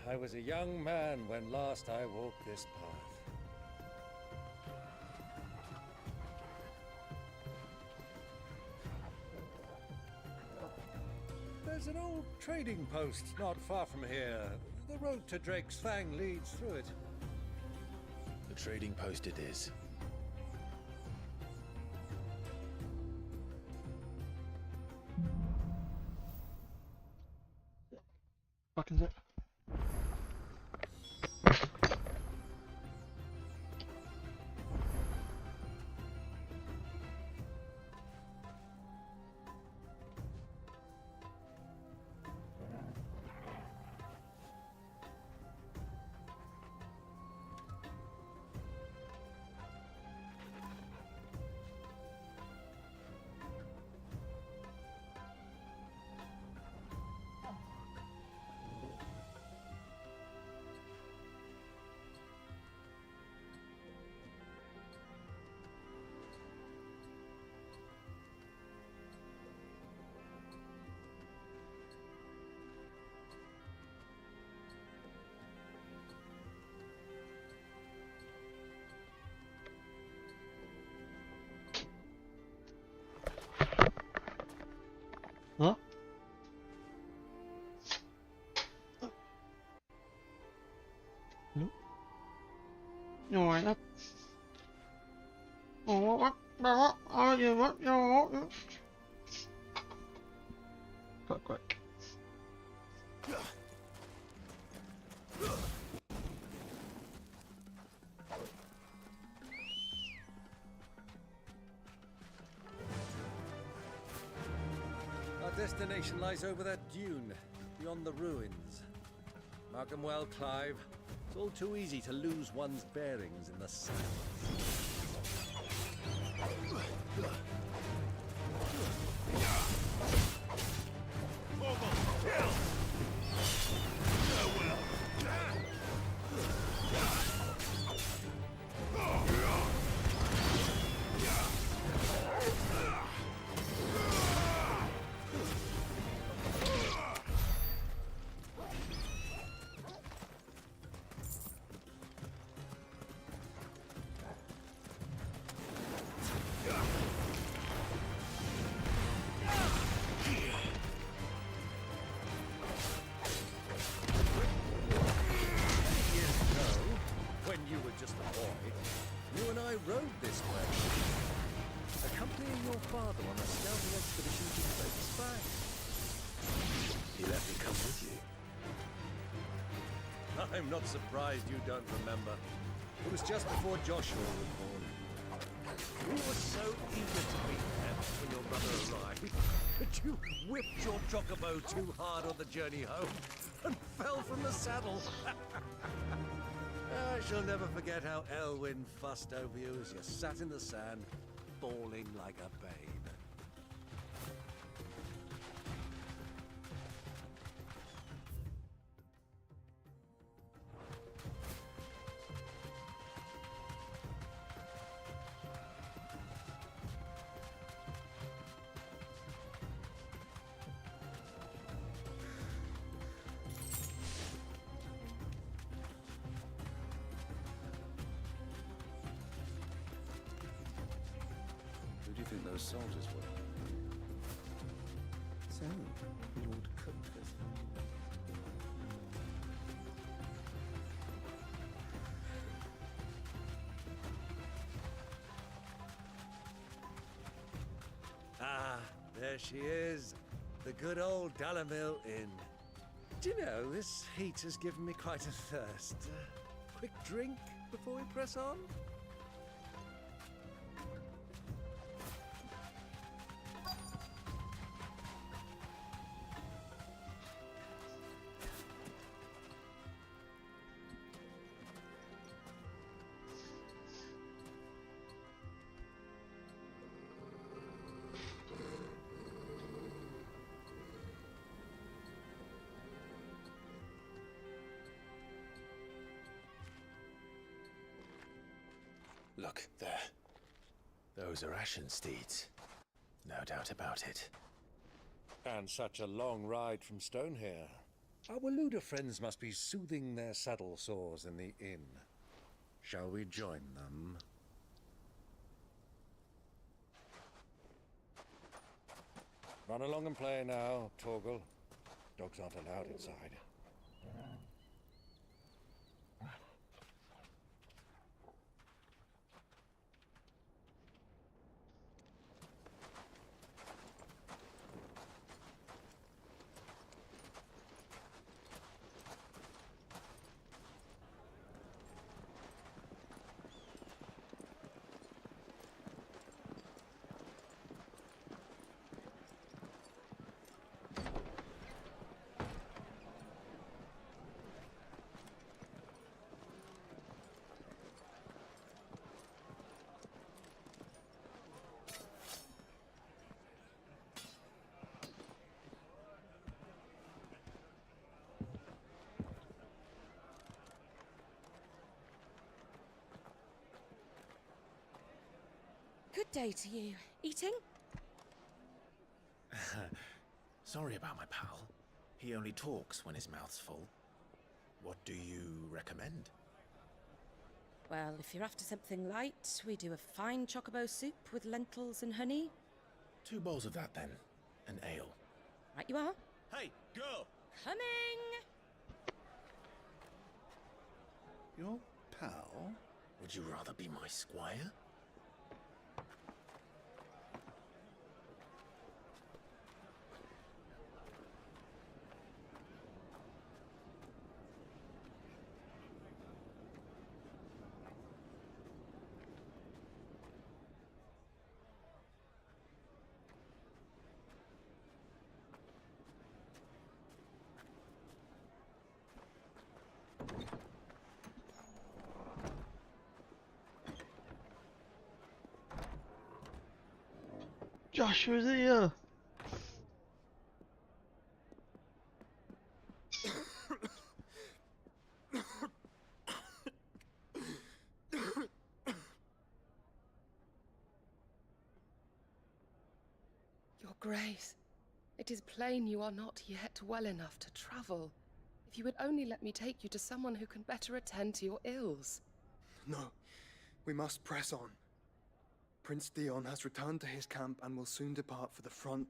I was a young man when last I walked this path. There's an old trading post not far from here. The road to Drake's Fang leads through it. The trading post it is. Fucking it. Huh? Nope. No, I not. Oh, what are you? What? No. Quick. Destination lies over that dune, beyond the ruins. Mark 'em well, Clive. It's all too easy to lose one's bearings in the sands. you let me come with you? I'm not surprised you don't remember. It was just before Joshua was born. You were so eager to be there when your brother arrived that you whipped your chocobo too hard on the journey home and fell from the saddle. I shall never forget how Elwyn fussed over you as you sat in the sand, bawling like a babe. Who do you think those soldiers were? So, Lord Cookford. Ah, there she is. The good old Dalamil Inn. Do you know, this heat has given me quite a thirst. Quick drink before we press on? Look, there. Those are Ashen steeds. No doubt about it. And such a long ride from Stonehair. Our Waluda friends must be soothing their saddle sores in the inn. Shall we join them? Run along and play now, Torgal. Dogs aren't allowed inside. Good day to you. Eating? Sorry about my pal. He only talks when his mouth's full. What do you recommend? Well, if you're after something light, we do a fine chocobo soup with lentils and honey. 2 bowls of that, then. An ale. Right you are. Hey, girl! Coming! Your pal? Would you rather be my squire? Joshua's here! Your Grace, it is plain you are not yet well enough to travel. If you would only let me take you to someone who can better attend to your ills. No, we must press on. Prince Dion has returned to his camp and will soon depart for the front.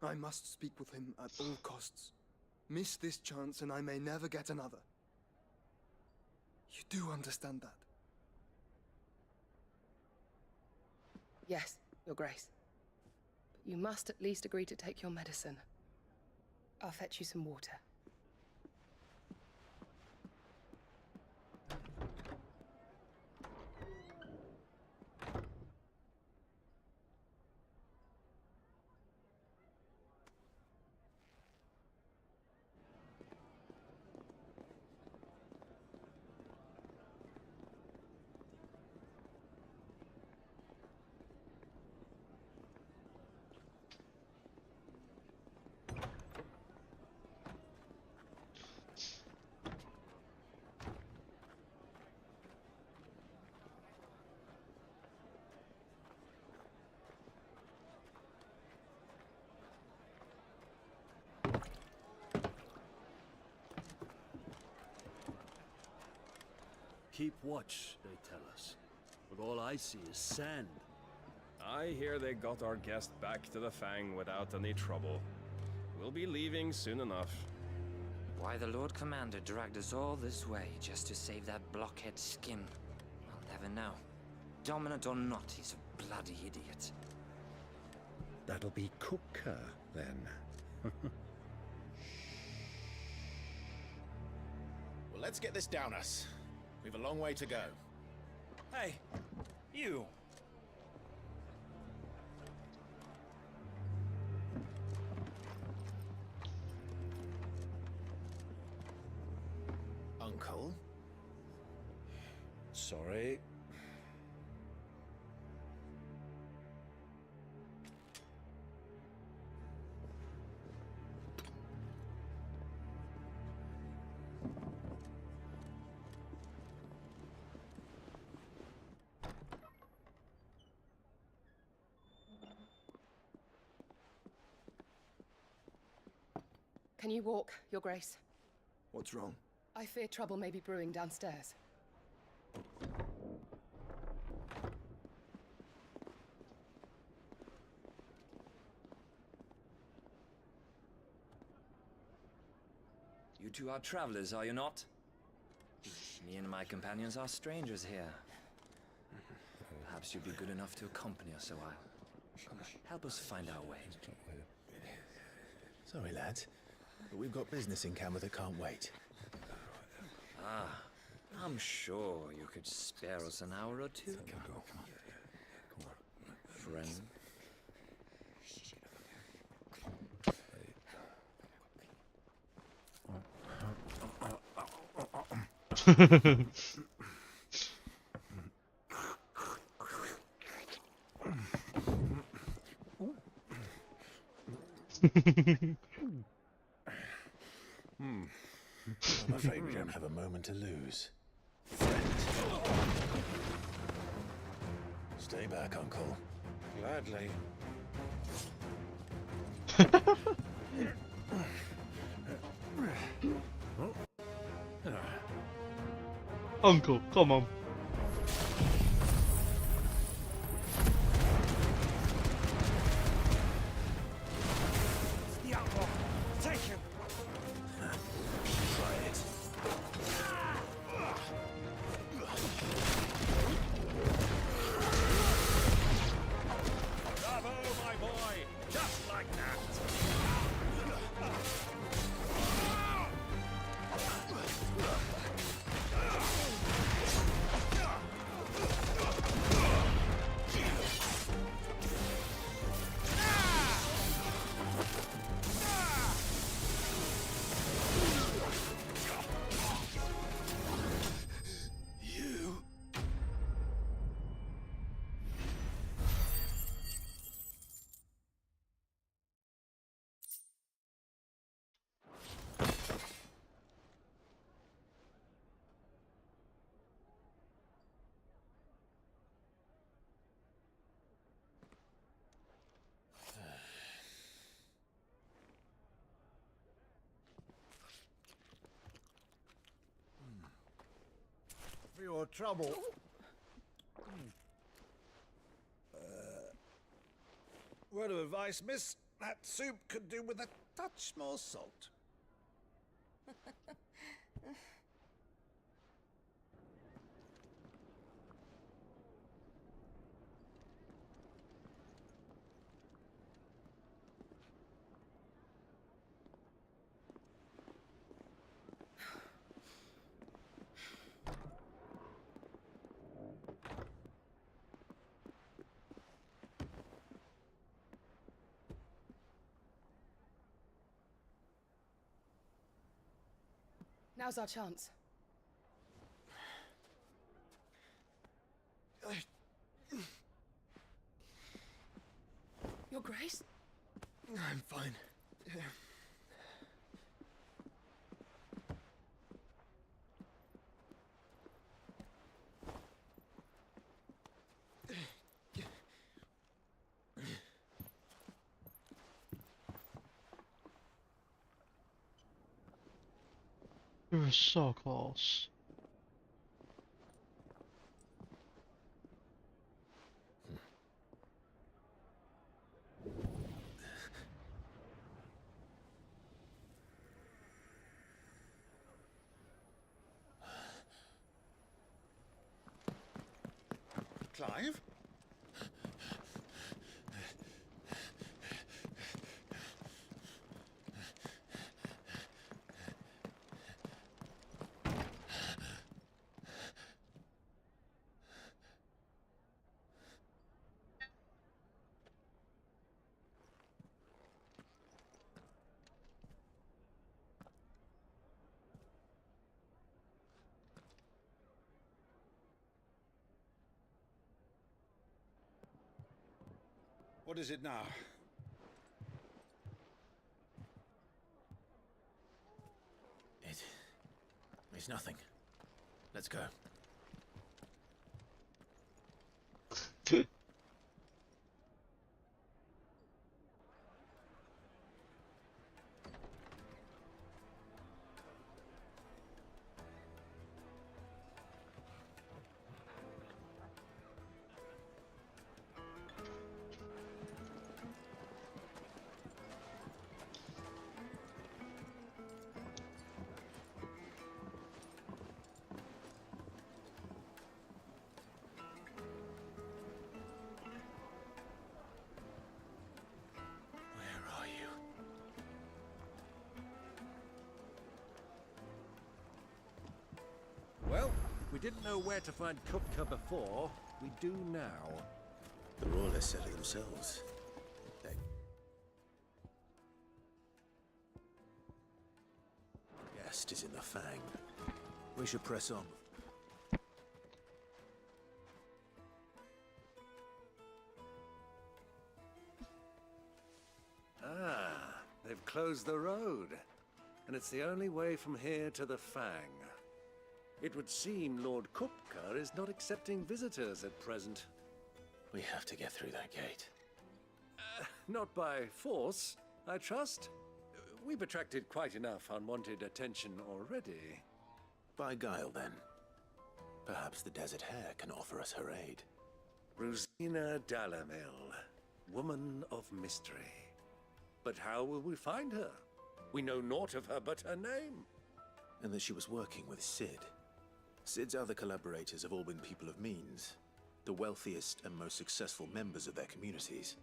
I must speak with him at all costs. Miss this chance and I may never get another. You do understand that? Yes, Your Grace. But you must at least agree to take your medicine. I'll fetch you some water. Keep watch, they tell us. But all I see is sand. I hear they got our guest back to the Fang without any trouble. We'll be leaving soon enough. Why the Lord Commander dragged us all this way just to save that blockhead skin, I'll never know. Dominant or not, he's a bloody idiot. That'll be Cooker, then. Well, let's get this down us. We've a long way to go. Hey, you! Uncle? Sorry. Can you walk, Your Grace? What's wrong? I fear trouble may be brewing downstairs. You two are travelers, are you not? Me and my companions are strangers here. Perhaps you'd be good enough to accompany us a while. Help us find our way. Sorry, lads, but we've got business in Camber that can't wait. Ah, I'm sure you could spare us an hour or two. Friend. I'm afraid we don't have a moment to lose. Stay back, Uncle. Gladly. Uncle, come on. The outlaw! Take him! Try it. Bravo, my boy! Just like that! For your trouble. Word of advice, miss. That soup could do with a touch more salt. Now's our chance. Your Grace? I'm fine. We were so close. Clive? What is it now? It's nothing. Let's go. Well, we didn't know where to find Kupka before. We do now. The Royalists said it themselves. Guest is in the Fang. We should press on. Ah, they've closed the road. And it's the only way from here to the Fang. It would seem Lord Kupka is not accepting visitors at present. We have to get through that gate. Not by force, I trust. We've attracted quite enough unwanted attention already. By guile, then. Perhaps the Desert Hare can offer us her aid. Rosina Dalamil, woman of mystery. But how will we find her? We know naught of her but her name. And that she was working with Cid. Cid's other collaborators have all been people of means, the wealthiest and most successful members of their communities.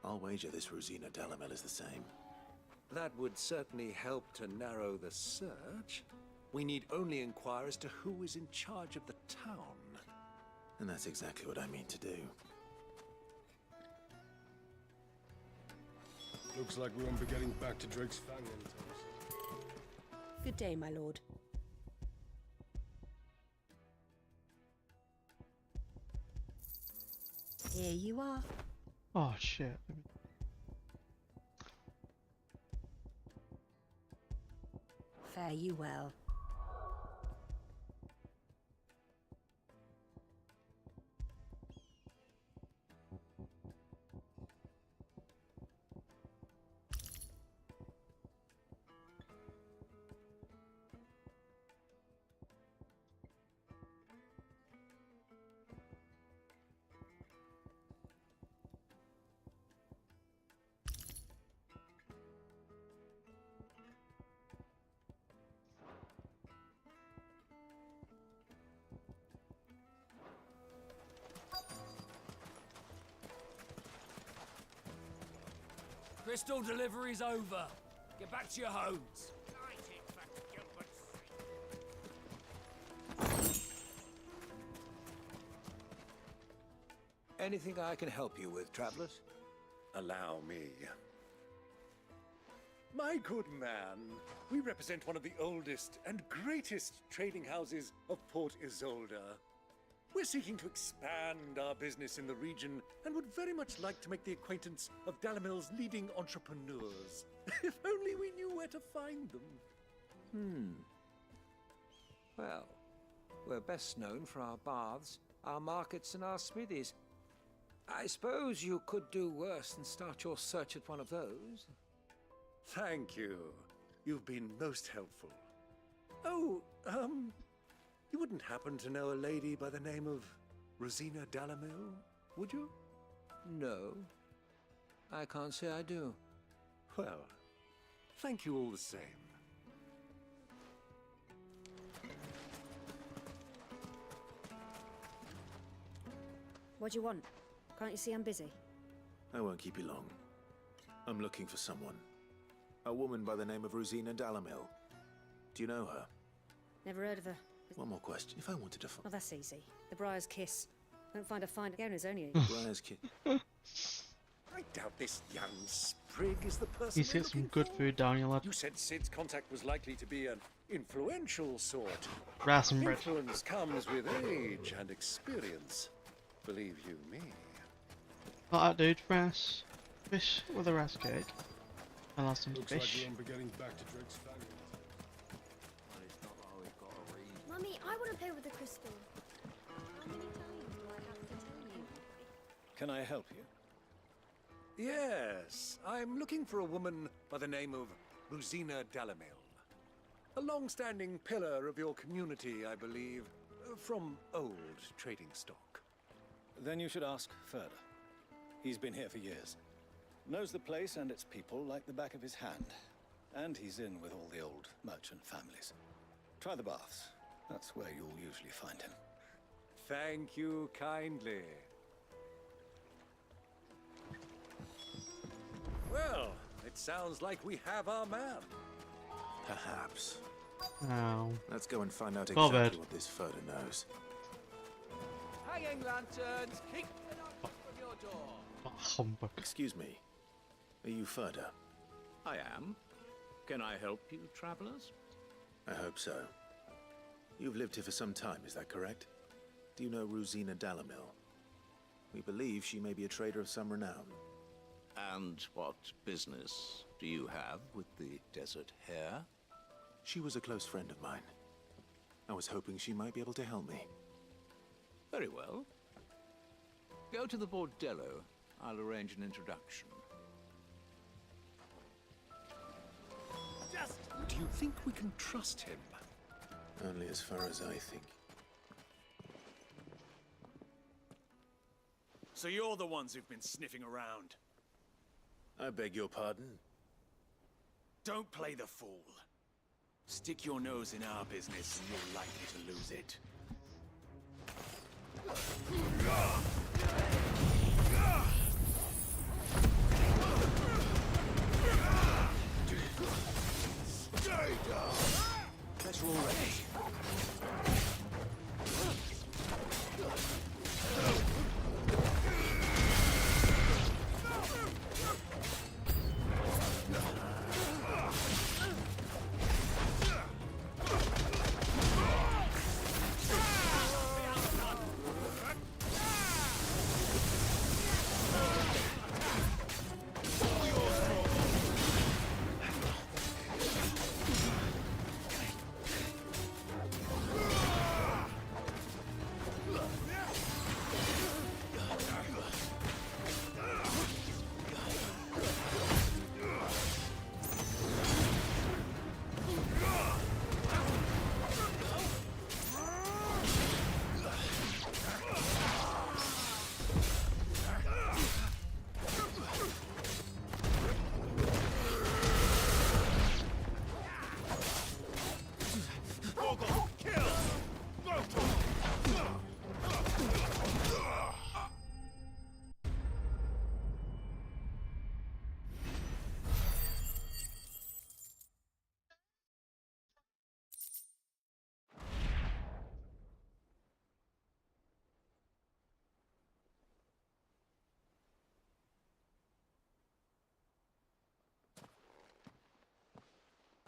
I'll wager this Rosina Dalamil is the same. That would certainly help to narrow the search. We need only inquire as to who is in charge of the town. And that's exactly what I mean to do. Looks like we won't be getting back to Drake's Fang anytime soon. Good day, my lord. Here you are. Oh shit. Fare you well. Crystal delivery's over. Get back to your homes. Anything I can help you with, travelers? Allow me. My good man, we represent one of the oldest and greatest trading houses of Port Isolde. We're seeking to expand our business in the region and would very much like to make the acquaintance of Dalimil's leading entrepreneurs. If only we knew where to find them. Well, we're best known for our baths, our markets, and our smithies. I suppose you could do worse than start your search at one of those. Thank you. You've been most helpful. Oh, you wouldn't happen to know a lady by the name of Rosina Dalimil, would you? No, I can't say I do. Well, thank you all the same. What do you want? Can't you see I'm busy? I won't keep you long. I'm looking for someone. A woman by the name of Rosina Dalimil. Do you know her? Never heard of her. One more question. If I wanted to Oh, that's easy. The Briar's Kiss. Won't find a fine again, it's only Briar's Kiss. I doubt this young sprig is the person You get some good food down your lad. You said Sid's contact was likely to be an influential sort. Rice and bread. Influence comes with age and experience. Believe you me. Alright, dude, rice. Fish with a rice cake. And that's some Looks fish. like we're getting back to Drake's family. Mummy, I want to play with the crystal. Can I help you? Yes, I'm looking for a woman by the name of Rosina Dalimil. A long-standing pillar of your community, I believe, from old trading stock. Then you should ask further. He's been here for years. Knows the place and its people like the back of his hand. And he's in with all the old merchant families. Try the baths. That's where you'll usually find him. Thank you kindly. Well, it sounds like we have our man. Perhaps. Ow. Let's go and find out Go exactly bed. what this photo knows. Hanging lanterns, keep the knock from your door. Humbug. Excuse me. Are you Ferda? I am. Can I help you, travelers? I hope so. You've lived here for some time, is that correct? Do you know Rosina Dalimil? We believe she may be a trader of some renown. And what business do you have with the Desert Hare? She was a close friend of mine. I was hoping she might be able to help me. Very well. Go to the Bordello. I'll arrange an introduction. Do you think we can trust him? Only as far as I think. So you're the ones who've been sniffing around. I beg your pardon? Don't play the fool. Stick your nose in our business and you're likely to lose it. Better already.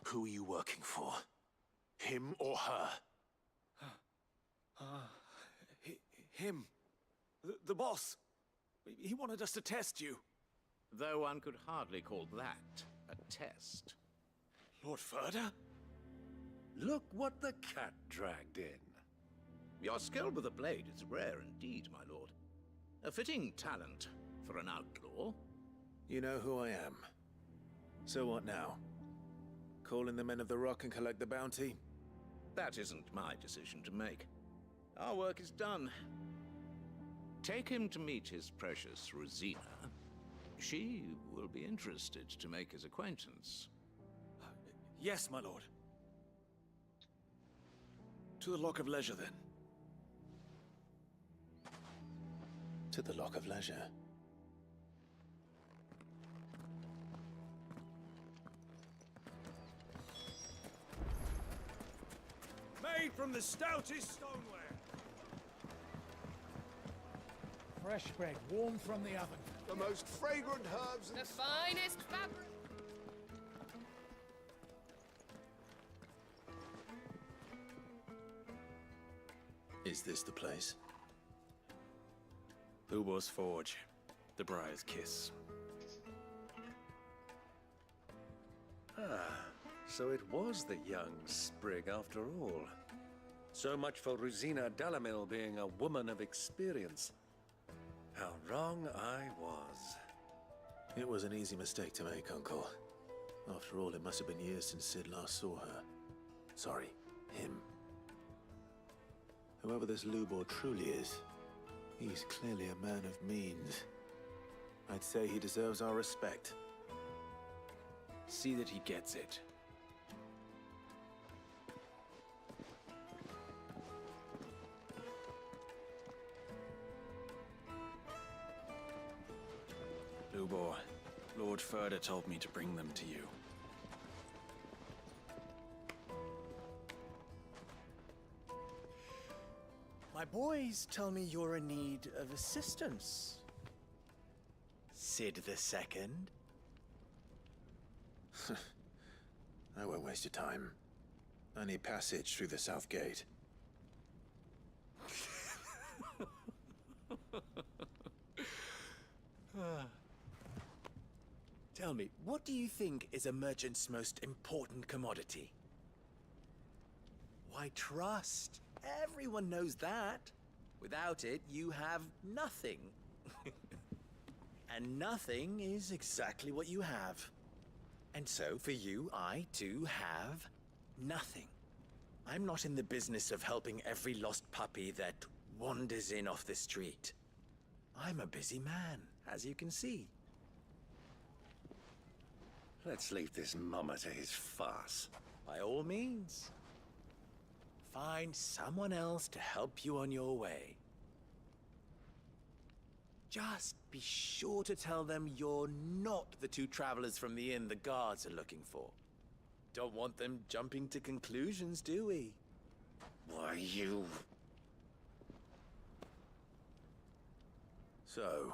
Who are you working for? Him or her? Him. The boss. He wanted us to test you. Though one could hardly call that a test. Lord Ferda? Look what the cat dragged in. Your skill with the blade is rare indeed, my lord. A fitting talent for an outlaw. You know who I am. So what now? Call in the Men of the Rock and collect the bounty? That isn't my decision to make. Our work is done. Take him to meet his precious Rosina. She will be interested to make his acquaintance. Yes, my lord. To the Lock of Leisure, then. To the Lock of Leisure. Made from the stoutest stoneware. Fresh bread, warm from the oven. The most fragrant herbs and... The finest fabric. Is this the place? Lubor's Forge. The Briar's Kiss. So it was the young sprig after all. So much for Rosina Dalamil being a woman of experience. How wrong I was. It was an easy mistake to make, Uncle. After all, it must have been years since Cid last saw her. Sorry, him. Whoever this Lubor truly is, he's clearly a man of means. I'd say he deserves our respect. See that he gets it. Lubor, Lord Ferda told me to bring them to you. My boys tell me you're in need of assistance. Cid the Second? I won't waste your time. I need passage through the south gate. Tell me, what do you think is a merchant's most important commodity? Why, trust. Everyone knows that. Without it, you have nothing. And nothing is exactly what you have. And so, for you, I, too, have nothing. I'm not in the business of helping every lost puppy that wanders in off the street. I'm a busy man, as you can see. Let's leave this mummer to his farce. By all means. Find someone else to help you on your way. Just be sure to tell them you're not the two travelers from the inn the guards are looking for. Don't want them jumping to conclusions, do we? Why, you... So,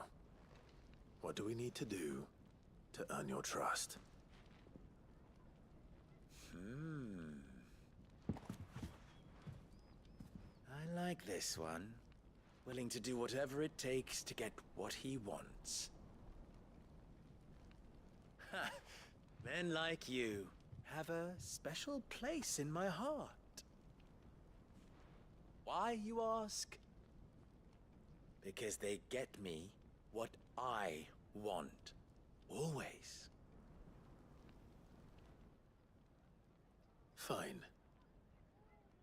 what do we need to do to earn your trust? I like this one. Willing to do whatever it takes to get what he wants. Ha! Men like you have a special place in my heart. Why, you ask? Because they get me what I want. Always. Fine.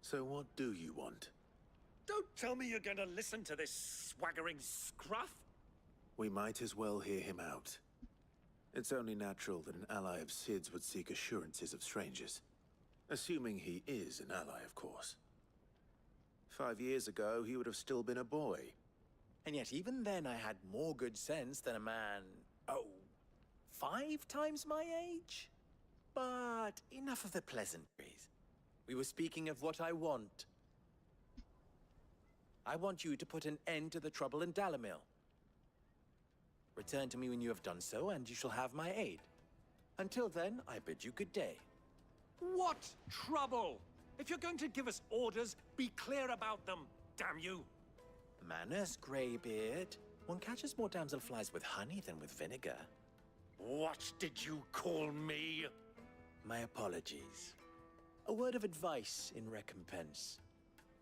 So what do you want? Don't tell me you're going to listen to this swaggering scruff. We might as well hear him out. It's only natural that an ally of Cid's would seek assurances of strangers. Assuming he is an ally, of course. 5 years ago, he would have still been a boy. And yet even then I had more good sense than a man, 5 times my age? But enough of the pleasantries. We were speaking of what I want. I want you to put an end to the trouble in Dalamil. Return to me when you have done so, and you shall have my aid. Until then, I bid you good day. What trouble? If you're going to give us orders, be clear about them, damn you! Manners, Greybeard. One catches more damselflies with honey than with vinegar. What did you call me? My apologies. A word of advice in recompense.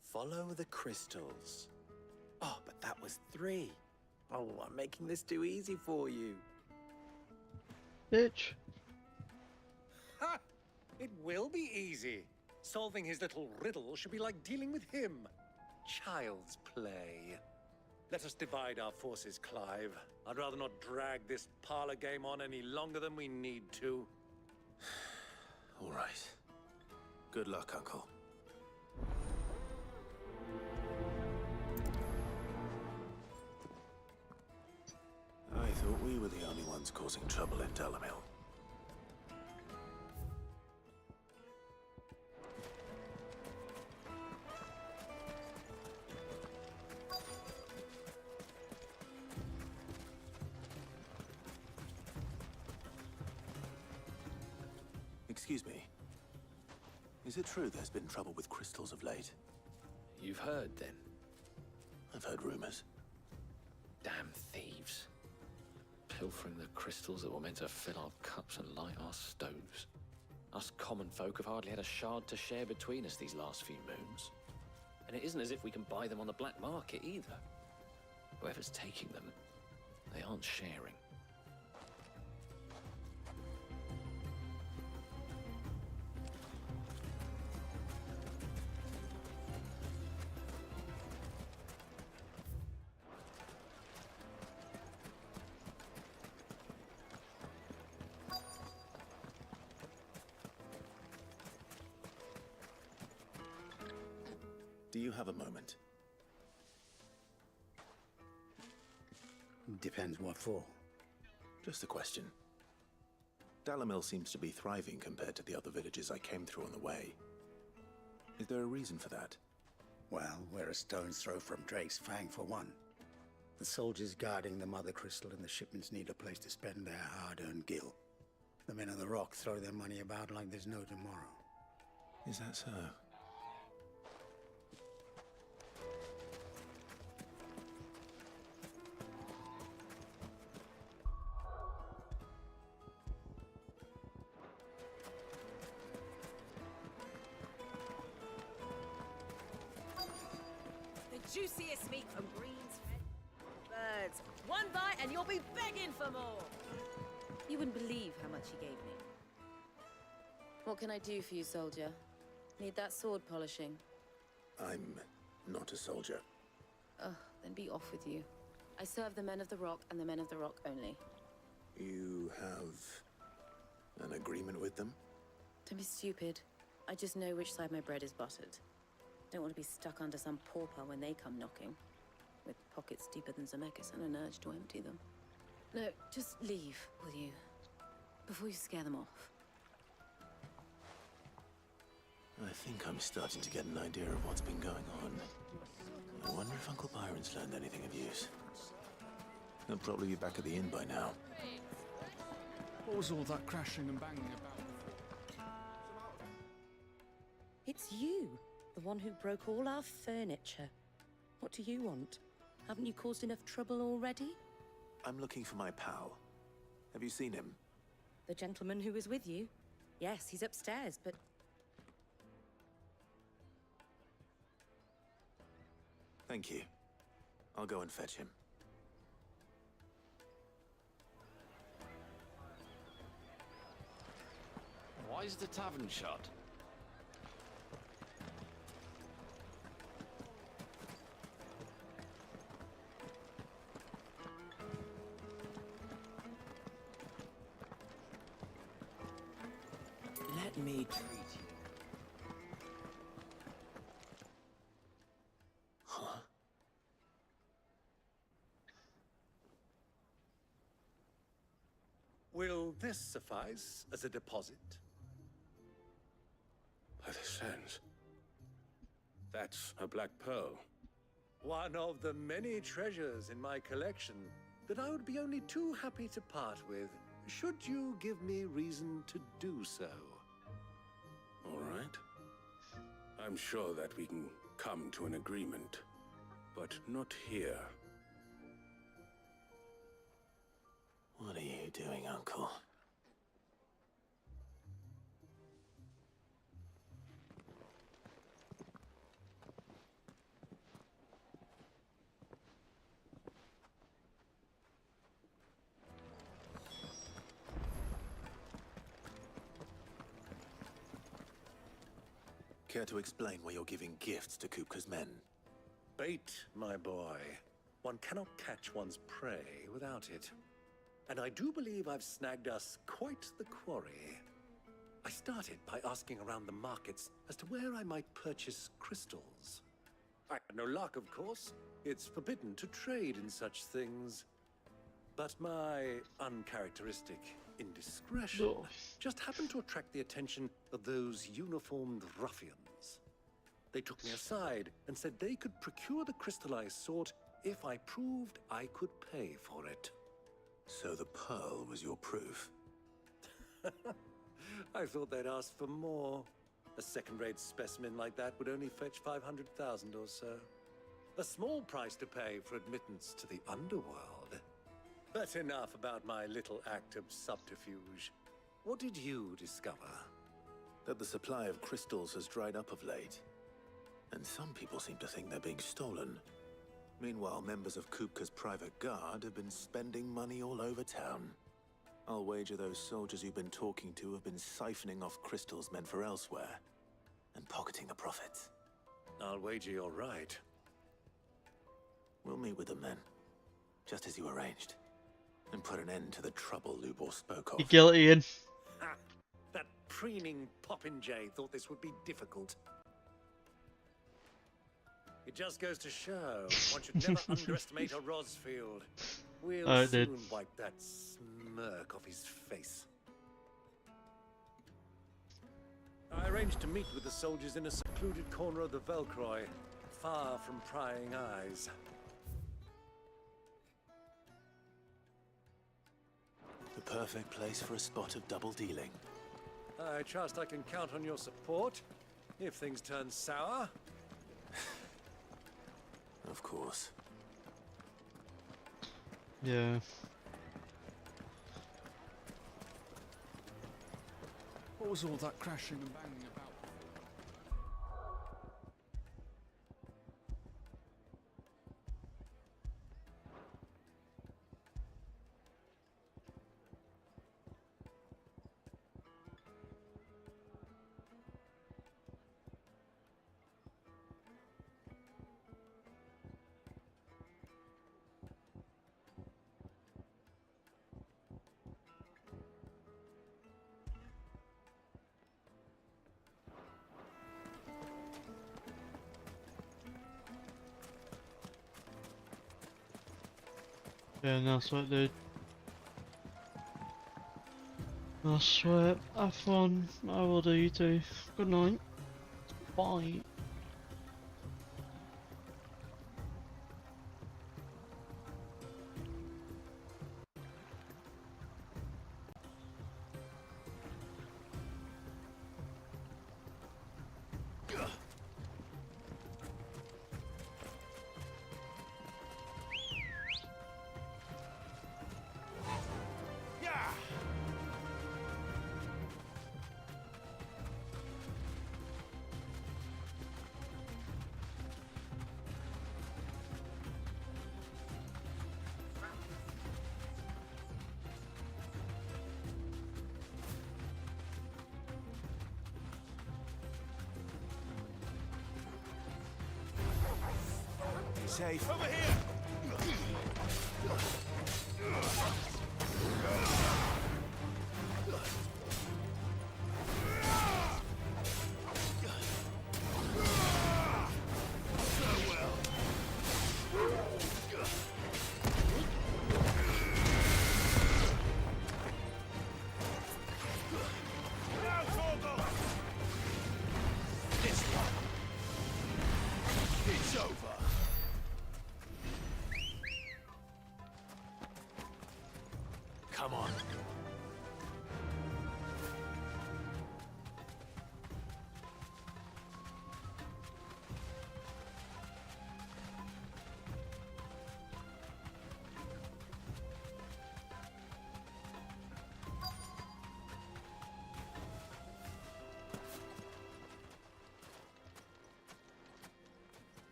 Follow the crystals. Oh, but that was 3. Oh, I'm making this too easy for you. Bitch. Ha! It will be easy. Solving his little riddle should be like dealing with him. Child's play. Let us divide our forces, Clive. I'd rather not drag this parlor game on any longer than we need to. All right. Good luck, Uncle. I thought we were the only ones causing trouble in Dalamil. Excuse me. Is it true there's been trouble with crystals of late? You've heard, then? I've heard rumors. Damn thieves. Pilfering the crystals that were meant to fill our cups and light our stoves. Us common folk have hardly had a shard to share between us these last few moons. And it isn't as if we can buy them on the black market either. Whoever's taking them, they aren't sharing. Do you have a moment? Depends what for. Just a question. Dalamil seems to be thriving compared to the other villages I came through on the way. Is there a reason for that? Well, we're a stone's throw from Drake's Fang for one. The soldiers guarding the Mother Crystal and the shipments need a place to spend their hard-earned gil. The men of the Rock throw their money about like there's no tomorrow. Is that so? Juiciest meat from greens, birds. One bite and you'll be begging for more. You wouldn't believe how much he gave me. What can I do for you, soldier? Need that sword polishing? I'm not a soldier. Ugh, then be off with you. I serve the men of the Rock and the men of the Rock only. You have an agreement with them? Don't be stupid. I just know which side my bread is buttered. Don't want to be stuck under some pauper when they come knocking. With pockets deeper than Zemeckis and an urge to empty them. No, just leave, will you? Before you scare them off. I think I'm starting to get an idea of what's been going on. I wonder if Uncle Byron's learned anything of use. He'll probably be back at the inn by now. What was all that crashing and banging about? It's you, the one who broke all our furniture. What do you want? Haven't you caused enough trouble already? I'm looking for my pal. Have you seen him? The gentleman who was with you? Yes, he's upstairs, but... Thank you. I'll go and fetch him. Why is the tavern shut? Let me treat you. Huh? Will this suffice as a deposit? By the sands. That's a black pearl. One of the many treasures in my collection that I would be only too happy to part with, should you give me reason to do so. I'm sure that we can come to an agreement, but not here. What are you doing, Uncle? Care to explain why you're giving gifts to Kupka's men? Bait, my boy. One cannot catch one's prey without it. And I do believe I've snagged us quite the quarry. I started by asking around the markets as to where I might purchase crystals. I had no luck, of course. It's forbidden to trade in such things. But my uncharacteristic indiscretion just happened to attract the attention of those uniformed ruffians. They took me aside and said they could procure the crystal I sought if I proved I could pay for it. So the pearl was your proof? I thought they'd ask for more. A second-rate specimen like that would only fetch 500,000 or so. A small price to pay for admittance to the underworld. But enough about my little act of subterfuge. What did you discover? That the supply of crystals has dried up of late. And some people seem to think they're being stolen. Meanwhile, members of Kupka's private guard have been spending money all over town. I'll wager those soldiers you've been talking to have been siphoning off crystals meant for elsewhere, and pocketing the profits. I'll wager you're right. We'll meet with them then, just as you arranged, and put an end to the trouble Lubor spoke of. You're guilty, Ian. Ha! That preening popinjay thought this would be difficult. It just goes to show one should never underestimate a Rosfield. We'll soon wipe that smirk off his face. I arranged to meet with the soldiers in a secluded corner of the Velcroy, far from prying eyes. The perfect place for a spot of double dealing. I trust I can count on your support if things turn sour. Of course. Yeah. What was all that crashing and banging about? Yeah, nice work, dude. Nice work. Have fun. I will do, you too. Good night. Bye. Safe. Over here!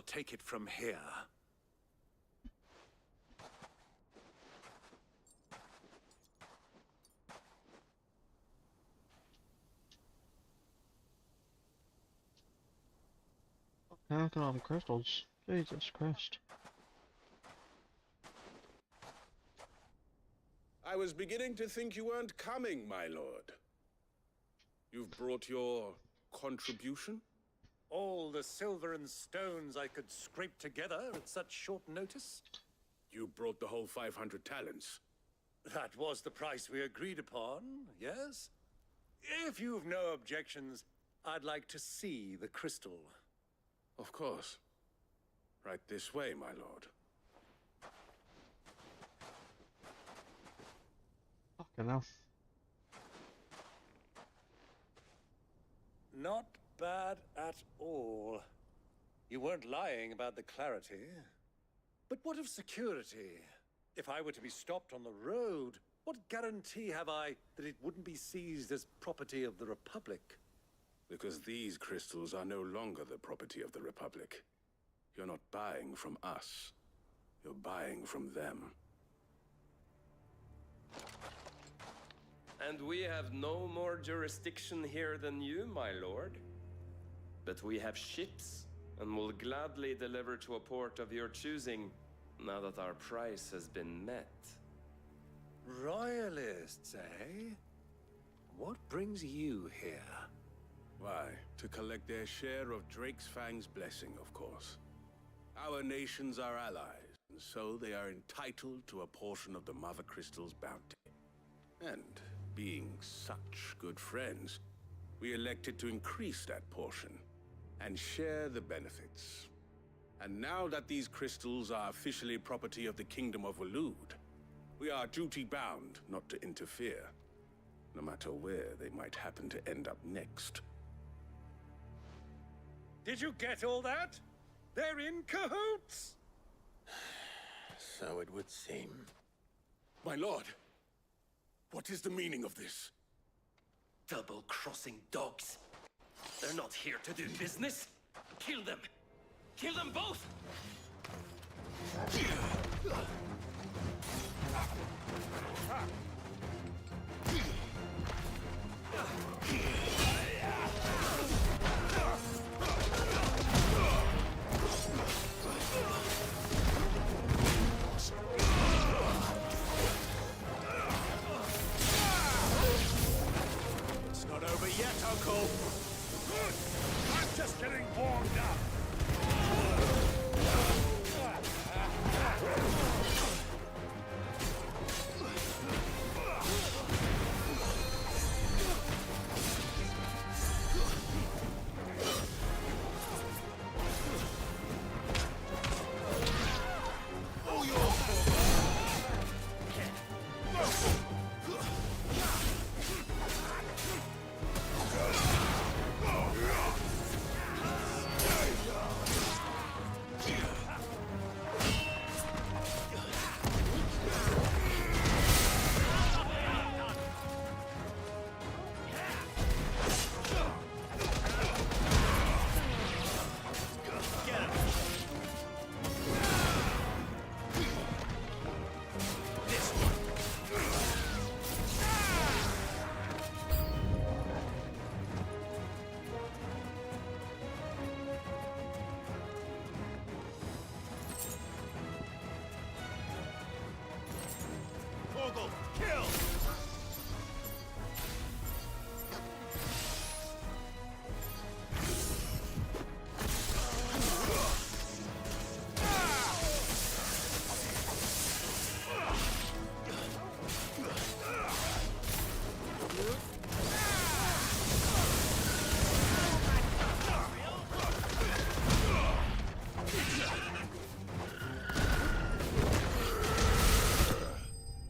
take it from here. How can all the crystals? Jesus Christ. I was beginning to think you weren't coming, my lord. You've brought your contribution? All the silver and stones I could scrape together at such short notice? You brought the whole 500 talents. That was the price we agreed upon, yes? If you've no objections, I'd like to see the crystal. Of course. Right this way, my lord. Fucking hell. Not bad at all. You weren't lying about the clarity. But what of security? If I were to be stopped on the road, what guarantee have I that it wouldn't be seized as property of the Republic? Because these crystals are no longer the property of the Republic. You're not buying from us. You're buying from them. And we have no more jurisdiction here than you, my lord. But we have ships, and will gladly deliver to a port of your choosing, now that our price has been met. Royalists, eh? What brings you here? Why, to collect their share of Drake's Fang's blessing, of course. Our nations are allies, and so they are entitled to a portion of the Mother Crystal's bounty. And being such good friends, we elected to increase that portion and share the benefits. And now that these crystals are officially property of the Kingdom of Waloed, we are duty-bound not to interfere, no matter where they might happen to end up next. Did you get all that? They're in cahoots! So it would seem. My lord, what is the meaning of this? Double-crossing dogs. They're not here to do business. Kill them! Kill them both! It's not over yet, Uncle. Good! I'm just getting warmed up. Kill!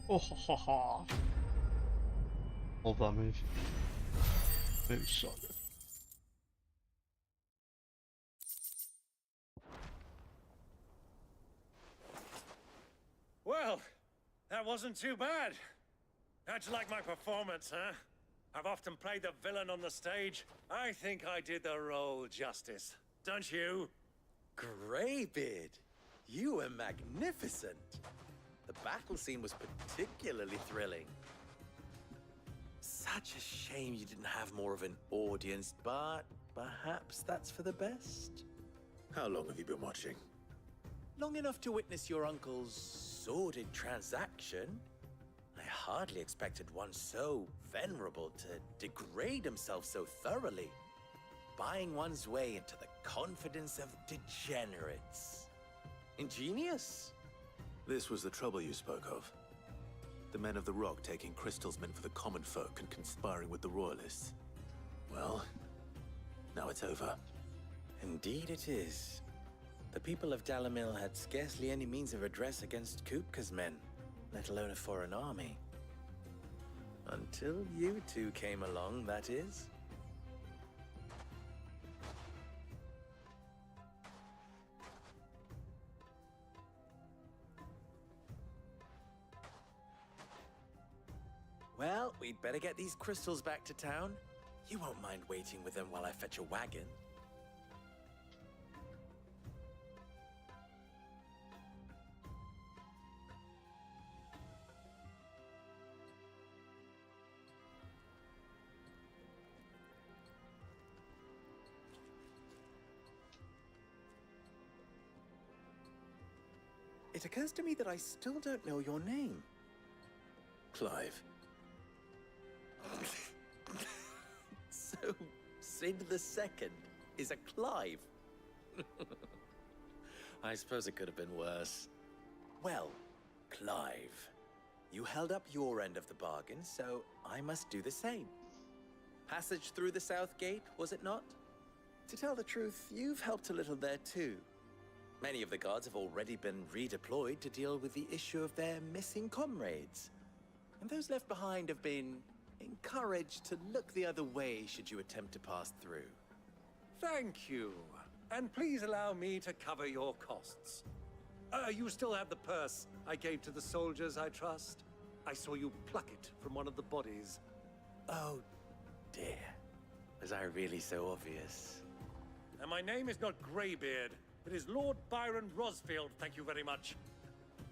Oh ha ha ha. Love that move. Move's so good. Well, that wasn't too bad. How'd you like my performance, huh? I've often played the villain on the stage. I think I did the role justice. Don't you? Greybeard, you were magnificent. The battle scene was particularly thrilling. Such a shame you didn't have more of an audience, but perhaps that's for the best. How long have you been watching? Long enough to witness your uncle's sordid transaction. I hardly expected one so venerable to degrade himself so thoroughly, buying one's way into the confidence of degenerates. Ingenious. This was the trouble you spoke of. The men of the Rock taking crystals meant for the common folk and conspiring with the Royalists. Well, now it's over. Indeed it is. The people of Dalimil had scarcely any means of redress against Kupka's men, let alone a foreign army. Until you two came along, that is. Well, we'd better get these crystals back to town. You won't mind waiting with them while I fetch a wagon. It occurs to me that I still don't know your name. Clive. So, Sid the Second is a Clive. I suppose it could have been worse. Well, Clive, you held up your end of the bargain, so I must do the same. Passage through the South Gate, was it not? To tell the truth, you've helped a little there too. Many of the guards have already been redeployed to deal with the issue of their missing comrades. And those left behind have been encouraged to look the other way should you attempt to pass through. Thank you. And please allow me to cover your costs. You still have the purse I gave to the soldiers, I trust? I saw you pluck it from one of the bodies. Oh, dear. Was I really so obvious? And my name is not Greybeard. It is Lord Byron Rosfield, thank you very much.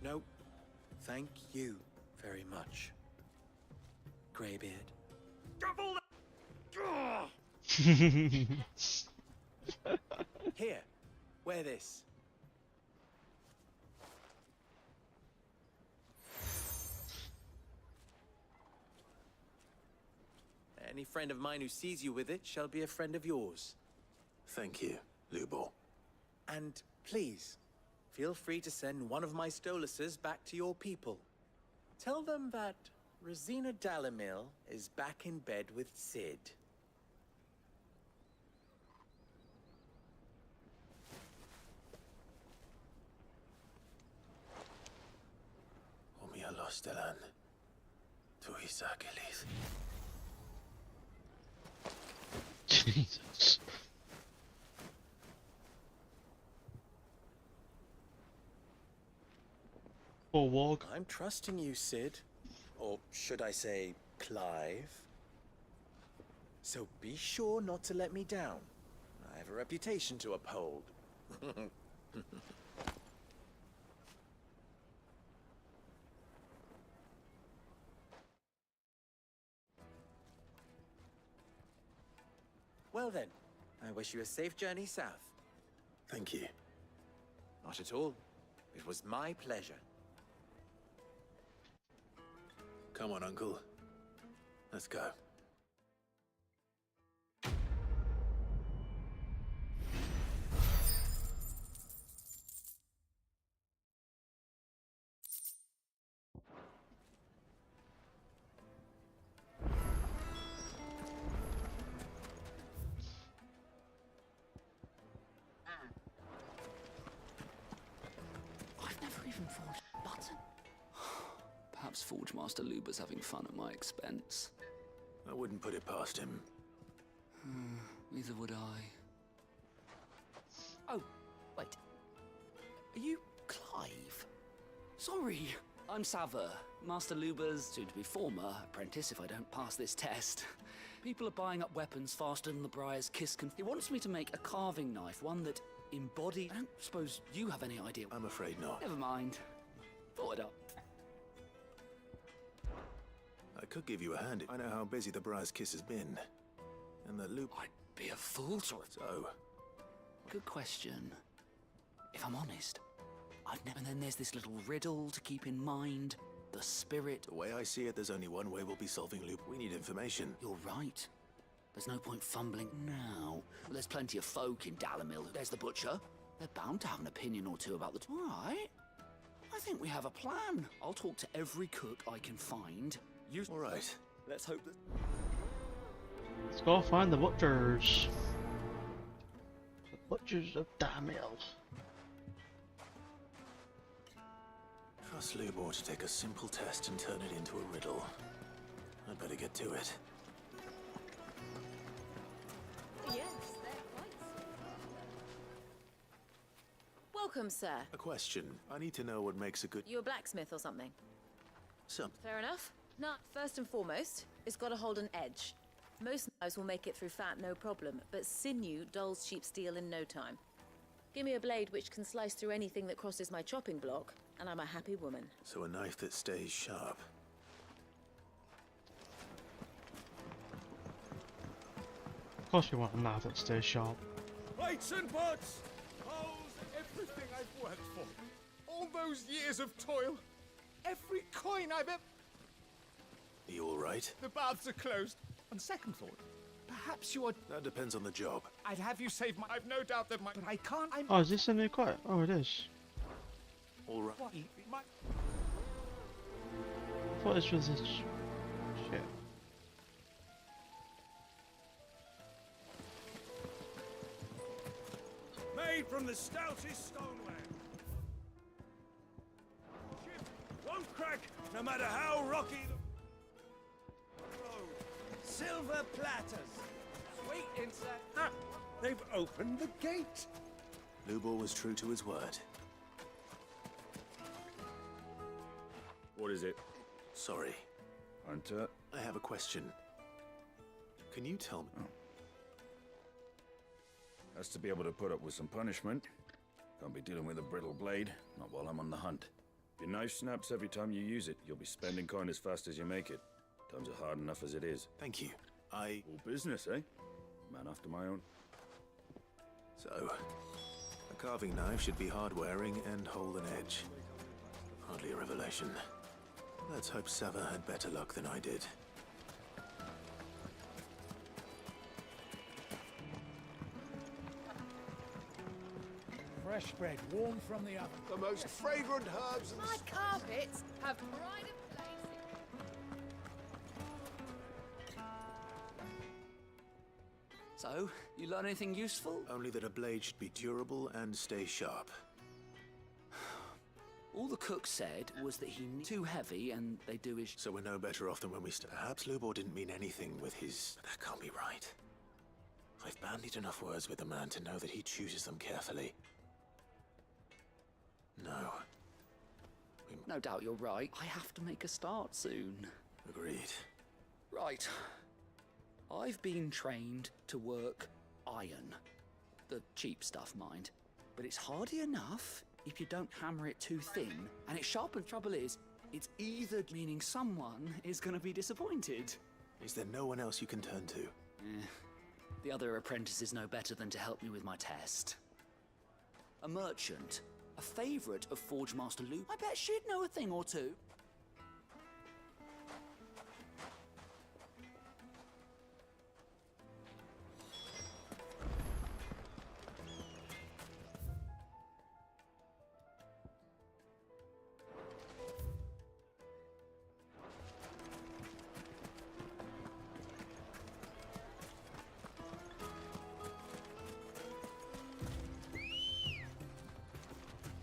No, thank you very much, Greybeard. Double Here, wear this. Any friend of mine who sees you with it shall be a friend of yours. Thank you, Lubor. And please, feel free to send one of my Stoluses back to your people. Tell them that Rosina Dalimil is back in bed with Sid. Omia Lostelan. Tuisak Elith. Jesus. Poor Warg. I'm trusting you, Sid. Or should I say, Clive? So be sure not to let me down. I have a reputation to uphold. Well then, I wish you a safe journey south. Thank you. Not at all. It was my pleasure. Come on, Uncle. Let's go. I've never even forged a button. Perhaps Forge Master Luber's having fun at my expense. I wouldn't put it past him. Neither would I. Oh, wait. Are you Clive? Sorry. I'm Saver, Master Luber's soon-to-be former apprentice if I don't pass this test. People are buying up weapons faster than the Briar's Kiss can. He wants me to make a carving knife, one that embodied. I don't suppose you have any idea. I'm afraid not. Never mind. Thought it up. I could give you a hand. I know how busy the Briar's Kiss has been. And that loop... I'd be a fool to... So... Good question. If I'm honest, I've never... And then there's this little riddle to keep in mind. The spirit... The way I see it, there's only one way we'll be solving loop. We need information. You're right. There's no point fumbling now. There's plenty of folk in Dalamil. There's the butcher. They're bound to have an opinion or two about the... All right. I think we have a plan. I'll talk to every cook I can find. All right. Let's hope that... Let's go find the butchers. The butchers of Dalamil. Trust Lubor to take a simple test and turn it into a riddle. I'd better get to it. Yes, they're quite. Welcome, sir. A question. I need to know what makes a good... You a blacksmith or something? Some. Fair enough. Now, first and foremost, it's got to hold an edge. Most knives will make it through fat, no problem, but sinew dulls cheap steel in no time. Give me a blade which can slice through anything that crosses my chopping block, and I'm a happy woman. So a knife that stays sharp. Of course you want a knife that stays sharp. Weights and butts! Holes, everything I've worked for. All those years of toil. Every coin I've ever... Are you all right? The baths are closed. On second thought, perhaps you are... That depends on the job. I'd have you save my... I've no doubt that my... But I can't... Oh, is this a new quiet? Oh, it is. All right. What? My... I thought this was this shit. Made from the stoutest stoneware. Ship won't crack, no matter how rocky the road. Silver platters. Sweet insect. Ah, they've opened the gate. Lubor was true to his word. What is it? Sorry. Hunter? I have a question. Can you tell me... Oh. Has to be able to put up with some punishment. Can't be dealing with a brittle blade, not while I'm on the hunt. If your knife snaps every time you use it, you'll be spending coin as fast as you make it. Times are hard enough as it is. Thank you. All business, eh? Man after my own. So, a carving knife should be hard-wearing and hold an edge. Hardly a revelation. Let's hope Sava had better luck than I did. Fresh bread, warm from the oven. The most fragrant herbs and... My carpets have pride of place. So, you learn anything useful? Only that a blade should be durable and stay sharp. All the cook said was that he too heavy and they do his... So we're no better off than when we Perhaps Lubor didn't mean anything with his... That can't be right. I've bandied enough words with the man to know that he chooses them carefully. No. No doubt you're right. I have to make a start soon. Agreed. Right. I've been trained to work iron. The cheap stuff, mind. But it's hardy enough if you don't hammer it too thin. And it's sharp, and the trouble is, it's either meaning someone is going to be disappointed. Is there no one else you can turn to? The other apprentices know better than to help me with my test. A merchant. A favourite of Forge Master Lou. I bet she'd know a thing or two.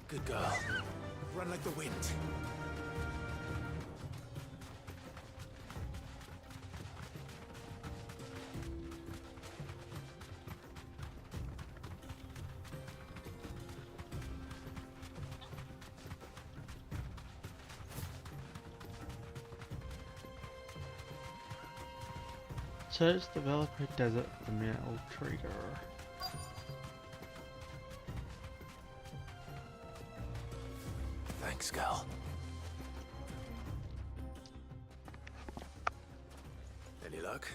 Good girl. Run like the wind. Search developer desert for metal trigger. Grayskull. Any luck?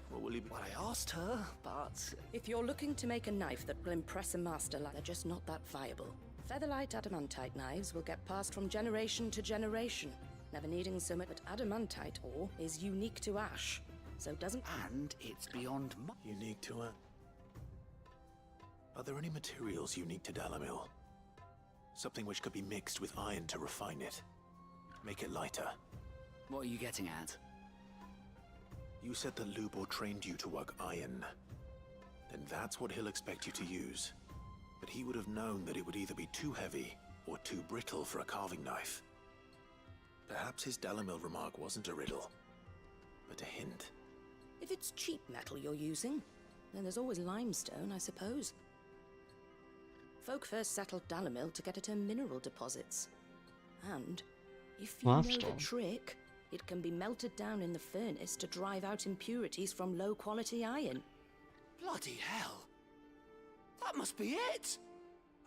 What will he be? Well, I asked her, but If you're looking to make a knife that will impress a master, they're just not that viable. Featherlight adamantite knives will get passed from generation to generation, never needing so much. But adamantite ore is unique to Ash, so doesn't. And it's beyond. Unique to it? Are there any materials unique to Dalamil? Something which could be mixed with iron to refine it. Make it lighter. What are you getting at? You said that Lubor trained you to work iron. Then that's what he'll expect you to use. But he would have known that it would either be too heavy or too brittle for a carving knife. Perhaps his Dalamil remark wasn't a riddle, but a hint. If it's cheap metal you're using, then there's always limestone, I suppose. Folk first settled Dalamil to get at her mineral deposits. And if you know the Limestone? trick, it can be melted down in the furnace to drive out impurities from low-quality iron. Bloody hell! That must be it!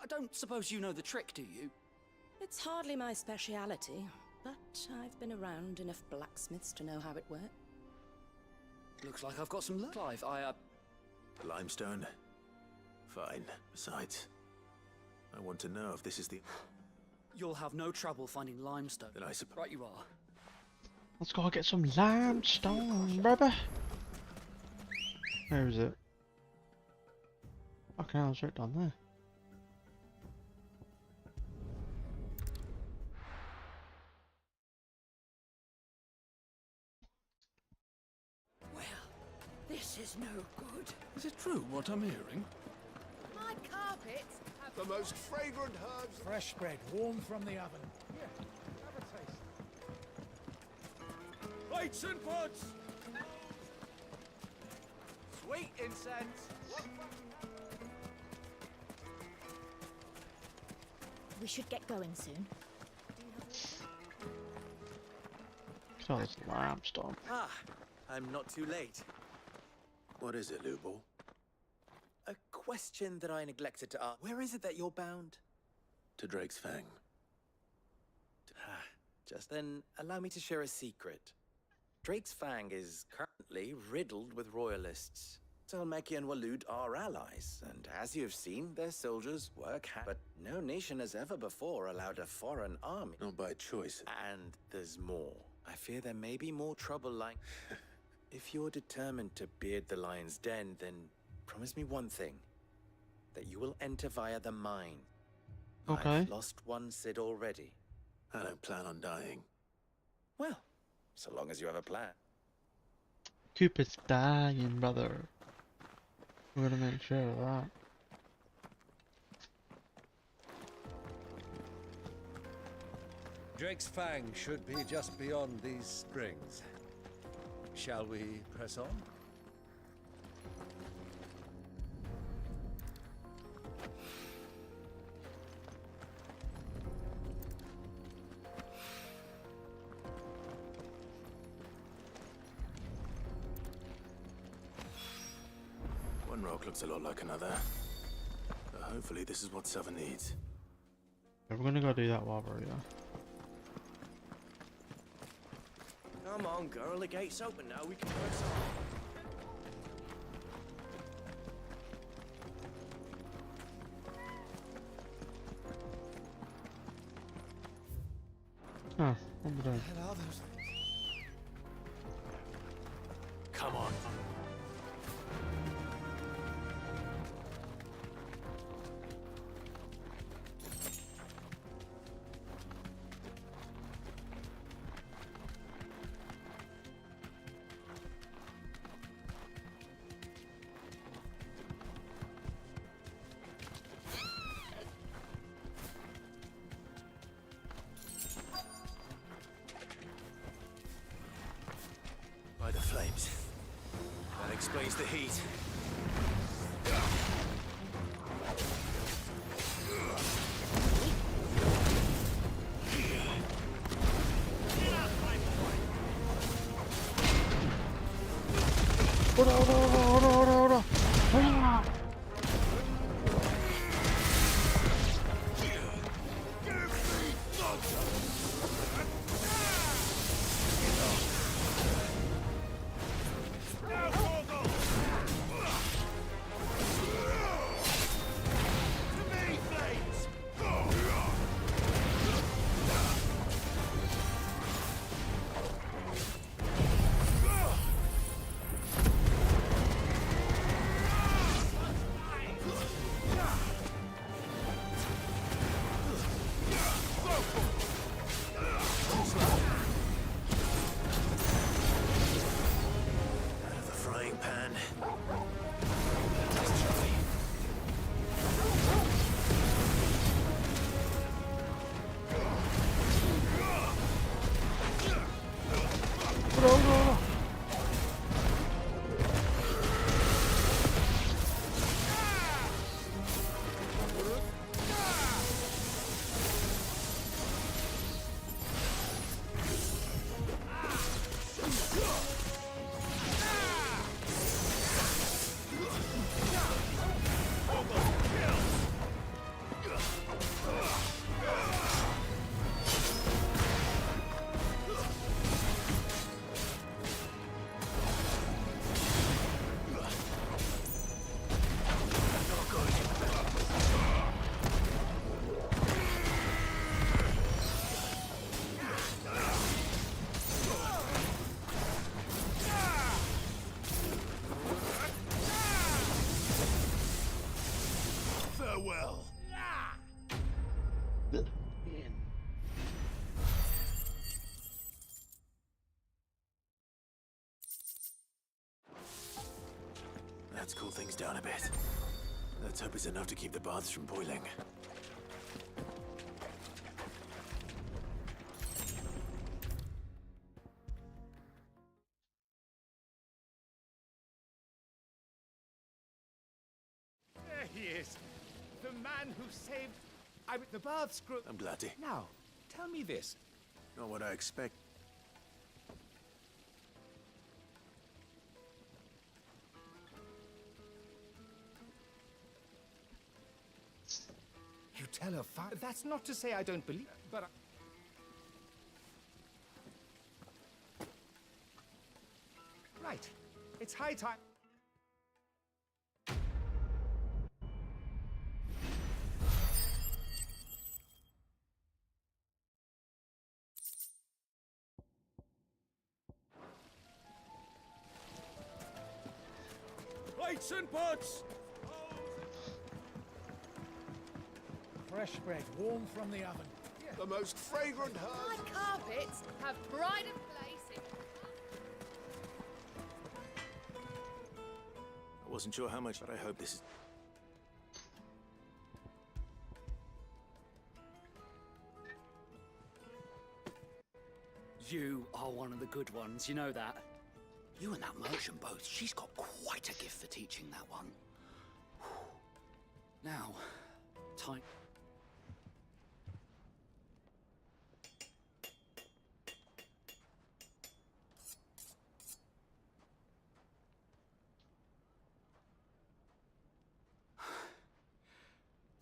I don't suppose you know the trick, do you? It's hardly my speciality, but I've been around enough blacksmiths to know how it works. Looks like I've got some luck. Clive, The limestone? Fine. Besides, I want to know if this is the... You'll have no trouble finding limestone. Then I suppose... Right you are. Let's go get some limestone, brother. Where is it? Okay, I was right down there. This is no good. Is it true what I'm hearing? My carpets have The most fragrant herbs. Fresh bread, warm from the oven. Here, have a taste. Plates and pots! Sweet incense! We should get going soon. So it's limestone. Ah, I'm not too late. What is it, Lubor? A question that I neglected to ask. Where is it that you're bound? To Drake's Fang. Just then, allow me to share a secret. Drake's Fang is currently riddled with royalists. Talmeki and Waloed are allies, and as you've seen, their soldiers work hard. But no nation has ever before allowed a foreign army. Not by choice. And there's more. I fear there may be more trouble like... If you're determined to beard the lion's den, then promise me one thing. That you will enter via the mine. Okay. I've lost one Cid already. I don't plan on dying. Well, so long as you have a plan. Cupid's dying, brother. We're gonna make sure of that. Drake's Fang should be just beyond these springs. Shall we press on? One rock looks a lot like another. But hopefully this is what Seven needs. Yeah, we're gonna go do that while we're here. Come on, girl, the gate's open now, we can press on. Oh, what am I doing? What are those? Come on. By the flames. That explains the heat. Hold on. Ah! cool things down a bit. Let's hope it's enough to keep the baths from boiling. There he is. The man who saved... the baths grew... I'm glad to. Now, tell me this. Not what I expect. You tell her that's not to say I don't believe, but Right. It's high time. Plates and pots! Fresh bread, warm from the oven. The most fragrant My herb. carpets have pride of place in... I wasn't sure how much, but I hope this is... You are one of the good ones, you know that. You and that merchant both, she's got quite a gift for teaching that one. Now, time...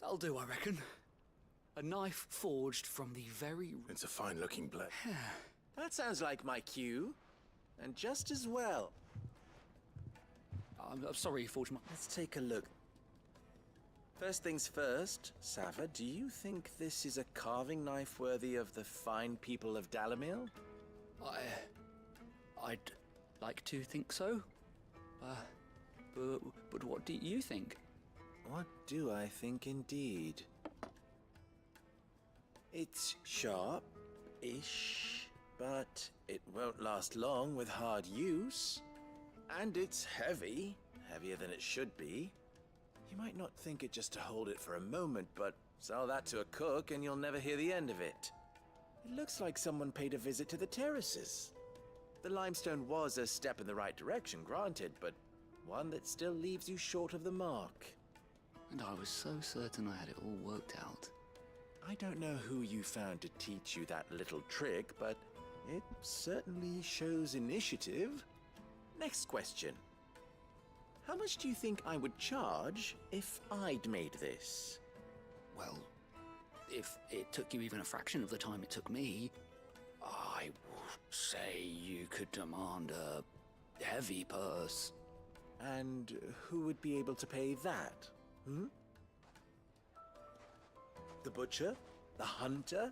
That'll do, I reckon. A knife forged from the very... It's a fine-looking blade. That sounds like my cue. And just as well. I'm sorry, Forge. Let's take a look. First things first, Sava, do you think this is a carving knife worthy of the fine people of Dalamil? I'd like to think so. But what do you think? What do I think indeed? It's sharp-ish, but it won't last long with hard use. And it's heavy, heavier than it should be. You might not think it just to hold it for a moment, but sell that to a cook and you'll never hear the end of it. It looks like someone paid a visit to the terraces. The limestone was a step in the right direction, granted, but one that still leaves you short of the mark. And I was so certain I had it all worked out. I don't know who you found to teach you that little trick, but it certainly shows initiative. Next question. How much do you think I would charge if I'd made this? Well, if it took you even a fraction of the time it took me, I would say you could demand a heavy purse. And who would be able to pay that? The butcher? The hunter?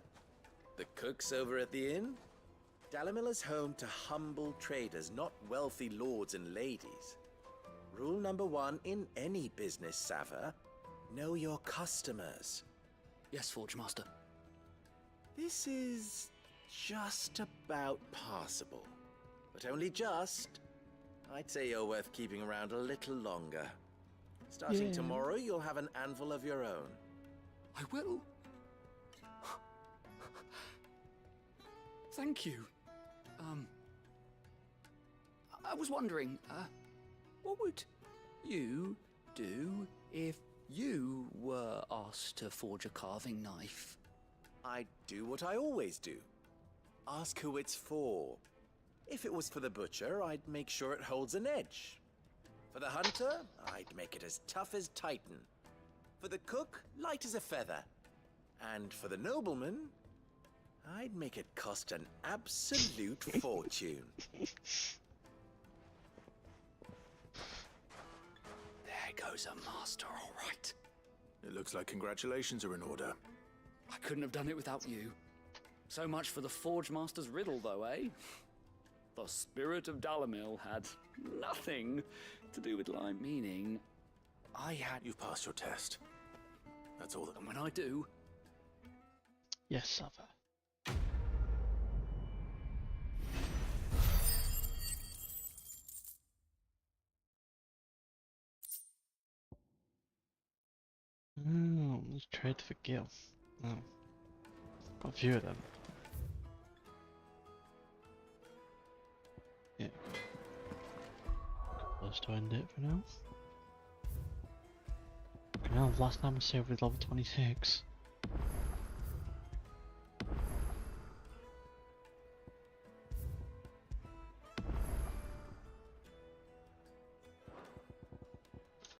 The cooks over at the inn? Dalamil is home to humble traders, not wealthy lords and ladies. Rule number 1 in any business, Sava: know your customers. Yes, Forge Master. This is just about passable. But only just. I'd say you're worth keeping around a little longer. Starting tomorrow, you'll have an anvil of your own. I will. Thank you. I was wondering, what would you do if you were asked to forge a carving knife? I'd do what I always do. Ask who it's for. If it was for the butcher, I'd make sure it holds an edge. For the hunter, I'd make it as tough as Titan. For the cook, light as a feather. And for the nobleman, I'd make it cost an absolute fortune. There goes a master, all right. It looks like congratulations are in order. I couldn't have done it without you. So much for the Forge Master's riddle, though, eh? The spirit of Dalamil had nothing to do with Lime, meaning I had... You've passed your test. That's all that... And when I do... Yes, Sava. Trade for Gil. Oh. Got a few of them. Yeah. Close to end it for now. Now, last time we saved with level 26.